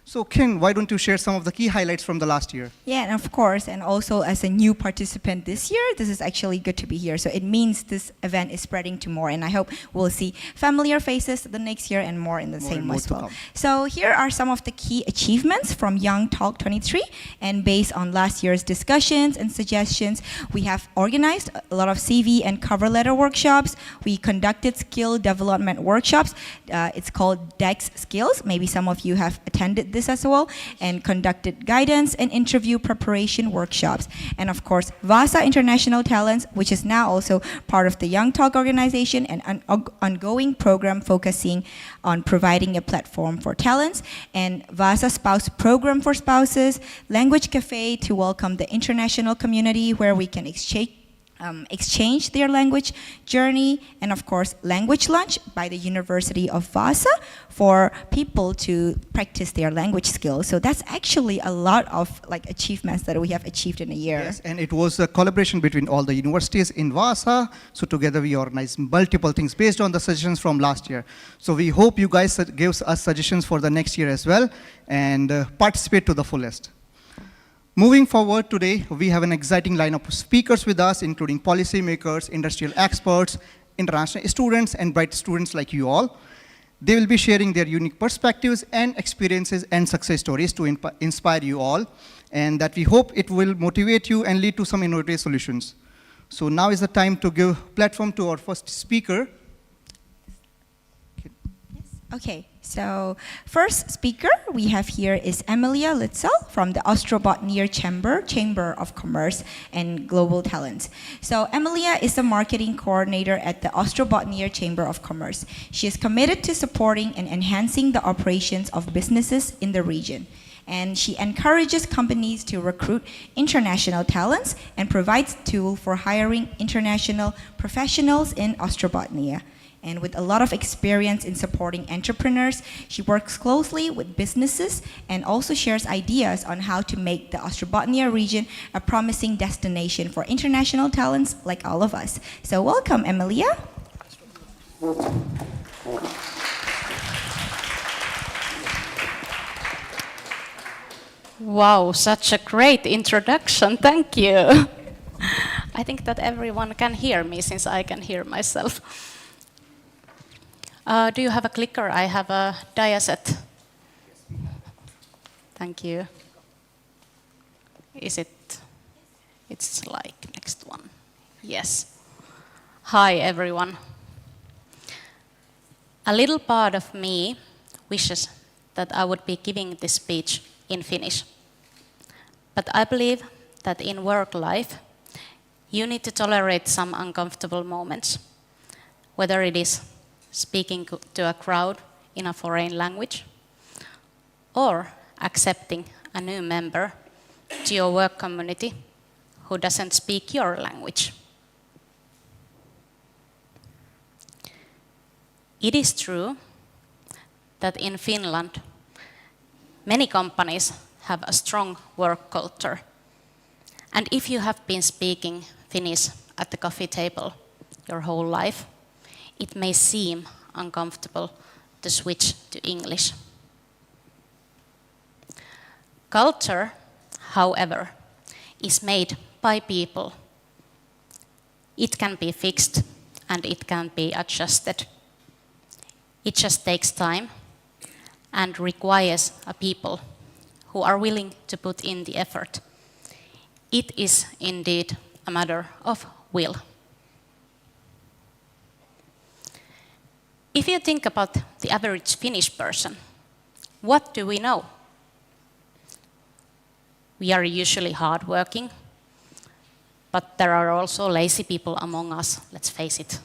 So Khin, why don't you share some of the key highlights from the last year? Yeah, and of course, and also as a new participant this year, this is actually good to be here. So it means this event is spreading to more, and I hope we'll see familiar faces the next year and more in the same as well. So here are some of the key achievements from YoungTALK 23, and based on last year's discussions and suggestions, we have organized a lot of CV and cover letter workshops. We conducted skill development workshops. It's called DEX Skills. Maybe some of you have attended this as well, and conducted guidance and interview preparation workshops. And of course, Vasa International Talents, which is now also part of the YoungTALK organization, and an ongoing program focusing on providing a platform for talents, and Vasa Spouse Program for Spouses, Language Cafe to welcome the international community where we can exchange their language journey, and of course language lunch by the University of Vasa for people to practice their language skills. So that's actually a lot of achievements that we have achieved in a year. Yes, and it was a collaboration between all the universities in Vasa. So together we organized multiple things based on the suggestions from last year. So we hope you guys give us suggestions for the next year as well, and participate to the fullest. Moving forward today, we have an exciting lineup of speakers with us, including policymakers, industrial experts, international students, and bright students like you all. They will be sharing their unique perspectives and experiences and success stories to inspire you all, and that we hope it will motivate you and lead to some innovative solutions. So now is the time to give platform to our first speaker. Okay, so first speaker we have here is Emilia Litzel from the Ostrobotnia Chamber of Commerce and Global Talents. So Emilia is the marketing coordinator at the Ostrobotnia Chamber of Commerce. She is committed to supporting and enhancing the operations of businesses in the region. And she encourages companies to recruit international talents and provides tools for hiring international professionals in Ostrobotnia. And with a lot of experience in supporting entrepreneurs, she works closely with businesses and also shares ideas on how to make the Ostrobotnia region a promising destination for international talents like all of us. So welcome, Emilia. Wow, such a great introduction. Thank you. I think that everyone can hear me since I can hear myself. Do you have a clicker? I have a diaset. Thank you. Is it? It's like next one. Yes. Hi, everyone. A little part of me wishes that I would be giving this speech in Finnish. But I believe that in work life, you need to tolerate some uncomfortable moments, whether it is speaking to a crowd in a foreign language, or accepting a new member to your work community who doesn't speak your language. It is true that in Finland, many companies have a strong work culture. And if you have been speaking Finnish at the coffee table your whole life, it may seem uncomfortable to switch to English. Culture, however, is made by people. It can be fixed and it can be adjusted. It just takes time and requires a people who are willing to put in the effort. It is indeed a matter of will. If you think about the average Finnish person, what do we know? We are usually hardworking, but there are also lazy people among us, let's face it.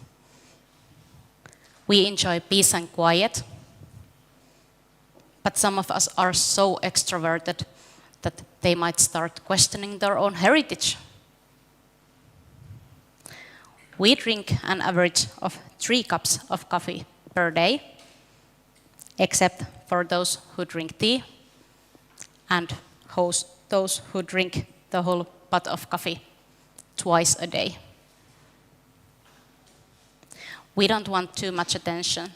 We enjoy peace and quiet, but some of us are so extroverted that they might start questioning their own heritage. We drink an average of 3 cups of coffee per day, except for those who drink tea and those who drink the whole pot of coffee twice a day. We don't want too much attention,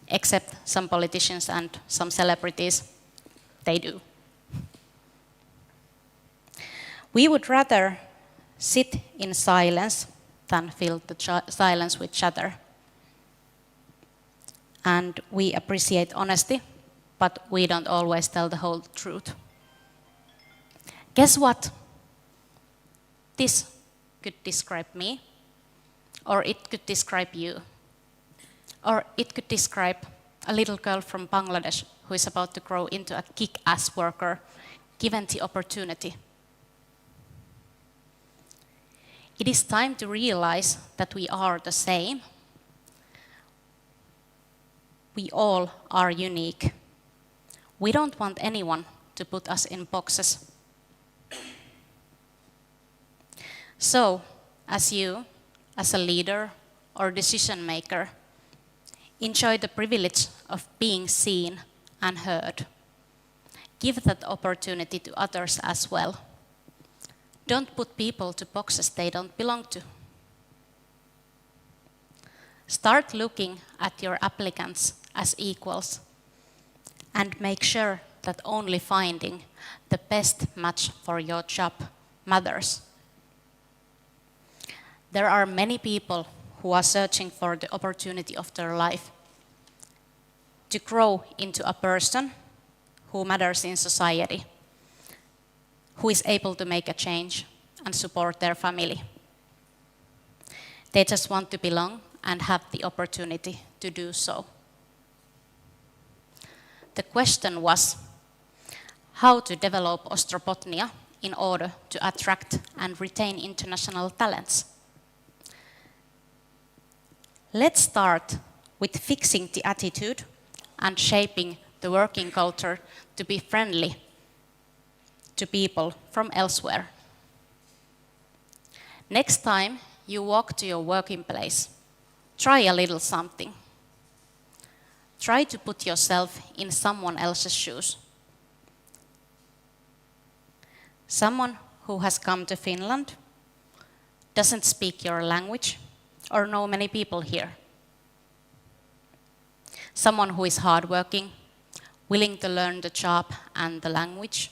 except some politicians and some celebrities, they do. We would rather sit in silence than fill the silence with chatter. And we appreciate honesty, but we don't always tell the whole truth. Guess what? This could describe me, or it could describe you, or it could describe a little girl from Bangladesh who is about to grow into a kick-ass worker, given the opportunity. It is time to realize that we are the same. We all are unique. We don't want anyone to put us in boxes. So, as a leader or decision maker, enjoy the privilege of being seen and heard. Give that opportunity to others as well. Don't put people to boxes they don't belong to. Start looking at your applicants as equals and make sure that only finding the best match for your job matters. There are many people who are searching for the opportunity of their life to grow into a person who matters in society, who is able to make a change and support their family. They just want to belong and have the opportunity to do so. The question was how to develop Ostrobotnia in order to attract and retain international talents. Let's start with fixing the attitude and shaping the working culture to be friendly to people from elsewhere. Next time you walk to your working place, try a little something. Try to put yourself in someone else's shoes. Someone who has come to Finland, doesn't speak your language, or know many people here. Someone who is hardworking, willing to learn the job and the language,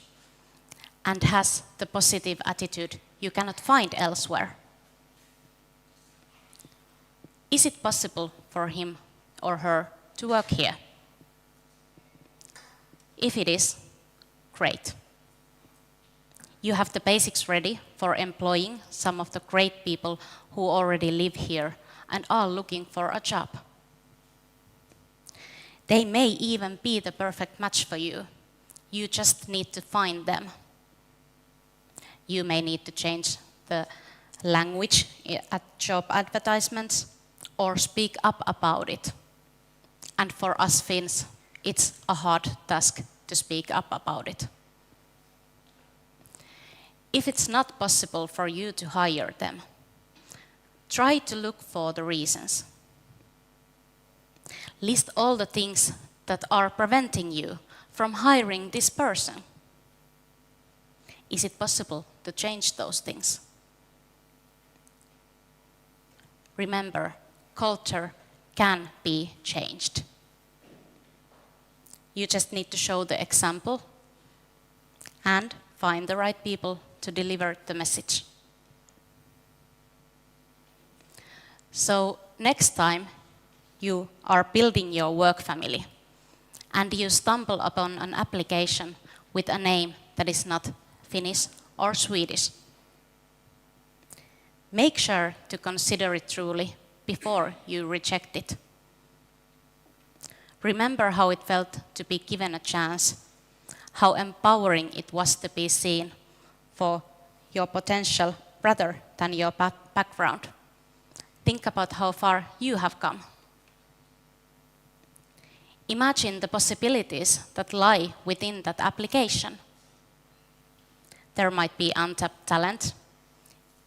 and has the positive attitude you cannot find elsewhere. Is it possible for him or her to work here? If it is, great. You have the basics ready for employing some of the great people who already live here and are looking for a job. They may even be the perfect match for you. You just need to find them. You may need to change the language at job advertisements or speak up about it. And for us Finns, it's a hard task to speak up about it. If it's not possible for you to hire them, try to look for the reasons. List all the things that are preventing you from hiring this person. Is it possible to change those things? Remember, culture can be changed. You just need to show the example and find the right people to deliver the message. So next time you are building your work family and you stumble upon an application with a name that is not Finnish or Swedish, make sure to consider it truly before you reject it. Remember how it felt to be given a chance, how empowering it was to be seen for your potential rather than your background. Think about how far you have come. Imagine the possibilities that lie within that application. There might be untapped talent,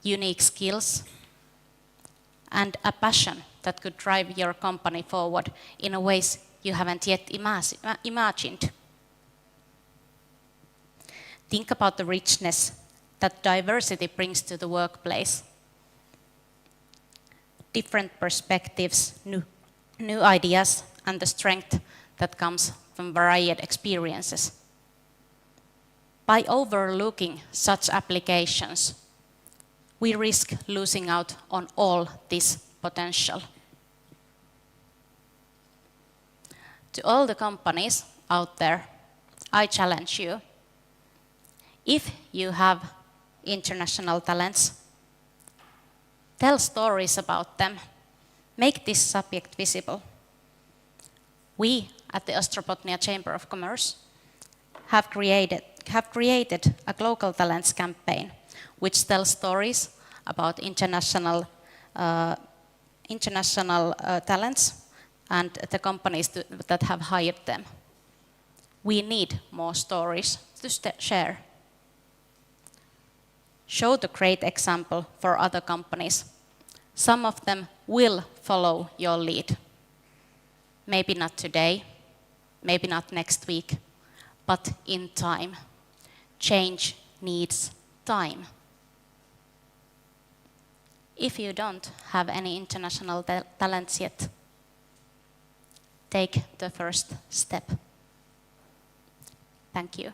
unique skills, and a passion that could drive your company forward in ways you haven't yet imagined. Think about the richness that diversity brings to the workplace. Different perspectives, new ideas, and the strength that comes from varied experiences. By overlooking such applications, we risk losing out on all this potential. To all the companies out there, I challenge you. If you have international talents, tell stories about them. Make this subject visible. We at the Ostrobothnia Chamber of Commerce have created a Global Talents campaign which tells stories about international talents and the companies that have hired them. We need more stories to share. Show the great example for other companies. Some of them will follow your lead. Maybe not today, maybe not next week, but in time. Change needs time. If you don't have any international talents yet, take the first step. Thank you.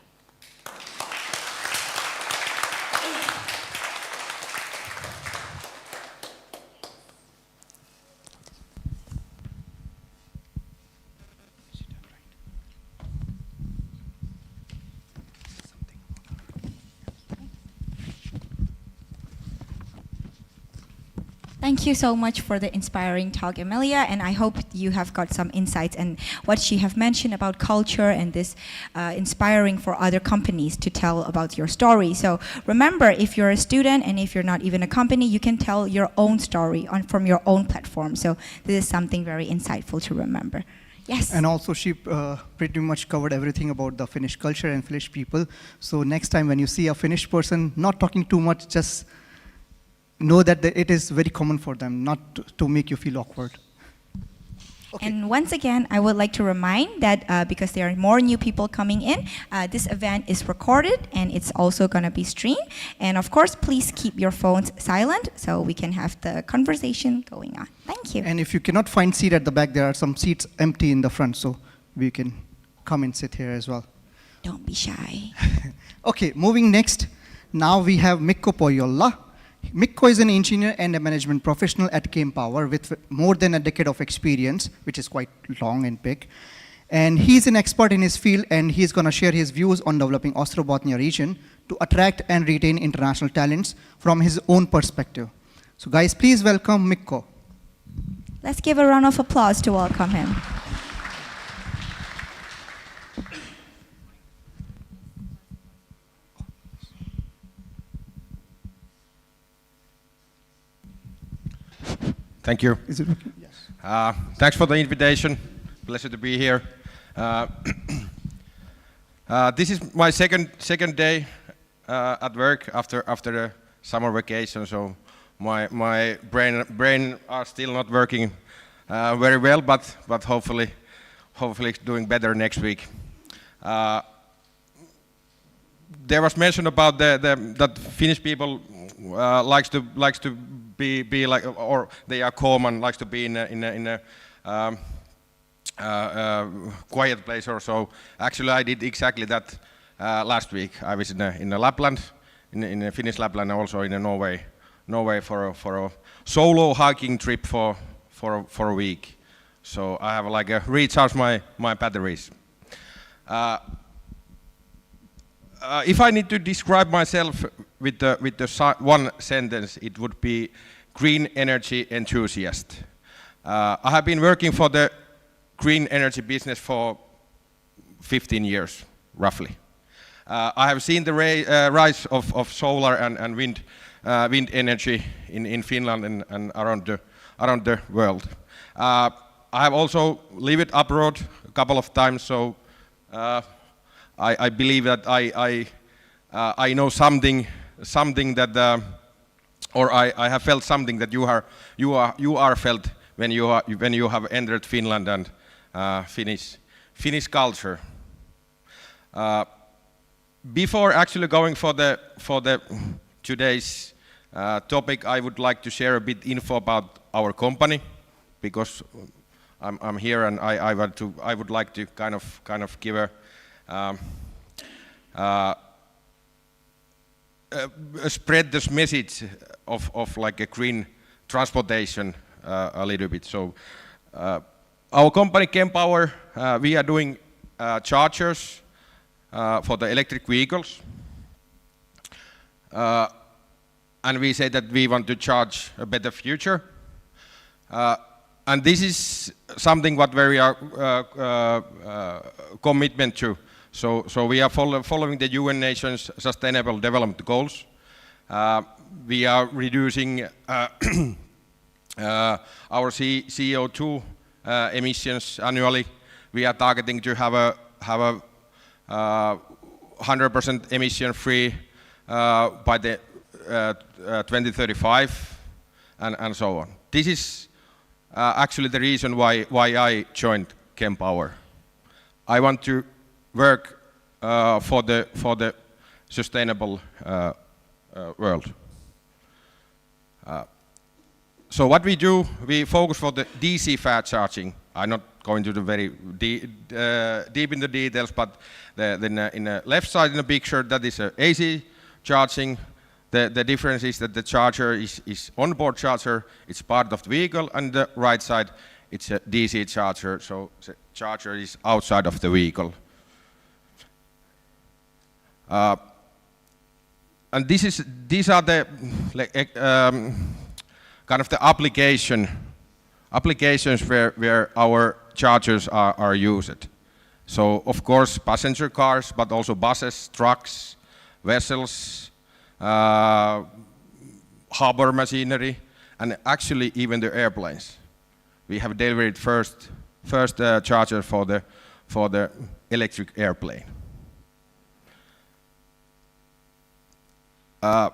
Thank you so much for the inspiring talk, Emilia, and I hope you have got some insights and what she have mentioned about culture and this inspiring for other companies to tell about your story. So remember, if you're a student and if you're not even a company, you can tell your own story from your own platform. So this is something very insightful to remember. Yes. And also she pretty much covered everything about the Finnish culture and Finnish people. So next time when you see a Finnish person not talking too much, just know that it is very common for them, not to make you feel awkward. Okay. And once again, I would like to remind that because there are more new people coming in, this event is recorded and it's also going to be streamed. And of course, please keep your phones silent so we can have the conversation going on. Thank you. And if you cannot find seat at the back, there are some seats empty in the front, so we can come and sit here as well. Don't be shy. Okay, moving next. Now we have Mikko Pojola. Mikko is an engineer and a management professional at Kempower with more than a decade of experience, which is quite long and big. And he's an expert in his field, and he's going to share his views on developing Ostrobothnia region to attract and retain international talents from his own perspective. So guys, please welcome Mikko. Let's give a round of applause to welcome him. Thank you. Is it working? Yes. Thanks for the invitation. Pleasure to be here. This is my second day at work after the summer vacation, so my brain are still not working very well, but hopefully it's doing better next week. There was mention about that Finnish people likes to be like, or they are calm and likes to be in a quiet place or so. Actually, I did exactly that last week. I was in Lapland, in Finnish Lapland, and also in Norway for a solo hiking trip for a week. So I have like recharge my batteries. If I need to describe myself with the one sentence, it would be green energy enthusiast. I have been working for the green energy business for 15 years, roughly. I have seen the rise of solar and wind energy in Finland and around the world. I have also lived abroad a couple of times, so I believe that I know something that, or I have felt something that you are felt when you have entered Finland and Finnish culture. Before actually going for the today's topic, I would like to share a bit info about our company, because I'm here and I would like to kind of give spread this message of like a green transportation a little bit. So our company Kempower, we are doing chargers for the electric vehicles, and we say that we want to charge a better future, and this is something what we are commitment to. So we are following the UN Nations Sustainable Development Goals. We are reducing our CO2 emissions annually. We are targeting to have a 100% emission free by the 2035 and so on. This is actually the reason why I joined Kempower. I want to work for the sustainable world. So what we do, we focus for the DC fast charging. I'm not going to the very deep in the details, but in the left side in the picture, that is AC charging. The difference is that the charger is onboard charger, it's part of the vehicle, and the right side, it's a DC charger, so the charger is outside of the vehicle. And these are the kind of the applications where our chargers are used. So of course passenger cars, but also buses, trucks, vessels, harbor machinery, and actually even the airplanes. We have delivered first charger for the electric airplane.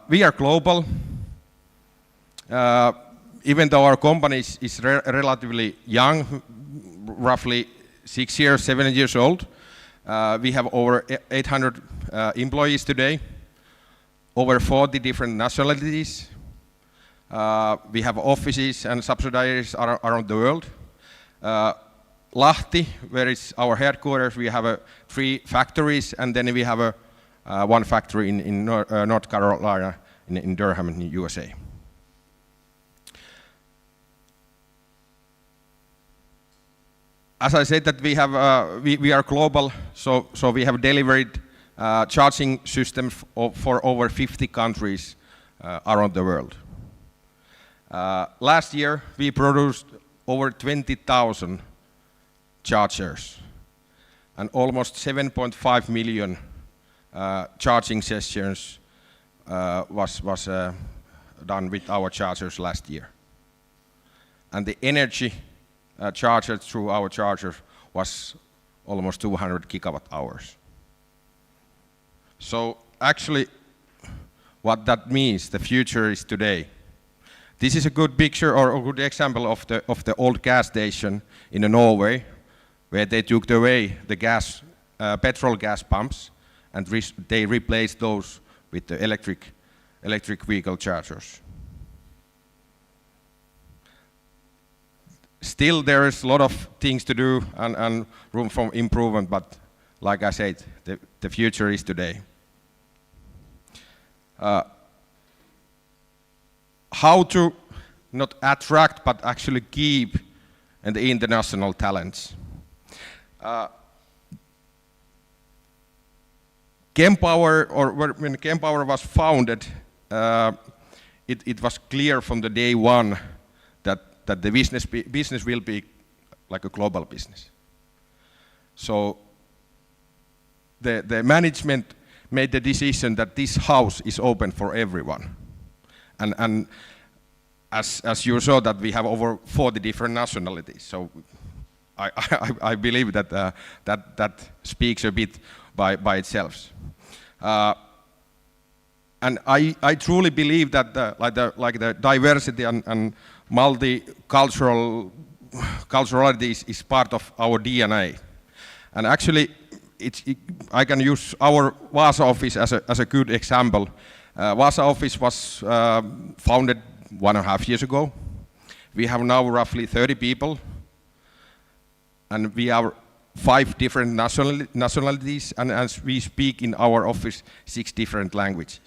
We are global. Even though our company is relatively young, roughly 7 years old, we have over 800 employees today, over 40 different nationalities. We have offices and subsidiaries around the world. Lahti, where is our headquarters, we have 3 factories, and then we have one factory in North Carolina, in Durham, in the USA. As I said that we are global, so we have delivered charging systems for over 50 countries around the world. Last year we produced over 20,000 chargers, and almost 7.5 million charging sessions was done with our chargers last year. And the energy charged through our charger was almost 200 gigawatt hours. So actually what that means, the future is today. This is a good picture or a good example of the old gas station in Norway, where they took away the petrol gas pumps, and they replaced those with the electric vehicle chargers. Still, there is a lot of things to do and room for improvement, but like I said, the future is today. How to not attract, but actually keep the international talents. Kempower, or when Kempower was founded, it was clear from the day one that the business will be like a global business. So the management made the decision that this house is open for everyone. And as you saw, that we have over 40 different nationalities. So I believe that that speaks a bit by itself. And I truly believe that the diversity and multiculturality is part of our DNA. And actually, I can use our Vasa office as a good example. Vasa office was founded 1.5 years ago. We have now roughly 30 people, and we are 5 different nationalities, and as we speak in our office 6 different languages.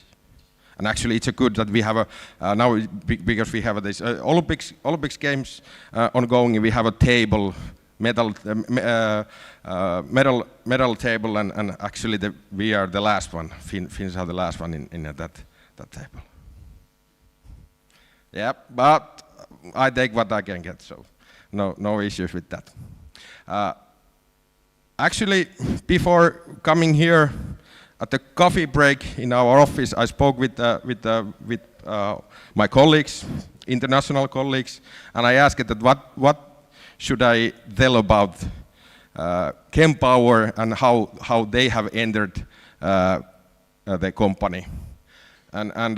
And actually, it's a good that we have now because we have this Olympics games ongoing. We have a table, metal table, and actually we are the last one. Finns are the last one in that table. Yeah, but I take what I can get, so no issues with that. Actually, before coming here, at the coffee break in our office, I spoke with my colleagues, international colleagues, and I asked that what should I tell about Kempower and how they have entered the company. And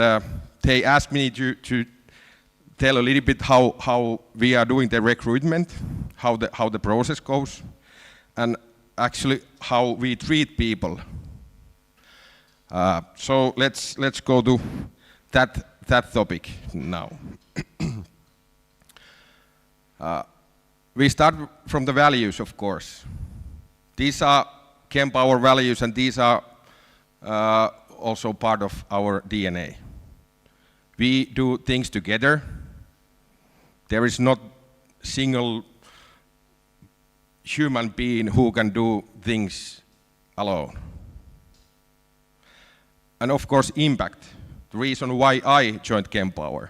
they asked me to tell a little bit how we are doing the recruitment, how the process goes, and actually how we treat people. So let's go to that topic now. We start from the values, of course. These are Kempower values, and these are also part of our DNA. We do things together. There is not single human being who can do things alone. And of course, impact, the reason why I joined Kempower.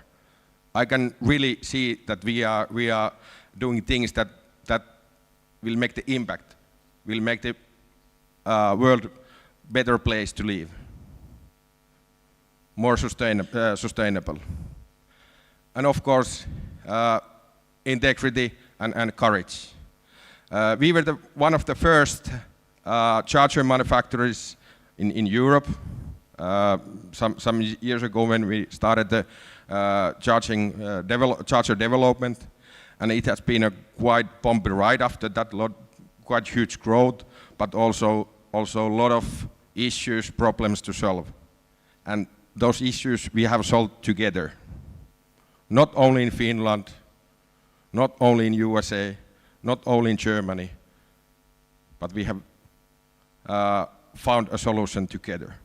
I can really see that we are doing things that will make the impact, will make the world better place to live, more sustainable. And of course, integrity and courage. We were one of the first charger manufacturers in Europe. Some years ago when we started the charger development, and it has been a quite bumpy ride after that, quite huge growth, but also a lot of issues, problems to solve. And those issues we have solved together. Not only in Finland, not only in USA, not only in Germany, but we have found a solution together.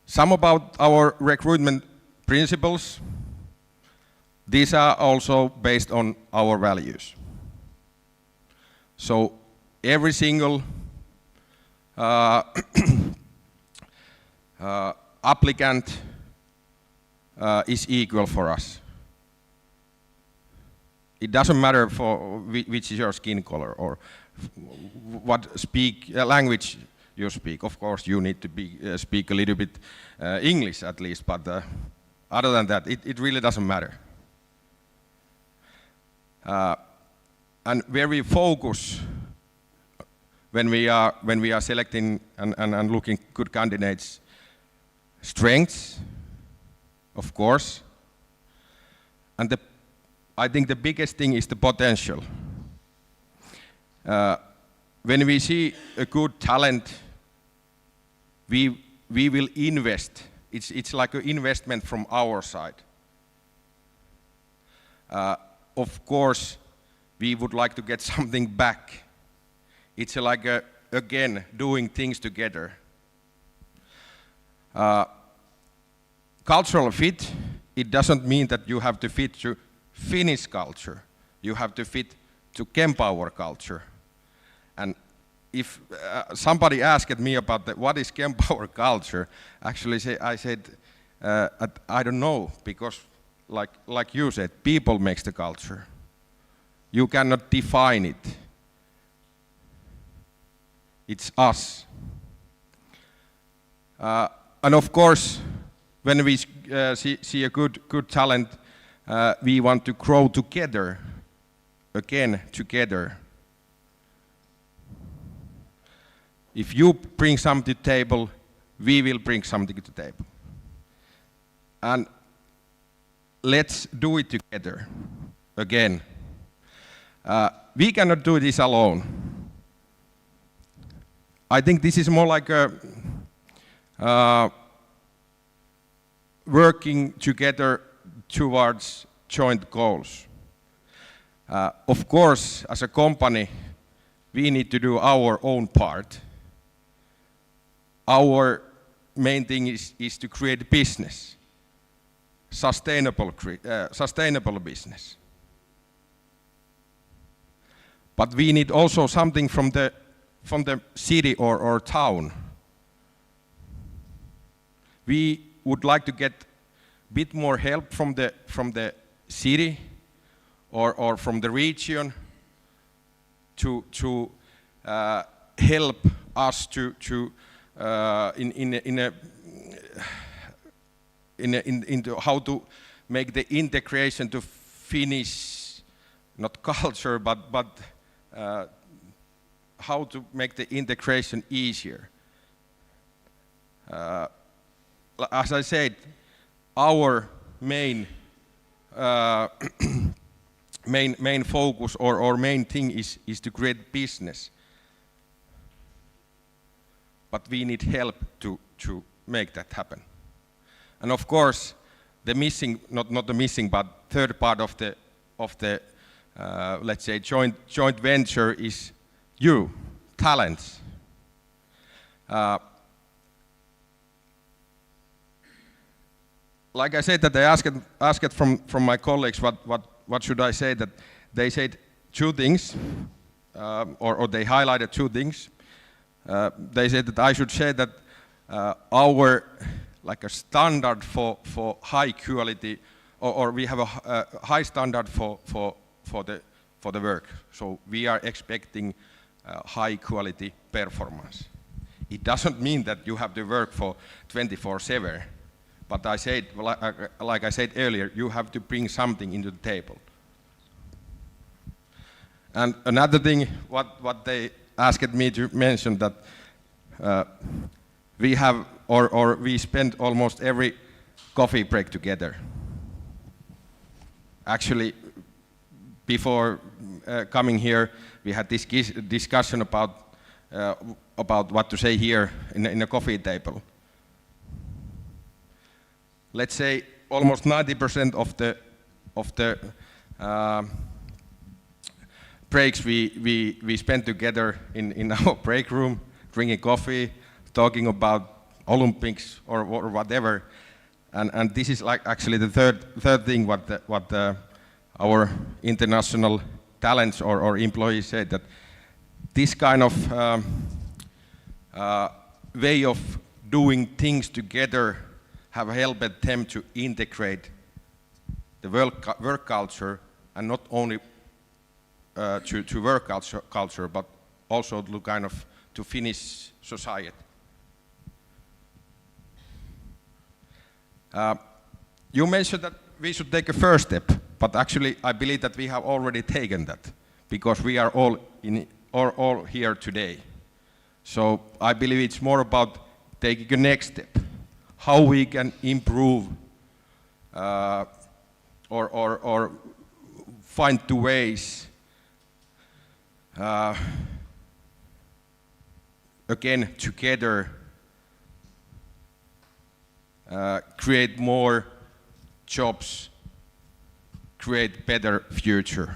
Some about our recruitment principles. These are also based on our values. So every single applicant is equal for us. It doesn't matter for which is your skin color or what language you speak. Of course, you need to speak a little bit English at least, but other than that, it really doesn't matter. And where we focus when we are selecting and looking good candidates, strengths, of course, and I think the biggest thing is the potential. When we see a good talent, we will invest. It's like an investment from our side. Of course, we would like to get something back. It's like again doing things together. Cultural fit, it doesn't mean that you have to fit to Finnish culture. You have to fit to Kempower culture. And if somebody asked me about what is Kempower culture, actually I said, I don't know, because like you said, people makes the culture. You cannot define it. It's us. And of course, when we see a good talent, we want to grow together, again, together. If you bring something to the table, we will bring something to the table. And let's do it together, again. we cannot do this alone. I think this is more like a working together towards joint goals. Of course, as a company, we need to do our own part. Our main thing is to create business, sustainable business. But we need also something from the city or town. We would like to get a bit more help from the city or from the region to help us into how to make the integration to Finnish, not culture, but how to make the integration easier. As I said, our main focus or main thing is to create business. But we need help to make that happen. And of course, the missing, not the missing, but third part of the let's say joint venture is you, talents. Like I said, that I asked from my colleagues what should I say, that they said two things, or they highlighted two things. They said that I should say that our like a standard for high quality, or we have a high standard for the work. So we are expecting high quality performance. It doesn't mean that you have to work for 24/7. But I said, like I said earlier, you have to bring something into the table. And another thing, what they asked me to mention, that we have, or we spend almost every coffee break together. Actually, before coming here, we had this discussion about what to say here in a coffee table. Let's say almost 90% of the breaks we spend together in our break room, drinking coffee, talking about Olympics or whatever. And this is like actually the third thing what our international talents or employees said, that this kind of way of doing things together have helped them to integrate the work culture, and not only to work culture, but also to kind of to Finnish society. You mentioned that we should take a first step, but actually I believe that we have already taken that, because we are all here today. So I believe it's more about taking a next step, how we can improve or find the ways again together create more jobs, create better future.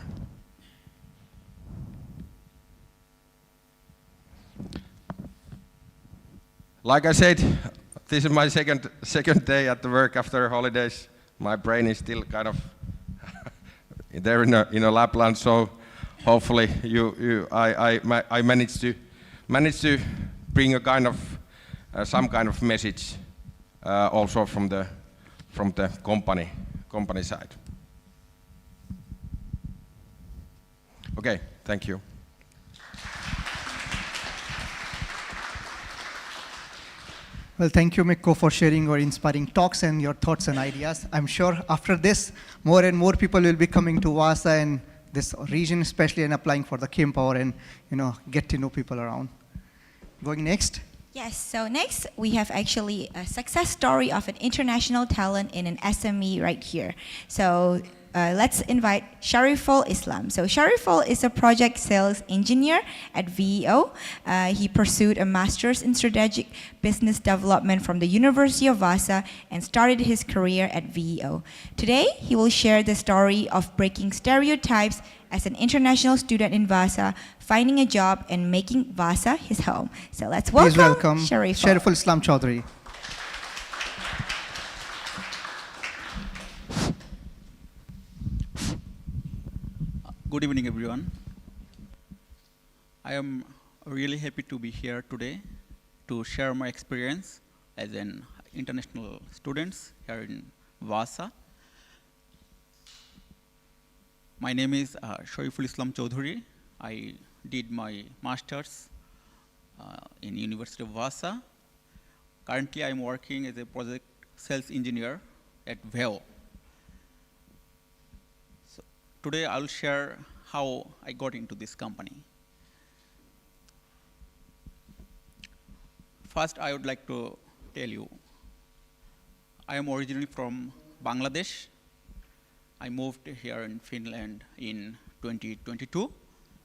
Like I said, this is my second day at the work after holidays. My brain is still kind of there in a Lapland, so hopefully I managed to bring a kind of some kind of message also from the company side. Okay, thank you. Well, thank you, Mikko, for sharing your inspiring talks and your thoughts and ideas. I'm sure after this, more and more people will be coming to Vasa and this region, especially, and applying for the Khin Power and get to know people around. Going next. Yes, so next we have actually a success story of an international talent in an SME right here. So let's invite Shariful Islam. So Shariful is a project sales engineer at VEO. He pursued a master's in strategic business development from the University of Vasa and started his career at VEO. Today, he will share the story of breaking stereotypes as an international student in Vasa, finding a job and making Vasa his home. So let's welcome Shariful Islam Chowdhary. Good evening, everyone. I am really happy to be here today to share my experience as an international student here in Vasa. My name is Shariful Islam Chowdhary. I did my master's in University of Vasa. Currently, I'm working as a project sales engineer at VEO. So today, I'll share how I got into this company. First, I would like to tell you, I am originally from Bangladesh. I moved here in Finland in 2022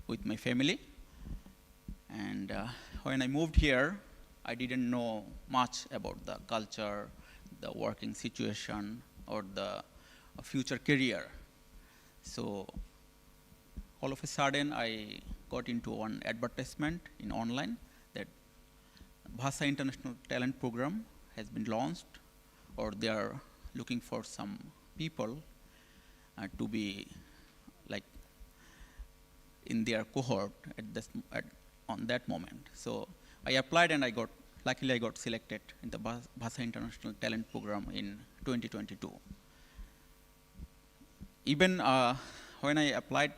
with my family. And when I moved here, I didn't know much about the culture, the working situation, or the future career. So all of a sudden, I got into one advertisement in online that Vasa International Talent Program has been launched, or they are looking for some people to be like in their cohort on that moment. So I applied and luckily I got selected in the Vasa International Talent Program in 2022. Even when I applied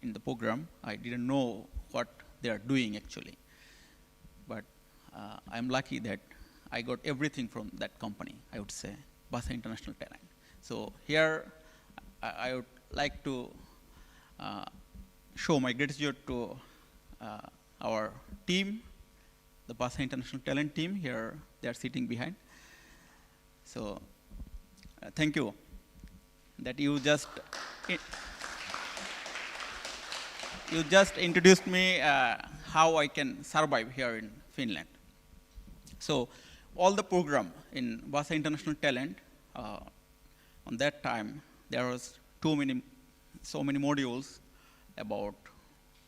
in the program, I didn't know what they are doing actually. But I'm lucky that I got everything from that company, I would say, Vasa International Talent. So here, I would like to show my gratitude to our team, the Vasa International Talent team. Here, they are sitting behind. So, thank you that you just introduced me how I can survive here in Finland. So, all the program in Vasa International Talent, on that time, there was so many modules about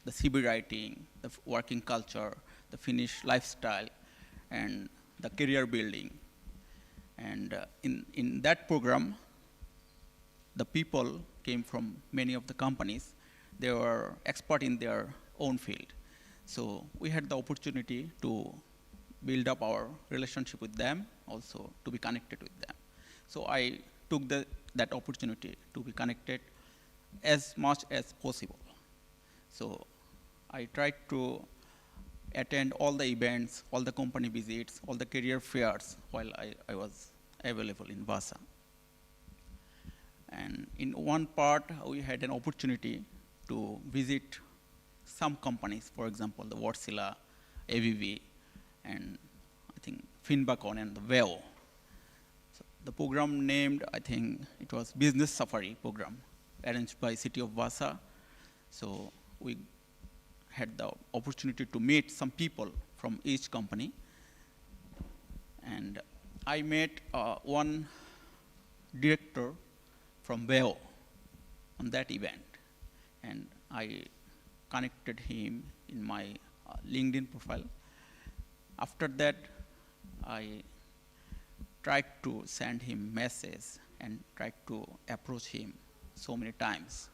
the CV writing, the working culture, the Finnish lifestyle, and the career building. And in that program, the people came from many of the companies. They were expert in their own field. So we had the opportunity to build up our relationship with them, also to be connected with them. So I took that opportunity to be connected as much as possible. So I tried to attend all the events, all the company visits, all the career fairs while I was available in Vasa. And in one part, we had an opportunity to visit some companies, for example, the Wärtsilä, ABB, and I think Finnbacon and the VEO. So the program named, I think it was Business Safari program, arranged by City of Vasa. So we had the opportunity to meet some people from each company. And I met one director from VEO on that event. And I connected him in my LinkedIn profile. After that, I tried to send him messages and tried to approach him so many times.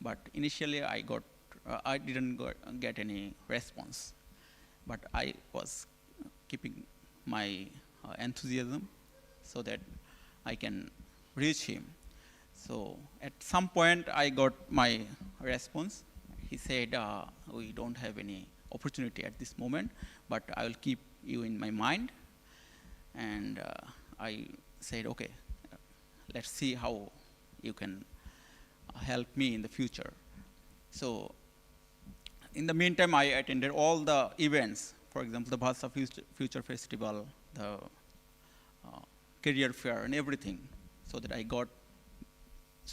But initially, I didn't get any response. But I was keeping my enthusiasm so that I can reach him. So at some point, I got my response. He said, we don't have any opportunity at this moment, but I will keep you in my mind. And I said, okay, let's see how you can help me in the future. So in the meantime, I attended all the events, for example, the Vasa Future Festival, the career fair and everything, so that I got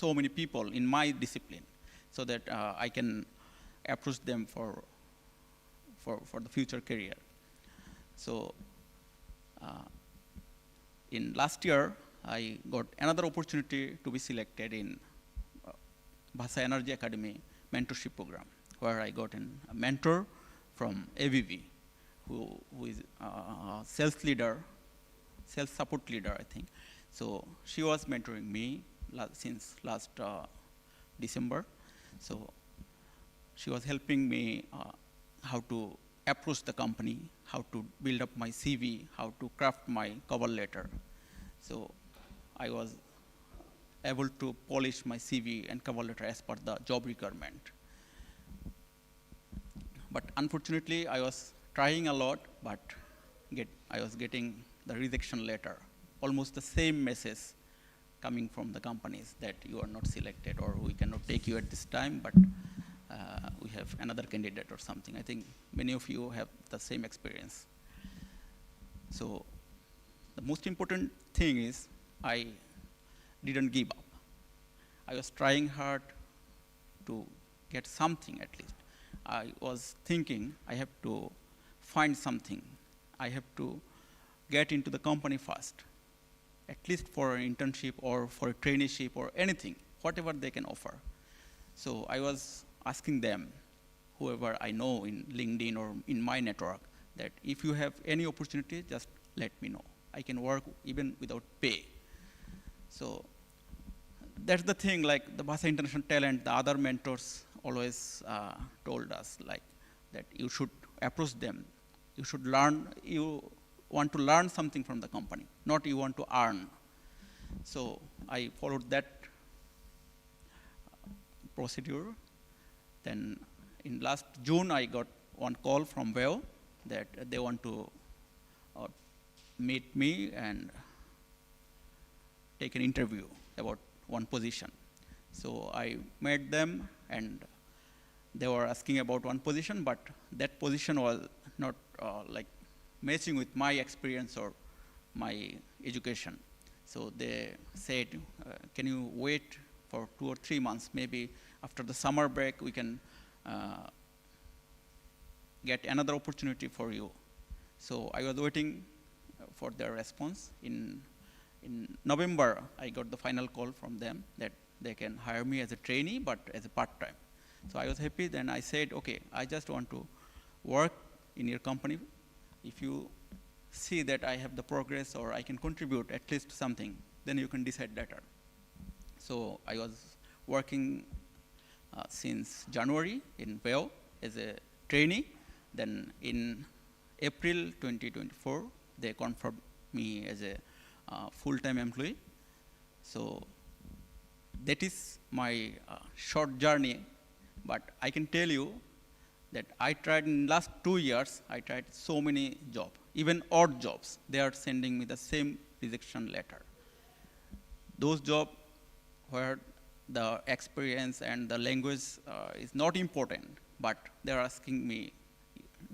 so many people in my discipline, so that I can approach them for the future career. So in last year, I got another opportunity to be selected in Vasa Energy Academy mentorship program, where I got a mentor from ABB, who is a sales leader, sales support leader, I think. So she was mentoring me since last December. So she was helping me how to approach the company, how to build up my CV, how to craft my cover letter. So I was able to polish my CV and cover letter as per the job requirement. But unfortunately, I was trying a lot, but I was getting the rejection letter, almost the same message coming from the companies that you are not selected, or we cannot take you at this time, but we have another candidate or something. I think many of you have the same experience. So the most important thing is I didn't give up. I was trying hard to get something at least. I was thinking I have to find something. I have to get into the company first, at least for an internship or for a traineeship or anything, whatever they can offer. So I was asking them, whoever I know in LinkedIn or in my network, that if you have any opportunity, just let me know. I can work even without pay. So that's the thing, like the Vasa International Talent, the other mentors always told us like that you should approach them. You should learn, you want to learn something from the company, not you want to earn. So I followed that procedure. Then in last June, I got one call from Phyu that they want to meet me and take an interview about one position. So I met them, and they were asking about one position, but that position was not like matching with my experience or my education. So they said, can you wait for 2 or 3 months? Maybe after the summer break, we can get another opportunity for you. So I was waiting for their response. In November, I got the final call from them that they can hire me as a trainee, but as a part-time. So I was happy. Then I said, okay, I just want to work in your company. If you see that I have the progress or I can contribute at least something, then you can decide later. So I was working since January in Phyu as a trainee. Then in April 2024, they confirmed me as a full-time employee. So that is my short journey. But I can tell you that I tried in last 2 years, I tried so many jobs, even odd jobs. They are sending me the same rejection letter. Those jobs where the experience and the language is not important, but they are asking me,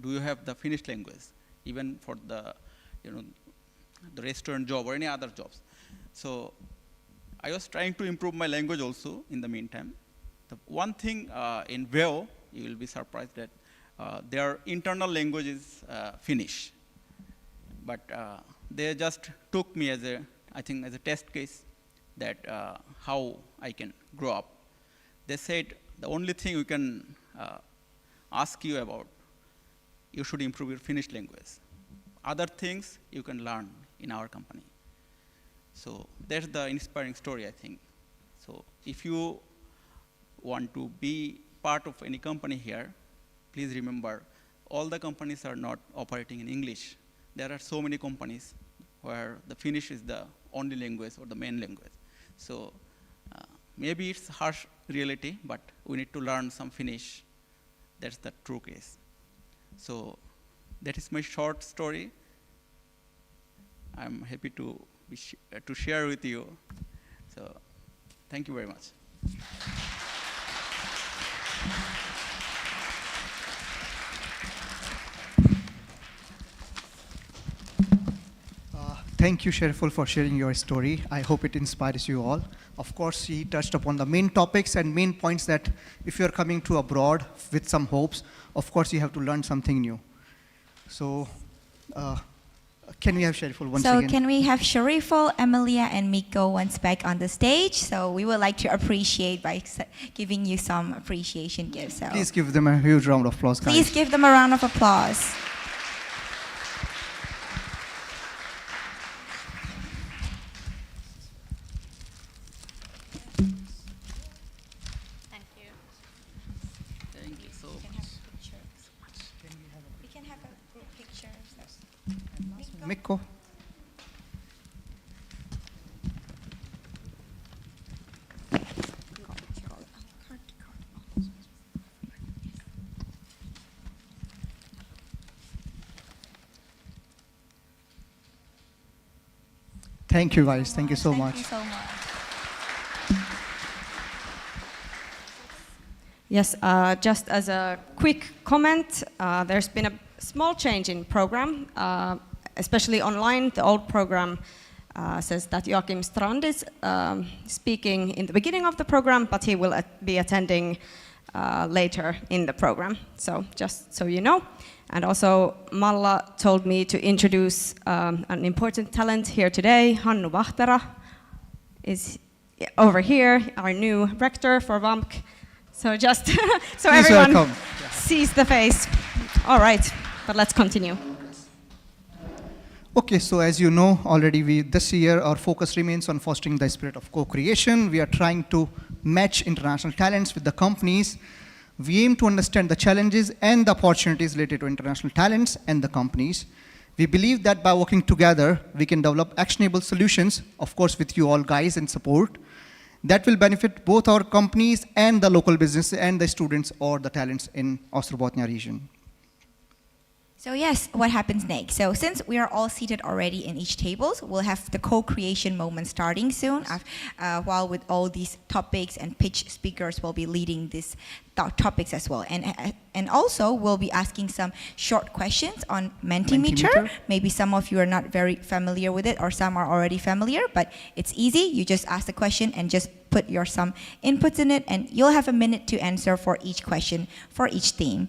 do you have the Finnish language? Even for the, the restaurant job or any other jobs. So I was trying to improve my language also in the meantime. The one thing in Phyu, you will be surprised that their internal language is Finnish. But they just took me as I think as a test case that how I can grow up. They said the only thing we can ask you about, you should improve your Finnish language. Other things you can learn in our company. So that's the inspiring story, I think. So if you want to be part of any company here, please remember, all the companies are not operating in English. There are so many companies where the Finnish is the only language or the main language. So maybe it's harsh reality, but we need to learn some Finnish. That's the true case. So that is my short story. I'm happy to share with you. So thank you very much. Thank you, Shariful, for sharing your story. I hope it inspires you all. Of course, he touched upon the main topics and main points that if you're coming to abroad with some hopes, of course, you have to learn something new. So, can we have Shariful once again? So can we have Shariful, Emilia, and Miko once back on the stage? So we would like to appreciate by giving you some appreciation gifts. So Please give them a huge round of applause, guys. please give them a round of applause. Mikko. Thank you, guys. Thank you so much. Thank you so much. Yes, just as a quick comment, there's been a small change in program, especially online. The old program says that Joachim Strand is speaking in the beginning of the program, but he will be attending later in the program. So just so you know. And also Malla told me to introduce an important talent here today. Hannu Vahtera is over here, our new rector for VAMK. So just so Please everyone welcome. sees the face. All right, but let's continue. Okay, so as you know already, this year our focus remains on fostering the spirit of co-creation. We are trying to match international talents with the companies. We aim to understand the challenges and the opportunities related to international talents and the companies. We believe that by working together, we can develop actionable solutions, of course with you all guys in support, that will benefit both our companies and the local business and the students or the talents in Ostrobothnia region. So yes, what happens next? So since we are all seated already in each tables, we'll have the co-creation moment starting soon, while with all these topics and pitch speakers will be leading these topics as well. And also we'll be asking some short questions on Mentimeter. Maybe some of you are not very familiar with it or some are already familiar, but it's easy. You just ask the question and just put some inputs in it and you'll have a minute to answer for each question for each theme.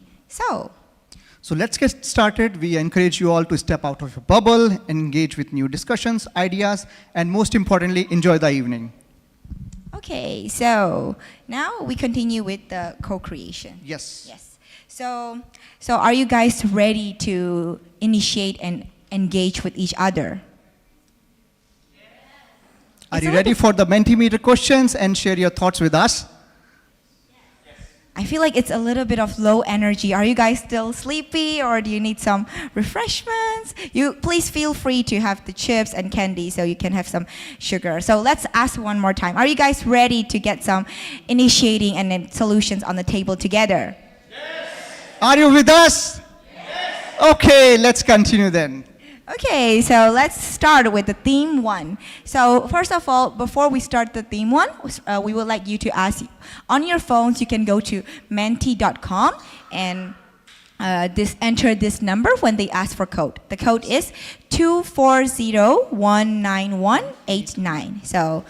So let's get started. We encourage you all to step out of your bubble, engage with new discussions, ideas, and most importantly, enjoy the evening. Okay, so now we continue with the co-creation. Yes. Yes. So are you guys ready to initiate and engage with each other? Are you ready for the Mentimeter questions and share your thoughts with us? I feel like it's a little bit of low energy. Are you guys still sleepy or do you need some refreshments? You please feel free to have the chips and candy so you can have some sugar. So let's ask one more time. Are you guys ready to get some initiating and then solutions on the table together? Yes. Are you with us? Yes. Okay, let's continue then. Okay, so let's start with the theme 1. So first of all, before we start the theme 1, we would like you to ask, on your phones, you can go to menti.com and enter this number when they ask for code. The code is 240191189. So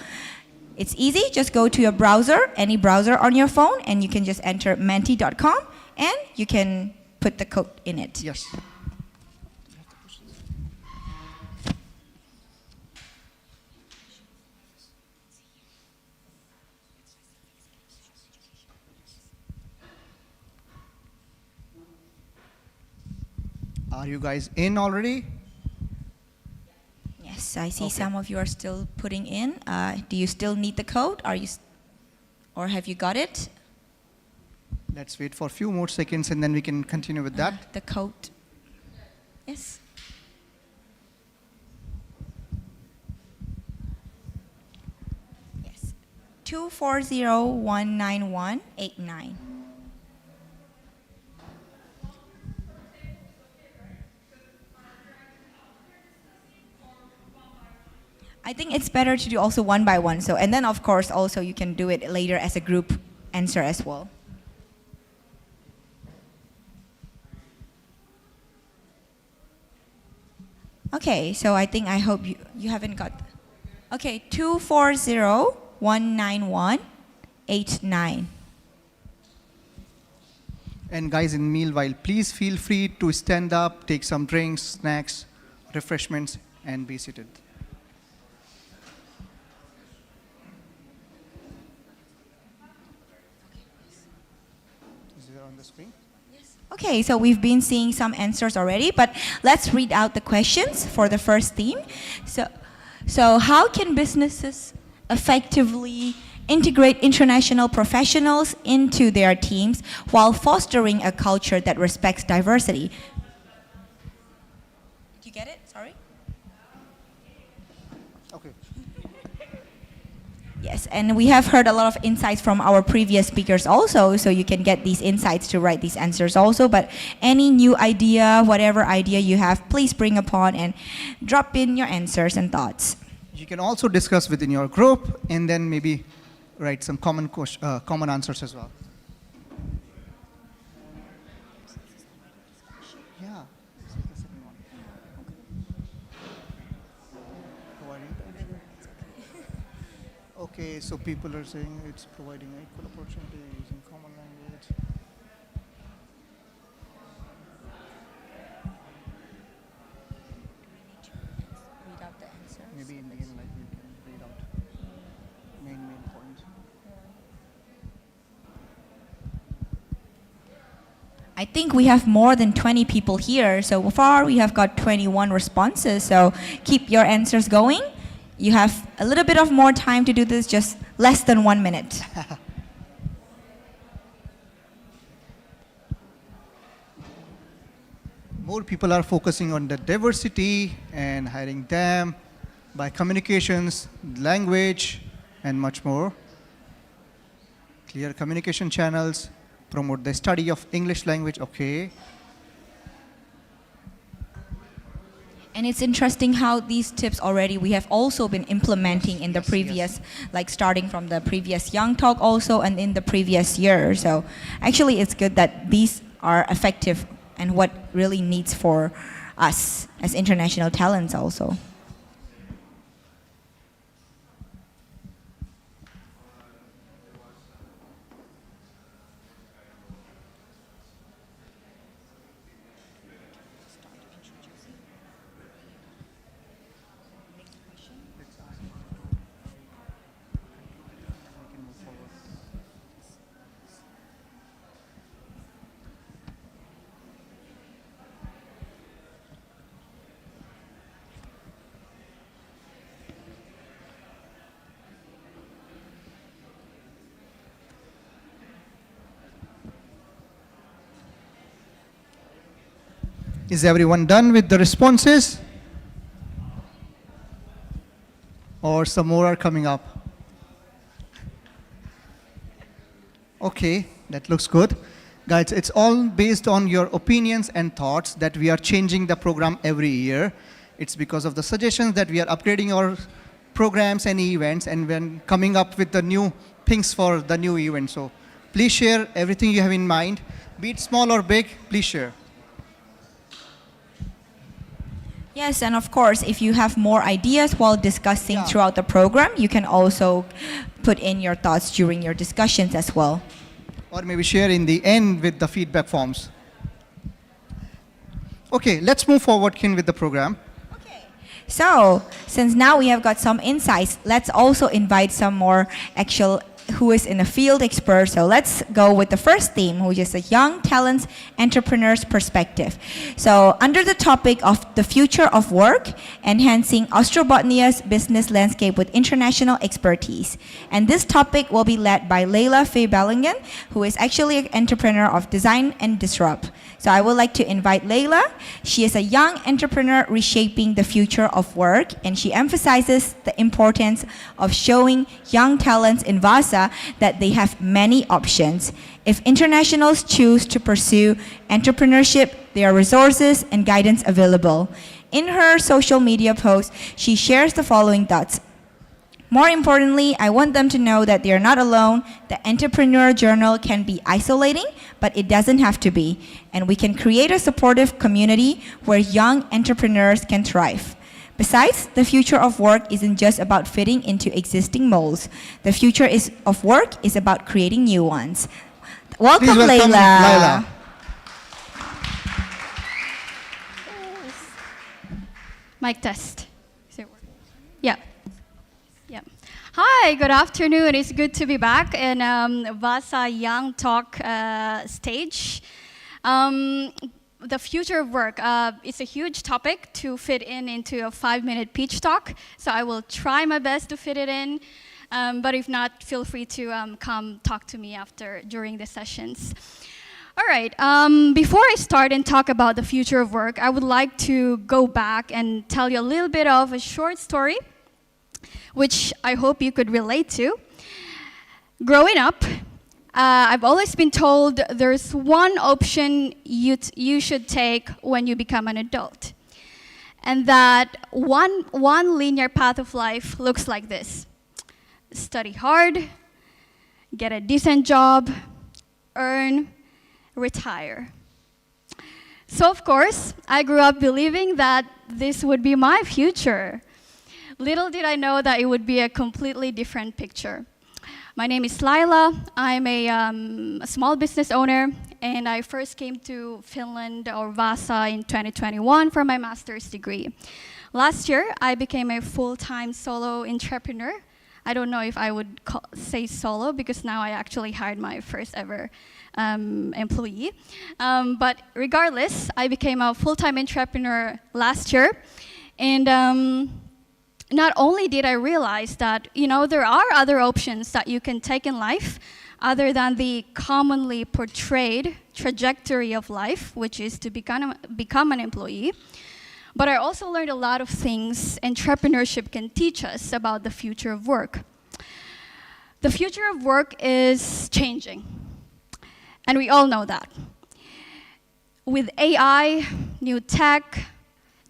it's easy, just go to your browser, any browser on your phone, and you can just enter menti.com and you can put the code in it. Yes. Are you guys in already? Yes, I see some of you are still putting in. Do you still need the code? Or have you got it? Let's wait for a few more seconds and then we can continue with that. The code. Yes. Yes. 240191189. I think it's better to do also one by one. So, and then of course also you can do it later as a group answer as well. Okay, so I hope you haven't got. Okay, 240-191-89. And guys, in meanwhile, please feel free to stand up, take some drinks, snacks, refreshments, and be seated. Is it on the screen? Okay, so we've been seeing some answers already, but let's read out the questions for the first theme. So how can businesses effectively integrate international professionals into their teams while fostering a culture that respects diversity? Did you get it? Sorry. Okay. Yes, and we have heard a lot of insights from our previous speakers also, so you can get these insights to write these answers also. But any new idea, whatever idea you have, please bring upon and drop in your answers and thoughts. You can also discuss within your group and then maybe write some common answers as well. Yeah. Okay, so people are saying it's providing equal opportunity using common language. Read out the answers. Maybe in the end, like we can read out main points. I think we have more than 20 people here. So far, we have got 21 responses. So keep your answers going. You have a little bit of more time to do this, just less than 1 minute. More people are focusing on the diversity and hiring them by communications, language, and much more. Clear communication channels, promote the study of English language, okay. And it's interesting how these tips already we have also been implementing in the previous, like starting from the previous YoungTALK also and in the previous year. So actually it's good that these are effective and what really needs for us as international talents also. Is everyone done with the responses? Or some more are coming up? Okay, that looks good. Guys, it's all based on your opinions and thoughts that we are changing the program every year. It's because of the suggestions that we are upgrading our programs and events and when coming up with the new things for the new event. So please share everything you have in mind. Be it small or big, please share. Yes, and of course, if you have more ideas while discussing throughout the program, you can also put in your thoughts during your discussions as well. Or maybe share in the end with the feedback forms. Okay, let's move forward, Khin, with the program. So, since now we have got some insights, let's also invite some more actual who is in a field expert. So let's go with the first theme, which is a young talents entrepreneurs perspective. So under the topic of the future of work, enhancing Ostrobotnia's business landscape with international expertise. And this topic will be led by Leila Fey-Bellingen, who is actually an entrepreneur of design and disrupt. So I would like to invite Leila. She is a young entrepreneur reshaping the future of work, and she emphasizes the importance of showing young talents in Vasa that they have many options. If internationals choose to pursue entrepreneurship, there are resources and guidance available. In her social media post, she shares the following thoughts. More importantly, I want them to know that they are not alone. The entrepreneur journal can be isolating, but it doesn't have to be. And we can create a supportive community where young entrepreneurs can thrive. Besides, the future of work isn't just about fitting into existing molds. The future of work is about creating new ones. Welcome, Layla. Mic test. Is it working? Yeah. Yeah. Hi, good afternoon. It's good to be back in Vasa YoungTALK stage. The future of work is a huge topic to fit into a 5-minute pitch talk, so I will try my best to fit it in, but if not, feel free to come talk to me during the sessions. All right, before I start and talk about the future of work, I would like to go back and tell you a little bit of a short story, which I hope you could relate to. Growing up, I've always been told there's one option you should take when you become an adult. And that one linear path of life looks like this. Study hard, get a decent job, earn, retire. So of course, I grew up believing that this would be my future. Little did I know that it would be a completely different picture. My name is Laila. I'm a small business owner, and I first came to Finland or Vasa in 2021 for my master's degree. Last year, I became a full-time solo entrepreneur. I don't know if I would say solo because now I actually hired my first ever employee. But regardless, I became a full-time entrepreneur last year, and not only did I realize that, there are other options that you can take in life other than the commonly portrayed trajectory of life, which is to become an employee, but I also learned a lot of things entrepreneurship can teach us about the future of work. The future of work is changing, and we all know that. With AI, new tech,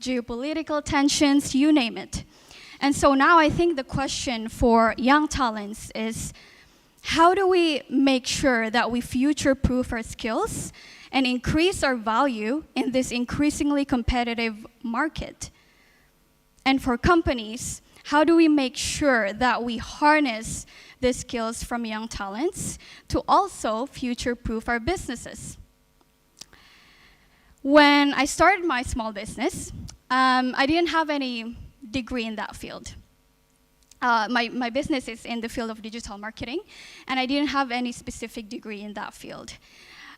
geopolitical tensions, you name it. And so now I think the question for young talents is, how do we make sure that we future-proof our skills and increase our value in this increasingly competitive market? And for companies, how do we make sure that we harness the skills from young talents to also future-proof our businesses? When I started my small business, I didn't have any degree in that field. My business is in the field of digital marketing, and I didn't have any specific degree in that field.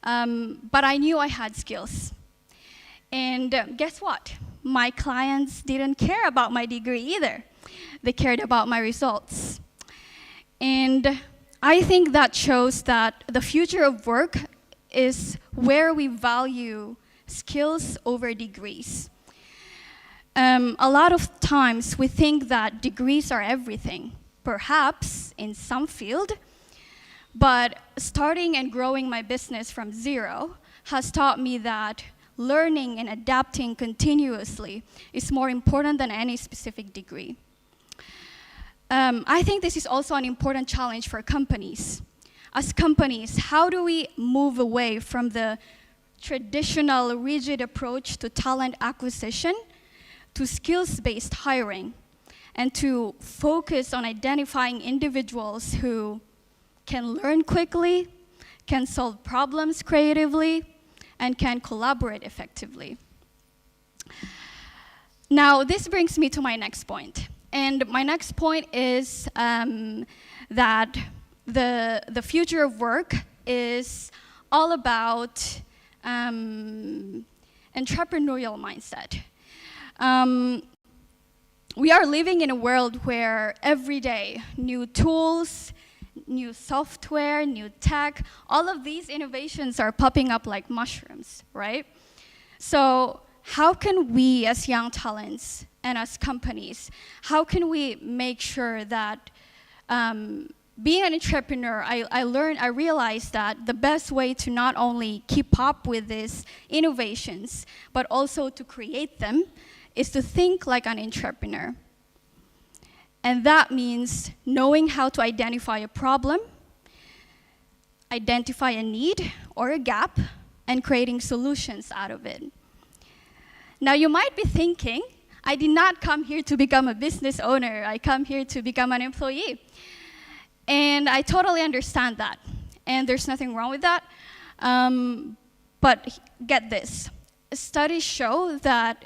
But I knew I had skills. And guess what? My clients didn't care about my degree either. They cared about my results. And I think that shows that the future of work is where we value skills over degrees. A lot of times we think that degrees are everything, perhaps in some field, but starting and growing my business from zero has taught me that learning and adapting continuously is more important than any specific degree. I think this is also an important challenge for companies. As companies, how do we move away from the traditional rigid approach to talent acquisition to skills-based hiring, and to focus on identifying individuals who can learn quickly, can solve problems creatively, and can collaborate effectively? Now, this brings me to my next point. And my next point is that the future of work is all about entrepreneurial mindset. We are living in a world where every day new tools, new software, new tech, all of these innovations are popping up like mushrooms, right? So how can we as young talents and as companies, how can we make sure that being an entrepreneur, I realized that the best way to not only keep up with these innovations, but also to create them, is to think like an entrepreneur. And that means knowing how to identify a problem, identify a need or a gap, and creating solutions out of it. Now you might be thinking, I did not come here to become a business owner. I come here to become an employee. And I totally understand that. And there's nothing wrong with that. But get this. Studies show that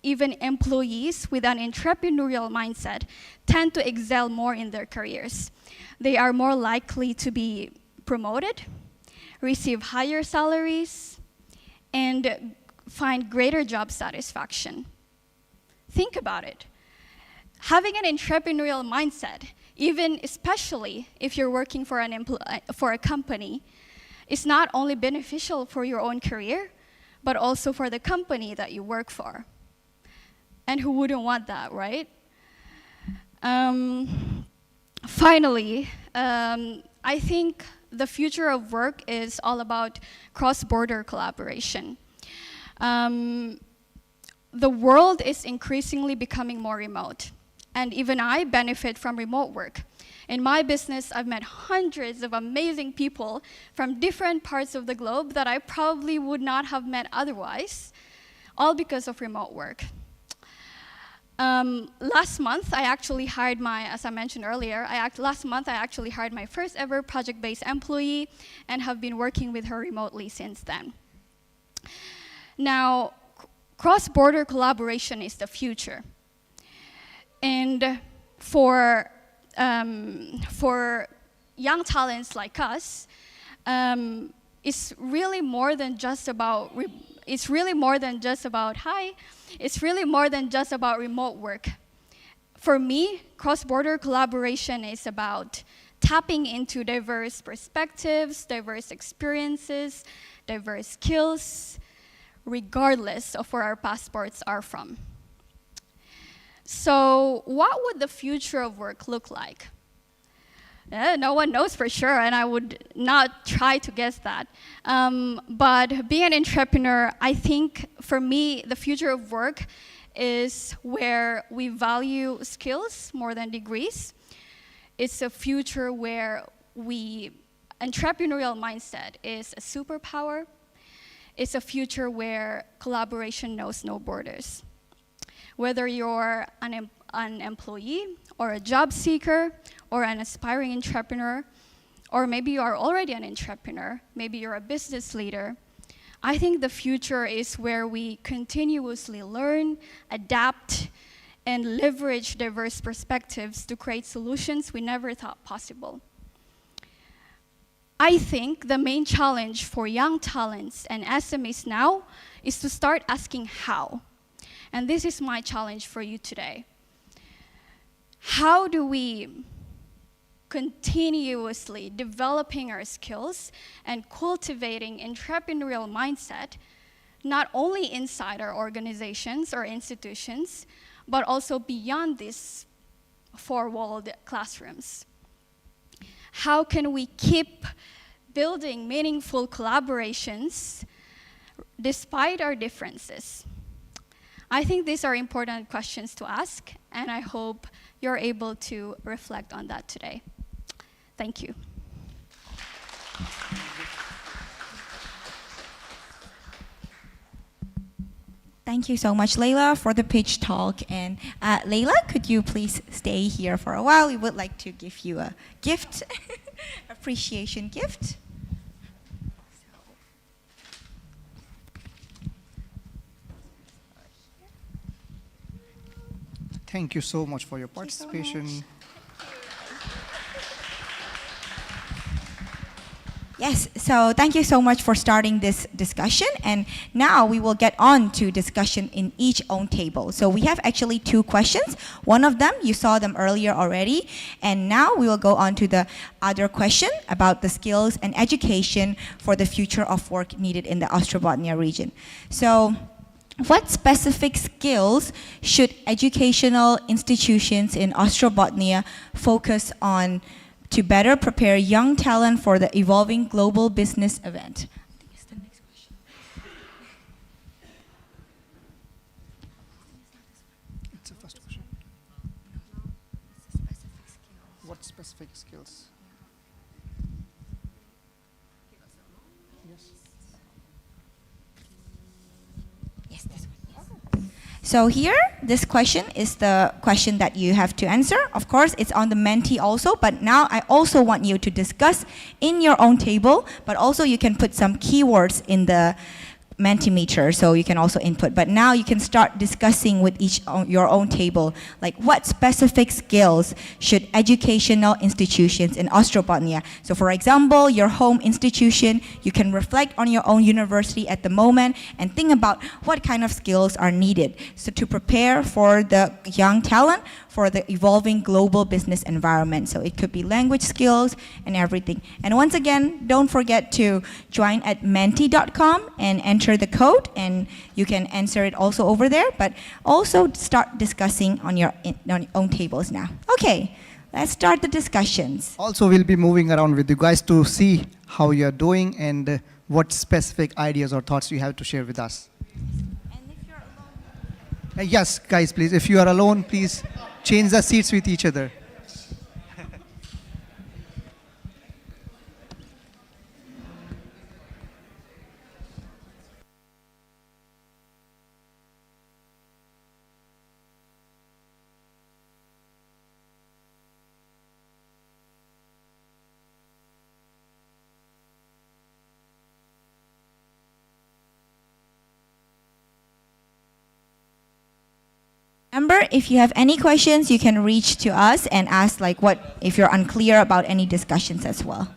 even employees with an entrepreneurial mindset tend to excel more in their careers. They are more likely to be promoted, receive higher salaries, and find greater job satisfaction. Think about it. Having an entrepreneurial mindset, even especially if you're working for a company, is not only beneficial for your own career, but also for the company that you work for. And who wouldn't want that, right? Finally, I think the future of work is all about cross-border collaboration. The world is increasingly becoming more remote, and even I benefit from remote work. In my business, I've met hundreds of amazing people from different parts of the globe that I probably would not have met otherwise, all because of remote work. Last month, I actually hired as I mentioned earlier, last month I actually hired my first ever project-based employee and have been working with her remotely since then. Now, cross-border collaboration is the future. And for young talents like us, it's really more than just about remote work. For me, cross-border collaboration is about tapping into diverse perspectives, diverse experiences, diverse skills, regardless of where our passports are from. So what would the future of work look like? No one knows for sure, and I would not try to guess that. But being an entrepreneur, I think for me, the future of work is where we value skills more than degrees. It's a future where entrepreneurial mindset is a superpower. It's a future where collaboration knows no borders. Whether you're an employee or a job seeker or an aspiring entrepreneur, or maybe you are already an entrepreneur, maybe you're a business leader, I think the future is where we continuously learn, adapt, and leverage diverse perspectives to create solutions we never thought possible. I think the main challenge for young talents and SMEs now is to start asking how. And this is my challenge for you today. How do we continuously developing our skills and cultivating entrepreneurial mindset, not only inside our organizations or institutions, but also beyond these four-walled classrooms? How can we keep building meaningful collaborations despite our differences? I think these are important questions to ask, and I hope you're able to reflect on that today. Thank you. Thank you so much, Leila, for the pitch talk. And Leila, could you please stay here for a while? We would like to give you a gift, appreciation gift. Thank you so much for your participation. Yes, so thank you so much for starting this discussion. And now we will get on to discussion in each own table. So we have actually two questions. One of them, you saw them earlier already. And now we will go on to the other question about the skills and education for the future of work needed in the Ostrobothnia region. So what specific skills should educational institutions in Ostrobothnia focus on to better prepare young talent for the evolving global business event? It's the first question. What specific skills? Yes, this one. So here, this question is the question that you have to answer. Of course, it's on the Menti also, but now I also want you to discuss in your own table, but also you can put some keywords in the Mentimeter, so you can also input. But now you can start discussing with your own table, like what specific skills should educational institutions in Ostrobothnia. So for example, your home institution, you can reflect on your own university at the moment and think about what kind of skills are needed. So to prepare for the young talent, for the evolving global business environment. So it could be language skills and everything. And once again, don't forget to join at menti.com and enter the code, and you can answer it also over there, but also start discussing on your own tables now. Okay, let's start the discussions. Also, we'll be moving around with you guys to see how you're doing and what specific ideas or thoughts you have to share with us. Yes, guys, please, if you are alone, please change the seats with each other. Remember, if you have any questions, you can reach to us and ask like what, if you're unclear about any discussions as well.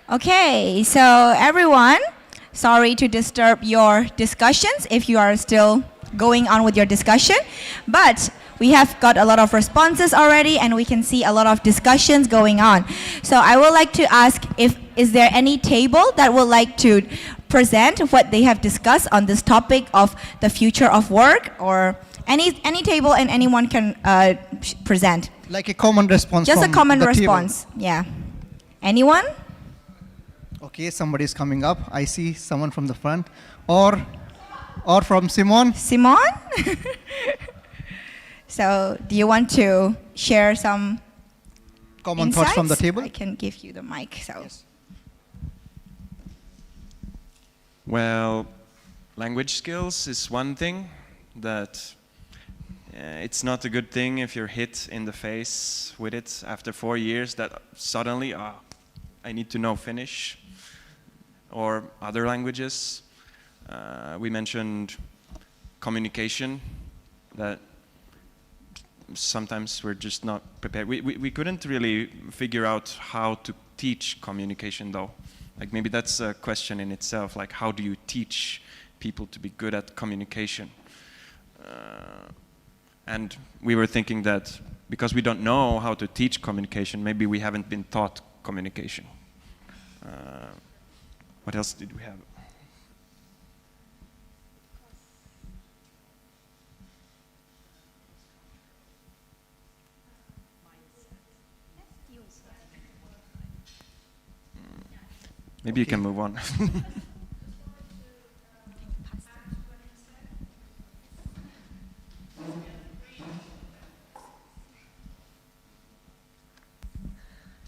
Okay, so everyone, sorry to disturb your discussions if you are still going on with your discussion, but we have got a lot of responses already and we can see a lot of discussions going on. So I would like to ask is there any table that would like to present what they have discussed on this topic of the future of work, or any table and anyone can present. Like a common response. Just from a common the response, table. yeah. Anyone? Okay, somebody's coming up. I see someone from the front. Or from Simon. Simon? So, do you want to share some common insights? thoughts from the table? I can give you the mic. So. Yes. Well, language skills is one thing that it's not a good thing if you're hit in the face with it after 4 years that suddenly, I need to know Finnish or other languages. We mentioned communication, that sometimes we're just not prepared. We couldn't really figure out how to teach communication though. Like maybe that's a question in itself, like how do you teach people to be good at communication? And we were thinking that because we don't know how to teach communication, maybe we haven't been taught communication. What else did we have? Maybe you can move on.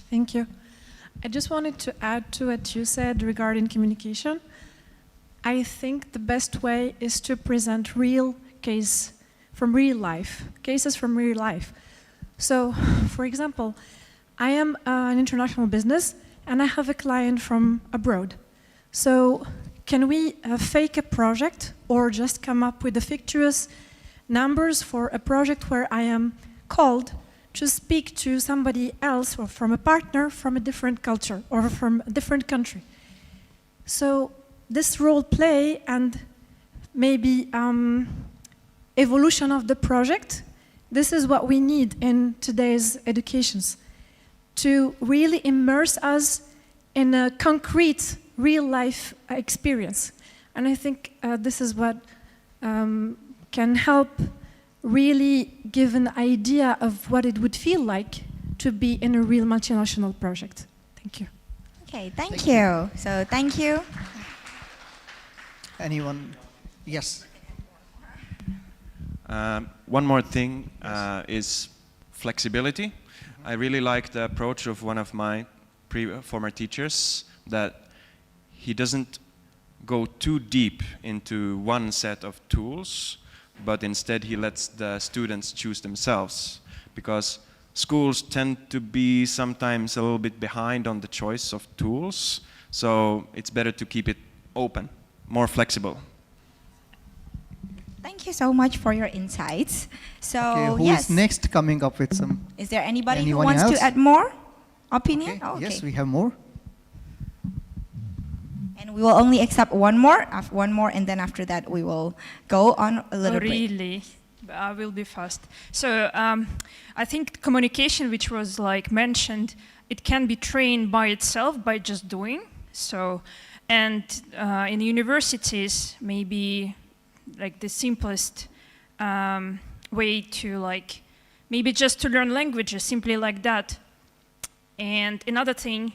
Thank you. I just wanted to add to what you said regarding communication. I think the best way is to present real cases from real life. So, for example, I am an international business and I have a client from abroad. So, can we fake a project or just come up with the fictitious numbers for a project where I am called to speak to somebody else or from a partner from a different culture or from a different country? So this role play and maybe evolution of the project, this is what we need in today's educations, to really immerse us in a concrete real life experience. And I think this is what can help really give an idea of what it would feel like to be in a real multinational project. Thank you. Okay, thank you. So thank you. Anyone? Yes. One more thing is flexibility. I really like the approach of one of my former teachers, that he doesn't go too deep into one set of tools, but instead he lets the students choose themselves, because schools tend to be sometimes a little bit behind on the choice of tools, so it's better to keep it open, more flexible. Thank you so much for your insights. So, okay, who is next coming up with some? Is there anybody Anyone who wants else? to add more opinion? Okay. Oh, okay. Yes, we have more. And we will only accept one more, and then after that we will go on a little bit. Really, I will be fast. So I think communication, which was like mentioned, it can be trained by itself by just doing. So, and in universities, maybe like the simplest way to like, maybe just to learn languages, simply like that. And another thing,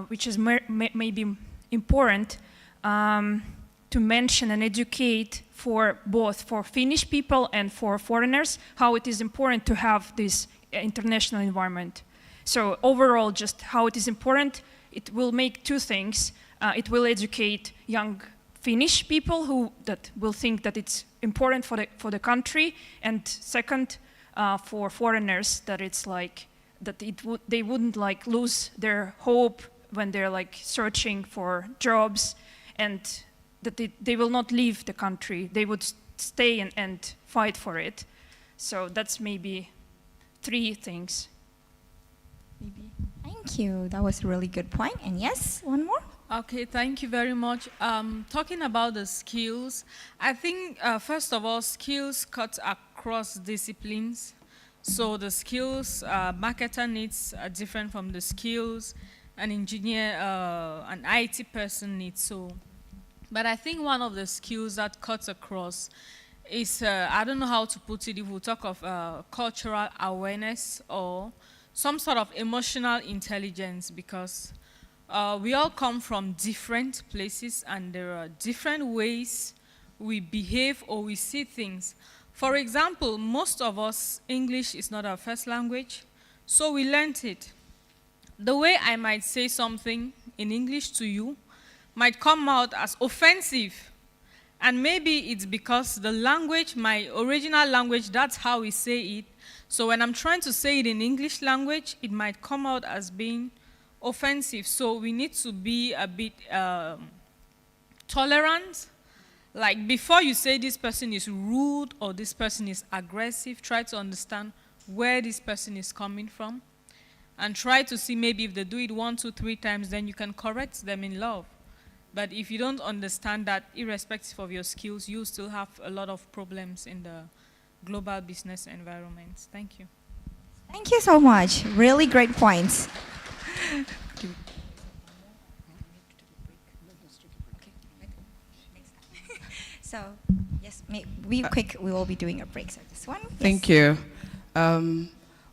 which is maybe important to mention and educate for both for Finnish people and for foreigners, how it is important to have this international environment. So overall, just how it is important, it will make two things. It will educate young Finnish people that will think that it's important for the country, and second, for foreigners, that it's like that they wouldn't like lose their hope when they're like searching for jobs, and that they will not leave the country. They would stay and fight for it. So that's maybe three things. Maybe. Thank Thank you. That was a really good point. And yes, one more. Okay, thank you very much. Talking about the skills, I think, first of all, skills cut across disciplines. So the skills marketer needs are different from the skills an engineer, an IT person needs. So, but I think one of the skills that cuts across is, I don't know how to put it, if we talk of cultural awareness or some sort of emotional intelligence, because we all come from different places and there are different ways we behave or we see things. For example, most of us, English is not our first language, so we learned it. The way I might say something in English to you might come out as offensive. And maybe it's because the language, my original language, that's how we say it. So when I'm trying to say it in English language, it might come out as being offensive. So we need to be a bit tolerant. Like before you say this person is rude or this person is aggressive, try to understand where this person is coming from. And try to see maybe if they do it 1, 2, 3 times, then you can correct them in love. But if you don't understand that, irrespective of your skills, you still have a lot of problems in the global business environment. Thank you. Thank you so much. Really great points. So, yes, be quick. We will be doing a break. So this one. Yes. Thank you.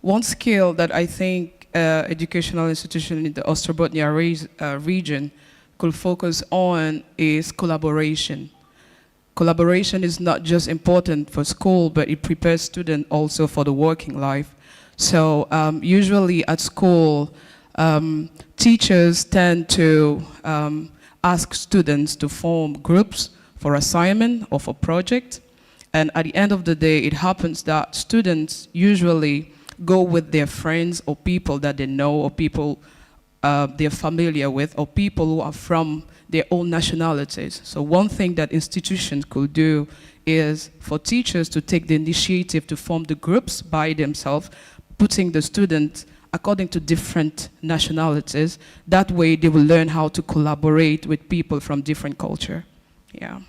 One skill that I think educational institution in the Ostrobothnia region could focus on is collaboration. Collaboration is not just important for school, but it prepares students also for the working life. So usually at school, teachers tend to ask students to form groups for assignment or for project. And at the end of the day, it happens that students usually go with their friends or people that they know or people they're familiar with or people who are from their own nationalities. So one thing that institutions could do is for teachers to take the initiative to form the groups by themselves, putting the students according to different nationalities. That way they will learn how to collaborate with people from different culture. Yeah.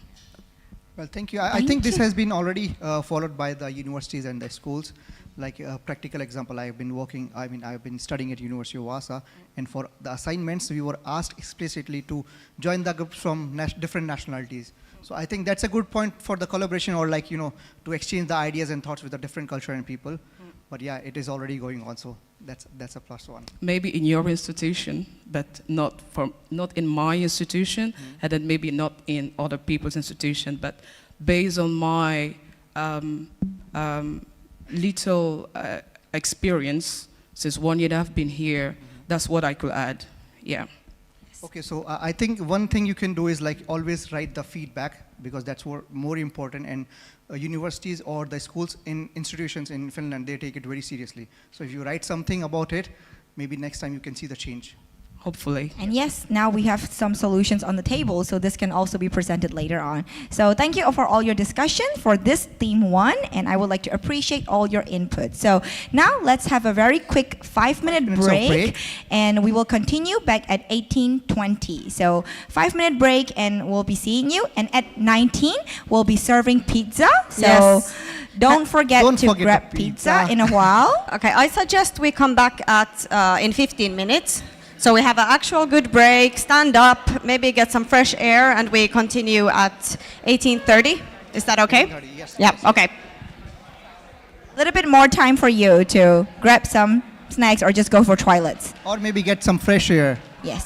Well, thank you. I think this has been already followed by the universities and the schools. Like a practical example, I've been studying at University of Wasa, and for the assignments, we were asked explicitly to join the groups from different nationalities. So I think that's a good point for the collaboration, or like, to exchange the ideas and thoughts with the different culture and people. But yeah, it is already going on, so that's a plus one. Maybe in your institution, but not in my institution, and then maybe not in other people's institution, but based on my little experience since 1 year I've been here, that's what I could add. Yeah. Okay, so I think one thing you can do is like always write the feedback, because that's more important, and universities or the schools in institutions in Finland, they take it very seriously. So if you write something about it, maybe next time you can see the change. Hopefully. And yes, now we have some solutions on the table, so this can also be presented later on. So thank you for all your discussion for this theme 1, and I would like to appreciate all your input. So now let's have a very quick 5-minute break, and we will continue back at 18:20. So 5-minute break, and we'll be seeing you. And at 19, we'll be serving pizza. So Yes. don't forget to grab pizza in a while. Okay, I suggest we come back in 15 minutes. So we have an actual good break, stand up, maybe get some fresh air, and we continue at 18:30. Is that okay? 18:30, yes. Yeah, okay. A little bit more time for you to grab some snacks or just go for toilets. Or maybe get some fresh air. Yes.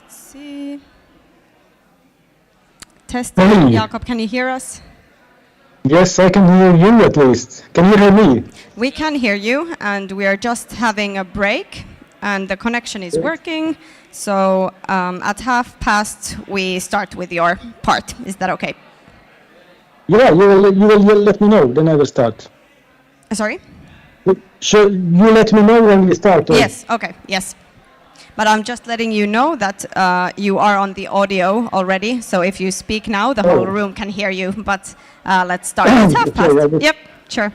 Let's see. Testing. Jakob, can you hear us? Yes, I can hear you at least. Can you hear me? We can hear you, and we are just having a break, and the connection is working. So at 5:30, we start with your part. Is that okay? Yeah, you will let me know, then I will start. Sorry? Sure, you let me know when we start. Yes, okay, yes. But I'm just letting you know that you are on the audio already, so if you speak now, the whole room can hear you, but let's start at 5:30. Yep, sure.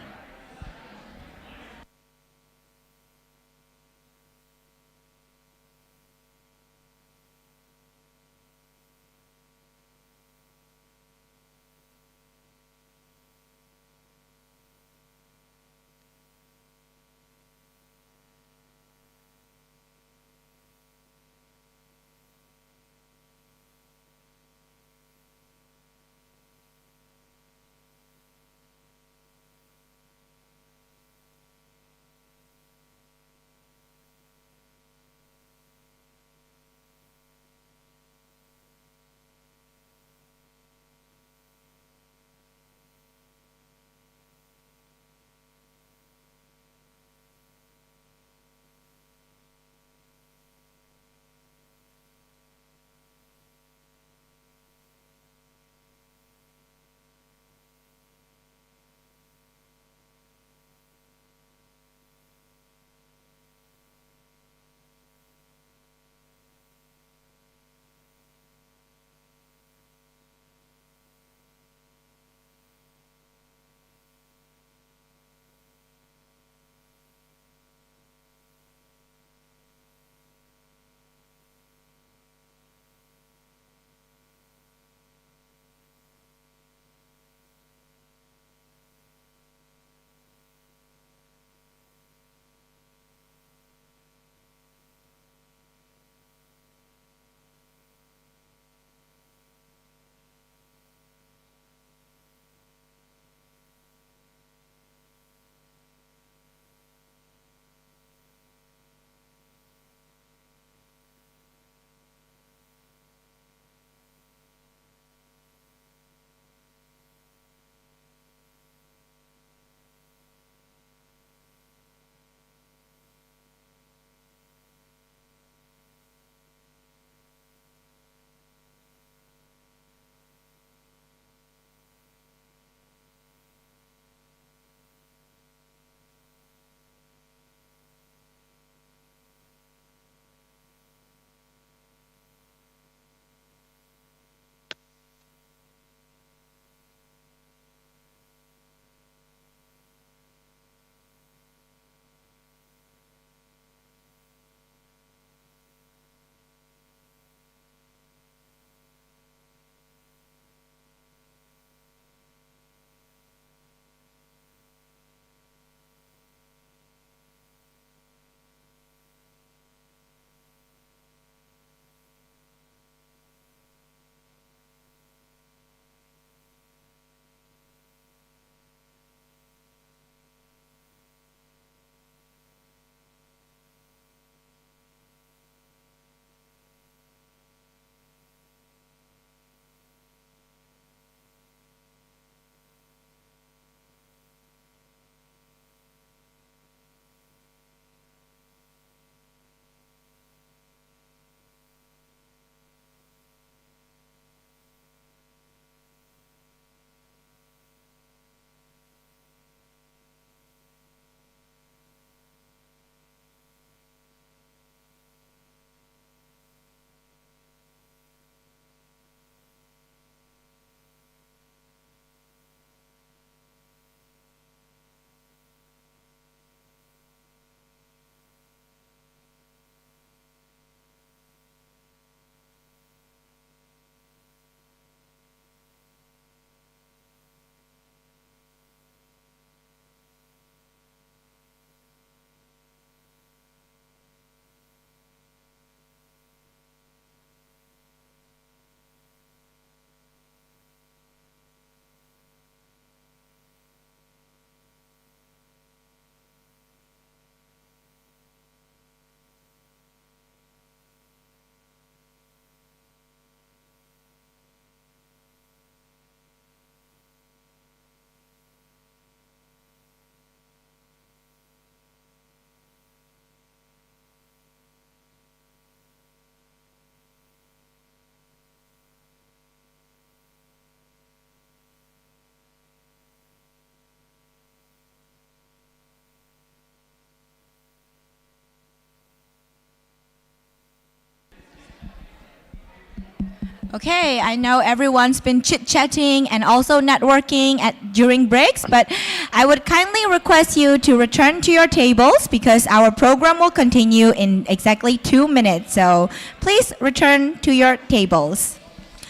Okay, I know everyone's been chit-chatting and also networking during breaks, but I would kindly request you to return to your tables because our program will continue in exactly 2 minutes. So please return to your tables.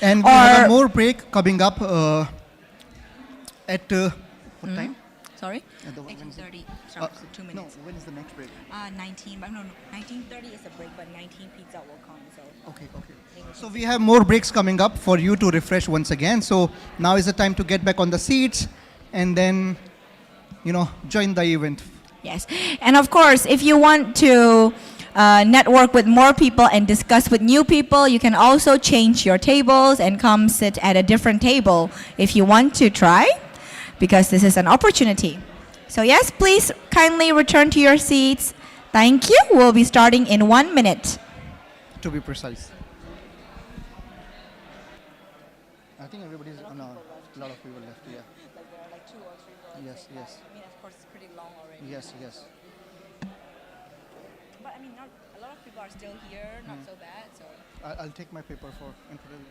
And we have a more break coming up at what time? Sorry? 19:30. So 2 minutes. No, when is the next break? 19:30 is the break, but 19 pizza will come. So. Okay. So we have more breaks coming up for you to refresh once again. So now is the time to get back on the seats and then, join the event. Yes, and of course, if you want to network with more people and discuss with new people, you can also change your tables and come sit at a different table if you want to try, because this is an opportunity. So yes, please kindly return to your seats. Thank you. We'll be starting in 1 minute. To be precise. I think everybody's a lot of people left, yeah. Like there are like 2 or 3 rows. Yes. I mean, of course, it's pretty long already. Yes. But I mean, not a lot of people are still here, not so bad. So I'll take my paper for introduction.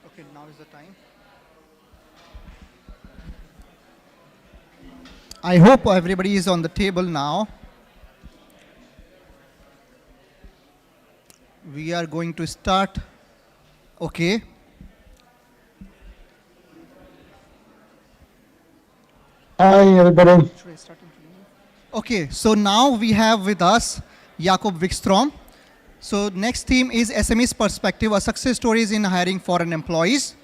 Okay, now is the time. I hope everybody is on the table now. We are going to start. Okay. Hi, everybody. Okay, so now we have with us Jakob Wikström. So next theme is SME's Perspective, a success stories in hiring foreign employees.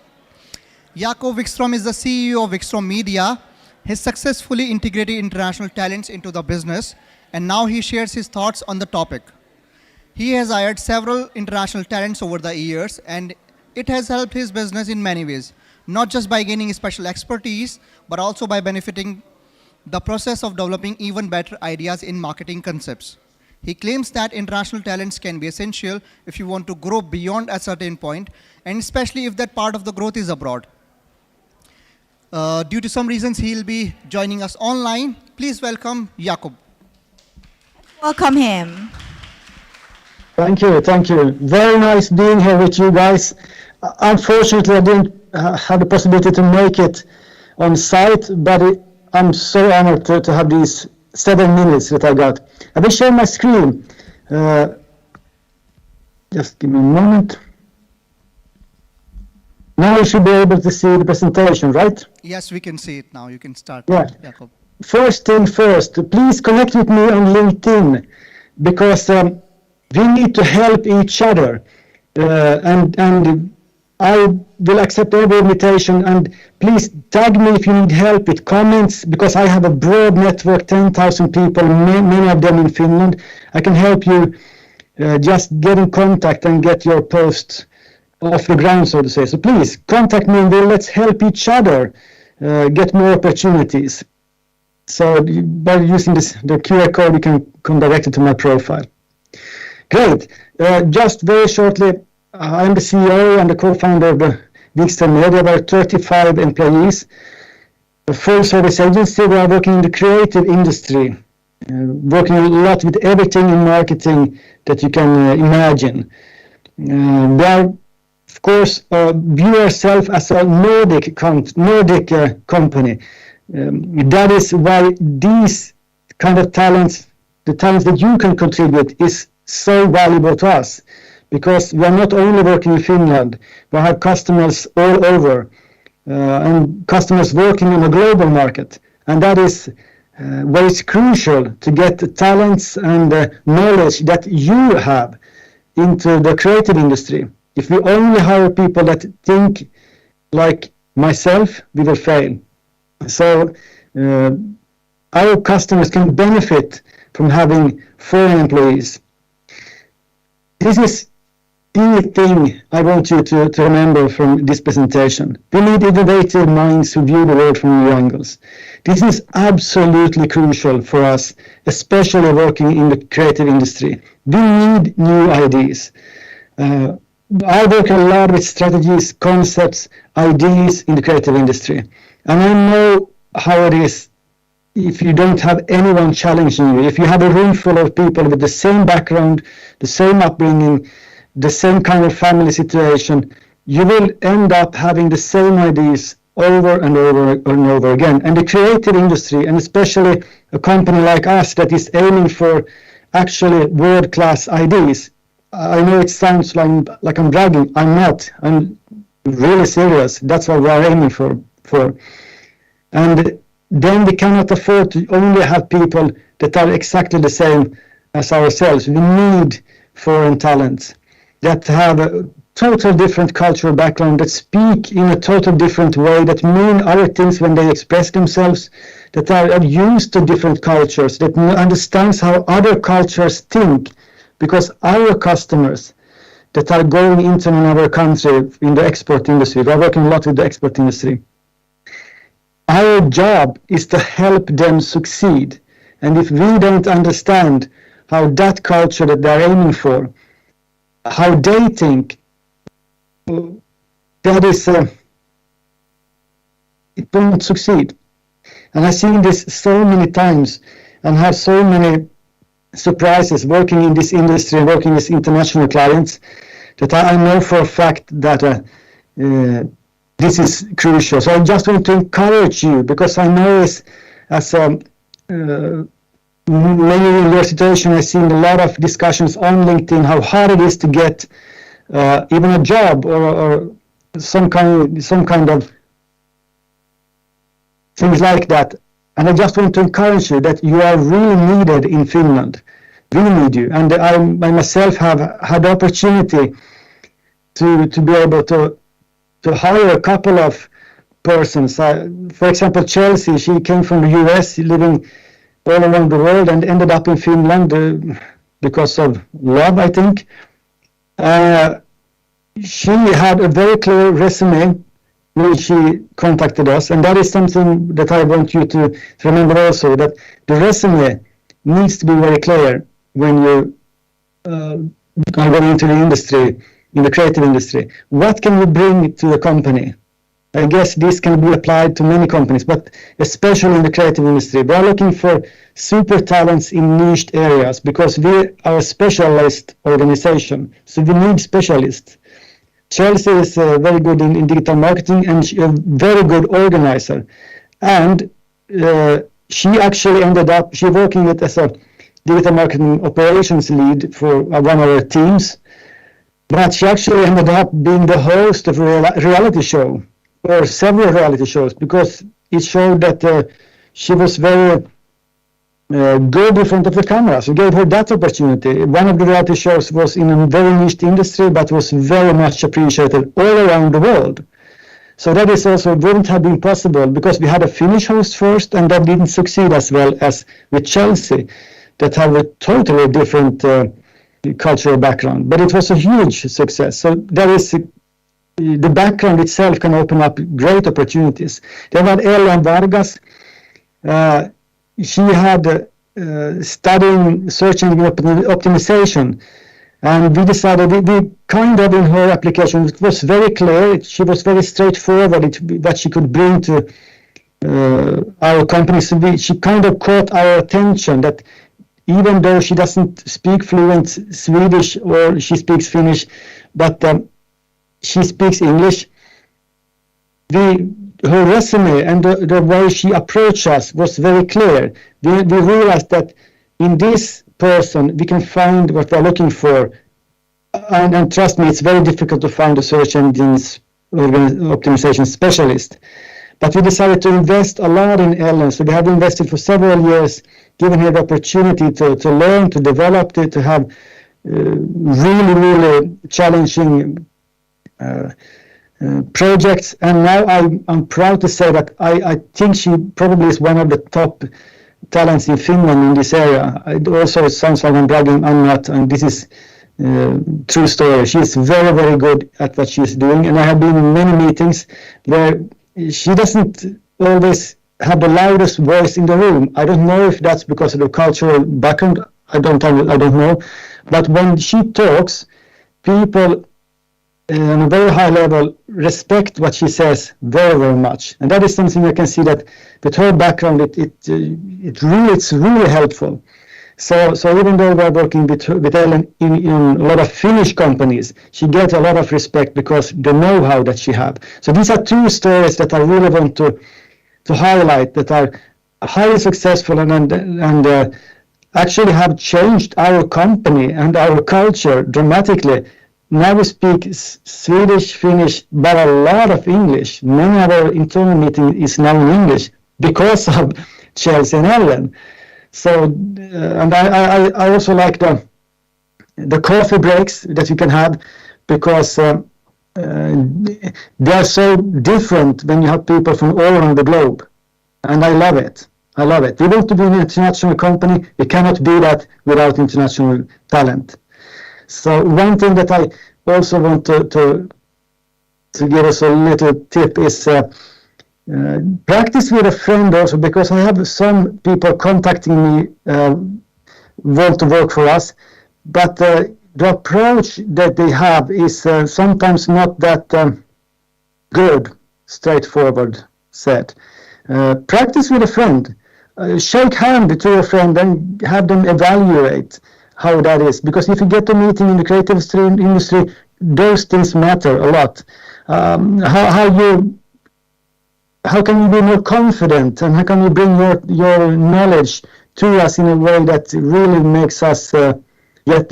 Jakob Wikström is the CEO of Wikström Media. He successfully integrated international talents into the business, and now he shares his thoughts on the topic. He has hired several international talents over the years, and it has helped his business in many ways, not just by gaining special expertise, but also by benefiting the process of developing even better ideas in marketing concepts. He claims that international talents can be essential if you want to grow beyond a certain point, and especially if that part of the growth is abroad. Due to some reasons, he'll be joining us online. Please welcome Jakob. welcome him. Thank you. Very nice being here with you guys. Unfortunately, I didn't have the possibility to make it on site, but I'm so honored to have these 7 minutes that I got. I will share my screen. Just give me a moment. Now you should be able to see the presentation, right? Yes, we can see it now. You can start, Yeah. Jakob. First thing first, please connect with me on LinkedIn, because we need to help each other. And I will accept every invitation, and please tag me if you need help with comments, because I have a broad network, 10,000 people, many of them in Finland. I can help you just get in contact and get your post off the ground, so to say. So please contact me, and let's help each other get more opportunities. So by using the QR code, you can come directly to my profile. Great. Just very shortly, I'm the CEO and the co-founder of the Wikström Media. There are 35 employees, a full service agency. We are working in the creative industry, working a lot with everything in marketing that you can imagine. We are, of course, view ourselves as a Nordic company. That is why these kind of talents, the talents that you can contribute, is so valuable to us, because we are not only working in Finland, we have customers all over, and customers working in a global market, and that is where it's crucial to get the talents and the knowledge that you have into the creative industry. If we only hire people that think like myself, we will fail. So our customers can benefit from having foreign employees. This is the thing I want you to remember from this presentation. We need innovative minds who view the world from new angles. This is absolutely crucial for us, especially working in the creative industry. We need new ideas. I work a lot with strategies, concepts, ideas in the creative industry. And I know how it is if you don't have anyone challenging you, if you have a room full of people with the same background, the same upbringing, the same kind of family situation, you will end up having the same ideas over and over and over again. And the creative industry, and especially a company like us that is aiming for actually world-class ideas, I know it sounds like I'm bragging. I'm not. I'm really serious. That's what we are aiming for. And then we cannot afford to only have people that are exactly the same as ourselves. We need foreign talents that have a total different cultural background, that speak in a total different way, that mean other things when they express themselves, that are used to different cultures, that understands how other cultures think. Because our customers that are going into another country in the export industry, we are working a lot with the export industry. Our job is to help them succeed. And if we don't understand how that culture that they're aiming for, how they think, that is, it won't succeed. And I've seen this so many times and have so many surprises working in this industry and working with international clients that I know for a fact that this is crucial. So I just want to encourage you, because I know as many in your situation, I've seen a lot of discussions on LinkedIn how hard it is to get even a job or some kind of things like that. And I just want to encourage you that you are really needed in Finland. We need you. And I myself have had the opportunity to be able to hire a couple of persons. For example, Chelsea, she came from the US, living all around the world, and ended up in Finland because of love, I think. She had a very clear resume when she contacted us, and that is something that I want you to remember also, that the resume needs to be very clear when you are going into the industry, in the creative industry. What can you bring to the company? I guess this can be applied to many companies, but especially in the creative industry. We are looking for super talents in niched areas because we are a specialist organization, so we need specialists. Chelsea is very good in digital marketing and a very good organizer. And she actually ended up, she working with as a digital marketing operations lead for one of our teams. But she actually ended up being the host of a reality show, or several reality shows, because it showed that she was very good in front of the camera. So we gave her that opportunity. One of the reality shows was in a very niche industry, but was very much appreciated all around the world. So that is also wouldn't have been possible because we had a Finnish host first, and that didn't succeed as well as with Chelsea, that have a totally different cultural background. But it was a huge success. So that is the background itself can open up great opportunities. Then we had Ellen Vargas. She had studying search engine optimization, and we decided we kind of in her application, it was very clear, she was very straightforward what she could bring to our company. So she kind of caught our attention that even though she doesn't speak fluent Swedish or she speaks Finnish, but she speaks English, her resume and the way she approached us was very clear. We realized that in this person we can find what we're looking for, and trust me, it's very difficult to find a search engines optimization specialist. But we decided to invest a lot in Ellen, so we have invested for several years, given her the opportunity to learn, to develop it, to have really challenging projects. And now I'm proud to say that I think she probably is one of the top talents in Finland in this area. It also sounds like I'm bragging. I'm not, and this is true story. She's very, very good at what she's doing, and I have been in many meetings where she doesn't always have the loudest voice in the room. I don't know if that's because of the cultural background. I don't know. But when she talks, people on a very high level respect what she says very, very much, and that is something I can see that with her background, it's really helpful. So even though we're working with Ellen in a lot of Finnish companies, she gets a lot of respect because the know-how that she have. So these are two stories that I really want to highlight that are highly successful and actually have changed our company and our culture dramatically. Now we speak Swedish, Finnish, but a lot of English. Many of our internal meeting is now in English because of Chelsea and Ellen. So, and I also like the coffee breaks that you can have because they are so different when you have people from all around the globe. And I love it. I love it. We want to be an international company. We cannot be that without international talent. So one thing that I also want to give us a little tip is practice with a friend also, because I have some people contacting me want to work for us, but the approach that they have is sometimes not that good, straightforward said. Practice with a friend. Shake hand to a friend and have them evaluate how that is, because if you get a meeting in the creative industry, those things matter a lot. How can you be more confident, and how can you bring your knowledge to us in a way that really makes us that you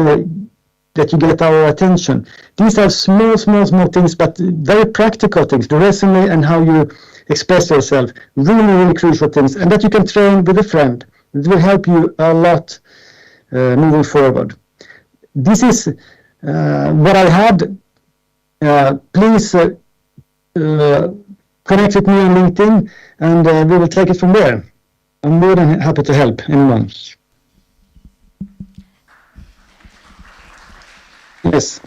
get our attention? These are small things, but very practical things. The resume and how you express yourself, really crucial things, and that you can train with a friend. It will help you a lot moving forward. This is what I had. Please connect with me on LinkedIn, and we will take it from there. I'm more than happy to help anyone. Yes.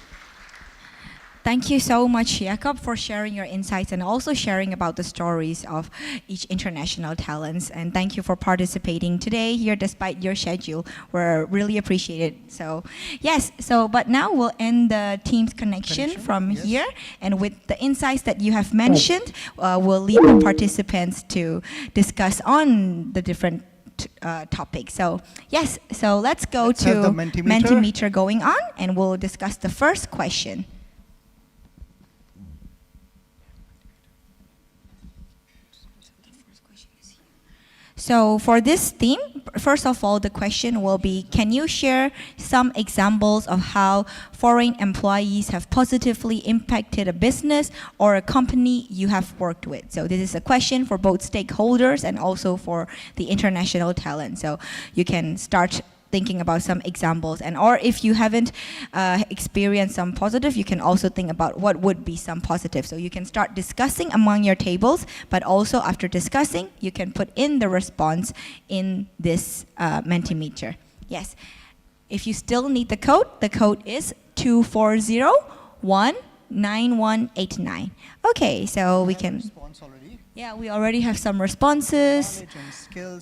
Thank you so much, Jakob, for sharing your insights and also sharing about the stories of each international talents. And thank you for participating today here despite your schedule. We're really appreciated. So yes, but now we'll end the Teams connection from here. And with the insights that you have mentioned, we'll leave the participants to discuss on the different topics. So yes, so let's go to the Mentimeter going on, and we'll discuss the first question. So for this theme, first of all, the question will be, can you share some examples of how foreign employees have positively impacted a business or a company you have worked with? So this is a question for both stakeholders and also for the international talent. So you can start thinking about some examples, and or if you haven't experienced some positive, you can also think about what would be some positive. So you can start discussing among your tables, but also after discussing, you can put in the response in this Mentimeter. Yes. If you still need the code is 240-19189. Okay, so we can. Yeah, we already have some responses,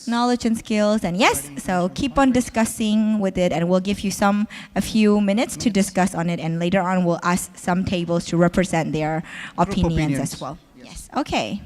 knowledge and skills, and yes, so keep on discussing with it, and we'll give you a few minutes to discuss on it, and later on we'll ask some tables to represent their opinions as well. Yes, okay.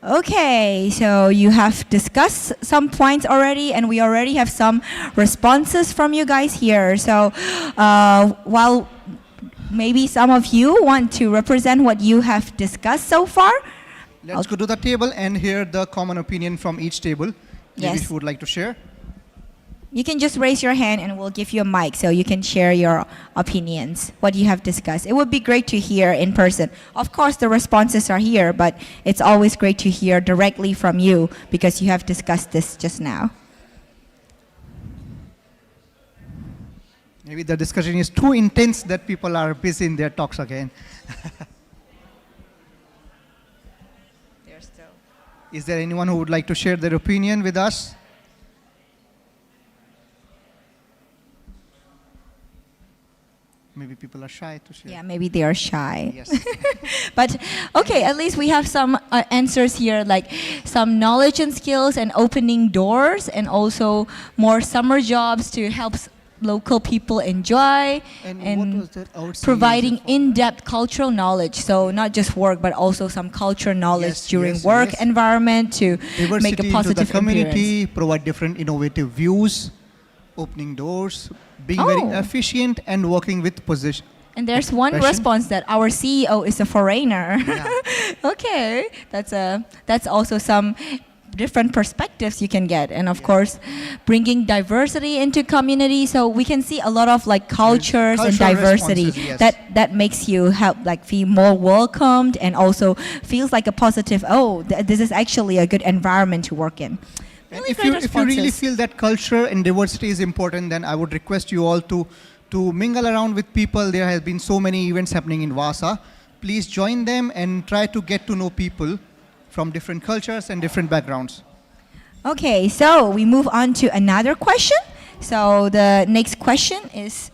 Okay, so you have discussed some points already, and we already have some responses from you guys here. So while maybe some of you want to represent what you have discussed so far, let's go to the table and hear the common opinion from each table. Maybe if you would like to share. You can just raise your hand and we'll give you a mic so you can share your opinions, what you have discussed. It would be great to hear in person. Of course, the responses are here, but it's always great to hear directly from you because you have discussed this just now. Maybe the discussion is too intense that people are busy in their talks again. Is there anyone who would like to share their opinion with us? Maybe people are shy to share. Yeah, maybe they are shy. Yes. But okay, at least we have some answers here, like some knowledge and skills and opening doors, and also more summer jobs to help local people enjoy, and providing in-depth cultural knowledge. So not just work, but also some cultural knowledge during work environment to make a positive into the community, appearance. provide different innovative views, opening doors, being very efficient and working with position. And there's one response that our CEO is a foreigner. Okay, that's also some different perspectives you can get, and of course bringing diversity into community, so we can see a lot of like cultures and diversity that makes you feel more welcomed, and also feels like a positive, this is actually a good environment to work in. And if you really feel that culture and diversity is important, then I would request you all to mingle around with people. There has been so many events happening in Vasa. Please join them and try to get to know people from different cultures and different backgrounds. Okay, so we move on to another question. So the next question is...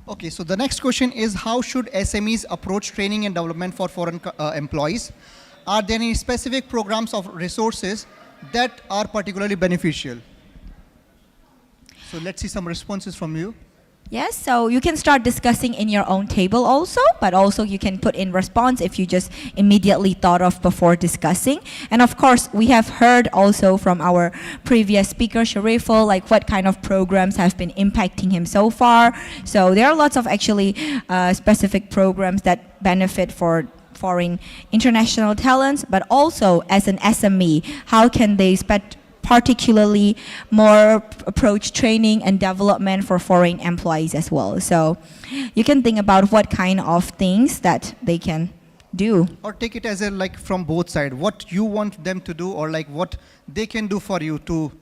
Okay, so the next question is, how should SMEs approach training and development for foreign employees? Are there any specific programs of resources that are particularly beneficial? So let's see some responses from you. Yes, so you can start discussing in your own table also, but also you can put in response if you just immediately thought of before discussing. And of course, we have heard also from our previous speaker, Shariful, like what kind of programs have been impacting him so far. So there are lots of actually specific programs that benefit for foreign international talents, but also as an SME, how can they particularly more approach training and development for foreign employees as well. So you can think about what kind of things that they can do. Or take it as from both sides, what you want them to do, or like what they can do for you to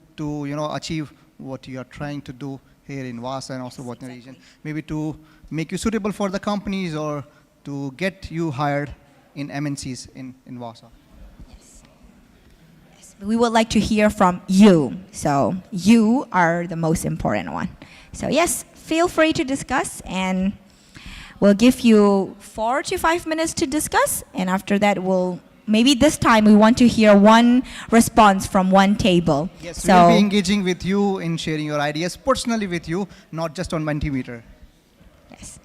achieve what you are trying to do here in Vasa and also Botnia region. Maybe to make you suitable for the companies or to get you hired in MNCs in Vasa. We would like to hear from you. So you are the most important one. So yes, feel free to discuss, and we'll give you 4 to 5 minutes to discuss. And after that, maybe this time we want to hear one response from one table. Yes, so we'll be engaging with you in sharing your ideas personally with you, not just on Mentimeter. Yes.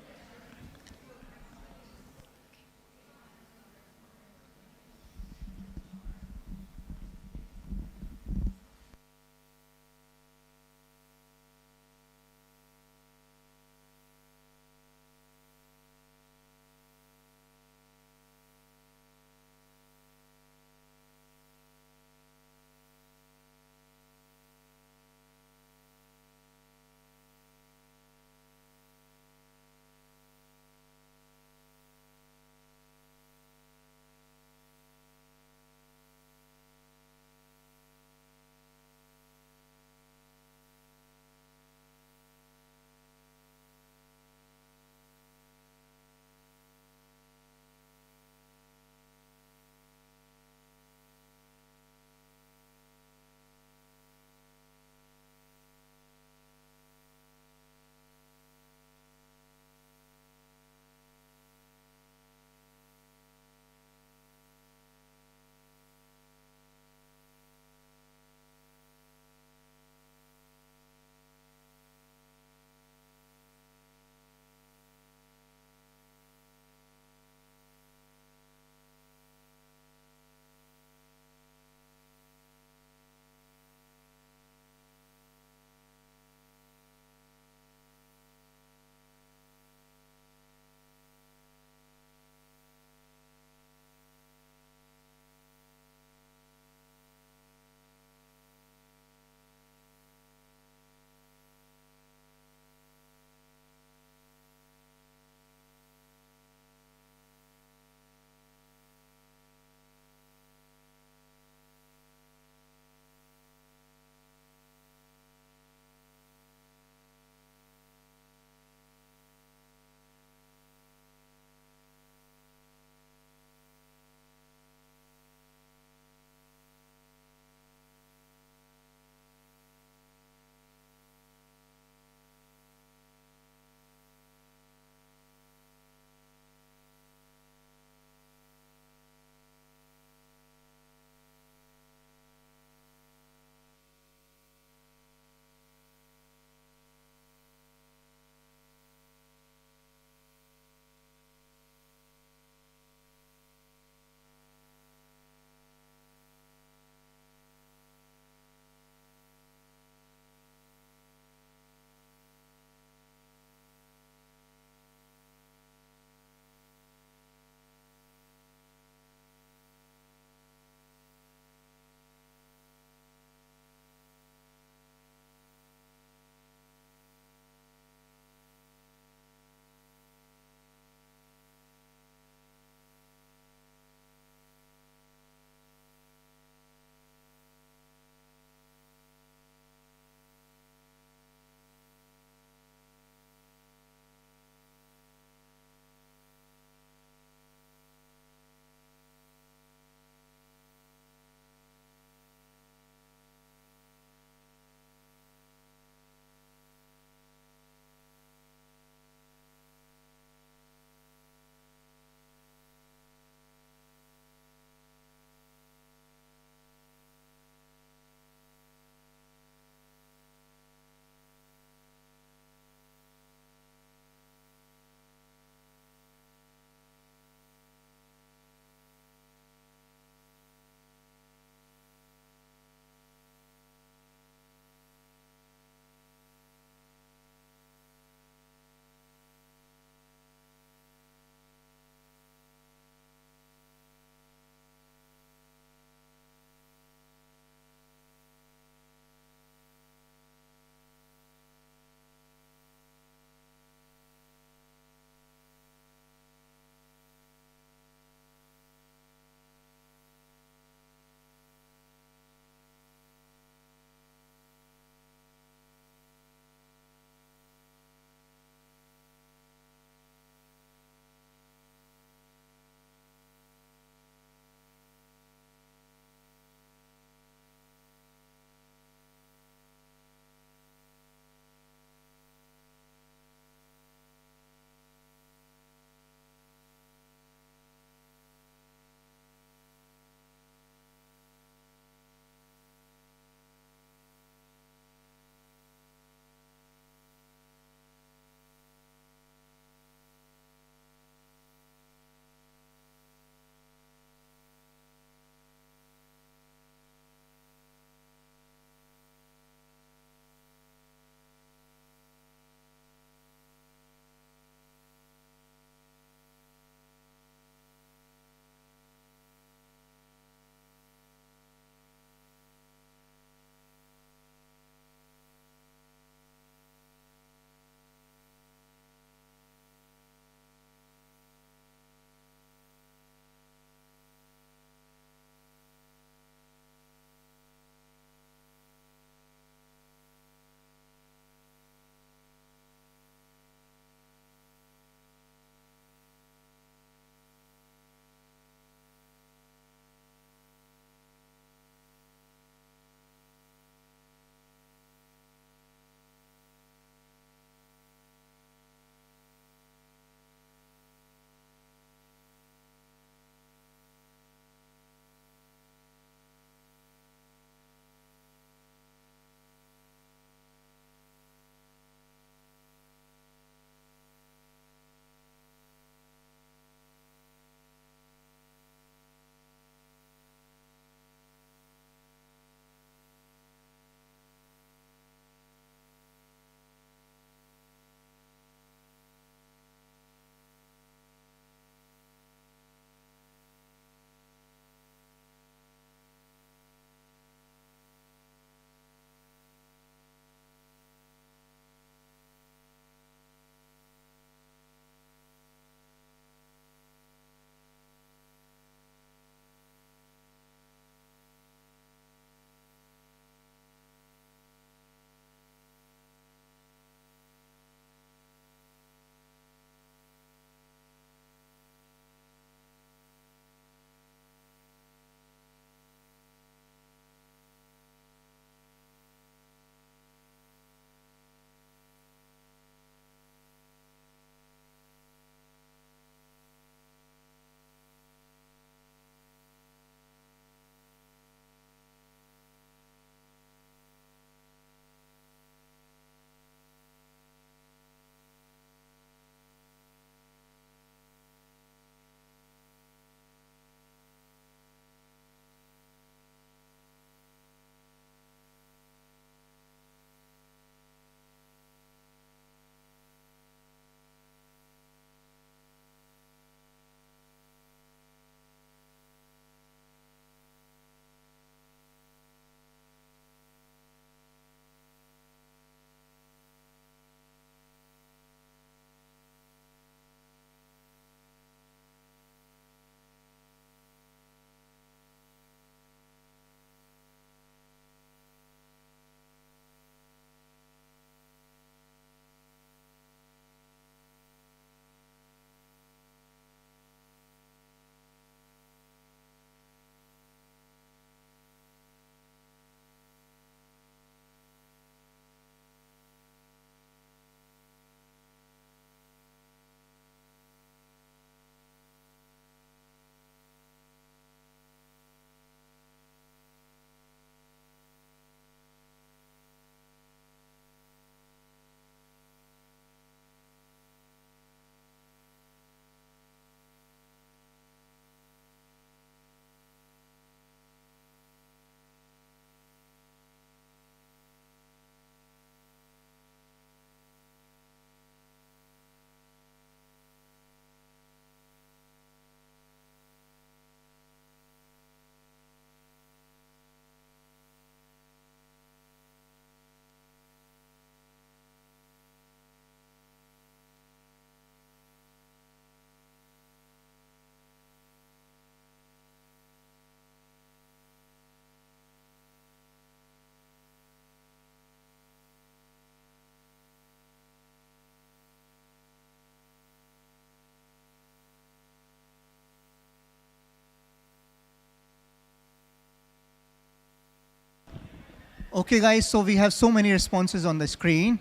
Okay, guys, so we have so many responses on the screen.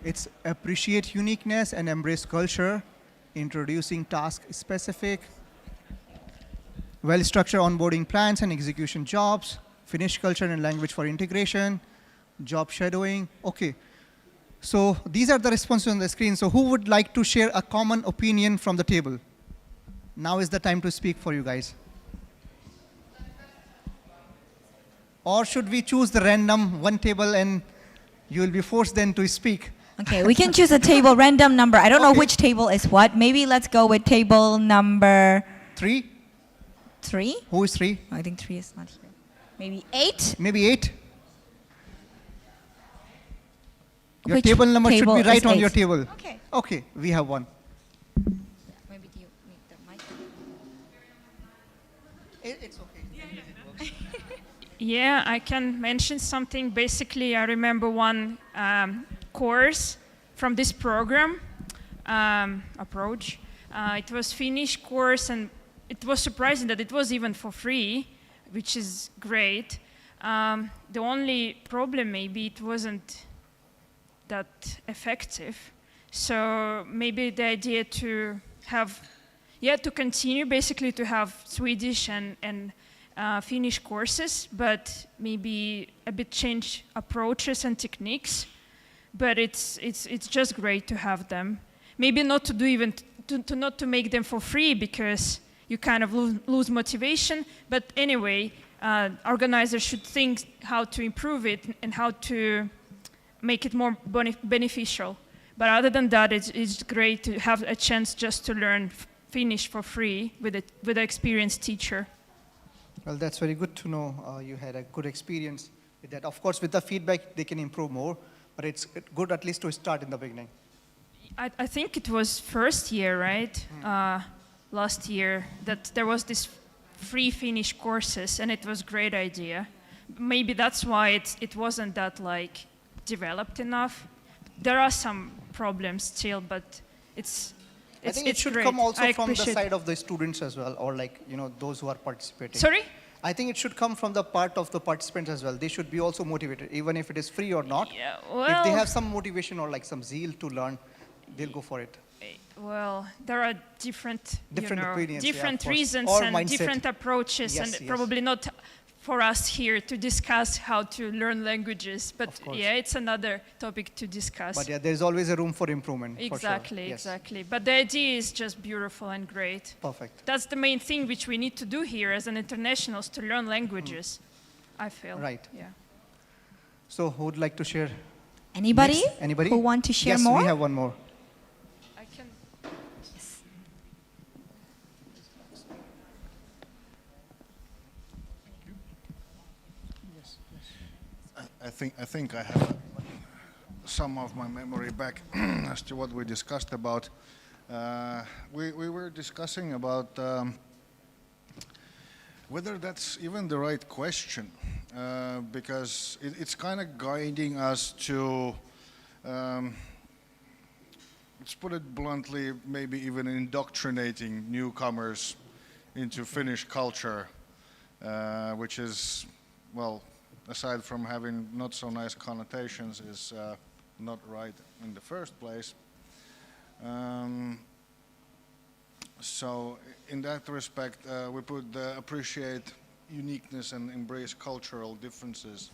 It's appreciate uniqueness and embrace culture, introducing task-specific, well-structured onboarding plans and execution jobs, Finnish culture and language for integration, job shadowing. Okay, so these are the responses on the screen. So who would like to share a common opinion from the table? Now is the time to speak for you guys. Or should we choose the random one table and you will be forced then to speak? Okay, we can choose a table random number. I don't know which table is what. Maybe let's go with table number 3. 3? Who is 3? I think 3 is not here. Maybe 8? Maybe 8. Your table number should be right on your table. Okay. Okay, we have one. Maybe do you need the mic? It's okay. Yeah, I can mention something. Basically, I remember one course from this program approach. It was Finnish course, and it was surprising that it was even for free, which is great. The only problem, maybe it wasn't that effective. So maybe the idea to have, to continue basically to have Swedish and Finnish courses, but maybe a bit change approaches and techniques. But it's just great to have them. Maybe not to do even not to make them for free, because you kind of lose motivation. But anyway, organizers should think how to improve it and how to make it more beneficial. But other than that, it's great to have a chance just to learn Finnish for free with an experienced teacher. Well, that's very good to know you had a good experience with that. Of course, with the feedback, they can improve more, but it's good at least to start in the beginning. I think it was first year, right? Last year, that there was this free Finnish courses, and it was a great idea. Maybe that's why it wasn't that like developed enough. There are some problems still, but I think it should come also from the side of the students as well, or like, those who are participating. Sorry? I think it should come from the part of the participants as well. They should be also motivated, even if it is free or not. Yeah, if they have some motivation or like some zeal to learn, they'll go for it. Well, there are different opinions, different reasons or and mindset. Different approaches, and probably not for us here to discuss how to learn languages. But yeah, it's another topic to discuss. But yeah, there's always a room for improvement. Exactly, for sure. exactly. But the idea is just beautiful and great. Perfect. That's the main thing which we need to do here as an internationals, to learn languages, I feel. Right. Yeah. So who would like to share? Anybody? Next? Anybody? Who want to share more? Yes, we have one more. I can. Yes. I think I have some of my memory back as to what we discussed about. We were discussing about whether that's even the right question, because it's kind of guiding us to, let's put it bluntly, maybe even indoctrinating newcomers into Finnish culture, which is, well, aside from having not so nice connotations, is not right in the first place. So in that respect, we put appreciate uniqueness and embrace cultural differences.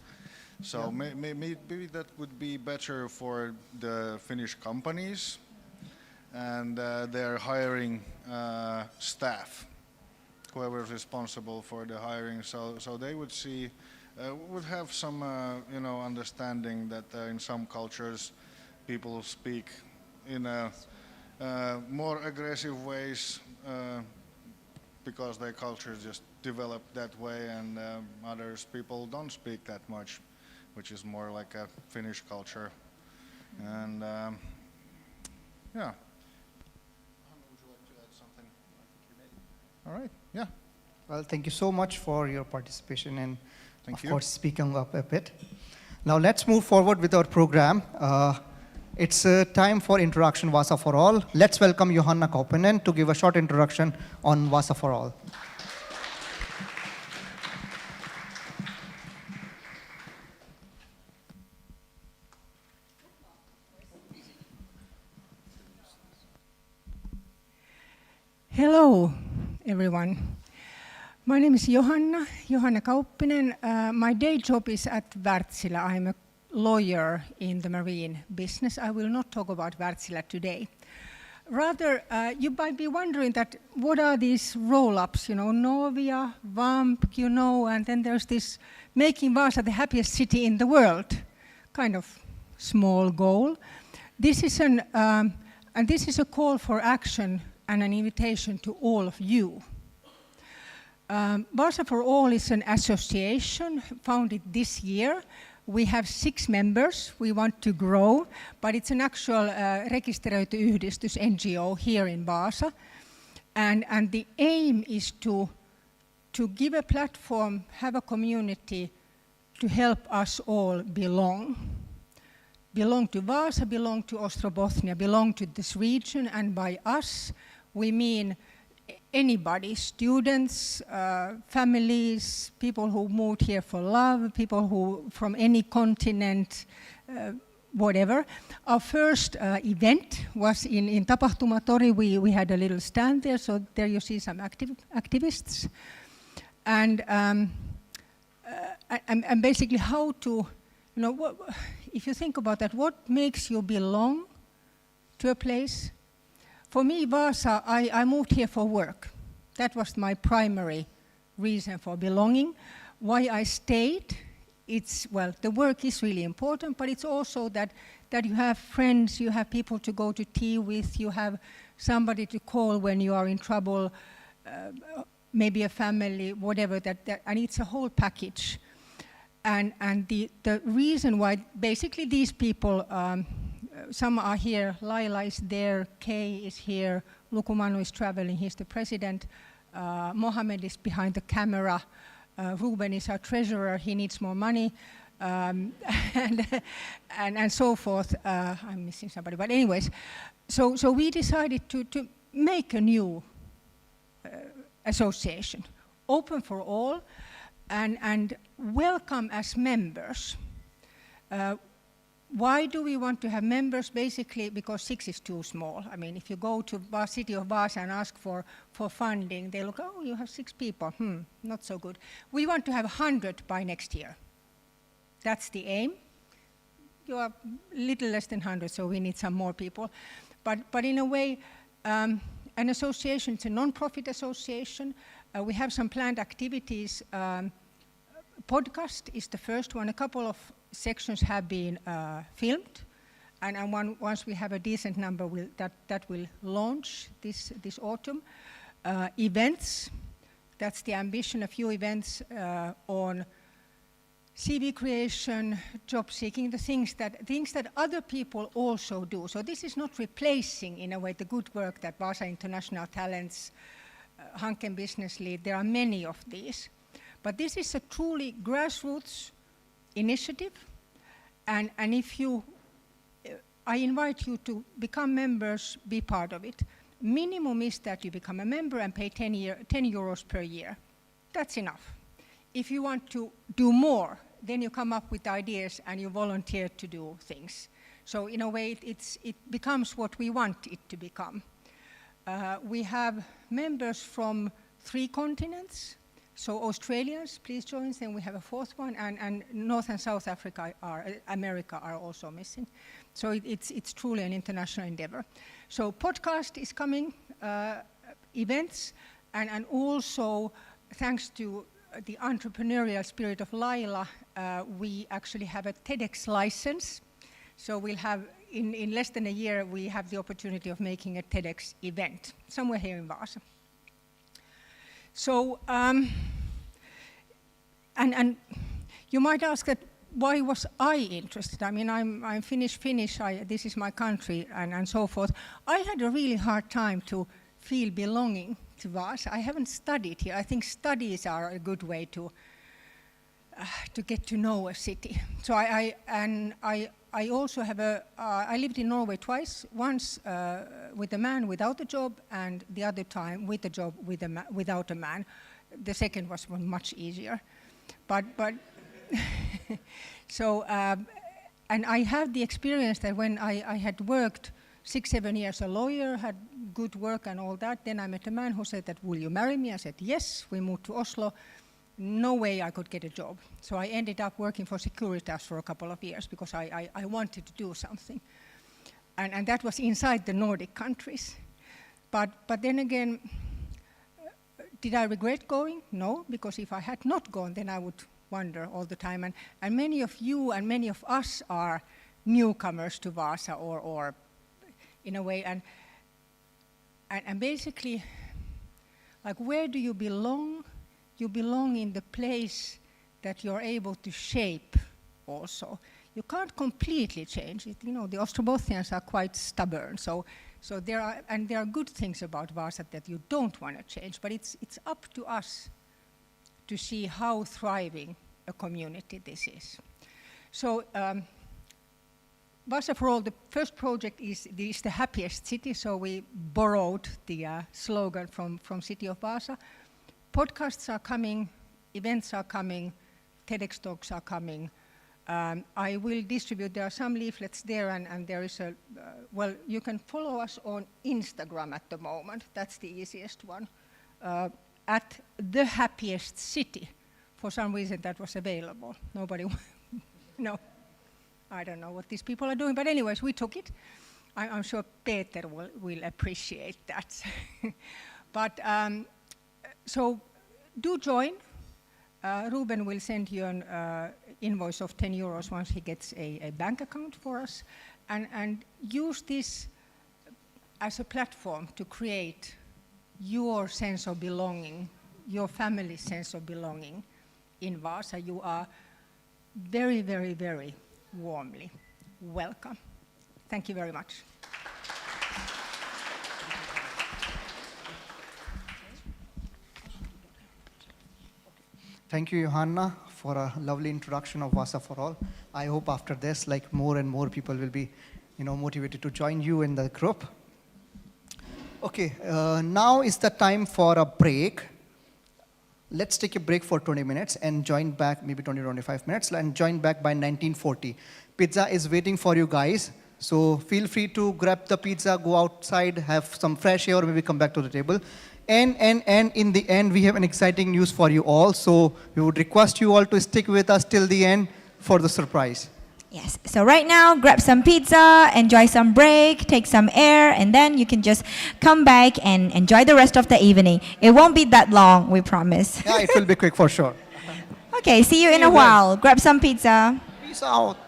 So maybe that would be better for the Finnish companies and their hiring staff, whoever is responsible for the hiring. So they would see, would have some understanding that in some cultures people speak in more aggressive ways because their cultures just developed that way, and others people don't speak that much, which is more like a Finnish culture. And yeah. Would you like to add something? All right, yeah. Well, thank you so much for your participation and Thank of you. course speaking up a bit. Now let's move forward with our program. It's time for Introduction Vasa for All. Let's welcome Johanna Koponen to give a short introduction on Vasa for All. Hello, everyone. My name is Johanna Kauppinen. My day job is at Wärtsilä. I'm a lawyer in the marine business. I will not talk about Wärtsilä today. Rather, you might be wondering that what are these roll-ups, Novia, VAMP, and then there's this making Vaasa the happiest city in the world, kind of small goal. This is and this is a call for action and an invitation to all of you. Vaasa for All is an association founded this year. We have 6 members. We want to grow, but it's an actual rekisteröity yhdistys, NGO, here in Vaasa. And the aim is to give a platform, have a community to help us all belong. Belong to Vaasa, belong to Ostrobothnia, belong to this region, and by us, we mean anybody, students, families, people who moved here for love, people who from any continent, whatever. Our first event was in Tapahtumatori. We had a little stand there, so there you see some activists. And basically how to, if you think about that, what makes you belong to a place? For me, Vaasa, I moved here for work. That was my primary reason for belonging. Why I stayed, the work is really important, but it's also that you have friends, you have people to go to tea with, you have somebody to call when you are in trouble, maybe a family, whatever, and it's a whole package. And the reason why basically these people, some are here, Laila is there, Kay is here, Lukumanu is traveling, he's the president, Mohammed is behind the camera, Ruben is our treasurer, he needs more money, and so forth. I'm missing somebody, but anyways, so we decided to make a new association, open for all, and welcome as members. Why do we want to have members? Basically, because 6 is too small. I mean, if you go to the city of Vaasa and ask for funding, they look, oh, you have 6 people. Not so good. We want to have 100 by next year. That's the aim. You are a little less than 100, so we need some more people. But in a way, an association, it's a non-profit association. We have some planned activities. Podcast is the first one. A couple of sections have been filmed, and once we have a decent number, that will launch this autumn. Events, that's the ambition, a few events on CV creation, job seeking, the things that other people also do. So this is not replacing, in a way, the good work that Vaasa International Talents, Hanken Business Lead, there are many of these. But this is a truly grassroots initiative, and if you, I invite you to become members, be part of it. Minimum is that you become a member and pay 10 euros per year. That's enough. If you want to do more, then you come up with ideas and you volunteer to do things. So in a way, it becomes what we want it to become. We have members from 3 continents. So Australians, please join. Then we have a 4th one, and North and South America are also missing. So it's truly an international endeavor. So podcast is coming, events, and also thanks to the entrepreneurial spirit of Laila, we actually have a TEDx license. So we'll have, in less than a year, we have the opportunity of making a TEDx event somewhere here in Vaasa. So, and you might ask that why was I interested? I mean, I'm Finnish, this is my country, and so forth. I had a really hard time to feel belonging to Vaasa. I haven't studied here. I think studies are a good way to get to know a city. So I also have I lived in Norway twice, once with a man without a job, and the other time with a job without a man. The second was much easier. But so, and I have the experience that when I had worked 6-7 years a lawyer, had good work and all that. Then I met a man who said that, will you marry me? I said, yes. We moved to Oslo. No way I could get a job. So I ended up working for Securitas for a couple of years because I wanted to do something. And that was inside the Nordic countries. But then again, did I regret going? No, because if I had not gone, then I would wonder all the time. And many of you and many of us are newcomers to Vaasa or in a way. And basically, like, where do you belong? You belong in the place that you're able to shape also. You can't completely change it. You know, the Ostrobothians are quite stubborn. So there are good things about Vaasa that you don't want to change, but it's up to us to see how thriving a community this is. So Vaasa for All, the first project is the happiest city, so we borrowed the slogan from City of Vaasa. Podcasts are coming, events are coming, TEDx talks are coming. I will distribute, there are some leaflets there, and there is a, well, you can follow us on Instagram at the moment. That's the easiest one. At The Happiest City. For some reason that was available. Nobody, no. I don't know what these people are doing, but anyways, we took it. I'm sure Peter will appreciate that. But so do join. Ruben will send you an invoice of 10 euros once he gets a bank account for us. And use this as a platform to create your sense of belonging, your family's sense of belonging in Vaasa. You are very, very, very warmly welcome. Thank you very much. Thank you, Johanna, for a lovely introduction of Vasa for All. I hope after this, like, more and more people will be, motivated to join you in the group. Okay, now is the time for a break. Let's take a break for 20 minutes and join back, maybe 20-25 minutes, and join back by 1940. Pizza is waiting for you guys, so feel free to grab the pizza, go outside, have some fresh air, or maybe come back to the table. And in the end, we have an exciting news for you all, so we would request you all to stick with us till the end for the surprise. Yes, so right now, grab some pizza, enjoy some break, take some air, and then you can just come back and enjoy the rest of the evening. It won't be that long, we promise. Yeah, it will be quick for sure. Okay, see you in a while. Grab some pizza. Peace out.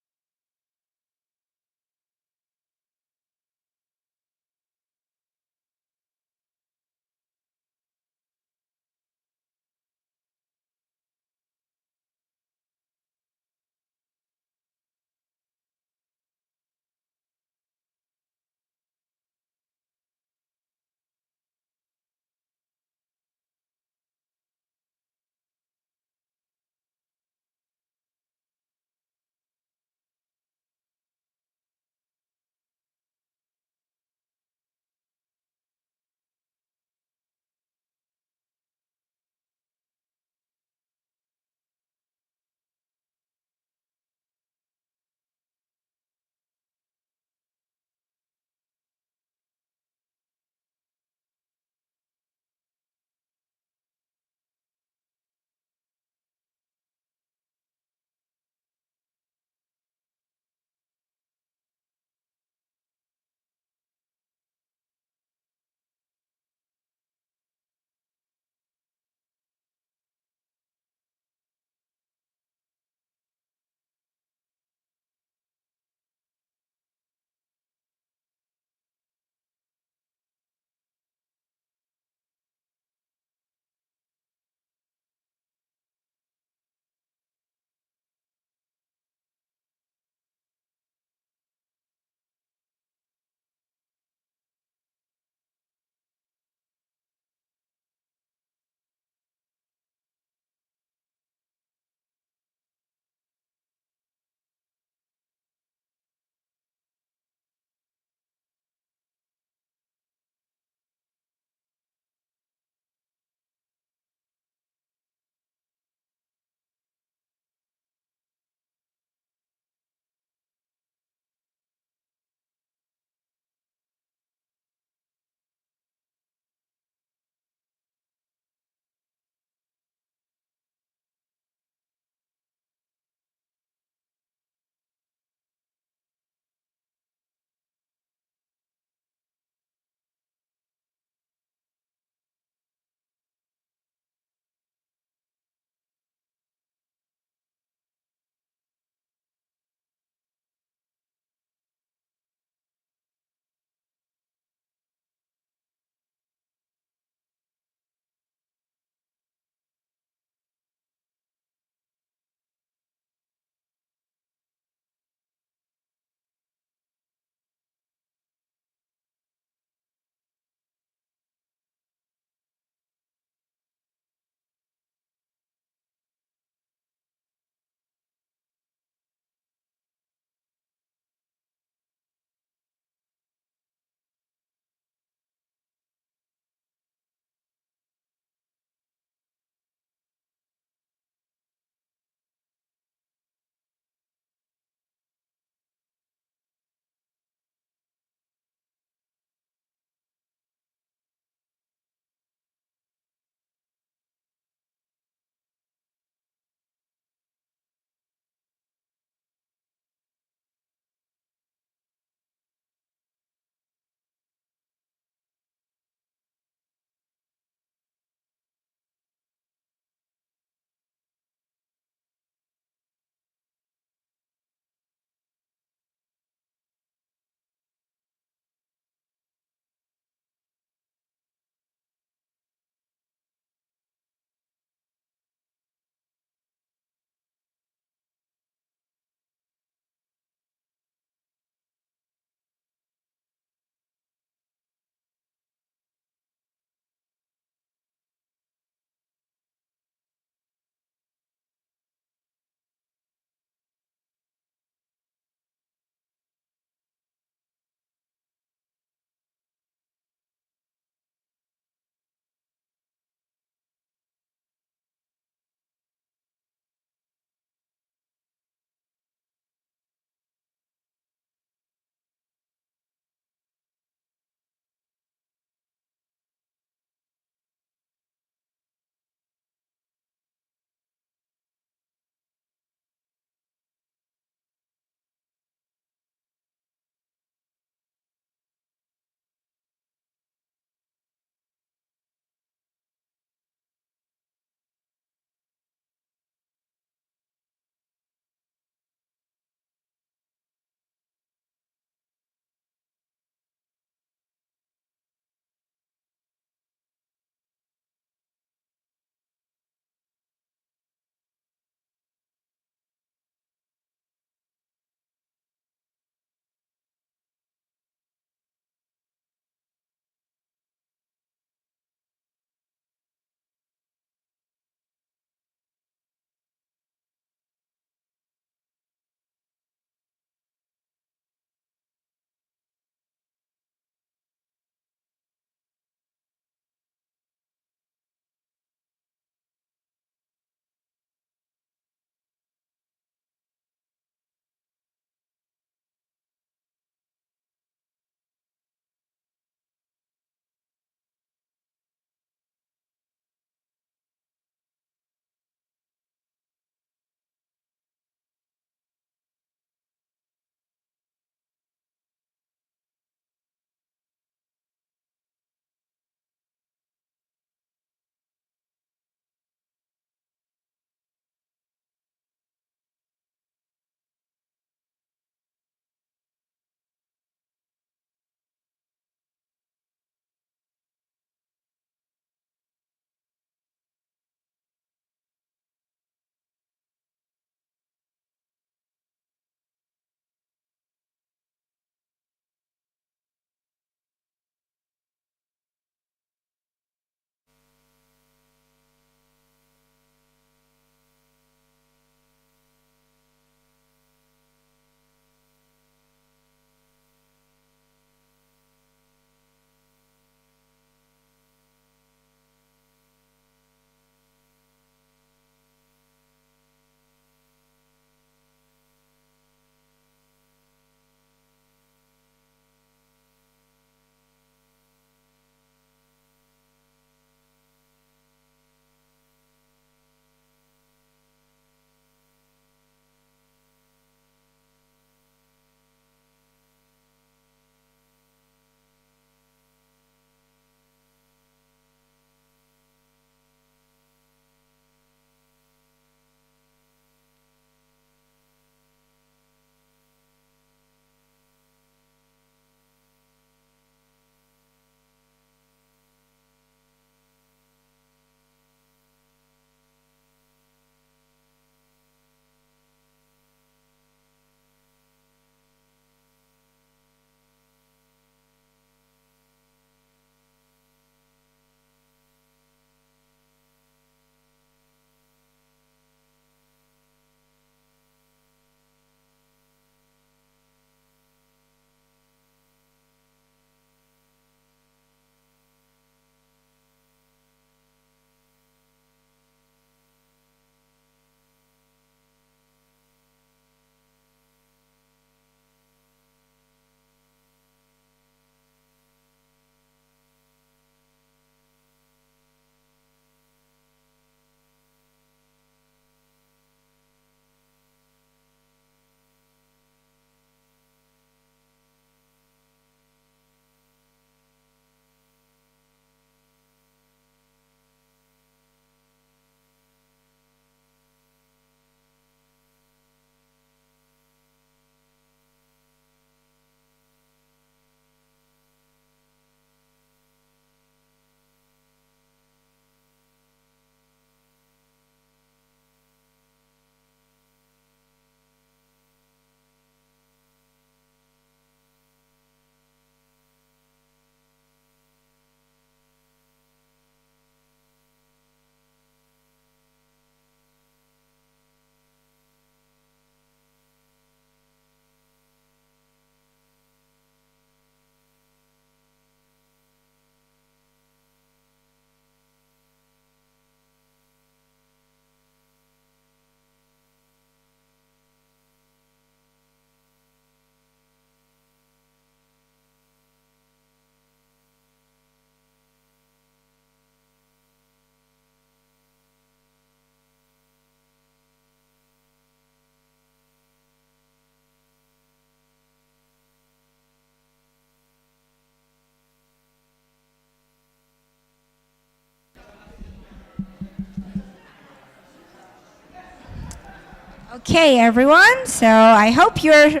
Okay, everyone. So I hope you're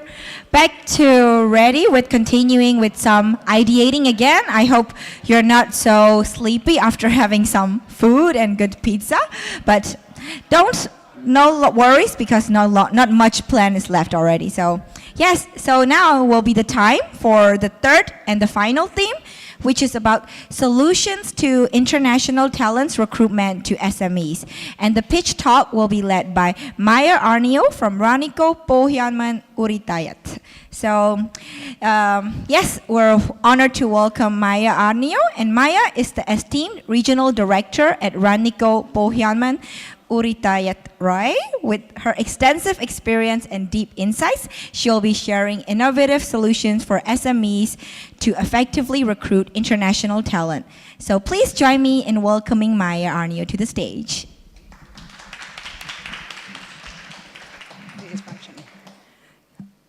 back to ready with continuing with some ideating again. I hope you're not so sleepy after having some food and good pizza. But no worries, because not much plan is left already. So yes, so now will be the time for the third and the final theme, which is about solutions to international talents recruitment to SMEs. And the pitch talk will be led by Maija Arnio from Rannikko-Pohjanmaan Yrittäjät. So yes, we're honored to welcome Maija Arnio, and Maija is the esteemed regional director at Rannikko-Pohjanmaan Yrittäjät, right? With her extensive experience and deep insights, she'll be sharing innovative solutions for SMEs to effectively recruit international talent. So please join me in welcoming Maija Arnio to the stage.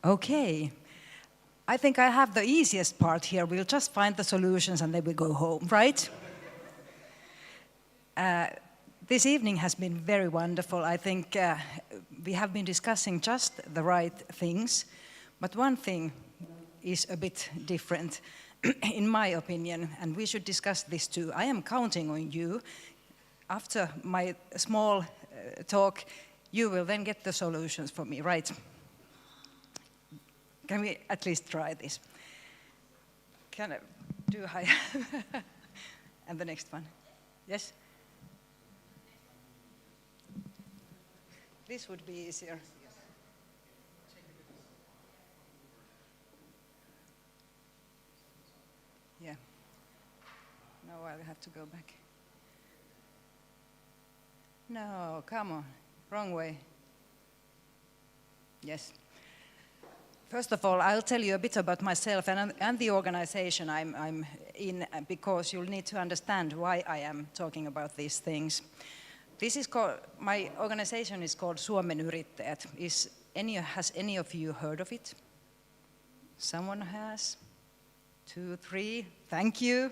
Okay. I think I have the easiest part here. We'll just find the solutions and then we go home, right? This evening has been very wonderful. I think we have been discussing just the right things, but one thing is a bit different, in my opinion, and we should discuss this too. I am counting on you. After my small talk, you will then get the solutions for me, right? Can we at least try this? Can I do high? And the next one. Yes? This would be easier. Yeah. No, I'll have to go back. No, come on. Wrong way. Yes. First of all, I'll tell you a bit about myself and the organization I'm in, because you'll need to understand why I am talking about these things. This is called, my organization is called Suomen Yrittäjät. Has any of you heard of it? Someone has? 2, 3, thank you.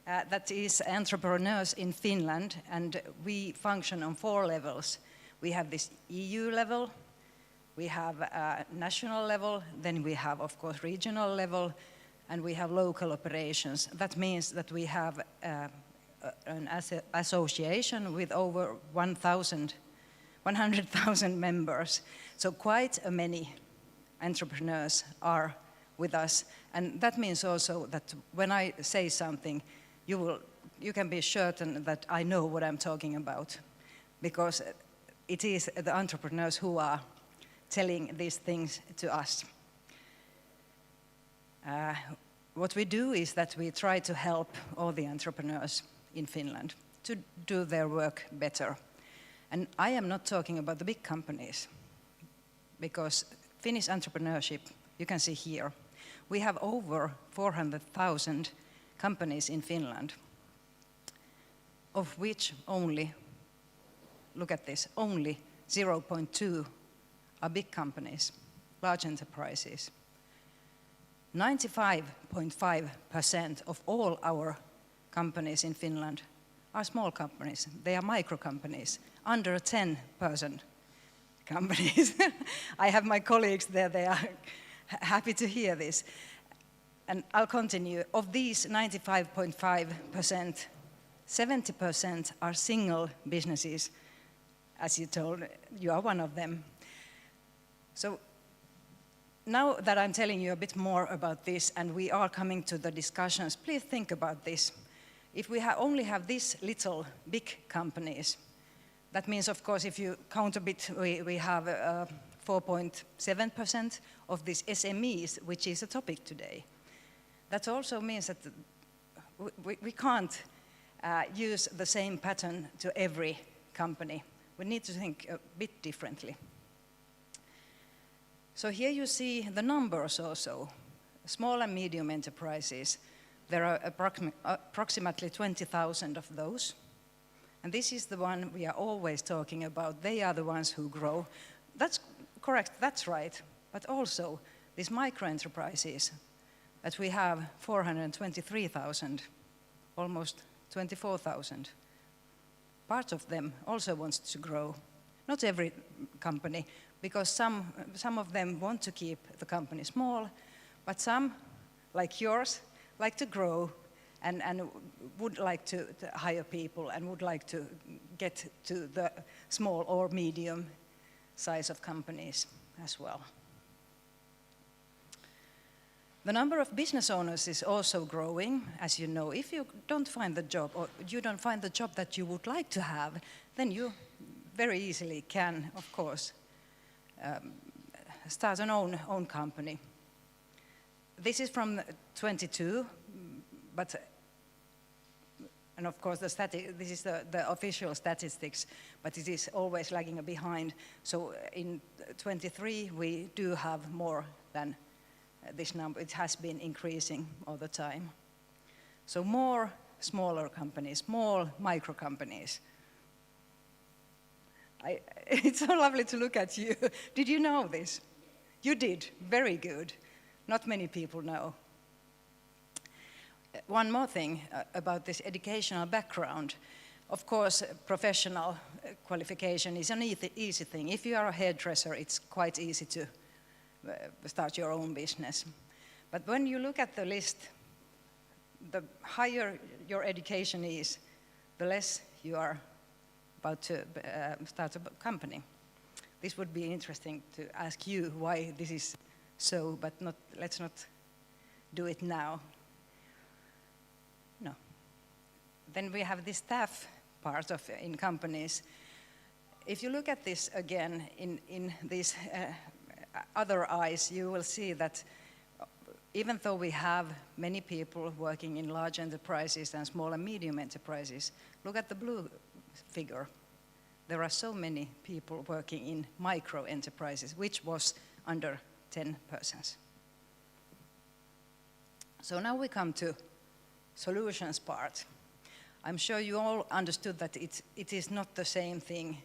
That is entrepreneurs in Finland, and we function on 4 levels. We have this EU level, we have national level, then we have, of course, regional level, and we have local operations. That means that we have an association with over 100,000 members. So quite many entrepreneurs are with us. And that means also that when I say something, you can be certain that I know what I'm talking about, because it is the entrepreneurs who are telling these things to us. What we do is that we try to help all the entrepreneurs in Finland to do their work better. And I am not talking about the big companies, because Finnish entrepreneurship, you can see here, we have over 400,000 companies in Finland, of which only, look at this, only 0.2 are big companies, large enterprises. 95.5% of all our companies in Finland are small companies. They are micro companies, under 10-person companies. I have my colleagues there, they are happy to hear this. And I'll continue. Of these 95.5%, 70% are single businesses. As you told, you are one of them. So now that I'm telling you a bit more about this and we are coming to the discussions, please think about this. If we only have this little big companies, that means, of course, if you count a bit, we have 4.7% of these SMEs, which is a topic today. That also means that we can't use the same pattern to every company. We need to think a bit differently. So here you see the numbers also. Small and medium enterprises, there are approximately 20,000 of those. And this is the one we are always talking about. They are the ones who grow. That's correct, that's right. But also these micro-enterprises, that we have 423,000, almost 24,000. Part of them also wants to grow. Not every company, because some of them want to keep the company small, but some, like yours, like to grow and would like to hire people and would like to get to the small or medium size of companies as well. The number of business owners is also growing, as you know. If you don't find the job, or you don't find the job that you would like to have, then you very easily can, of course, start an own company. This is from 22, and of course this is the official statistics, but it is always lagging behind. So in 23 we do have more than this number. It has been increasing all the time. So more smaller companies, small micro companies. It's so lovely to look at you. Did you know this? You did. Very good. Not many people know. One more thing about this educational background. Of course, professional qualification is an easy thing. If you are a hairdresser, it's quite easy to start your own business. But when you look at the list, the higher your education is, the less you are about to start a company. This would be interesting to ask you why this is so, but let's not do it now. No. Then we have the staff part in companies. If you look at this again in these other eyes, you will see that even though we have many people working in large enterprises and small and medium enterprises, look at the blue figure. There are so many people working in micro enterprises, which was under 10 persons. So now we come to solutions part. I'm sure you all understood that it is not the same thing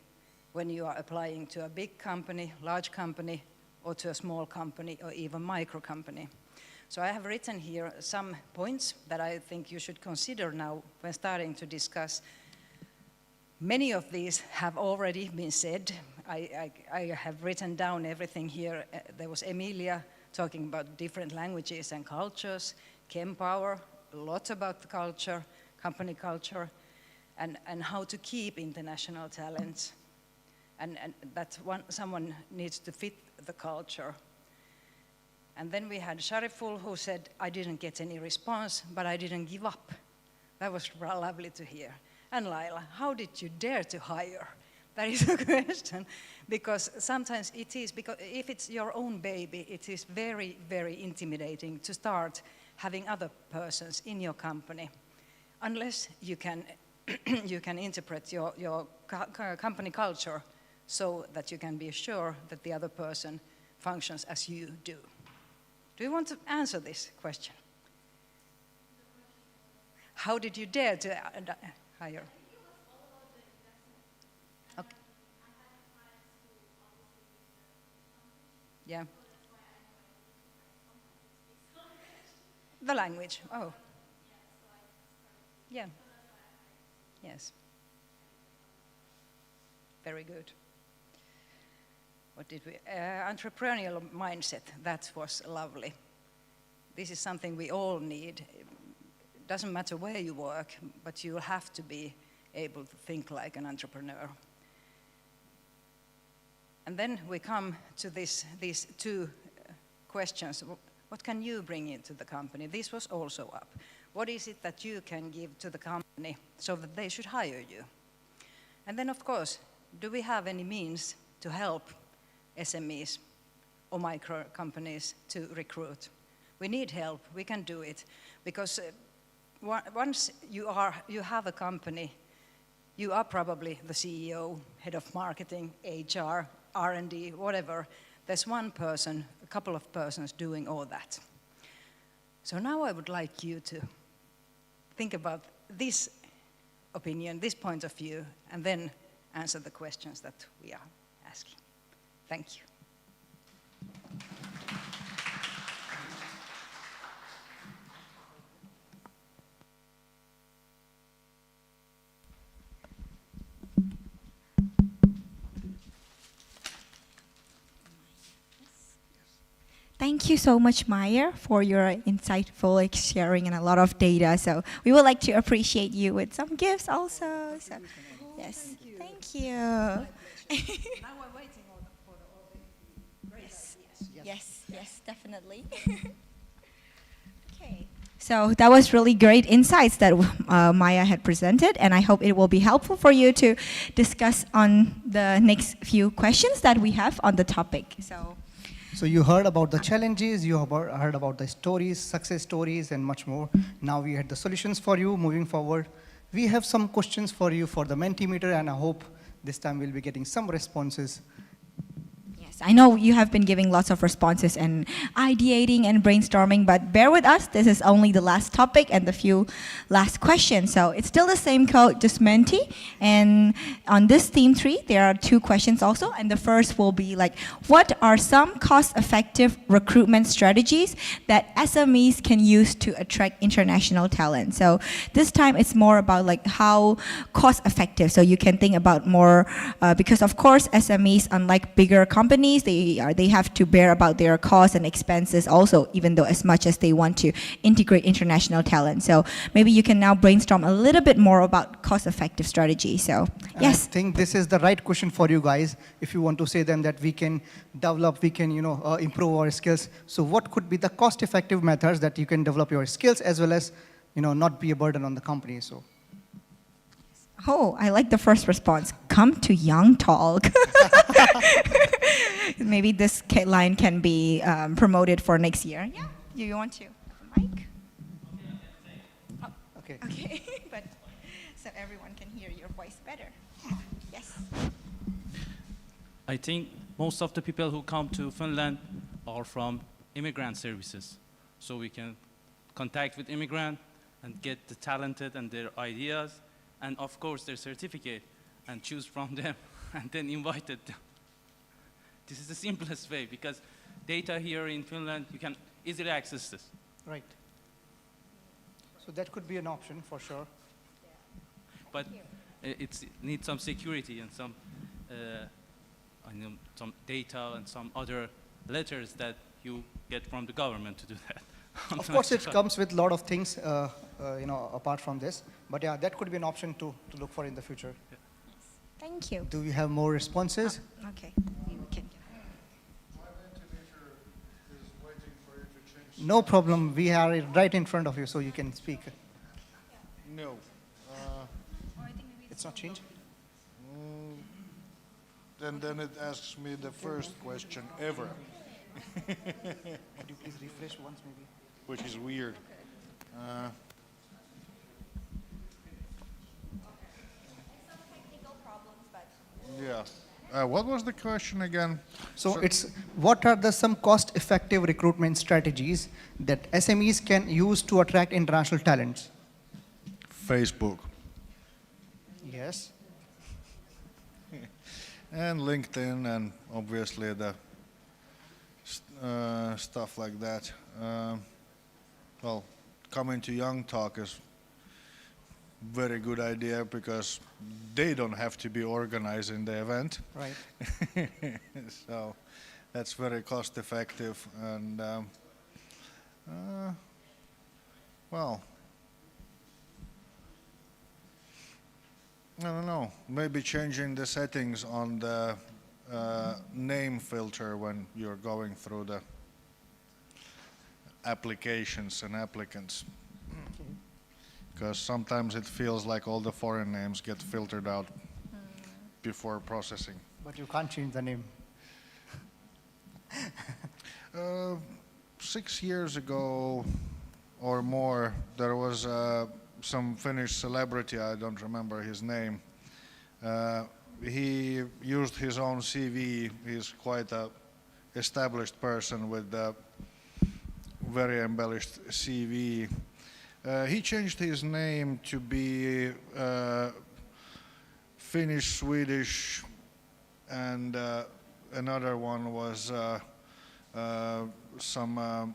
when you are applying to a big company, large company, or to a small company, or even micro company. So I have written here some points that I think you should consider now when starting to discuss. Many of these have already been said. I have written down everything here. There was Emilia talking about different languages and cultures, Kempower, a lot about the culture, company culture, and how to keep international talents, and that someone needs to fit the culture. And then we had Shariful, who said, I didn't get any response, but I didn't give up. That was lovely to hear. And Laila, how did you dare to hire? That is a question, because sometimes it is, because if it's your own baby, it is very, very intimidating to start having other persons in your company, unless you can, you can interpret your company culture so that you can be sure that the other person functions as you do. Do you want to answer this question? How did you dare to hire? Okay. Yeah. The language, oh. Yeah. Yes. Very good. What did we, entrepreneurial mindset, that was lovely. This is something we all need. It doesn't matter where you work, but you have to be able to think like an entrepreneur. And then we come to these two questions. What can you bring into the company? This was also up. What is it that you can give to the company so that they should hire you? And then, of course, do we have any means to help SMEs or micro companies to recruit? We need help, we can do it, because once you have a company, you are probably the CEO, head of marketing, HR, R&D, whatever. There's one person, a couple of persons doing all that. So now I would like you to think about this opinion, this point of view, and then answer the questions that we are asking. Thank you. Thank you so much, Maya, for your insightful sharing and a lot of data. So we would like to appreciate you with some gifts also. So, yes, thank you. Now we're waiting for the Yes, definitely. Okay. So that was really great insights that Maya had presented, and I hope it will be helpful for you to discuss on the next few questions that we have on the topic. So you heard about the challenges, you heard about the stories, success stories, and much more. Now we had the solutions for you moving forward. We have some questions for you for the Mentimeter, and I hope this time we'll be getting some responses. I know you have been giving lots of responses and ideating and brainstorming, but bear with us. This is only the last topic and the few last questions. So it's still the same code, just Menti. And on this theme tree, there are 2 questions also. And the first will be like, what are some cost-effective recruitment strategies that SMEs can use to attract international talent? So this time it's more about like how cost-effective. So you can think about more, because of course SMEs, unlike bigger companies, they have to bear about their costs and expenses also, even though as much as they want to integrate international talent. So maybe you can now brainstorm a little bit more about cost-effective strategy. So yes. I think this is the right question for you guys. If you want to say them that we can develop, we can improve our skills. So what could be the cost-effective methods that you can develop your skills as well as not be a burden on the company? So. Oh, I like the first response. Come to YoungTALK. Maybe this line can be promoted for next year. Yeah, do you want to? Mic? Oh, okay. Okay, but so everyone can hear your voice better. Yes. I think most of the people who come to Finland are from immigrant services. So we can contact with immigrant and get the talented and their ideas, and of course their certificate, and choose from them and then invite them. This is the simplest way, because data here in Finland, you can easily access this. Right. So that could be an option for sure. But it needs some security and some data and some other letters that you get from the government to do that. Of course, it comes with a lot of things, apart from this. But yeah, that could be an option to look for in the future. Yeah. Thank you. Do we have more responses? Okay. We can. No problem. We are right in front of you, so you can speak. No. It's not changed? Then it asks me the first question ever. Could you please refresh once, maybe? Which is weird. Yeah. What was the question again? So it's what are some cost-effective recruitment strategies that SMEs can use to attract international talents? Facebook. Yes. And LinkedIn, and obviously the stuff like that. Well, coming to YoungTALK is very good idea because they don't have to be organizing the event. Right. So that's very cost effective, and well, I don't know, maybe changing the settings on the name filter when you're going through the applications and applicants. Because sometimes it feels like all the foreign names get filtered out before processing. But you can't change the name. 6 years ago or more, there was some Finnish celebrity, I don't remember his name. He used his own CV. He's quite a established person with a very embellished CV. He changed his name to be Finnish, Swedish, and another one was some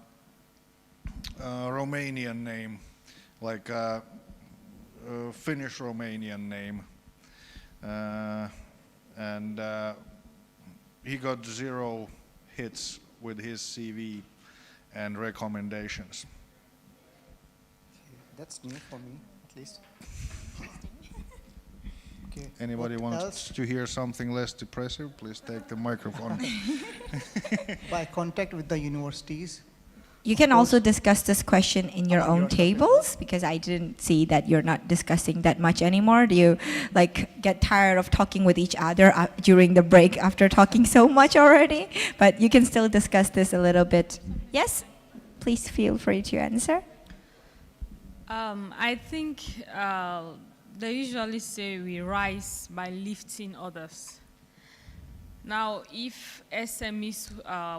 Romanian name, like a Finnish Romanian name. And he got 0 hits with his CV. and recommendations. That's new for me, at least. Okay. Anybody wants to hear something less depressive, please take the microphone. By contact with the universities. You can also discuss this question in your own tables, because I didn't see that you're not discussing that much anymore. Do you get tired of talking with each other during the break after talking so much already? But you can still discuss this a little bit. Yes? Please feel free to answer. I think they usually say we rise by lifting others. Now, if SMEs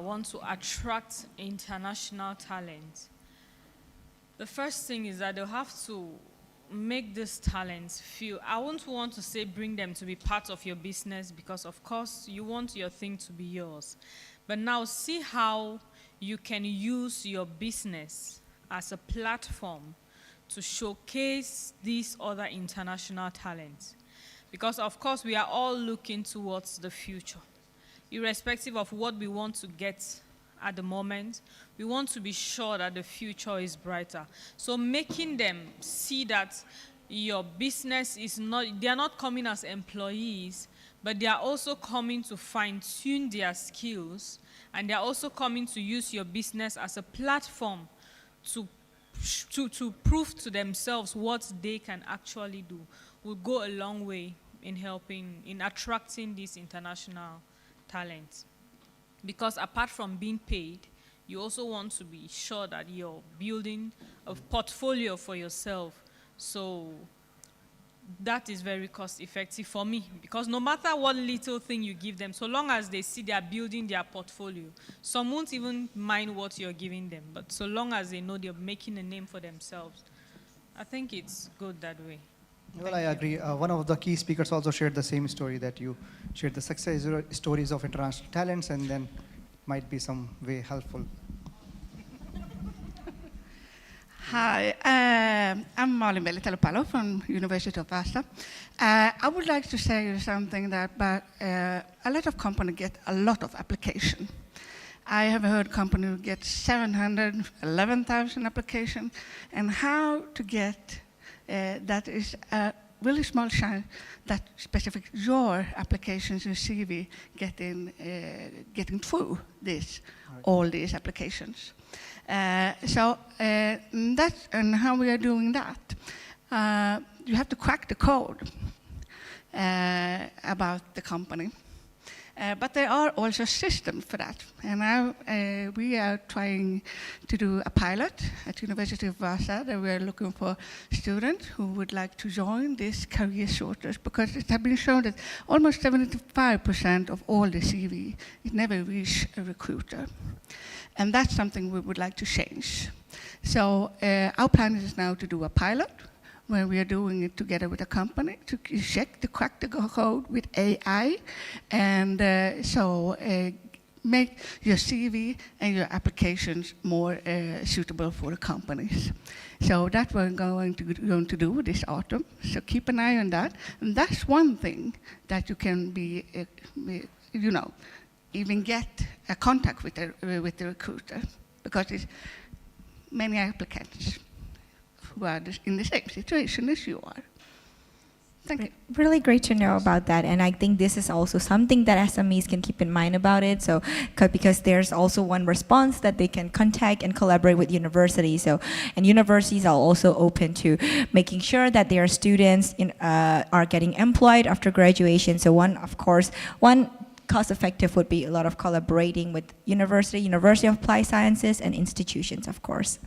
want to attract international talent, the first thing is that they'll have to make these talents feel, I won't want to say bring them to be part of your business, because of course you want your thing to be yours. But now see how you can use your business as a platform to showcase these other international talents. Because of course we are all looking towards the future. Irrespective of what we want to get at the moment, we want to be sure that the future is brighter. So making them see that your business is not, they are not coming as employees, but they are also coming to fine-tune their skills, and they are also coming to use your business as a platform to prove to themselves what they can actually do, will go a long way in helping, in attracting these international talent. Because apart from being paid, you also want to be sure that you're building a portfolio for yourself. So that is very cost effective for me, because no matter what little thing you give them, so long as they see they are building their portfolio, some won't even mind what you're giving them, but so long as they know they're making a name for themselves, I think it's good that way. Well, I agree. One of the key speakers also shared the same story, that you shared the success stories of international talents, and then might be some way helpful. Hi, I'm Malin Velitelupalo from University of Vasa. I would like to say something that a lot of companies get a lot of application. I have heard companies get 711,000 applications, and how to get that is a really small chance that specific your applications and CV getting through this, all these applications. So that's and how we are doing that. You have to crack the code about the company. But there are also systems for that. And now we are trying to do a pilot at University of Vasa, that we are looking for students who would like to join this career shortage, because it has been shown that almost 75% of all the CV, it never reach a recruiter. And that's something we would like to change. So our plan is now to do a pilot, where we are doing it together with a company to check the crack the code with AI, and make your CV and your applications more suitable for the companies. So that we're going to do this autumn. So keep an eye on that. And that's one thing that you can be, even get a contact with the recruiter, because it's many applicants who are in the same situation as you are. Thank you. Really great to know about that, and I think this is also something that SMEs can keep in mind about it. So, because there's also one response that they can contact and collaborate with universities. So, and universities are also open to making sure that their students are getting employed after graduation. So, one cost-effective would be a lot of collaborating with University of Applied Sciences, and institutions, of course.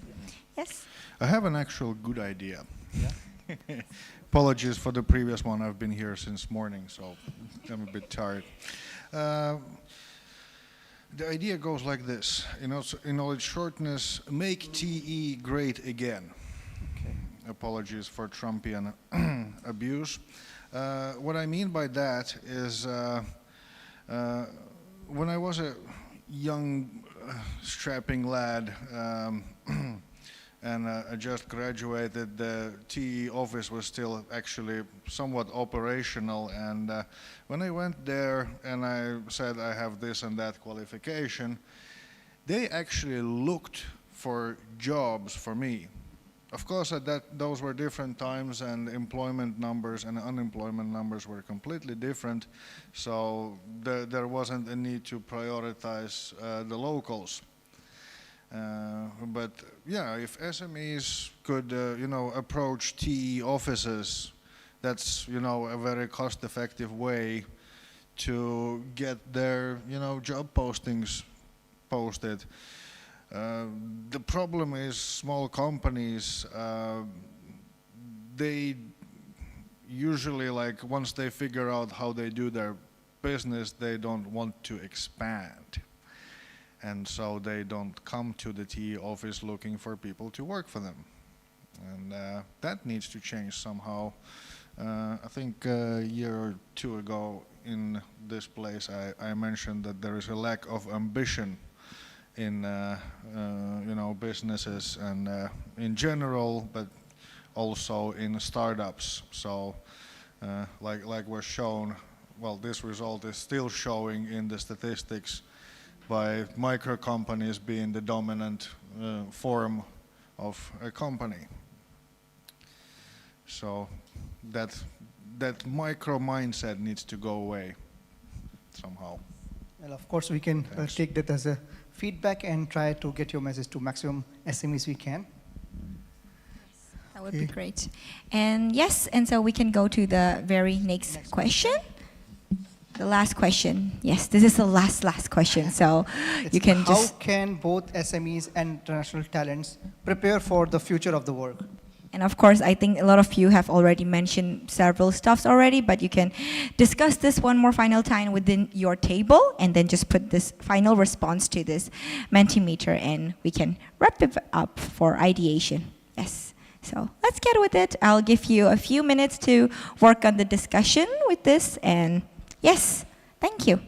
Yes. I have an actual good idea. Yeah. Apologies for the previous one. I've been here since morning, so I'm a bit tired. The idea goes like this. In all its shortness, make TE great again. Okay. Apologies for Trumpian abuse. What I mean by that is when I was a young, strapping lad, and I just graduated, the TE office was still actually somewhat operational, and when I went there and I said I have this and that qualification, they actually looked for jobs for me. Of course, those were different times, and employment numbers and unemployment numbers were completely different, so there wasn't a need to prioritize the locals. But yeah, if SMEs could, approach TE offices, that's, a very cost-effective way to get their, job postings posted. The problem is small companies, they usually, like, once they figure out how they do their business, they don't want to expand. And so they don't come to the TE office looking for people to work for them. And that needs to change somehow. I think a year or two ago in this place I mentioned that there is a lack of ambition in businesses and in general, but also in startups. So like was shown, well, this result is still showing in the statistics by micro companies being the dominant form of a company. So that micro mindset needs to go away somehow. Well, of course, we can take that as a feedback and try to get your message to maximum SMEs we can. That would be great. And yes, and so we can go to the very next question. The last question. Yes, this is the last question. So you can just... How can both SMEs and international talents prepare for the future of the work? And of course, I think a lot of you have already mentioned several stuffs already, but you can discuss this one more final time within your table and then just put this final response to this Mentimeter and we can wrap it up for ideation. Yes. So let's get with it. I'll give you a few minutes to work on the discussion with this, and yes, thank you.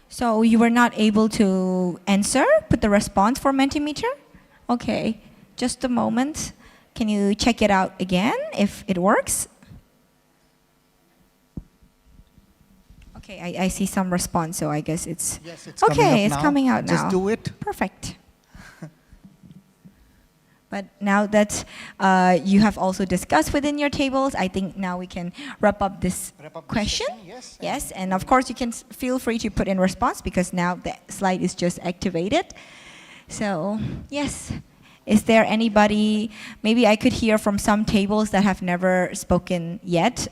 So you were not able to answer, put the response for Mentimeter? Okay, just a moment. Can you check it out again if it works? Okay, I see some response, so I guess it's... Yes, it's coming out now. Just do it. Perfect. But now that you have also discussed within your tables, I think now we can wrap up this question. Yes, and of course you can feel free to put in response because now the slide is just activated. So, yes. Is there anybody, maybe I could hear from some tables that have never spoken yet.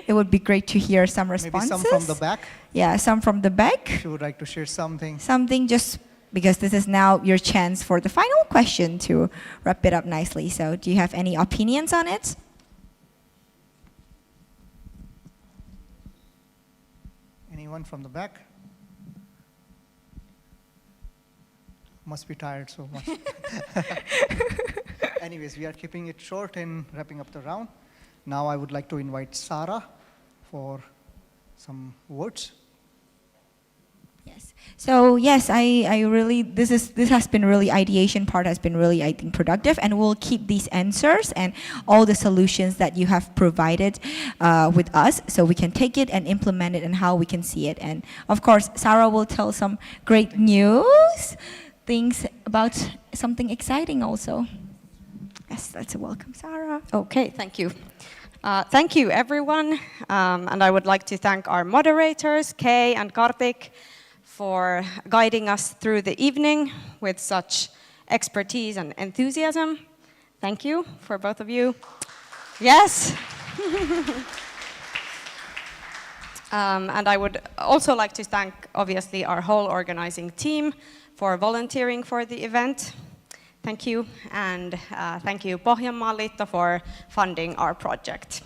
It would be great to hear some responses. Maybe some from the back? Yeah, some from the back. If you would like to share something. Something just because this is now your chance for the final question to wrap it up nicely. So do you have any opinions on it? Anyone from the back? Must be tired so much. Anyways, we are keeping it short and wrapping up the round. Now I would like to invite Sara for some words. Yes. So yes, I really this has been really ideation part has been really I think productive, and we'll keep these answers and all the solutions that you have provided with us, so we can take it and implement it and how we can see it. And of course, Sara will tell some great news. Things about something exciting also. Yes, that's a welcome, Sara. Okay, thank you. Thank you, everyone. And I would like to thank our moderators, Kay and Kartik, for guiding us through the evening with such expertise and enthusiasm. Thank you for both of you. Yes. And I would also like to thank, obviously, our whole organizing team for volunteering for the event. Thank you, and thank you Pohjanmaan Liitto for funding our project.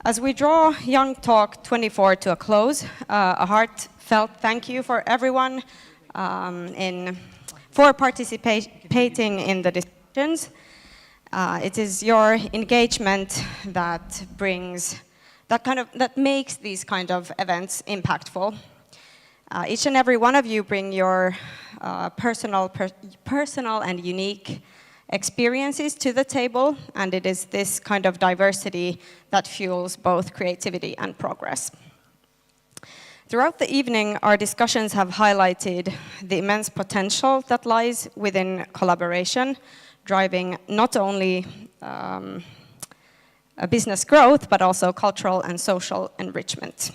As we draw YoungTALK 24 to a close, a heartfelt thank you for everyone for participating in the discussions. It is your engagement that makes these kind of events impactful. Each and every one of you bring your personal and unique experiences to the table, and it is this kind of diversity that fuels both creativity and progress. Throughout the evening, our discussions have highlighted the immense potential that lies within collaboration, driving not only business growth, but also cultural and social enrichment.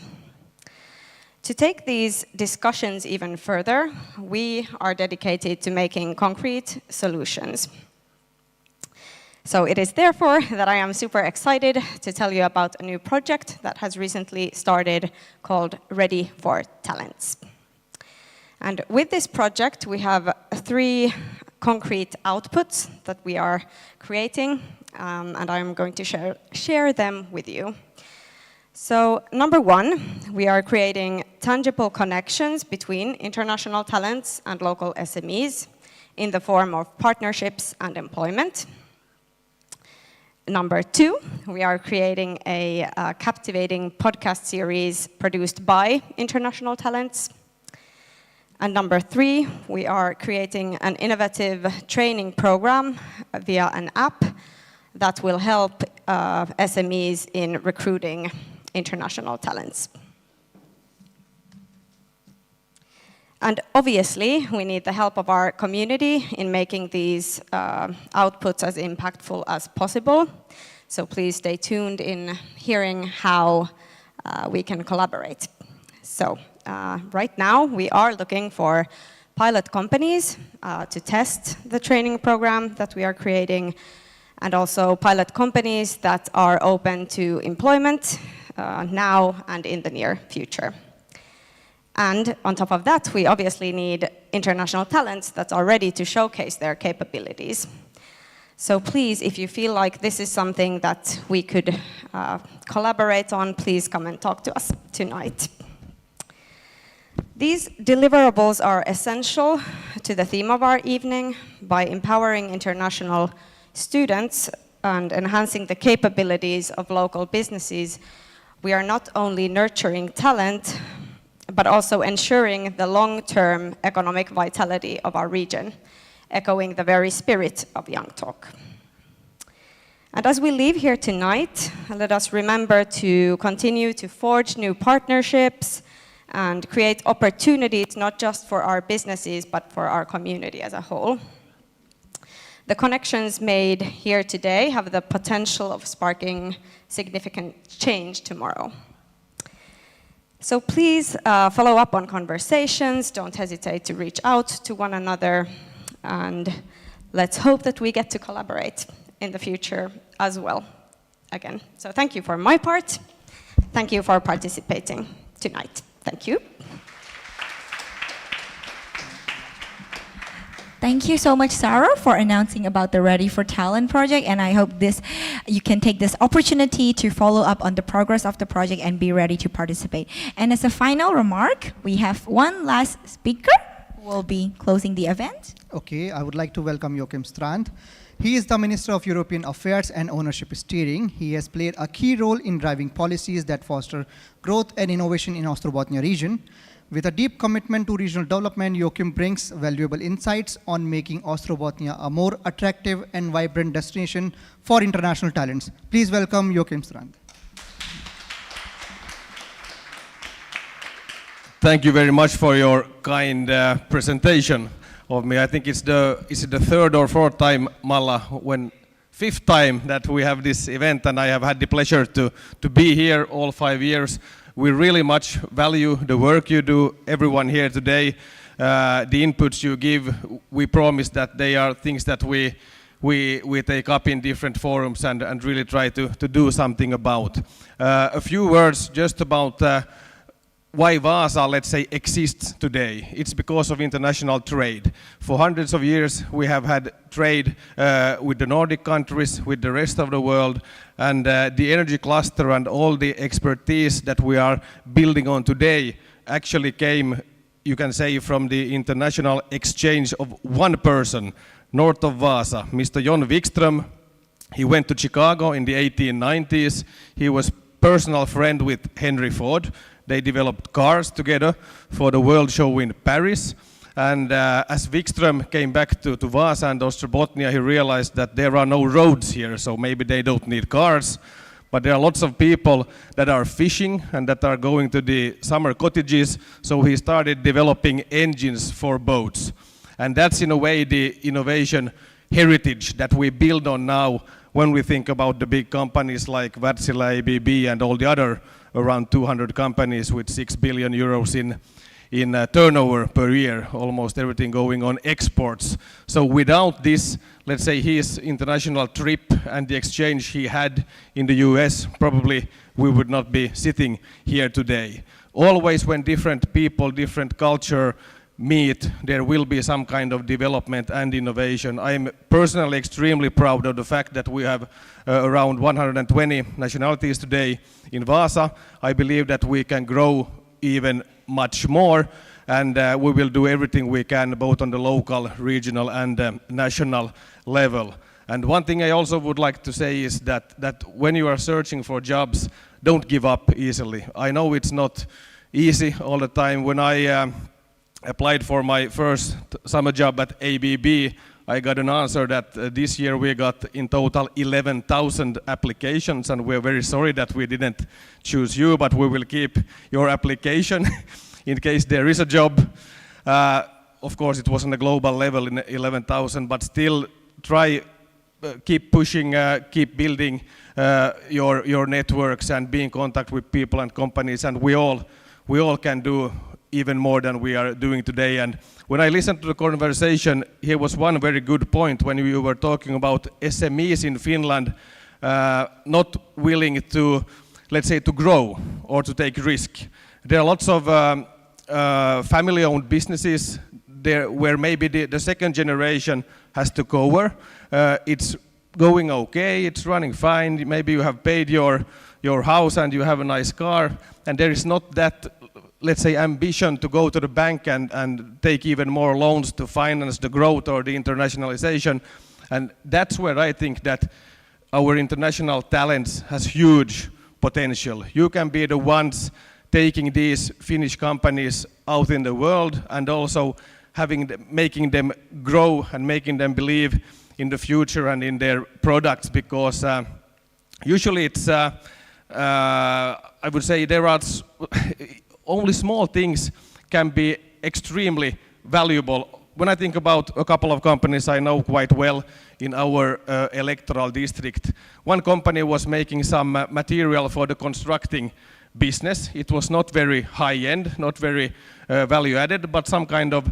To take these discussions even further, we are dedicated to making concrete solutions. So it is therefore that I am super excited to tell you about a new project that has recently started called Ready for Talents. And with this project, we have 3 concrete outputs that we are creating, and I'm going to share them with you. So, number 1, we are creating tangible connections between international talents and local SMEs in the form of partnerships and employment. Number 2, we are creating a captivating podcast series produced by international talents. And number 3, we are creating an innovative training program via an app that will help SMEs in recruiting international talents. And obviously, we need the help of our community in making these outputs as impactful as possible. So please stay tuned in hearing how we can collaborate. So right now, we are looking for pilot companies to test the training program that we are creating, and also pilot companies that are open to employment now and in the near future. And on top of that, we obviously need international talents that are ready to showcase their capabilities. So please, if you feel like this is something that we could collaborate on, please come and talk to us tonight. These deliverables are essential to the theme of our evening. By empowering international students and enhancing the capabilities of local businesses, we are not only nurturing talent, but also ensuring the long-term economic vitality of our region, echoing the very spirit of YoungTALK. And as we leave here tonight, let us remember to continue to forge new partnerships and create opportunities not just for our businesses, but for our community as a whole. The connections made here today have the potential of sparking significant change tomorrow. So please follow up on conversations, don't hesitate to reach out to one another, and let's hope that we get to collaborate in the future as well again. So thank you for my part. Thank you for participating tonight. Thank you. Thank you so much, Sara, for announcing about the Ready for Talent project, and I hope you can take this opportunity to follow up on the progress of the project and be ready to participate. And as a final remark, we have one last speaker who will be closing the event. Okay, I would like to welcome Joakim Strand. He is the Minister of European Affairs and Ownership Steering. He has played a key role in driving policies that foster growth and innovation in Ostrobothnia region. With a deep commitment to regional development, Joakim brings valuable insights on making Ostrobothnia a more attractive and vibrant destination for international talents. Please welcome Joakim Strand. Thank you very much for your kind presentation of me. I think it's the third or fourth time, Malla, fifth time that we have this event, and I have had the pleasure to be here all 5 years. We really much value the work you do, everyone here today, the inputs you give. We promise that they are things that we take up in different forums and really try to do something about. A few words just about why Vaasa, let's say, exists today. It's because of international trade. For hundreds of years, we have had trade with the Nordic countries, with the rest of the world, and the energy cluster and all the expertise that we are building on today actually came, you can say, from the international exchange of one person, north of Vaasa, Mr. John Wikström. He went to Chicago in the 1890s. He was personal friend with Henry Ford. They developed cars together for the World Show in Paris. And as Wikström came back to Vaasa and Ostrobothnia, he realized that there are no roads here, so maybe they don't need cars. But there are lots of people that are fishing and that are going to the summer cottages, so he started developing engines for boats. And that's in a way the innovation heritage that we build on now when we think about the big companies like Wärtsilä, ABB, and all the other around 200 companies with 6 billion euros in turnover per year, almost everything going on exports. So without this, let's say, his international trip and the exchange he had in the US, probably we would not be sitting here today. Always when different people, different culture meet, there will be some kind of development and innovation. I'm personally extremely proud of the fact that we have around 120 nationalities today in Vaasa. I believe that we can grow even much more, and we will do everything we can both on the local, regional and national level. And one thing I also would like to say is that when you are searching for jobs, don't give up easily. I know it's not easy all the time. When I applied for my first summer job at ABB, I got an answer that this year we got in total 11,000 applications, and we're very sorry that we didn't choose you, but we will keep your application in case there is a job. Of course, it was on a global level in 11,000, but still try, keep pushing, keep building your networks and be in contact with people and companies, and we all can do even more than we are doing today. And when I listened to the conversation, here was one very good point when you were talking about SMEs in Finland not willing to, let's say, to grow or to take risk. There are lots of family-owned businesses there where maybe the second generation has to cover. It's going okay, it's running fine, maybe you have paid your house and you have a nice car, and there is not that, let's say, ambition to go to the bank and take even more loans to finance the growth or the internationalization. And that's where I think that our international talents has huge potential. You can be the ones taking these Finnish companies out in the world and also making them grow and making them believe in the future and in their products, because usually it's, I would say there are only small things can be extremely valuable. When I think about a couple of companies I know quite well in our electoral district, one company was making some material for the constructing business. It was not very high-end, not very value-added, but some kind of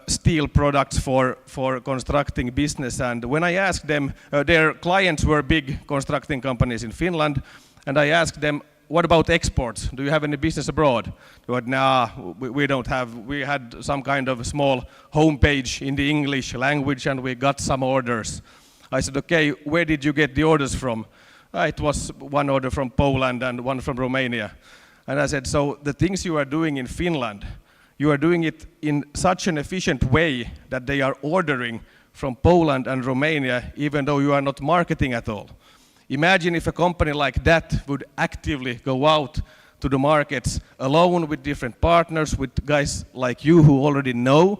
steel products for constructing business. And when I asked them, their clients were big constructing companies in Finland, and I asked them, what about exports? Do you have any business abroad? They said, nah, we don't have. We had some kind of small homepage in the English language and we got some orders. I said, okay, where did you get the orders from? It was one order from Poland and one from Romania. And I said, so the things you are doing in Finland, you are doing it in such an efficient way that they are ordering from Poland and Romania, even though you are not marketing at all. Imagine if a company like that would actively go out to the markets alone with different partners, with guys like you who already know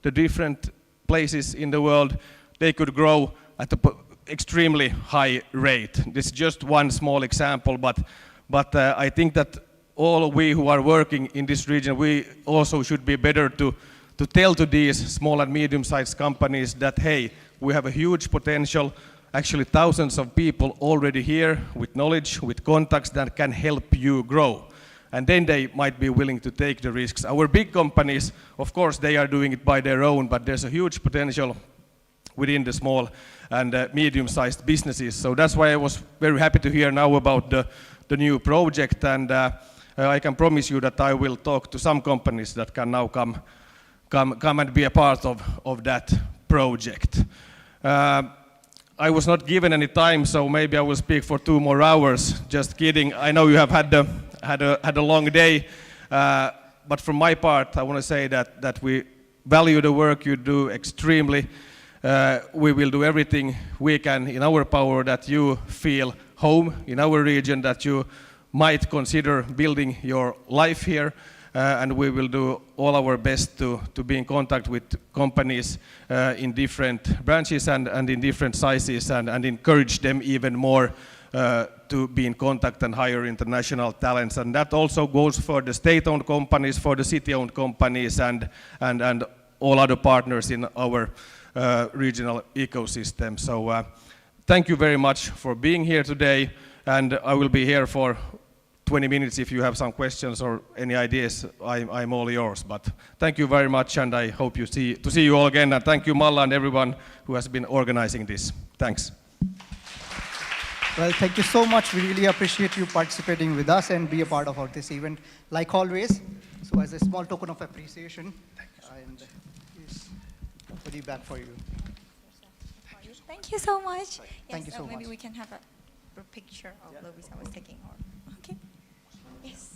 the different places in the world. They could grow at an extremely high rate. This is just one small example, but I think that all we who are working in this region, we also should be better to tell to these small and medium-sized companies that, hey, we have a huge potential, actually thousands of people already here with knowledge, with contacts that can help you grow. And then they might be willing to take the risks. Our big companies, of course, they are doing it by their own, but there's a huge potential within the small and medium-sized businesses. So that's why I was very happy to hear now about the new project, and I can promise you that I will talk to some companies that can now come and be a part of that project. I was not given any time, so maybe I will speak for 2 more hours. Just kidding. I know you have had a long day, but from my part, I want to say that we value the work you do extremely. We will do everything we can in our power that you feel home in our region, that you might consider building your life here. And we will do all our best to be in contact with companies in different branches and in different sizes, and encourage them even more to be in contact and hire international talents. And that also goes for the state-owned companies, for the city-owned companies, and all other partners in our regional ecosystem. So thank you very much for being here today, and I will be here for 20 minutes if you have some questions or any ideas. I'm all yours. But thank you very much, and I hope to see you all again. And thank you, Malla, and everyone who has been organizing this. Thanks. Well, thank you so much. We really appreciate you participating with us and be a part of this event, like always. So as a small token of appreciation, and here's a goodie bag for you. Thank you so much. Thank you so much. Maybe we can have a picture of Lovis I was taking. Okay. Yes.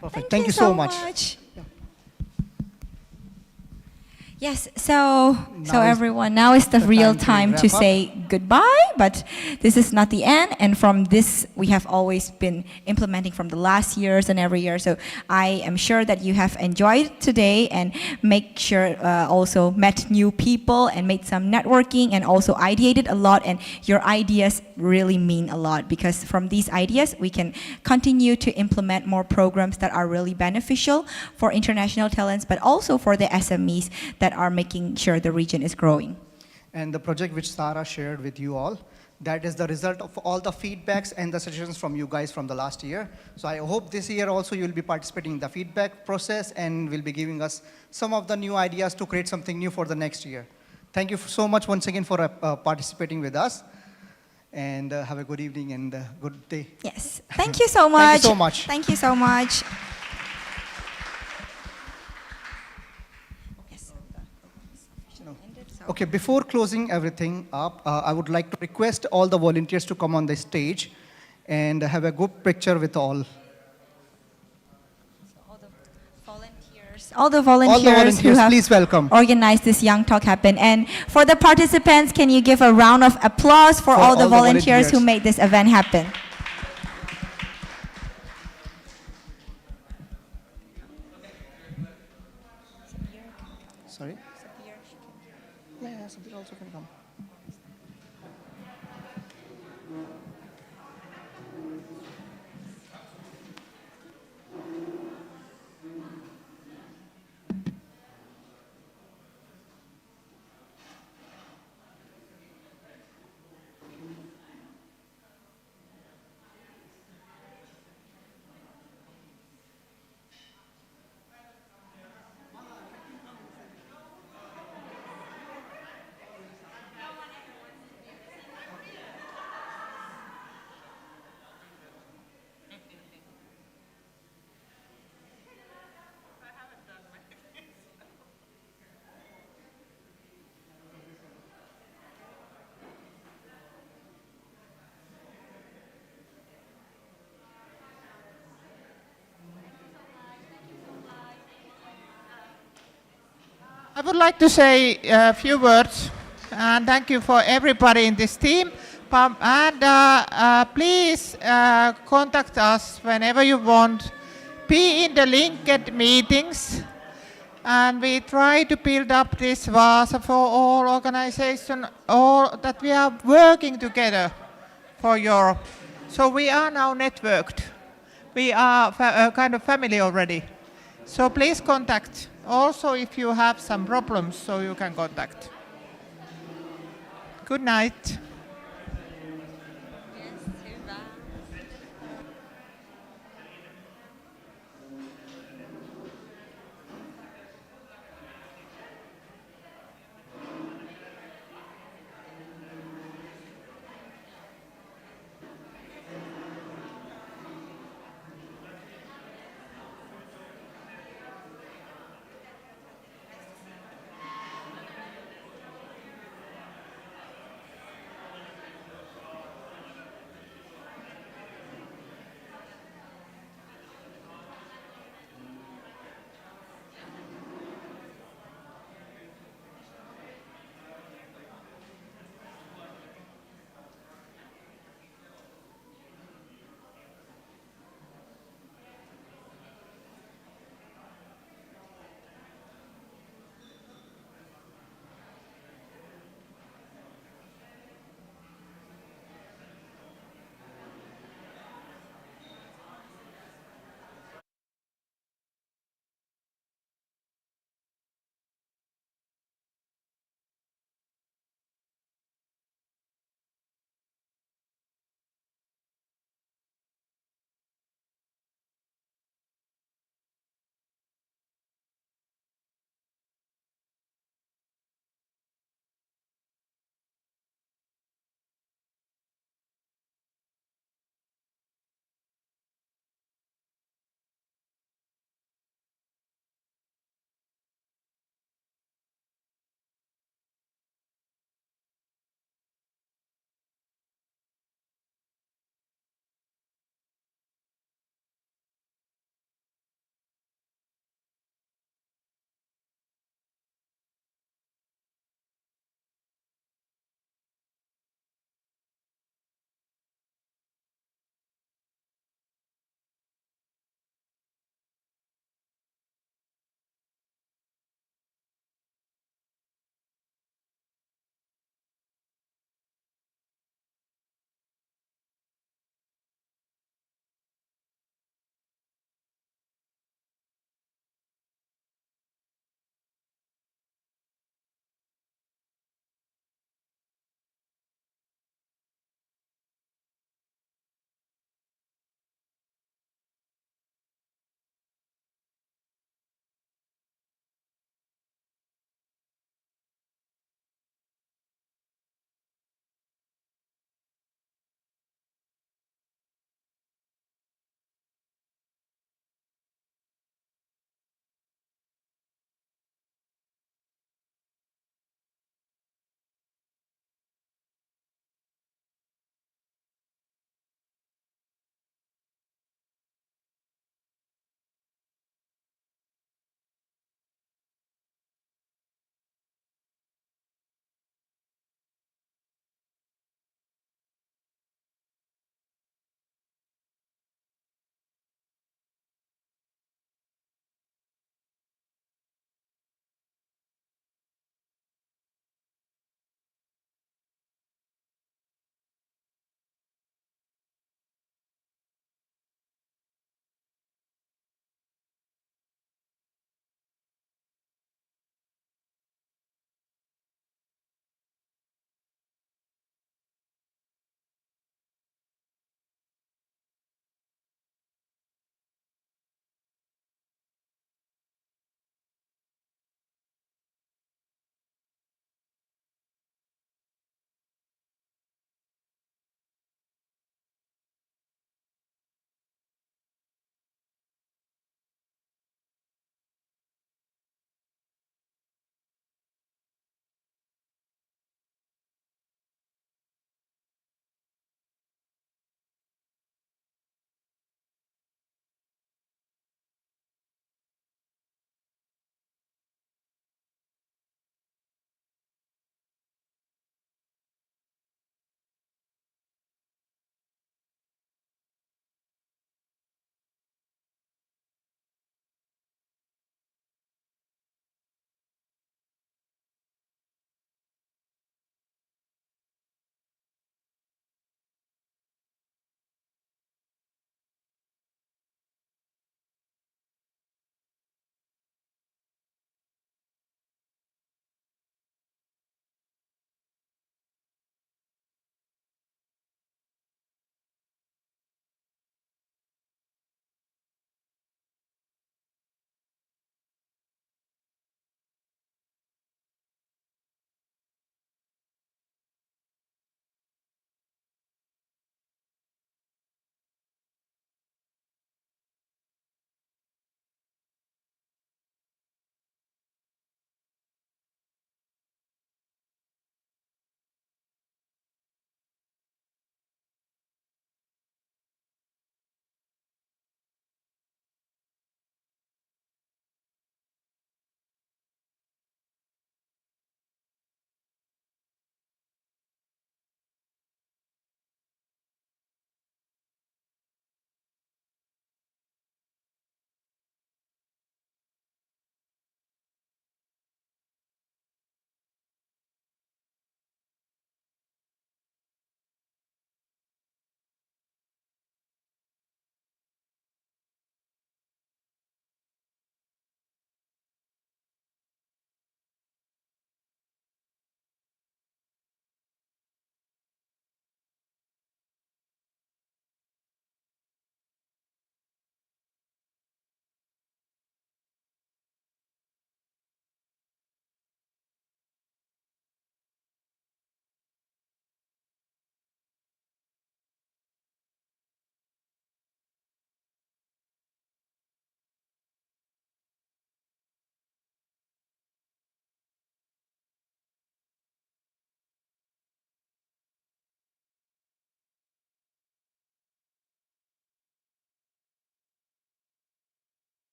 Perfect. Thank you so much. Yeah. Yes, so everyone, now is the real time to say goodbye, but this is not the end, and from this we have always been implementing from the last years and every year, so I am sure that you have enjoyed today and make sure also met new people and made some networking and also ideated a lot, and your ideas really mean a lot, because from these ideas we can continue to implement more programs that are really beneficial for international talents, but also for the SMEs that are making sure the region is growing. And the project which Sara shared with you all, that is the result of all the feedbacks and the suggestions from you guys from the last year. So I hope this year also you'll be participating in the feedback process and will be giving us some of the new ideas to create something new for the next year. Thank you so much once again for participating with us. And have a good evening and a good day. Yes, thank you so much. Thank you so much. Thank you so much. Okay, before closing everything up, I would like to request all the volunteers to come on the stage and have a good picture with all. All the volunteers who have please welcome. organized this YoungTALK happen. And for the participants, can you give a round of applause for all the volunteers who made this event happen? Sorry? Yeah, Sabir also can come. I would like to say a few words, and thank you for everybody in this team. Please contact us whenever you want. Be in the linked meetings, and we try to build up this Vasa for all organization, all that we are working together for Europe. So we are now networked. We are a kind of family already. So please contact. Also, if you have some problems, so you can contact. Good night.